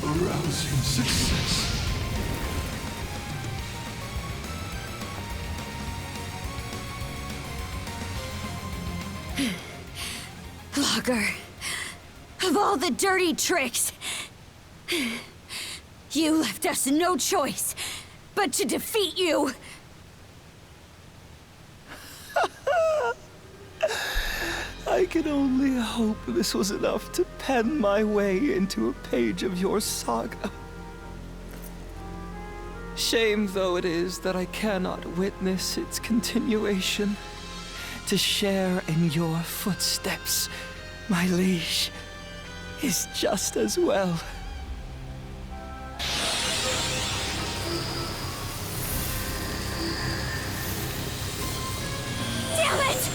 A rousing success. Logger. Of all the dirty tricks, you left us no choice but to defeat you. I can only hope this was enough to pen my way into a page of your saga. Shame though it is that I cannot witness its continuation. To share in your footsteps, my liege, is just as well. Damn it!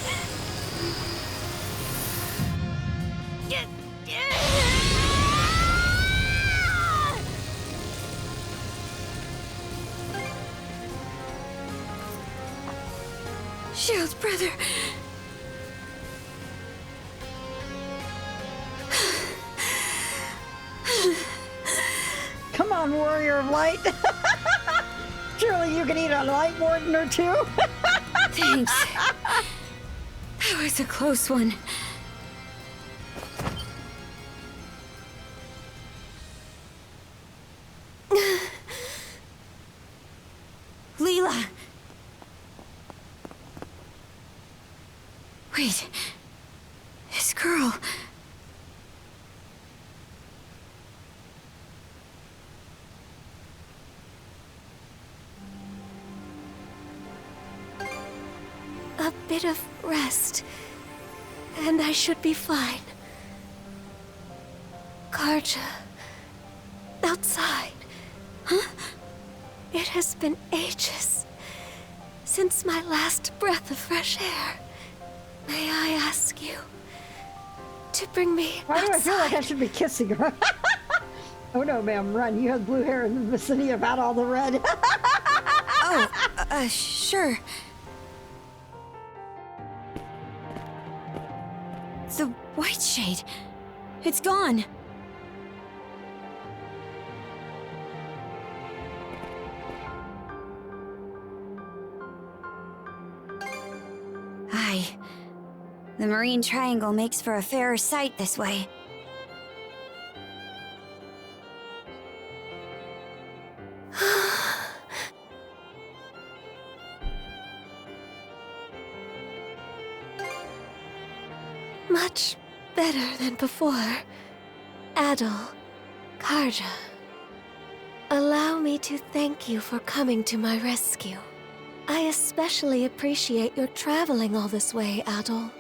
Shield brother. Come on, warrior of light. Surely you can eat a light warden or two. Thanks. That was a close one. Leela. Wait. This girl. A bit of rest, and I should be fine. Karja. Outside. Huh? It has been ages since my last breath of fresh air. May I ask you to bring me Why do I feel like I outside? should be kissing her? Oh no, ma'am, run. You have blue hair in the vicinity about all the red. Sure. The white shade. It's gone. Aye. The Marine Triangle makes for a fairer sight this way. Much better than before. Adol, Karja. Allow me to thank you for coming to my rescue. I especially appreciate your traveling all this way, Adol.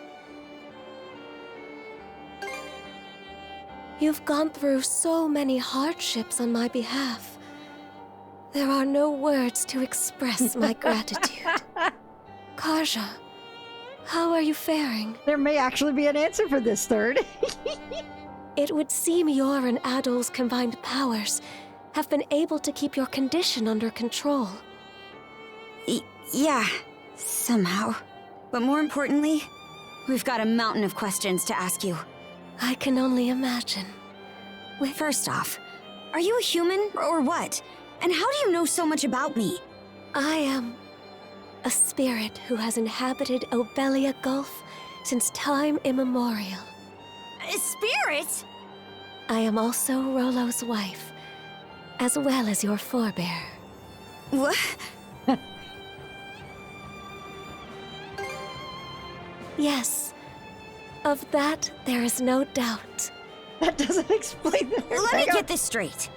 You've gone through so many hardships on my behalf. There are no words to express my gratitude. Karja, how are you faring? There may actually be an answer for this third. It would seem your and Adol's combined powers have been able to keep your condition under control. Yeah, somehow. But more importantly, we've got a mountain of questions to ask you. I can only imagine. First off, are you a human or what? And how do you know so much about me? I am a spirit who has inhabited Obelia Gulf since time immemorial. A spirit? I am also Rollo's wife, as well as your forebear. What? Yes. Of that, there is no doubt. That doesn't explain the Let me get this straight.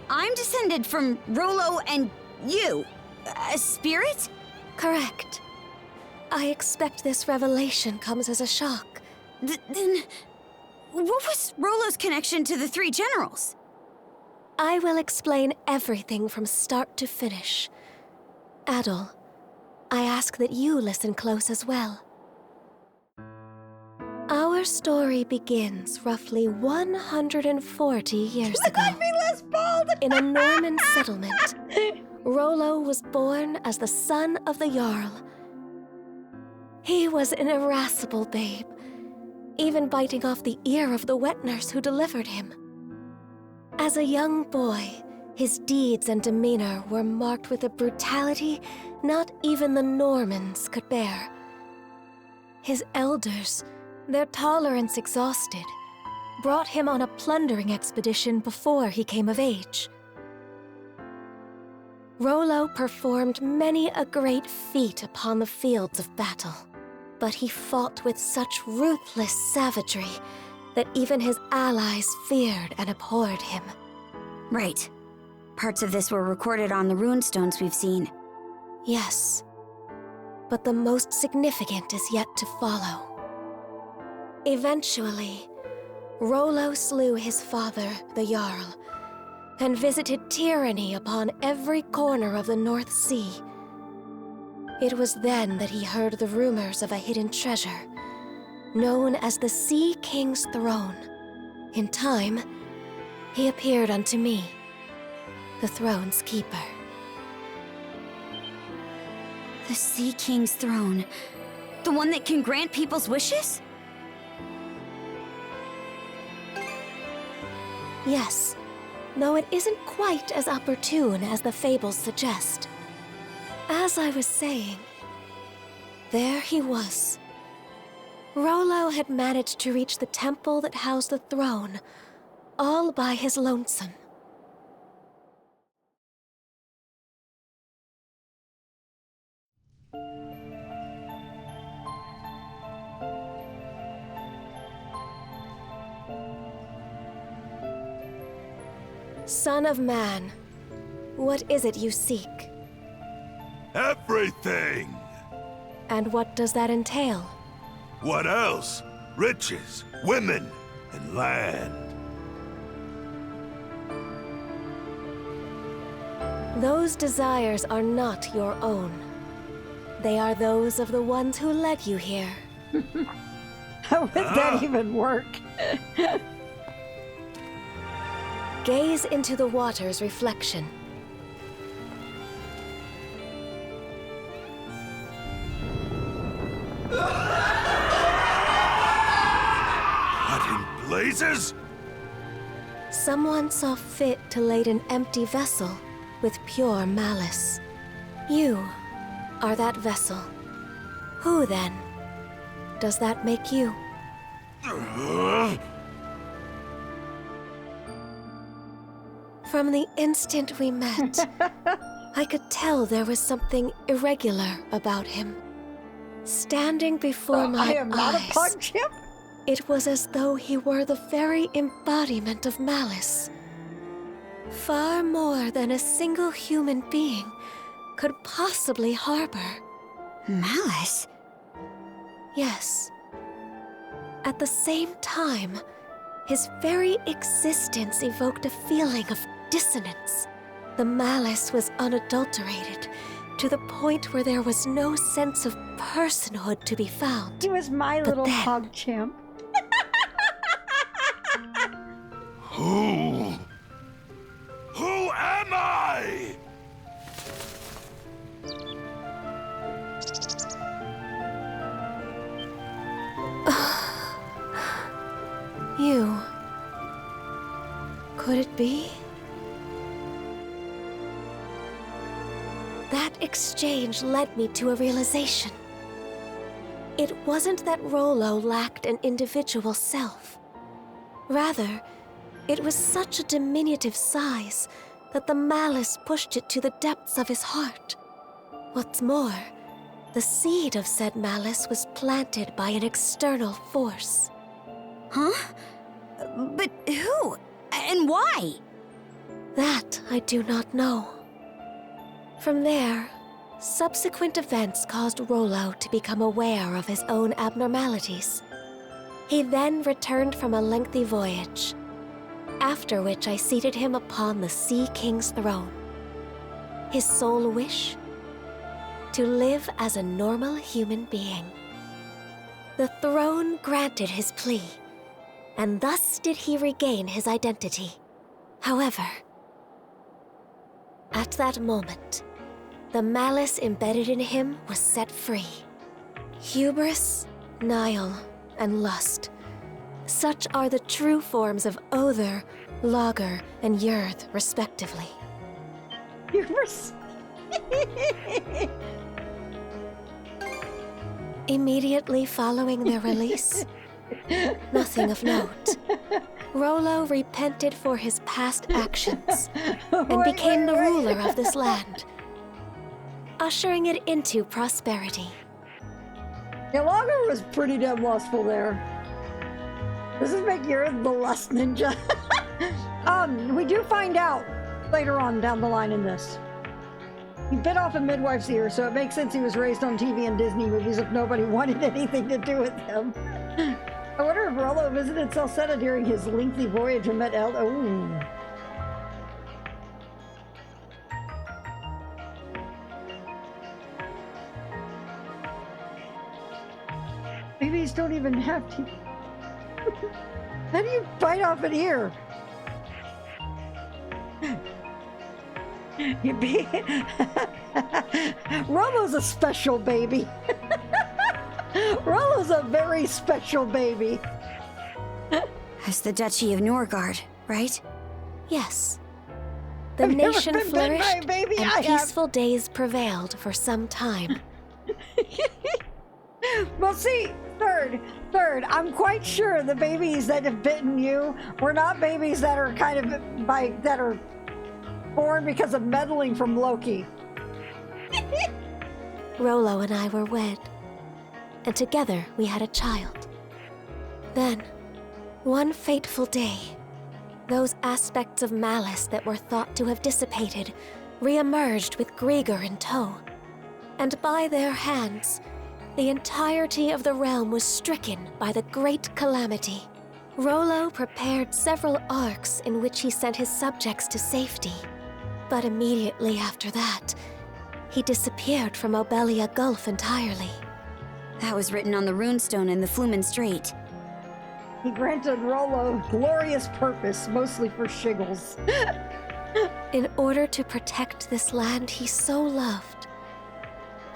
I'm descended from Rollo and you. A spirit? Correct. I expect this revelation comes as a shock. Then, what was Rollo's connection to the three generals? I will explain everything from start to finish. Adol, I ask that you listen close as well. Our story begins roughly 140 years ago. In a Norman settlement, Rollo was born as the son of the Jarl. He was an irascible babe, even biting off the ear of the wet nurse who delivered him. As a young boy, his deeds and demeanor were marked with a brutality not even the Normans could bear. His elders, their tolerance exhausted, brought him on a plundering expedition before he came of age. Rollo performed many a great feat upon the fields of battle, but he fought with such ruthless savagery that even his allies feared and abhorred him. Right. Parts of this were recorded on the runestones we've seen. Yes, but the most significant is yet to follow. Eventually, Rollo slew his father, the Jarl, and visited tyranny upon every corner of the North Sea. It was then that he heard the rumors of a hidden treasure, known as the Sea King's Throne. In time, he appeared unto me, the throne's keeper. The Sea King's Throne? The one that can grant people's wishes? Yes, though it isn't quite as opportune as the fables suggest. As I was saying, there he was. Rollo had managed to reach the temple that housed the throne, all by his lonesome. Son of man, what is it you seek? Everything! And what does that entail? What else? Riches, women, and land. Those desires are not your own. They are those of the ones who led you here. How would that even work? Gaze into the water's reflection. What in blazes? Someone saw fit to lade an empty vessel with pure malice. You are that vessel. Who, then, does that make you? From the instant we met, I could tell there was something irregular about him. Standing before my eyes, I am not a pug chip? It was as though he were the very embodiment of malice. Far more than a single human being could possibly harbor. Malice? Yes. At the same time, his very existence evoked a feeling of dissonance. The malice was unadulterated, to the point where there was no sense of personhood to be found. He was my little pug chimp. Who am I? You. Could it be? That exchange led me to a realization. It wasn't that Rollo lacked an individual self. Rather, it was such a diminutive size that the malice pushed it to the depths of his heart. What's more, the seed of said malice was planted by an external force. Huh? But who? And why? That I do not know. From there, subsequent events caused Rollo to become aware of his own abnormalities. He then returned from a lengthy voyage, after which I seated him upon the Sea King's throne. His sole wish? To live as a normal human being. The throne granted his plea, and thus did he regain his identity. However, at that moment, the malice embedded in him was set free. Hubris, Nile, and lust. Such are the true forms of Other, Lager, and Yurth, respectively. Hubris? Immediately following their release, nothing of note. Rollo repented for his past actions and became the ruler of this land, ushering it into prosperity. Yeah, Lager was pretty damn lustful there. Does this make you the lust ninja? We do find out later on down the line in this. He bit off a midwife's ear, so it makes sense he was raised on TV and Disney movies if nobody wanted anything to do with him. I wonder if Rollo visited Salsetta during his lengthy voyage and met Ooh. Babies don't even have teeth. How do you bite off an ear? Rollo's a special baby. Rollo's a very special baby. As the Duchy of Norgard, right? Yes. The Have you ever nation been bitten by a flourished baby? and I have. peaceful days prevailed for some time. Well, see, third, I'm quite sure the babies that have bitten you were not babies that are that are born because of meddling from Loki. Rollo and I were wed, and together we had a child. Then, one fateful day, those aspects of malice that were thought to have dissipated re-emerged with Grieger in tow, and by their hands, the entirety of the realm was stricken by the great calamity. Rollo prepared several arcs in which he sent his subjects to safety, but immediately after that, he disappeared from Obelia Gulf entirely. That was written on the runestone in the Flumen Strait. He granted Rollo glorious purpose, mostly for shiggles. In order to protect this land he so loved,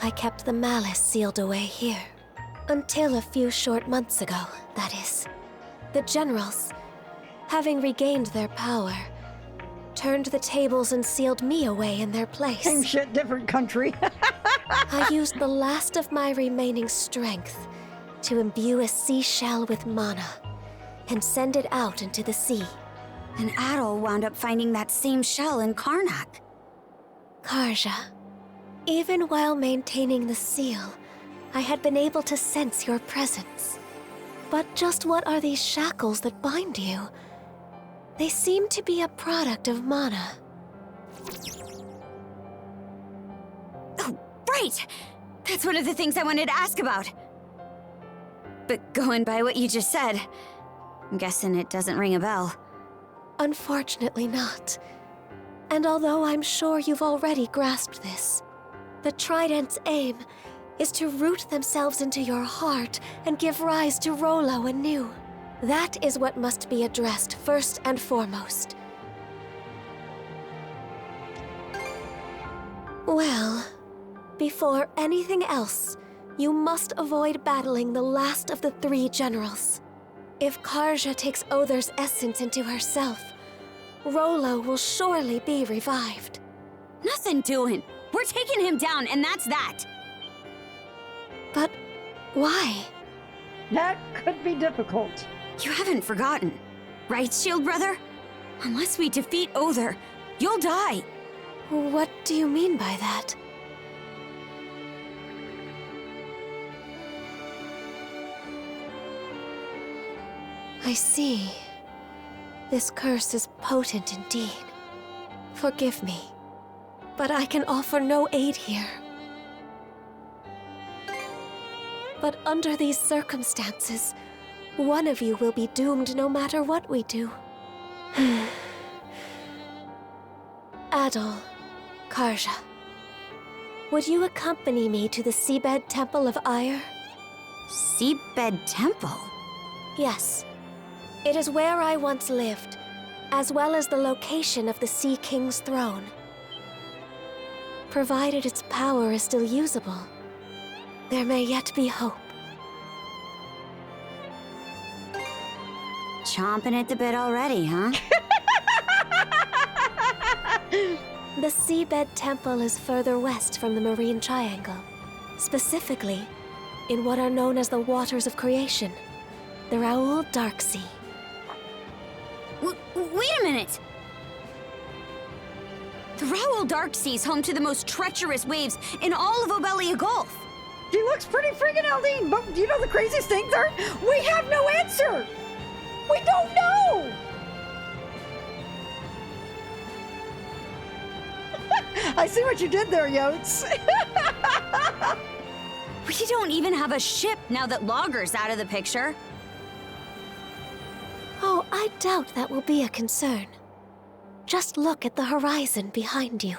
I kept the malice sealed away here. Until a few short months ago, that is. The generals, having regained their power, turned the tables and sealed me away in their place. Same shit, different country. I used the last of my remaining strength to imbue a seashell with mana and send it out into the sea. And Adol wound up finding that same shell in Karnak. Karja, even while maintaining the seal, I had been able to sense your presence. But just what are these shackles that bind you? They seem to be a product of mana. Oh, right! That's one of the things I wanted to ask about. But going by what you just said, I'm guessing it doesn't ring a bell. Unfortunately not. And although I'm sure you've already grasped this, the Trident's aim is to root themselves into your heart and give rise to Rollo anew. That is what must be addressed first and foremost. Well, before anything else, you must avoid battling the last of the three generals. If Karja takes Other's essence into herself, Rollo will surely be revived. Nothing doing. We're taking him down, and that's that. But why? That could be difficult. You haven't forgotten, right, Shield Brother? Unless we defeat Other, you'll die. What do you mean by that? I see. This curse is potent indeed. Forgive me, but I can offer no aid here. But under these circumstances, one of you will be doomed no matter what we do. Adol, Karja, would you accompany me to the Seabed Temple of Ire? Seabed Temple? Yes. It is where I once lived, as well as the location of the Sea King's throne. Provided its power is still usable, there may yet be hope. Chomping at the bit already, huh? The Seabed Temple is further west from the Marine Triangle. Specifically, in what are known as the Waters of Creation, the Raoul Dark Sea. Wait a minute! The Raoul Dark Sea is home to the most treacherous waves in all of Obelia Gulf. She looks pretty freaking Aldine, but you know the craziest things are? We have no answer! We don't know! I see what you did there, Yotes. We don't even have a ship now that Logger's out of the picture. Oh, I doubt that will be a concern. Just look at the horizon behind you.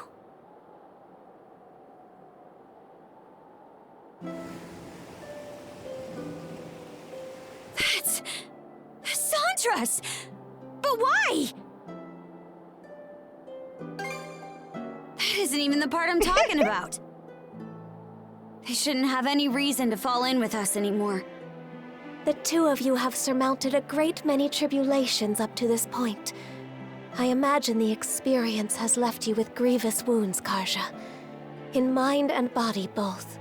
That's Sandra's! But why? That isn't even the part I'm talking about. They shouldn't have any reason to fall in with us anymore. The two of you have surmounted a great many tribulations up to this point. I imagine the experience has left you with grievous wounds, Karja. In mind and body both.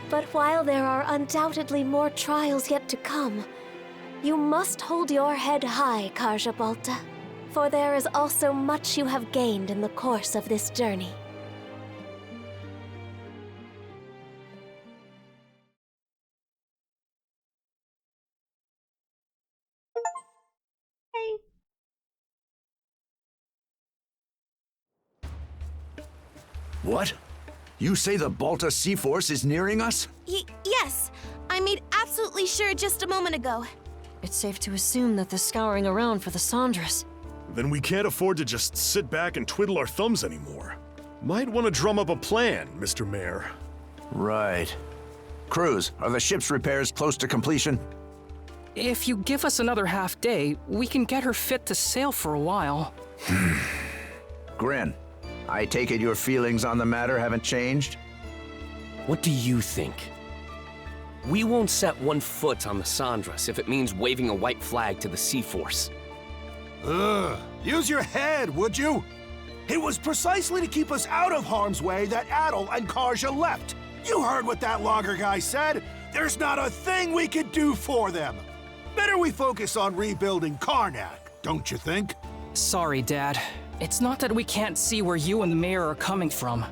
But while there are undoubtedly more trials yet to come, you must hold your head high, Karja Balta, for there is also much you have gained in the course of this journey. What? You say the Balta Sea Force is nearing us? Yes. I made absolutely sure just a moment ago. It's safe to assume that they're scouring around for the Sandras. Then we can't afford to just sit back and twiddle our thumbs anymore. Might want to drum up a plan, Mr. Mayor. Right. Cruz, are the ship's repairs close to completion? If you give us another half day, we can get her fit to sail for a while. Grin, I take it your feelings on the matter haven't changed? What do you think? We won't set one foot on the Sandras if it means waving a white flag to the Sea Force. Use your head, would you? It was precisely to keep us out of harm's way that Adol and Karja left. You heard what that logger guy said. There's not a thing we could do for them. Better we focus on rebuilding Karnak, don't you think? Sorry, Dad. It's not that we can't see where you and the mayor are coming from,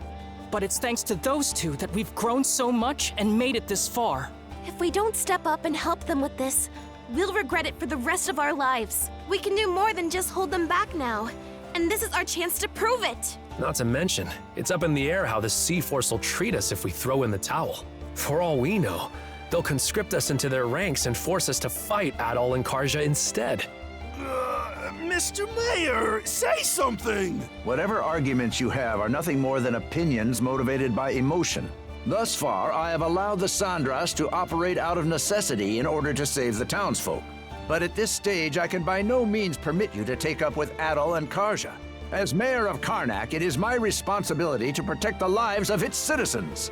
but it's thanks to those two that we've grown so much and made it this far. If we don't step up and help them with this, we'll regret it for the rest of our lives. We can do more than just hold them back now, and this is our chance to prove it. Not to mention, it's up in the air how the Sea Force will treat us if we throw in the towel. For all we know, they'll conscript us into their ranks and force us to fight Adol and Karja instead. Mr. Mayor, say something! Whatever arguments you have are nothing more than opinions motivated by emotion. Thus far, I have allowed the Sandras to operate out of necessity in order to save the townsfolk. But at this stage, I can by no means permit you to take up with Adol and Karja. As mayor of Karnak, it is my responsibility to protect the lives of its citizens.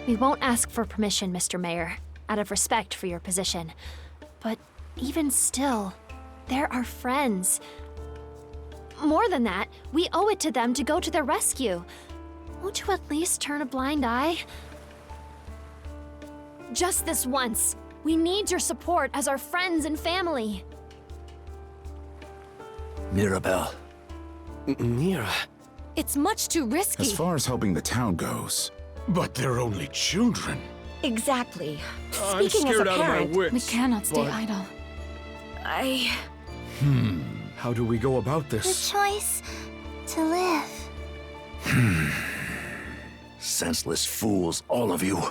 We won't ask for permission, Mr. Mayor, out of respect for your position. But even still, they're our friends. More than that, we owe it to them to go to their rescue. Won't you at least turn a blind eye? Just this once. We need your support as our friends and family. Mirabelle. Mira, It's much too risky. As far as helping the town goes. But they're only children. Exactly. I'm Speaking as scared a out of my parent, wits. We cannot stay but- idle. How do we go about The this? choice to live. Senseless fools, all of you.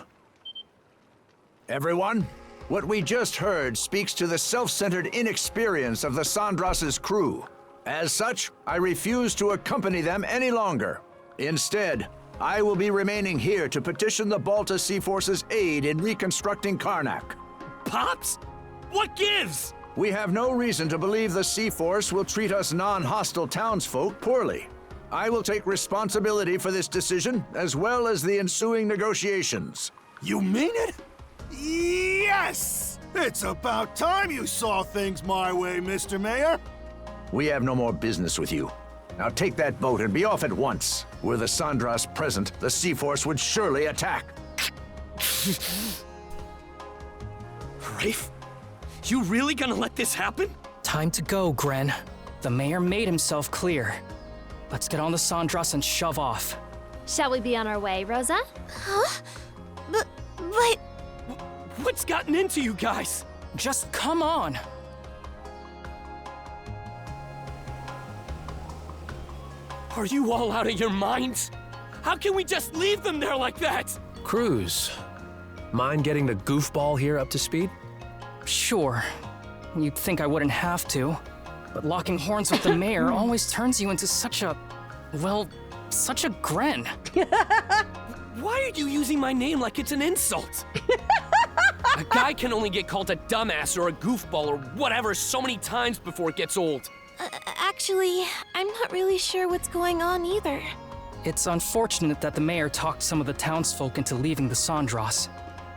Everyone, what we just heard speaks to the self-centered inexperience of the Sandras's crew. As such, I refuse to accompany them any longer. Instead, I will be remaining here to petition the Balta Sea Force's aid in reconstructing Karnak. Pops? What gives? We have no reason to believe the Sea Force will treat us non-hostile townsfolk poorly. I will take responsibility for this decision, as well as the ensuing negotiations. You mean it? Yes! It's about time you saw things my way, Mr. Mayor. We have no more business with you. Now take that boat and be off at once. Were the Sandras present, the Sea Force would surely attack. Rafe? You really gonna let this happen? Time to go, Gren. The mayor made himself clear. Let's get on the Sandras and shove off. Shall we be on our way, Rosa? Huh? But... What's gotten into you guys? Just come on. Are you all out of your minds? How can we just leave them there like that? Cruz, mind getting the goofball here up to speed? Sure. You'd think I wouldn't have to. But locking horns with the mayor always turns you into such a... well, such a Gren. Why are you using my name like it's an insult? A guy can only get called a dumbass or a goofball or whatever so many times before it gets old. Actually, I'm not really sure what's going on either. It's unfortunate that the mayor talked some of the townsfolk into leaving the Sandras.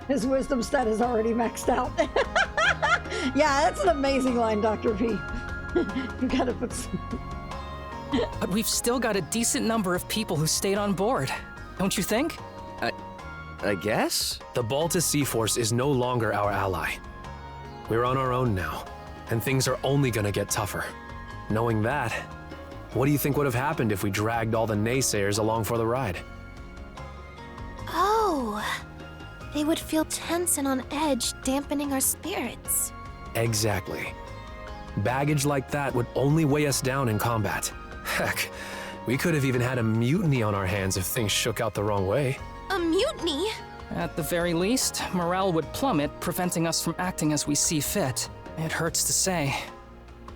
His wisdom stat is already maxed out. Yeah, that's an amazing line, Dr. P. You gotta put some... But we've still got a decent number of people who stayed on board, don't you think? I guess? The Balta Sea Force is no longer our ally. We're on our own now, and things are only gonna get tougher. Knowing that, what do you think would have happened if we dragged all the naysayers along for the ride? Oh. They would feel tense and on edge, dampening our spirits. Exactly. Baggage like that would only weigh us down in combat. Heck, we could have even had a mutiny on our hands if things shook out the wrong way. A mutiny? At the very least, morale would plummet, preventing us from acting as we see fit. It hurts to say.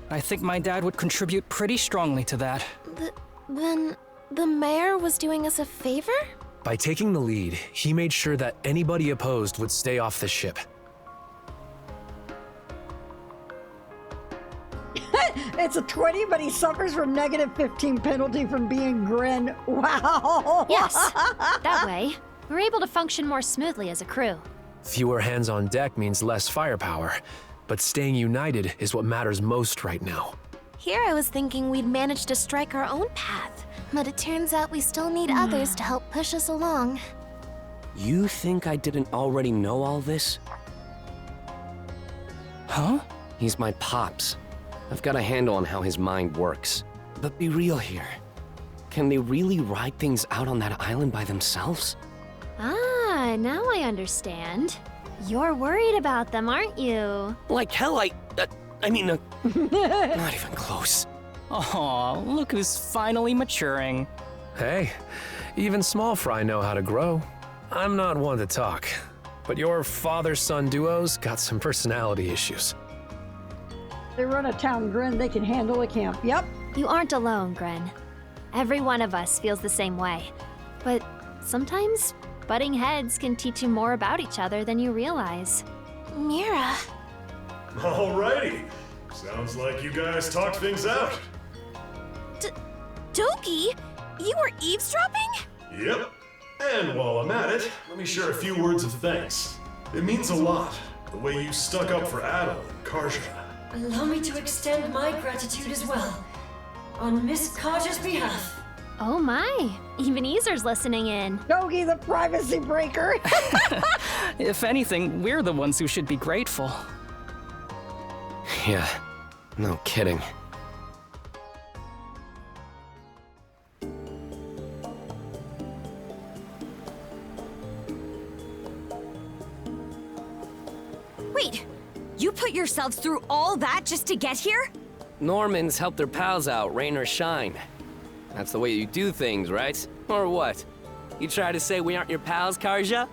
I think my dad would contribute pretty strongly to that. Then the mayor was doing us a favor? By taking the lead, he made sure that anybody opposed would stay off the ship. It's a 20, but he suffers from negative 15 penalty from being Gren. Wow. Yes. That way, we're able to function more smoothly as a crew. Fewer hands on deck means less firepower, but staying united is what matters most right now. Here I was thinking we'd manage to strike our own path, but it turns out we still need others to help push us along. You think I didn't already know all this? Huh? He's my pops. I've got a handle on how his mind works. But be real here. Can they really ride things out on that island by themselves? Ah, now I understand. You're worried about them, aren't you? Like hell, I mean, not even close. Aw, look who's finally maturing. Hey, even small fry know how to grow. I'm not one to talk, but your father-son duo's got some personality issues. They run a town, Gren, they can handle a camp. Yep. You aren't alone, Gren. Every one of us feels the same way. But sometimes, butting heads can teach you more about each other than you realize. Mira. Alrighty. Sounds like you guys talked things out. Doki, you were eavesdropping? Yep. And while I'm at it, let me share a few words of thanks. It means a lot, the way you stuck up for Adel and Karja. Allow me to extend my gratitude as well, on Miss Carter's behalf. Oh my, even Easer's listening in. Dogi the privacy breaker. If anything, we're the ones who should be grateful. Yeah, no kidding. Wait, you put yourselves through all that just to get here? Normans help their pals out, rain or shine. That's the way you do things, right? Or what? You try to say we aren't your pals, Karja?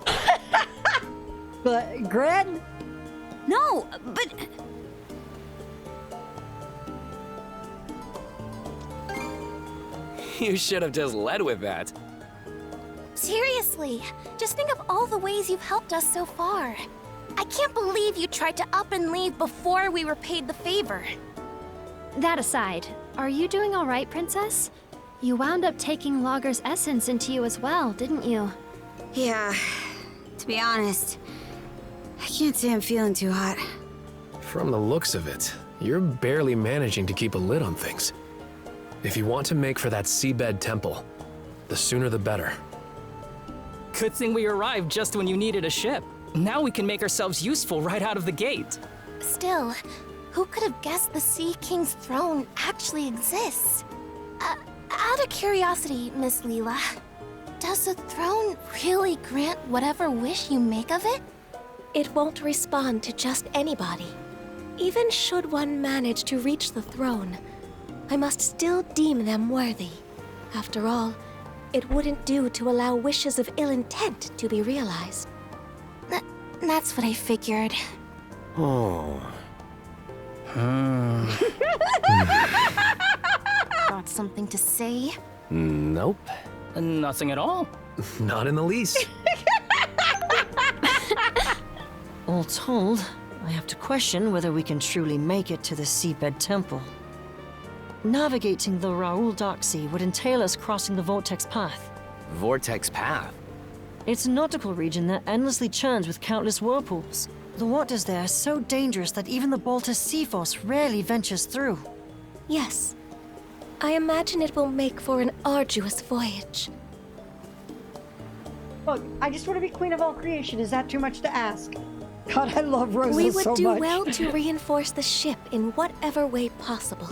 But, Gren? No, but... You should have just led with that. Seriously, just think of all the ways you've helped us so far. I can't believe you tried to up and leave before we were paid the favor. That aside, are you doing all right, Princess? You wound up taking Logger's essence into you as well, didn't you? Yeah, to be honest, I can't say I'm feeling too hot. From the looks of it, you're barely managing to keep a lid on things. If you want to make for that seabed temple, the sooner the better. Good thing we arrived just when you needed a ship. Now we can make ourselves useful right out of the gate. Still, who could have guessed the Sea King's throne actually exists? Out of curiosity, Miss Leela, does the throne really grant whatever wish you make of it? It won't respond to just anybody. Even should one manage to reach the throne, I must still deem them worthy. After all, it wouldn't do to allow wishes of ill intent to be realized. That's what I figured. Oh. Got something to say? Nope. Nothing at all. Not in the least. All told, I have to question whether we can truly make it to the Seabed Temple. Navigating the Raoul Dark Sea would entail us crossing the Vortex Path. Vortex Path? It's a nautical region that endlessly churns with countless whirlpools. The waters there are so dangerous that even the Baltus Sea Force rarely ventures through. Yes. I imagine it will make for an arduous voyage. Look, I just want to be queen of all creation. Is that too much to ask? God, I love Rosa We would so do much. well to reinforce the ship in whatever way possible.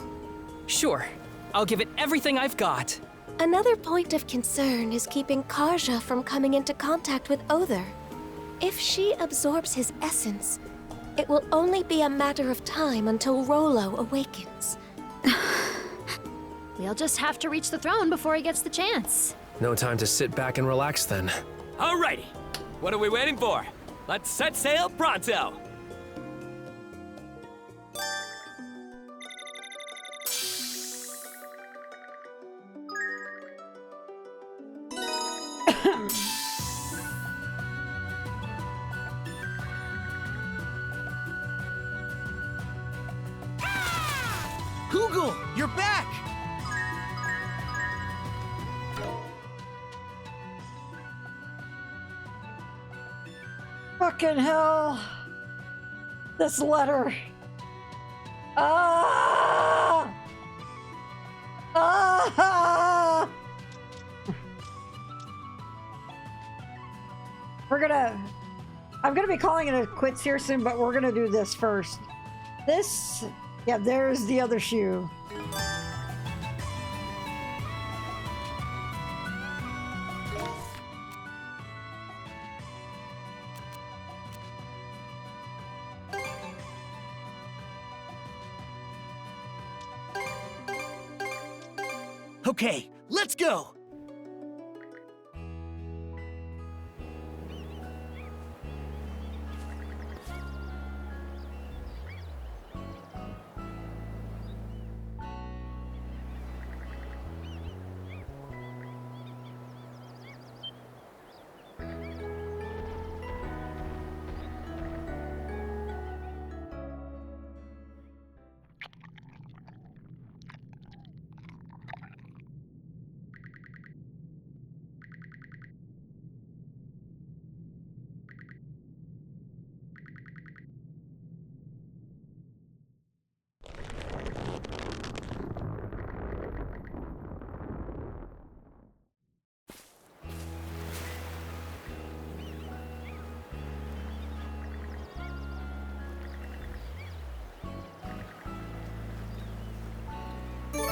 Sure. I'll give it everything I've got. Another point of concern is keeping Karja from coming into contact with Other. If she absorbs his essence, it will only be a matter of time until Rolo awakens. We'll just have to reach the throne before he gets the chance. No time to sit back and relax then. Alrighty. What are we waiting for? Let's set sail pronto. Google, you're back! Fucking hell. This letter. Ah! Ah! I'm gonna be calling it a quits here soon, but we're gonna do this first. Yeah, there's the other shoe. Okay, let's go!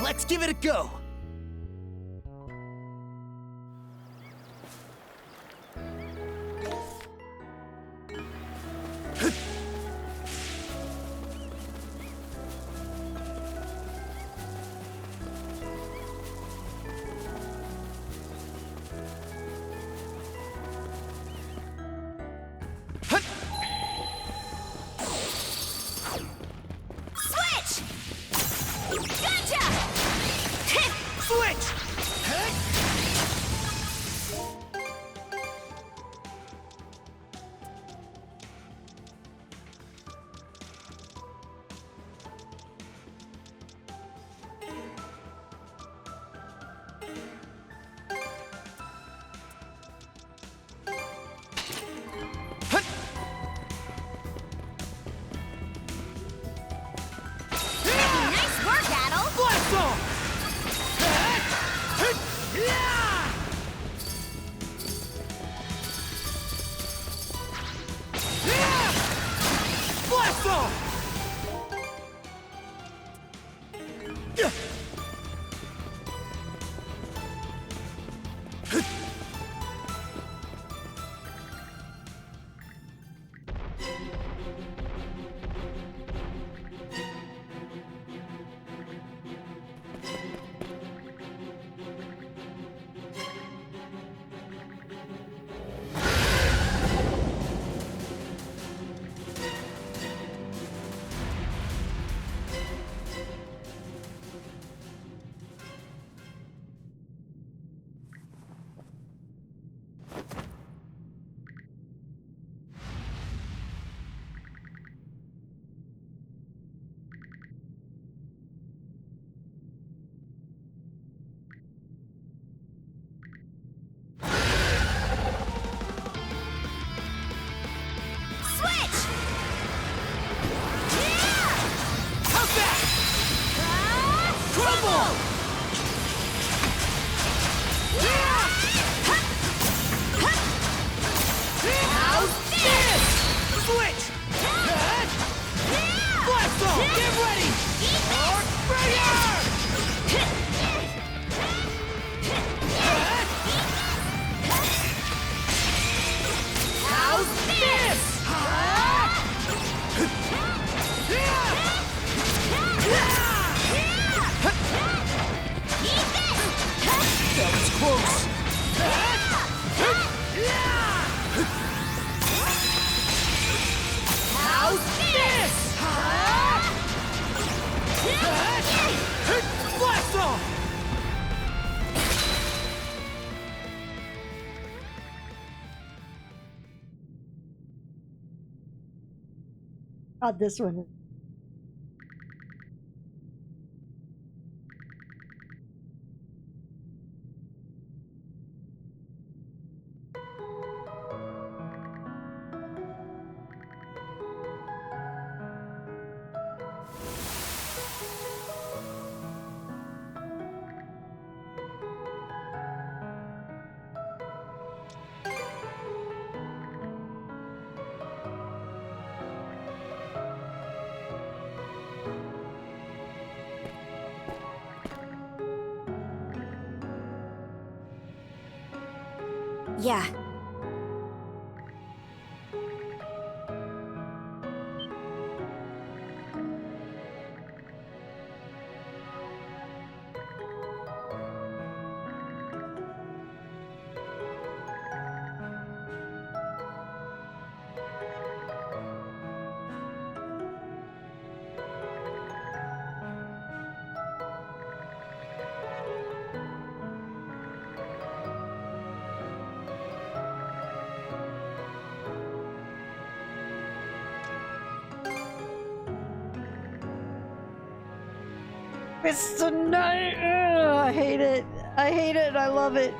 Let's give it a go! That was close. How's this? Blast off! God, this one. Yeah. It's the night. I hate it. I hate it. I love it.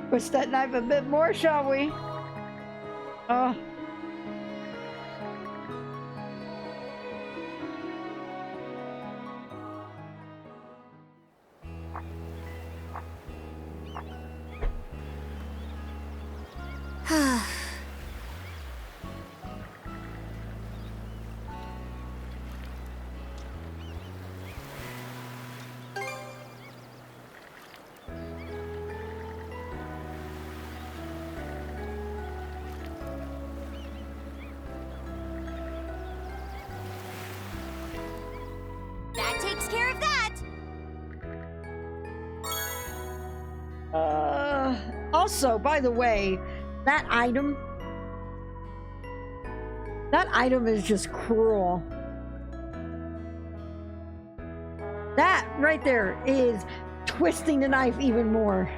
Twist that knife a bit more, shall we? Oh. That takes care of that. Also, by the way, that item is just cruel. That right there is twisting the knife even more.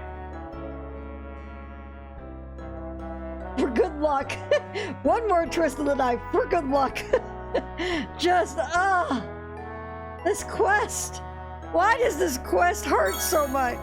For good luck. One more twist of the knife for good luck. Just, this quest. Why does this quest hurt so much?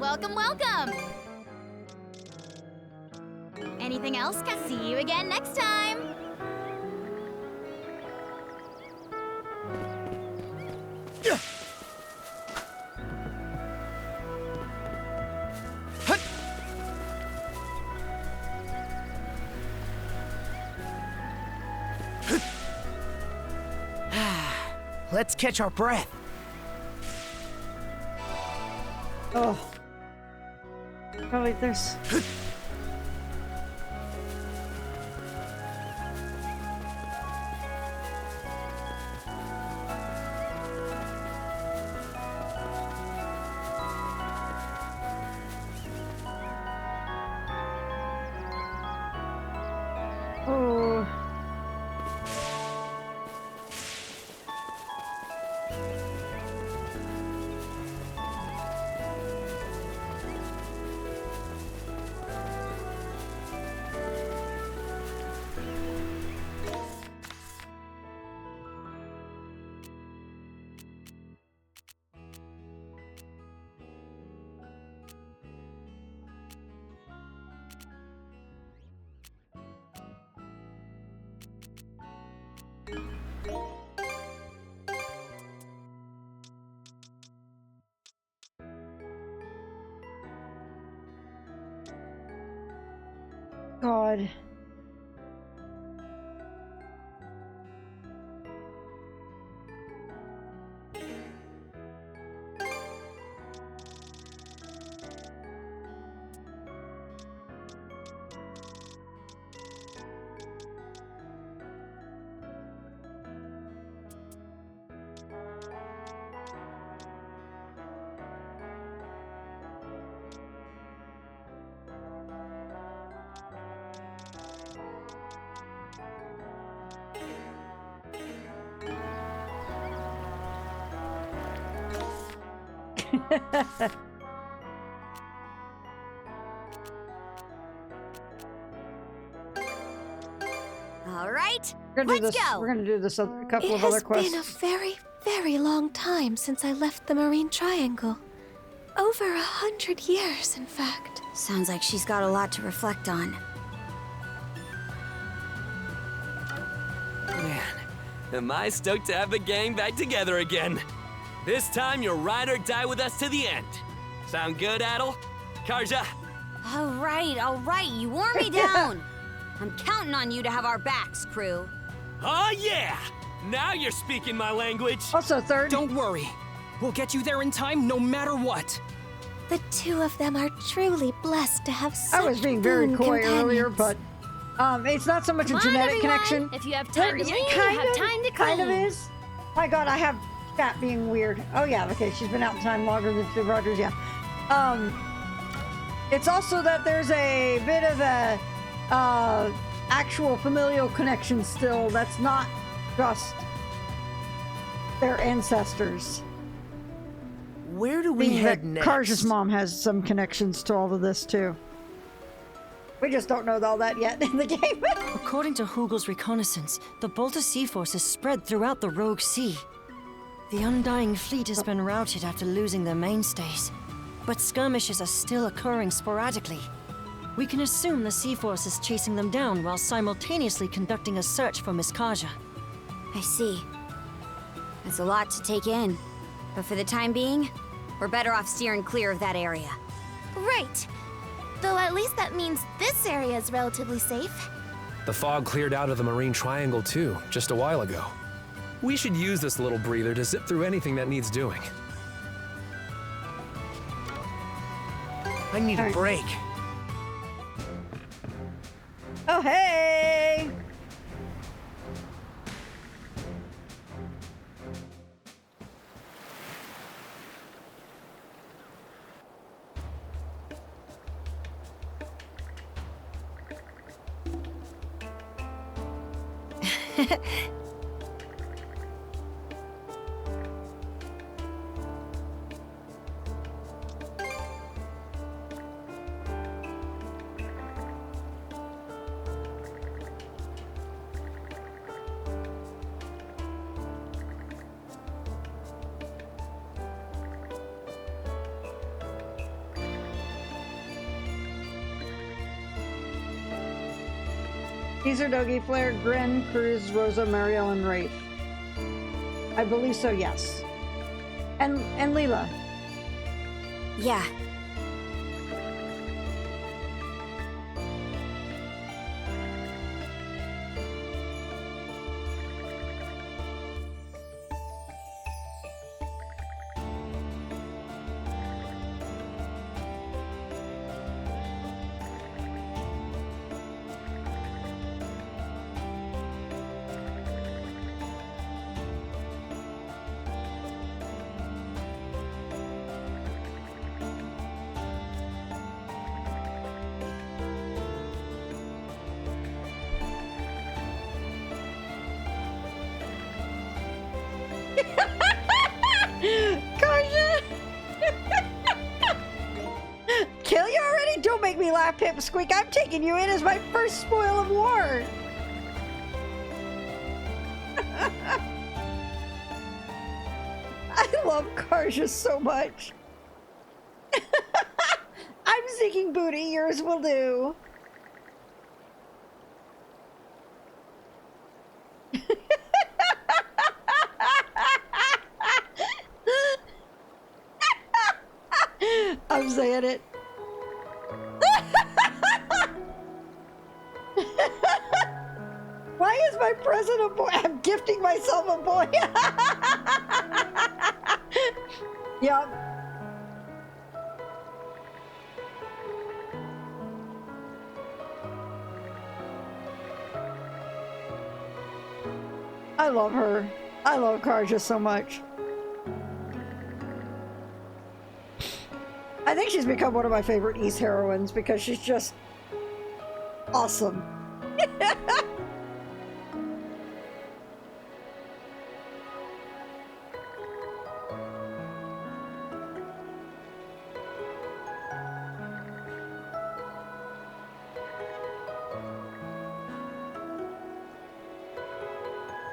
Welcome, welcome! Anything else? See you again next time! Let's catch our breath. Oh. Probably this. Oh. God. All right, let's go. We're gonna do this a couple of other quests. It has been a very, very long time since I left the Marine Triangle. Over 100 years, in fact. Sounds like she's got a lot to reflect on. Man, am I stoked to have the gang back together again. This time you'll ride or die with us to the end. Sound good, Adel? Karja? All right, you wore me down. I'm counting on you to have our backs, crew. Oh yeah! Now you're speaking my language. Also, third. Don't worry. We'll get you there in time no matter what. The two of them are truly blessed to have such I was being very coy companions. earlier, but it's not so much a genetic connection. If you have time to leave, you have time to kind of clean. is. My God, I have chat being weird. Oh yeah, okay, she's been out in time longer than Steve Rogers. Yeah. It's also that there's a bit of a actual familial connection still. That's not just their ancestors. Where do we head next? Karja's mom has some connections to all of this too. We just don't know all that yet in the game. According to Hugel's reconnaissance, the Balta Sea Force is spread throughout the Rogue Sea. The Undying Fleet has been routed after losing their mainstays, but skirmishes are still occurring sporadically. We can assume the Sea Force is chasing them down while simultaneously conducting a search for Miss Karja. I see. That's a lot to take in. But for the time being, we're better off steering clear of that area. Right. Though at least that means this area is relatively safe. The fog cleared out of the Marine Triangle too, just a while ago. We should use this little breather to zip through anything that needs doing. I need a break. Oh, hey! Caesar, Dogi, Flair, Gren, Cruz, Rosa, Mariel, and Wraith. I believe so, yes. And Leela. Yeah. Karja! Kill you already? Don't make me laugh, Pipsqueak. I'm taking you in as my first spoil of war. I love Karja so much. I'm seeking booty. Yours will do. I'm saying it. my present a boy. I'm gifting myself a boy. Yep. I love her. I love Karja so much. I think she's become one of my favorite East heroines because she's just awesome.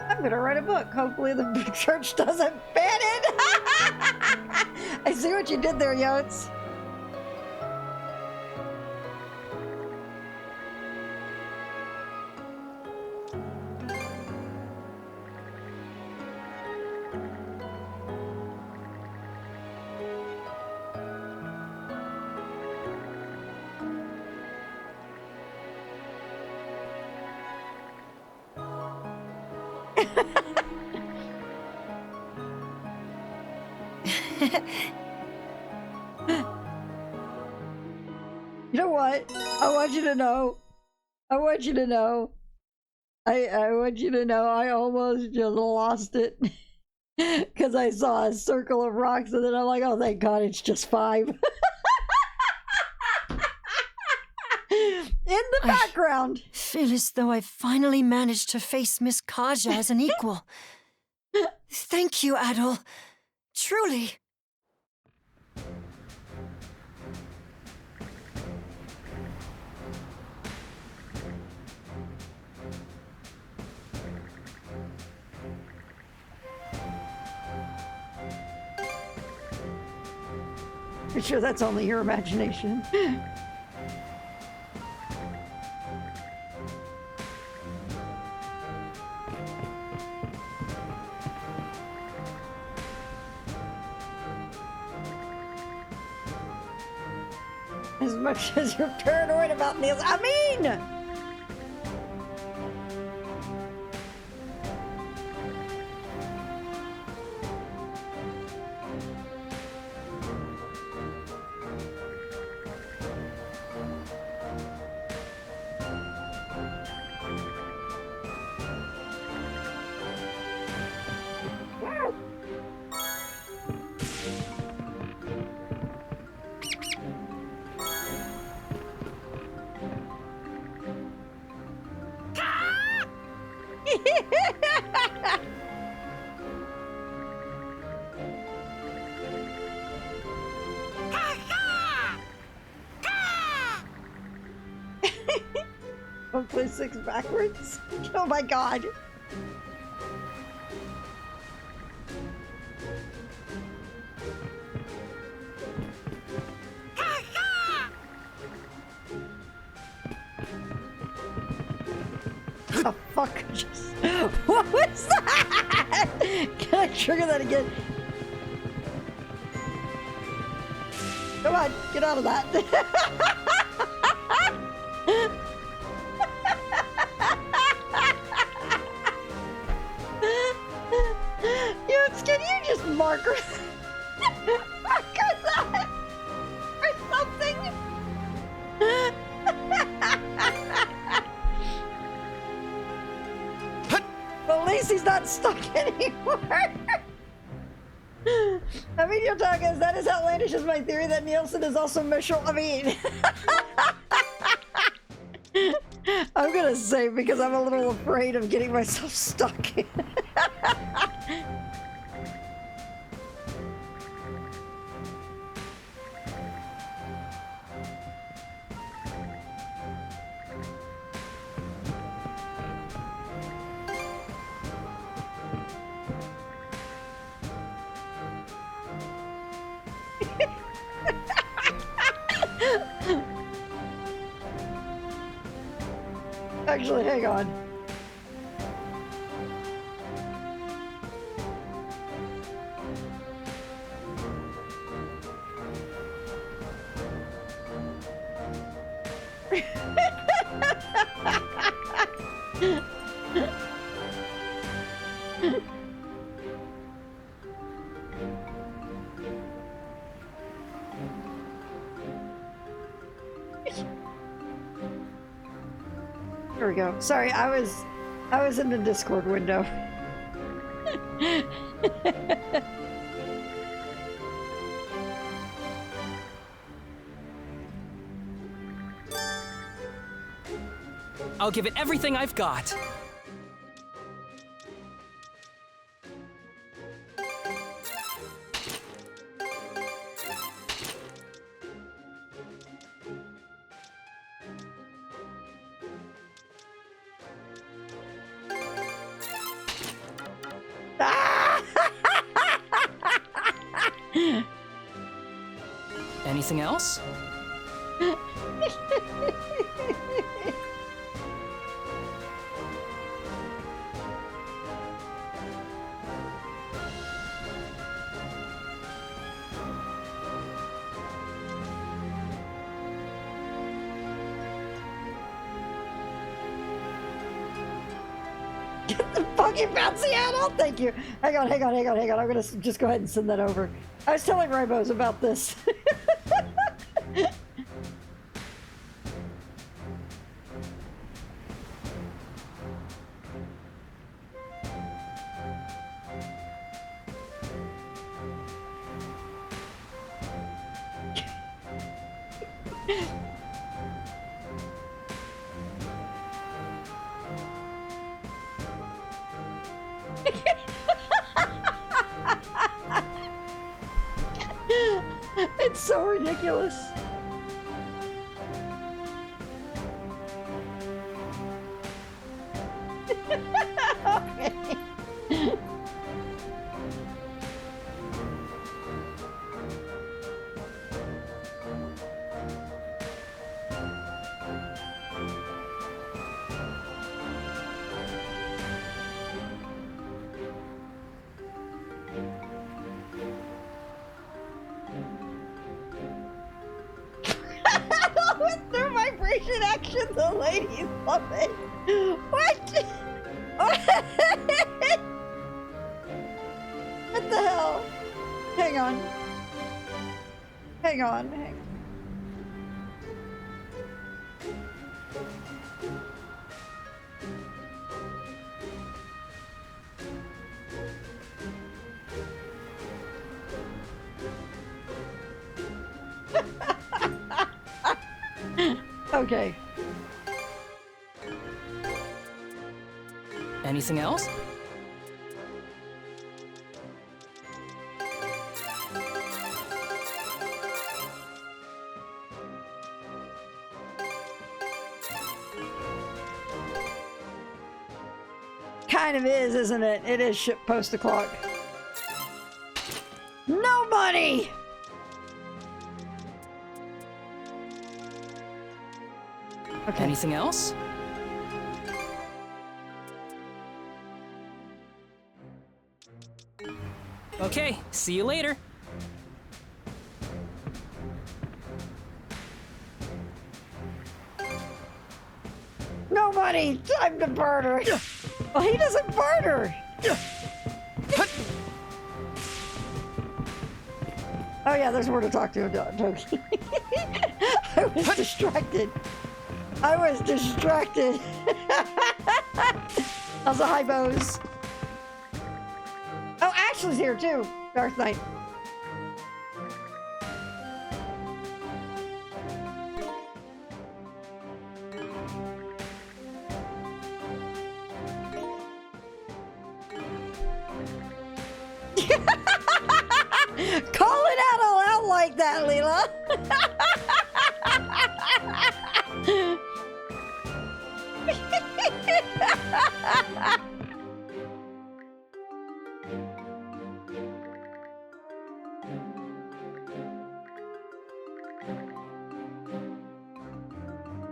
I'm gonna write a book. Hopefully the church doesn't ban it. I see what you did there, Yotes. You know what? I want you to know. I want you to know. I want you to know I almost just lost it. Because I saw a circle of rocks and then I'm like, oh thank God it's just 5. In the background. I feel as though I finally managed to face Miss Kaja as an equal. Thank you, Adol. Truly. I'm sure that's only your imagination. As much as you're paranoid about Niels. I mean! One plus 6 backwards? Oh my God. The fuck? What was that? Can I trigger that again? Come on, get out of that. Can you just mark her? Mark her that or something? Well, at least he's not stuck anymore. I mean, you're talking, is that as outlandish as my theory that Nielsen is also Mitchell? I mean, I'm gonna say because I'm a little afraid of getting myself stuck. Actually, hang on. There we go. Sorry, I was in the Discord window. I'll give it everything I've got. Anything else? Get the fucking bouncy handle! Thank you. Hang on. I'm gonna just go ahead and send that over. I was telling Rainbows about this. It's so ridiculous. Okay. With their vibration action, the ladies love it. What? What the hell? Hang on. Okay. Anything else? Kind of is, isn't it? It is ship post o'clock. No money! Okay. Anything else? Okay, see you later. No money! Time to barter! Well, he doesn't barter! Oh yeah, there's more to talk to. Joking. I was distracted. How's the high bows? Oh, Ashley's here too. Darth Knight. Call it out all out like that, Leela.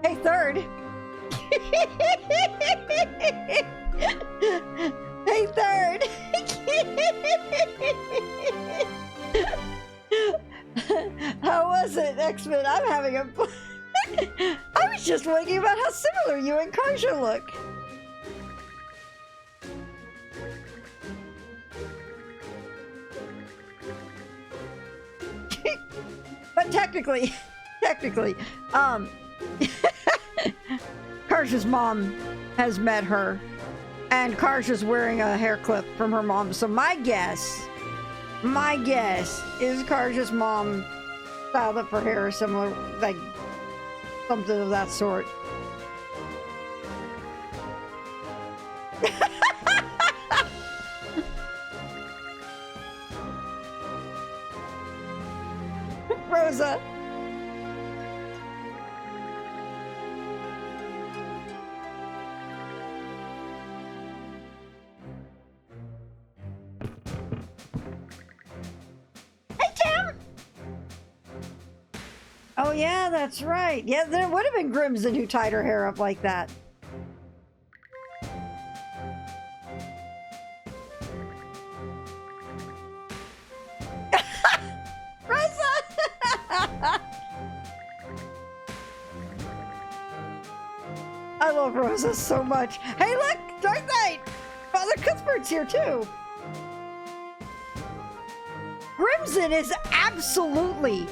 Hey, third. Hey, third. How was it, X-Men? I'm having a... I was just thinking about how similar you and Karsha look. But technically, Karja's mom has met her, and Karja's wearing a hair clip from her mom. So my guess is Karja's mom styled up her hair similar, like something of that sort. Rosa. Hey, Tim! Oh, yeah, that's right. Yeah, there would have been Grimson who tied her hair up like that. I love Rosa so much. Hey, look! Dark Knight! Father Cuthbert's here, too. Grimson is absolutely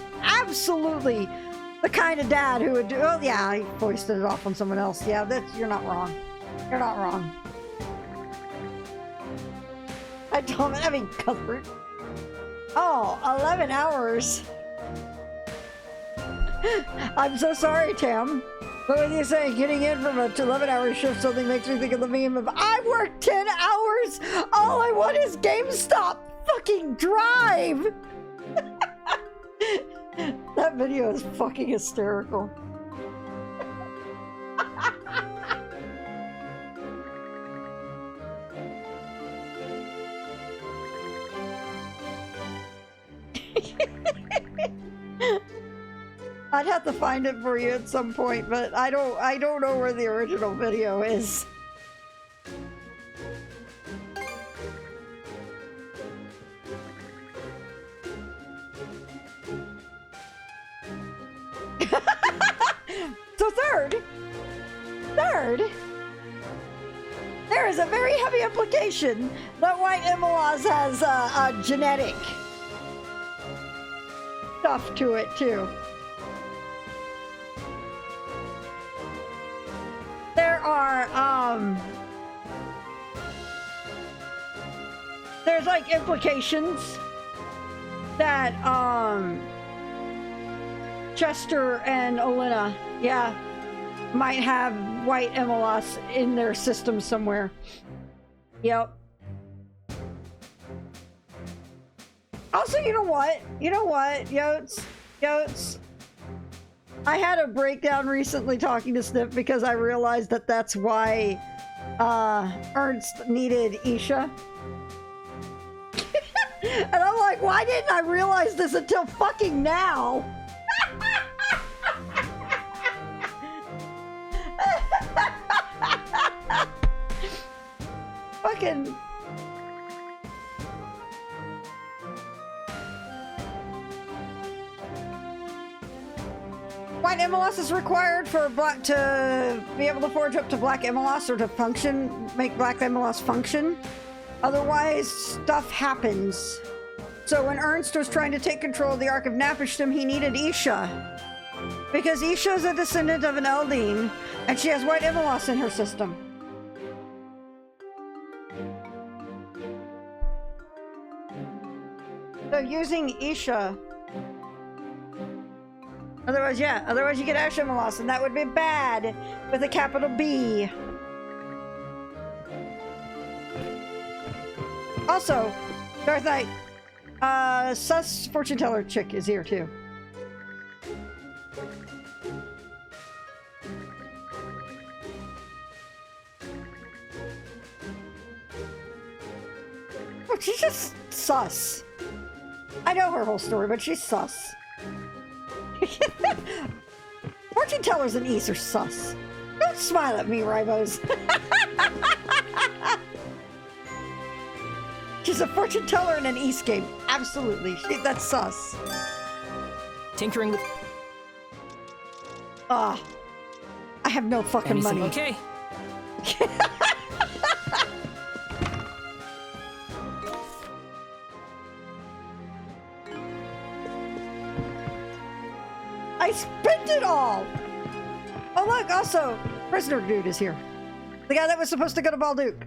the kind of dad who would do... Oh, yeah, he foisted it off on someone else. Yeah, you're not wrong. You're not wrong. I mean, Cuthbert. Oh, 11 hours. I'm so sorry, Tam. But when you say getting in from a 11-hour shift, something makes me think of the meme of, I work 10 hours! All I want is GameStop fucking drive! That video is fucking hysterical. I'd have to find it for you at some point, but I don't know where the original video is. So third, there is a very heavy implication that white Immolas has a genetic stuff to it too. There's like implications that Chester and Olenna, yeah, might have white Immolas in their system somewhere. Yep. Also, you know what, Yotes, I had a breakdown recently talking to Sniff because I realized that that's why Ernst needed Isha. And I'm like, why didn't I realize this until fucking now? Fucking... White Immolas is required for black to be able to forge up to black Immolas or to function, make black Immolas function. Otherwise, stuff happens. So when Ernst was trying to take control of the Ark of Napishtim, he needed Isha. Because Isha is a descendant of an Eldeen, and she has white Immolas in her system. So using Isha... Otherwise you get Ash Immolas, and that would be bad with a capital B. Also, Darth Knight, sus fortune teller chick is here too. Oh, she's just sus. I know her whole story, but she's sus. Fortune tellers and East are sus. Don't smile at me, Ribos. She's a fortune teller in an East game. Absolutely. That's sus. Tinkering with... I have no fucking Anything money. Okay. it all! Oh look, also, prisoner dude is here. The guy that was supposed to go to Balduke.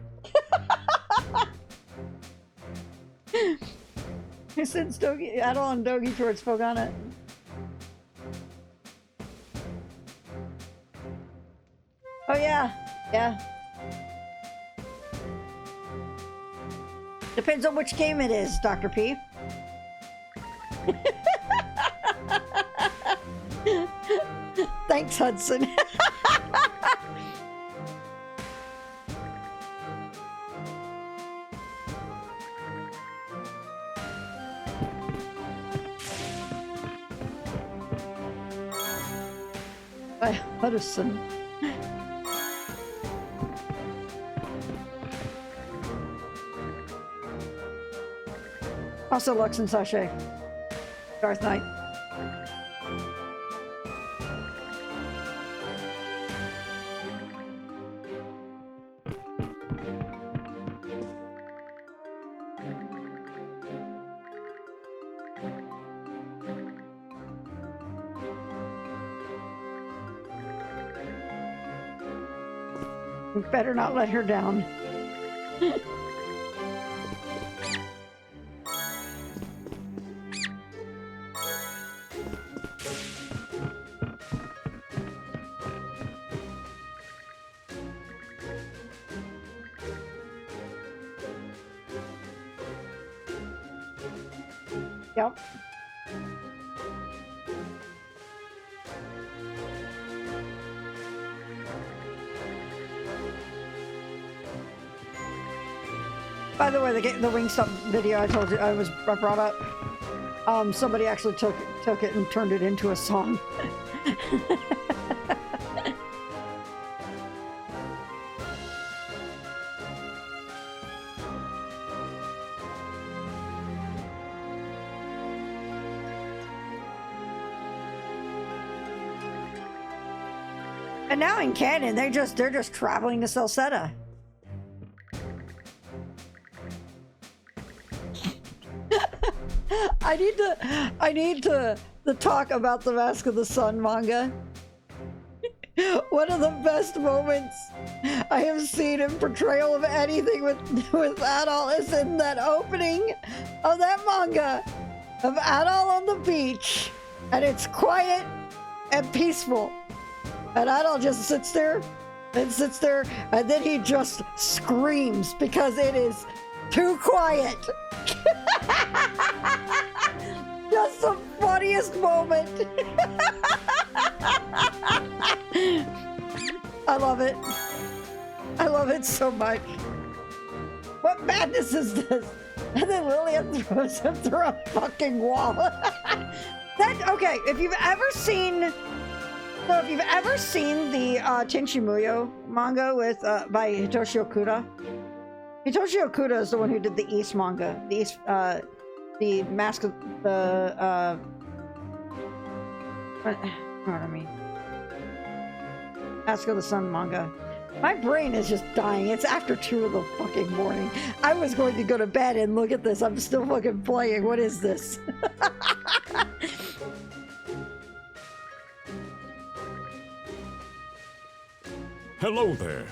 He sends Adol and Dogi towards Fogana. Oh yeah, yeah. Depends on which game it is, Dr. P. Thanks, Hudson. By Hudson. Also Lux and Sashay. Darth Knight. We better not let her down. Yep. By the way, the Wingstop video I told you I brought up, somebody actually took it and turned it into a song. And now in canon, they're just traveling to Celceta. I need to talk about the Mask of the Sun manga. One of the best moments I have seen in portrayal of anything with Adol is in that opening of that manga of Adol on the beach, and it's quiet and peaceful, and Adol just sits there, and then he just screams because it is too quiet. Just the funniest moment. I love it. I love it so much. What madness is this? And then Lillian throws him through a fucking wall. Okay, if you've ever seen the Tenchi Muyo manga with by Hitoshi Okuda. Hitoshi Okuda is the one who did the East manga. The Mask of the what I mean? Mask of the Sun manga. My brain is just dying. It's after 2 in the fucking morning. I was going to go to bed and look at this. I'm still fucking playing. What is this? Hello there.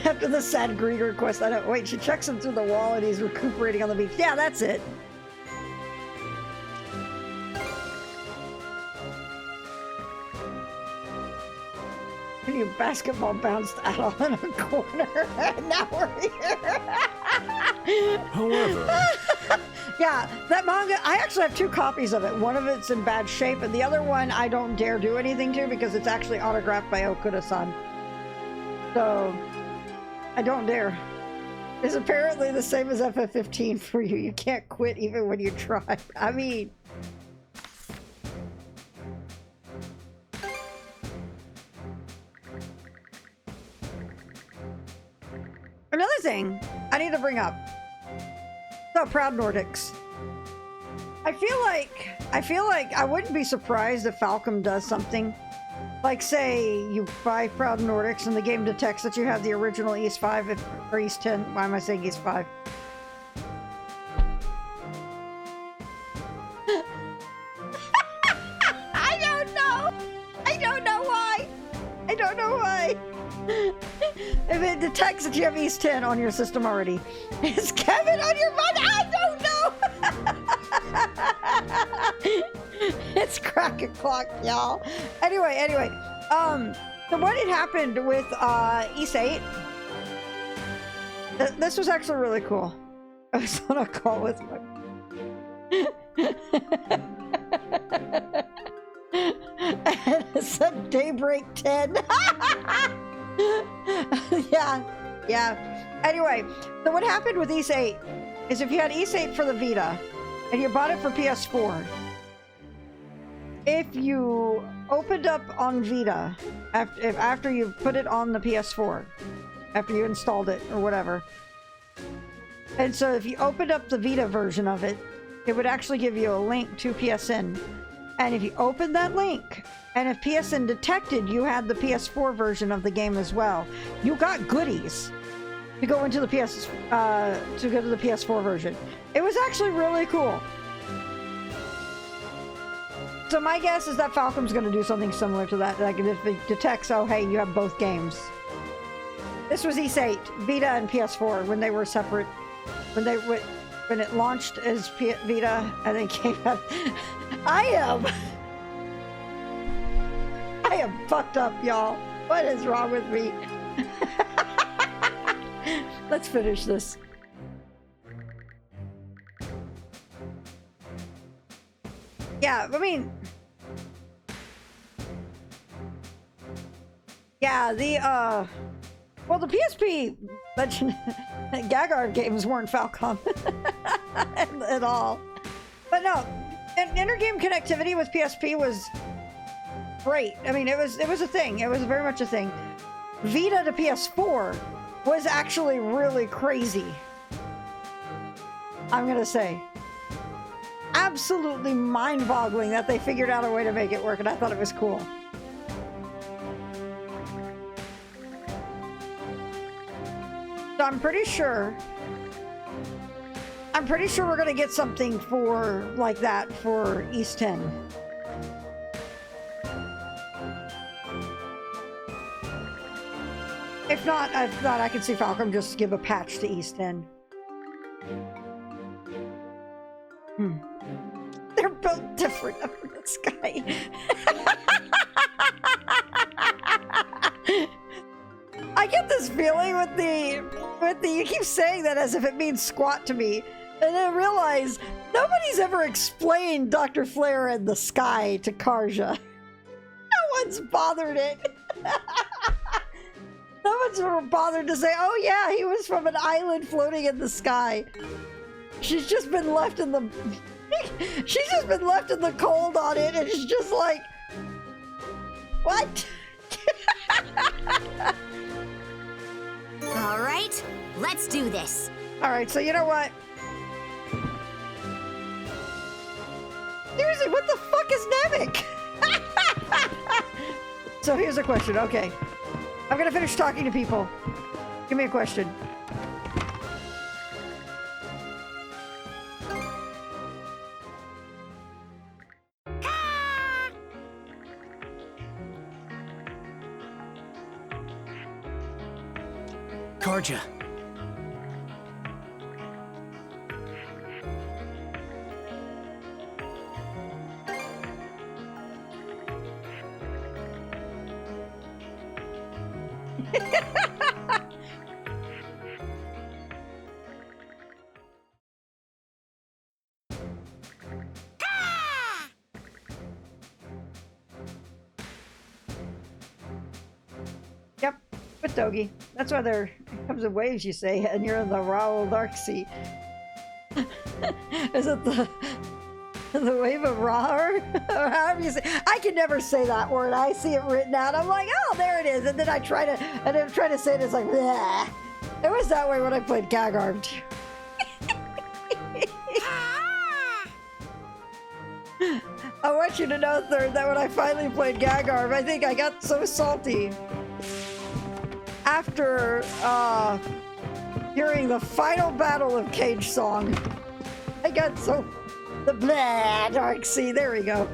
After the sad greed request, I don't wait. She checks him through the wall and he's recuperating on the beach. Yeah, that's it. And you basketball bounced out in a corner, and now we're here. However, yeah, that manga, I actually have 2 copies of it. One of it's in bad shape, and the other one I don't dare do anything to because it's actually autographed by Okuda-san. So, I don't dare. It's apparently the same as FF15 for you. You can't quit even when you try. I mean... Another thing I need to bring up. So, Proud Nordics. I feel like I wouldn't be surprised if Falcom does something Like, say you buy Proud Nordics and the game detects that you have the original East 5 or East 10. Why am I saying East 5? I don't know! I don't know why! I don't know why! If it detects that you have East 10 on your system already. Is Kevin on your mind? I don't know! It's crack o'clock, y'all. Anyway, so what had happened with East 8, this was actually really cool. I was on a call with my... and it said Daybreak 10. Yeah. Anyway, so what happened with East 8 is if you had East 8 for the Vita and you bought it for PS4, if you opened up on Vita after you put it on the PS4, after you installed it or whatever, and so if you opened up the Vita version of it, it would actually give you a link to PSN. And if you opened that link, and if PSN detected you had the PS4 version of the game as well, you got goodies to go into the PS4 version. It was actually really cool. So my guess is that Falcom's going to do something similar to that. Like if it detects, oh hey, you have both games. This was East 8, Vita and PS4 when they were separate. When it launched as Vita and then came out. I am fucked up, y'all. What is wrong with me? Let's finish this. Yeah, I mean... Yeah, well, the PSP Legend Gagard games weren't Falcom at all. But no, intergame connectivity with PSP was great. I mean, it was a thing. It was very much a thing. Vita to PS4 was actually really crazy. I'm gonna say. Absolutely mind-boggling that they figured out a way to make it work, and I thought it was cool. So I'm pretty sure we're gonna get something for like that for East 10. If not, I could see Falcom just give a patch to East 10. They're both different up in the sky. I get this feeling with the you keep saying that as if it means squat to me, and I realize nobody's ever explained Dr. Flare and the sky to Karja. No one's bothered it. No one's ever bothered to say, oh yeah, he was from an island floating in the sky. She's just been left in the cold on it, and it's just like, what? All right, let's do this. All right, so you know what? Seriously, what the fuck is Namek? So here's a question. Okay, I'm gonna finish talking to people. Give me a question. Karja. Yep, with Dogi. That's why there comes in waves, you say, and you're in the Raoul Dark Sea. Is it the wave of Ra, or however you say? I can never say that word. I see it written out. I'm like, oh, there it is, and then I try to say it. It's like, bleh. It was that way when I played Gagarb too. I want you to know, Third, that when I finally played Gagarv, I think I got so salty after hearing the final battle of Cage Song. I got so... The blah, Dark Sea, there we go.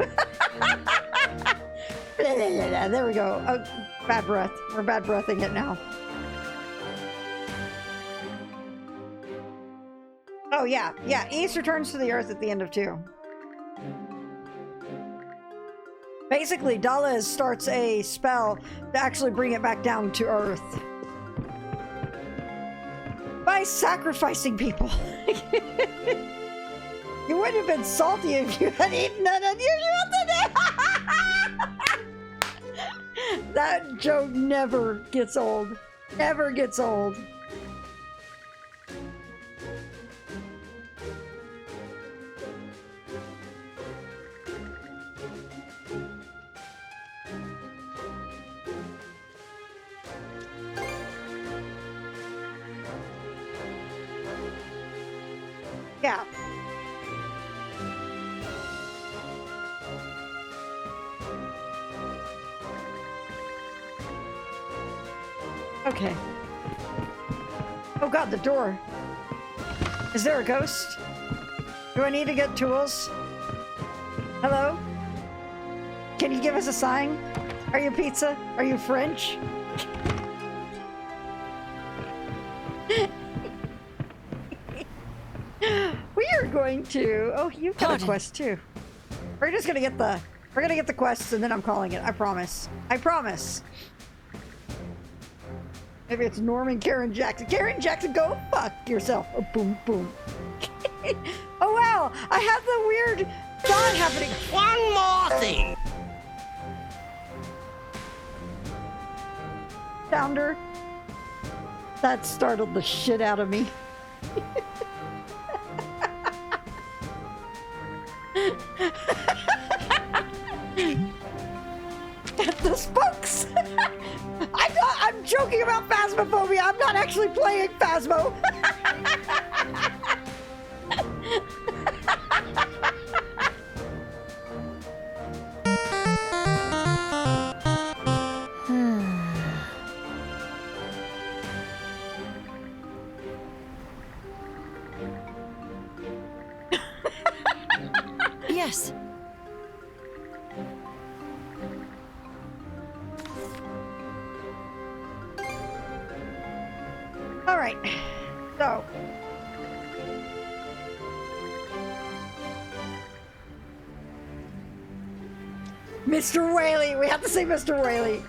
There we go. Oh, bad breath. We're bad breathing it now. Oh, yeah. Yeah, East returns to the Earth at the end of 2. Basically, Dalez starts a spell to actually bring it back down to Earth. By sacrificing people. You wouldn't have been salty if you had eaten an unusual today. That joke never gets old. Never gets old. Yeah. Okay. Oh god, the door. Is there a ghost? Do I need to get tools? Hello? Can you give us a sign? Are you pizza? Are you French? We are going to... Oh, you've got a quest too. We're just gonna get the... We're gonna get the quests and then I'm calling it. I promise. I promise. Maybe it's Norman Karen Jackson. Karen Jackson, go fuck yourself. Oh, boom, boom. Oh, wow. I have the weird thought happening. One more thing. Founder. That startled the shit out of me. The spokes. I'm joking about Phasmophobia. I'm not actually playing Phasmo. Yes. All right, so Mr. Whaley, we have to say Mr. Whaley.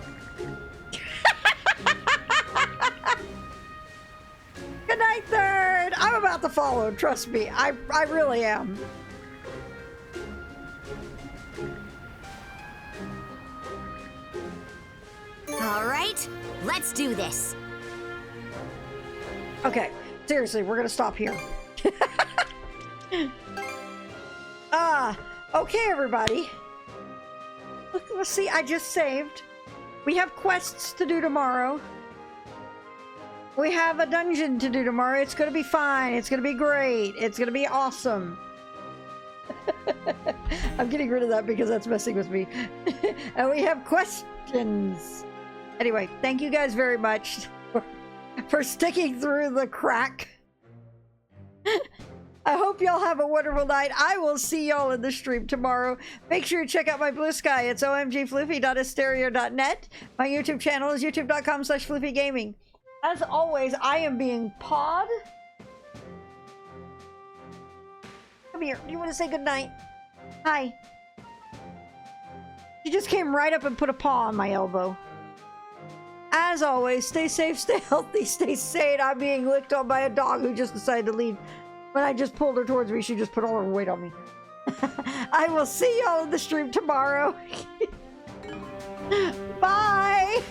Good night, Third. I'm about to follow, trust me. I really am. All right, let's do this. Okay, seriously, we're gonna stop here. Okay, everybody. Let's see, I just saved. We have quests to do tomorrow. We have a dungeon to do tomorrow. It's gonna be fine. It's gonna be great. It's gonna be awesome. I'm getting rid of that because that's messing with me. And we have questions. Anyway, thank you guys very much for sticking through the crack. I hope y'all have a wonderful night. I will see y'all in the stream tomorrow. Make sure you check out my blue sky. It's omgfloofy.asteria.net. My YouTube channel is youtube.com/floofygaming. As always, I am being pawed. Come here. You want to say goodnight? Hi. She just came right up and put a paw on my elbow. As always, stay safe, stay healthy, stay sane. I'm being licked on by a dog who just decided to leave. When I just pulled her towards me, she just put all her weight on me. I will see y'all in the stream tomorrow. Bye!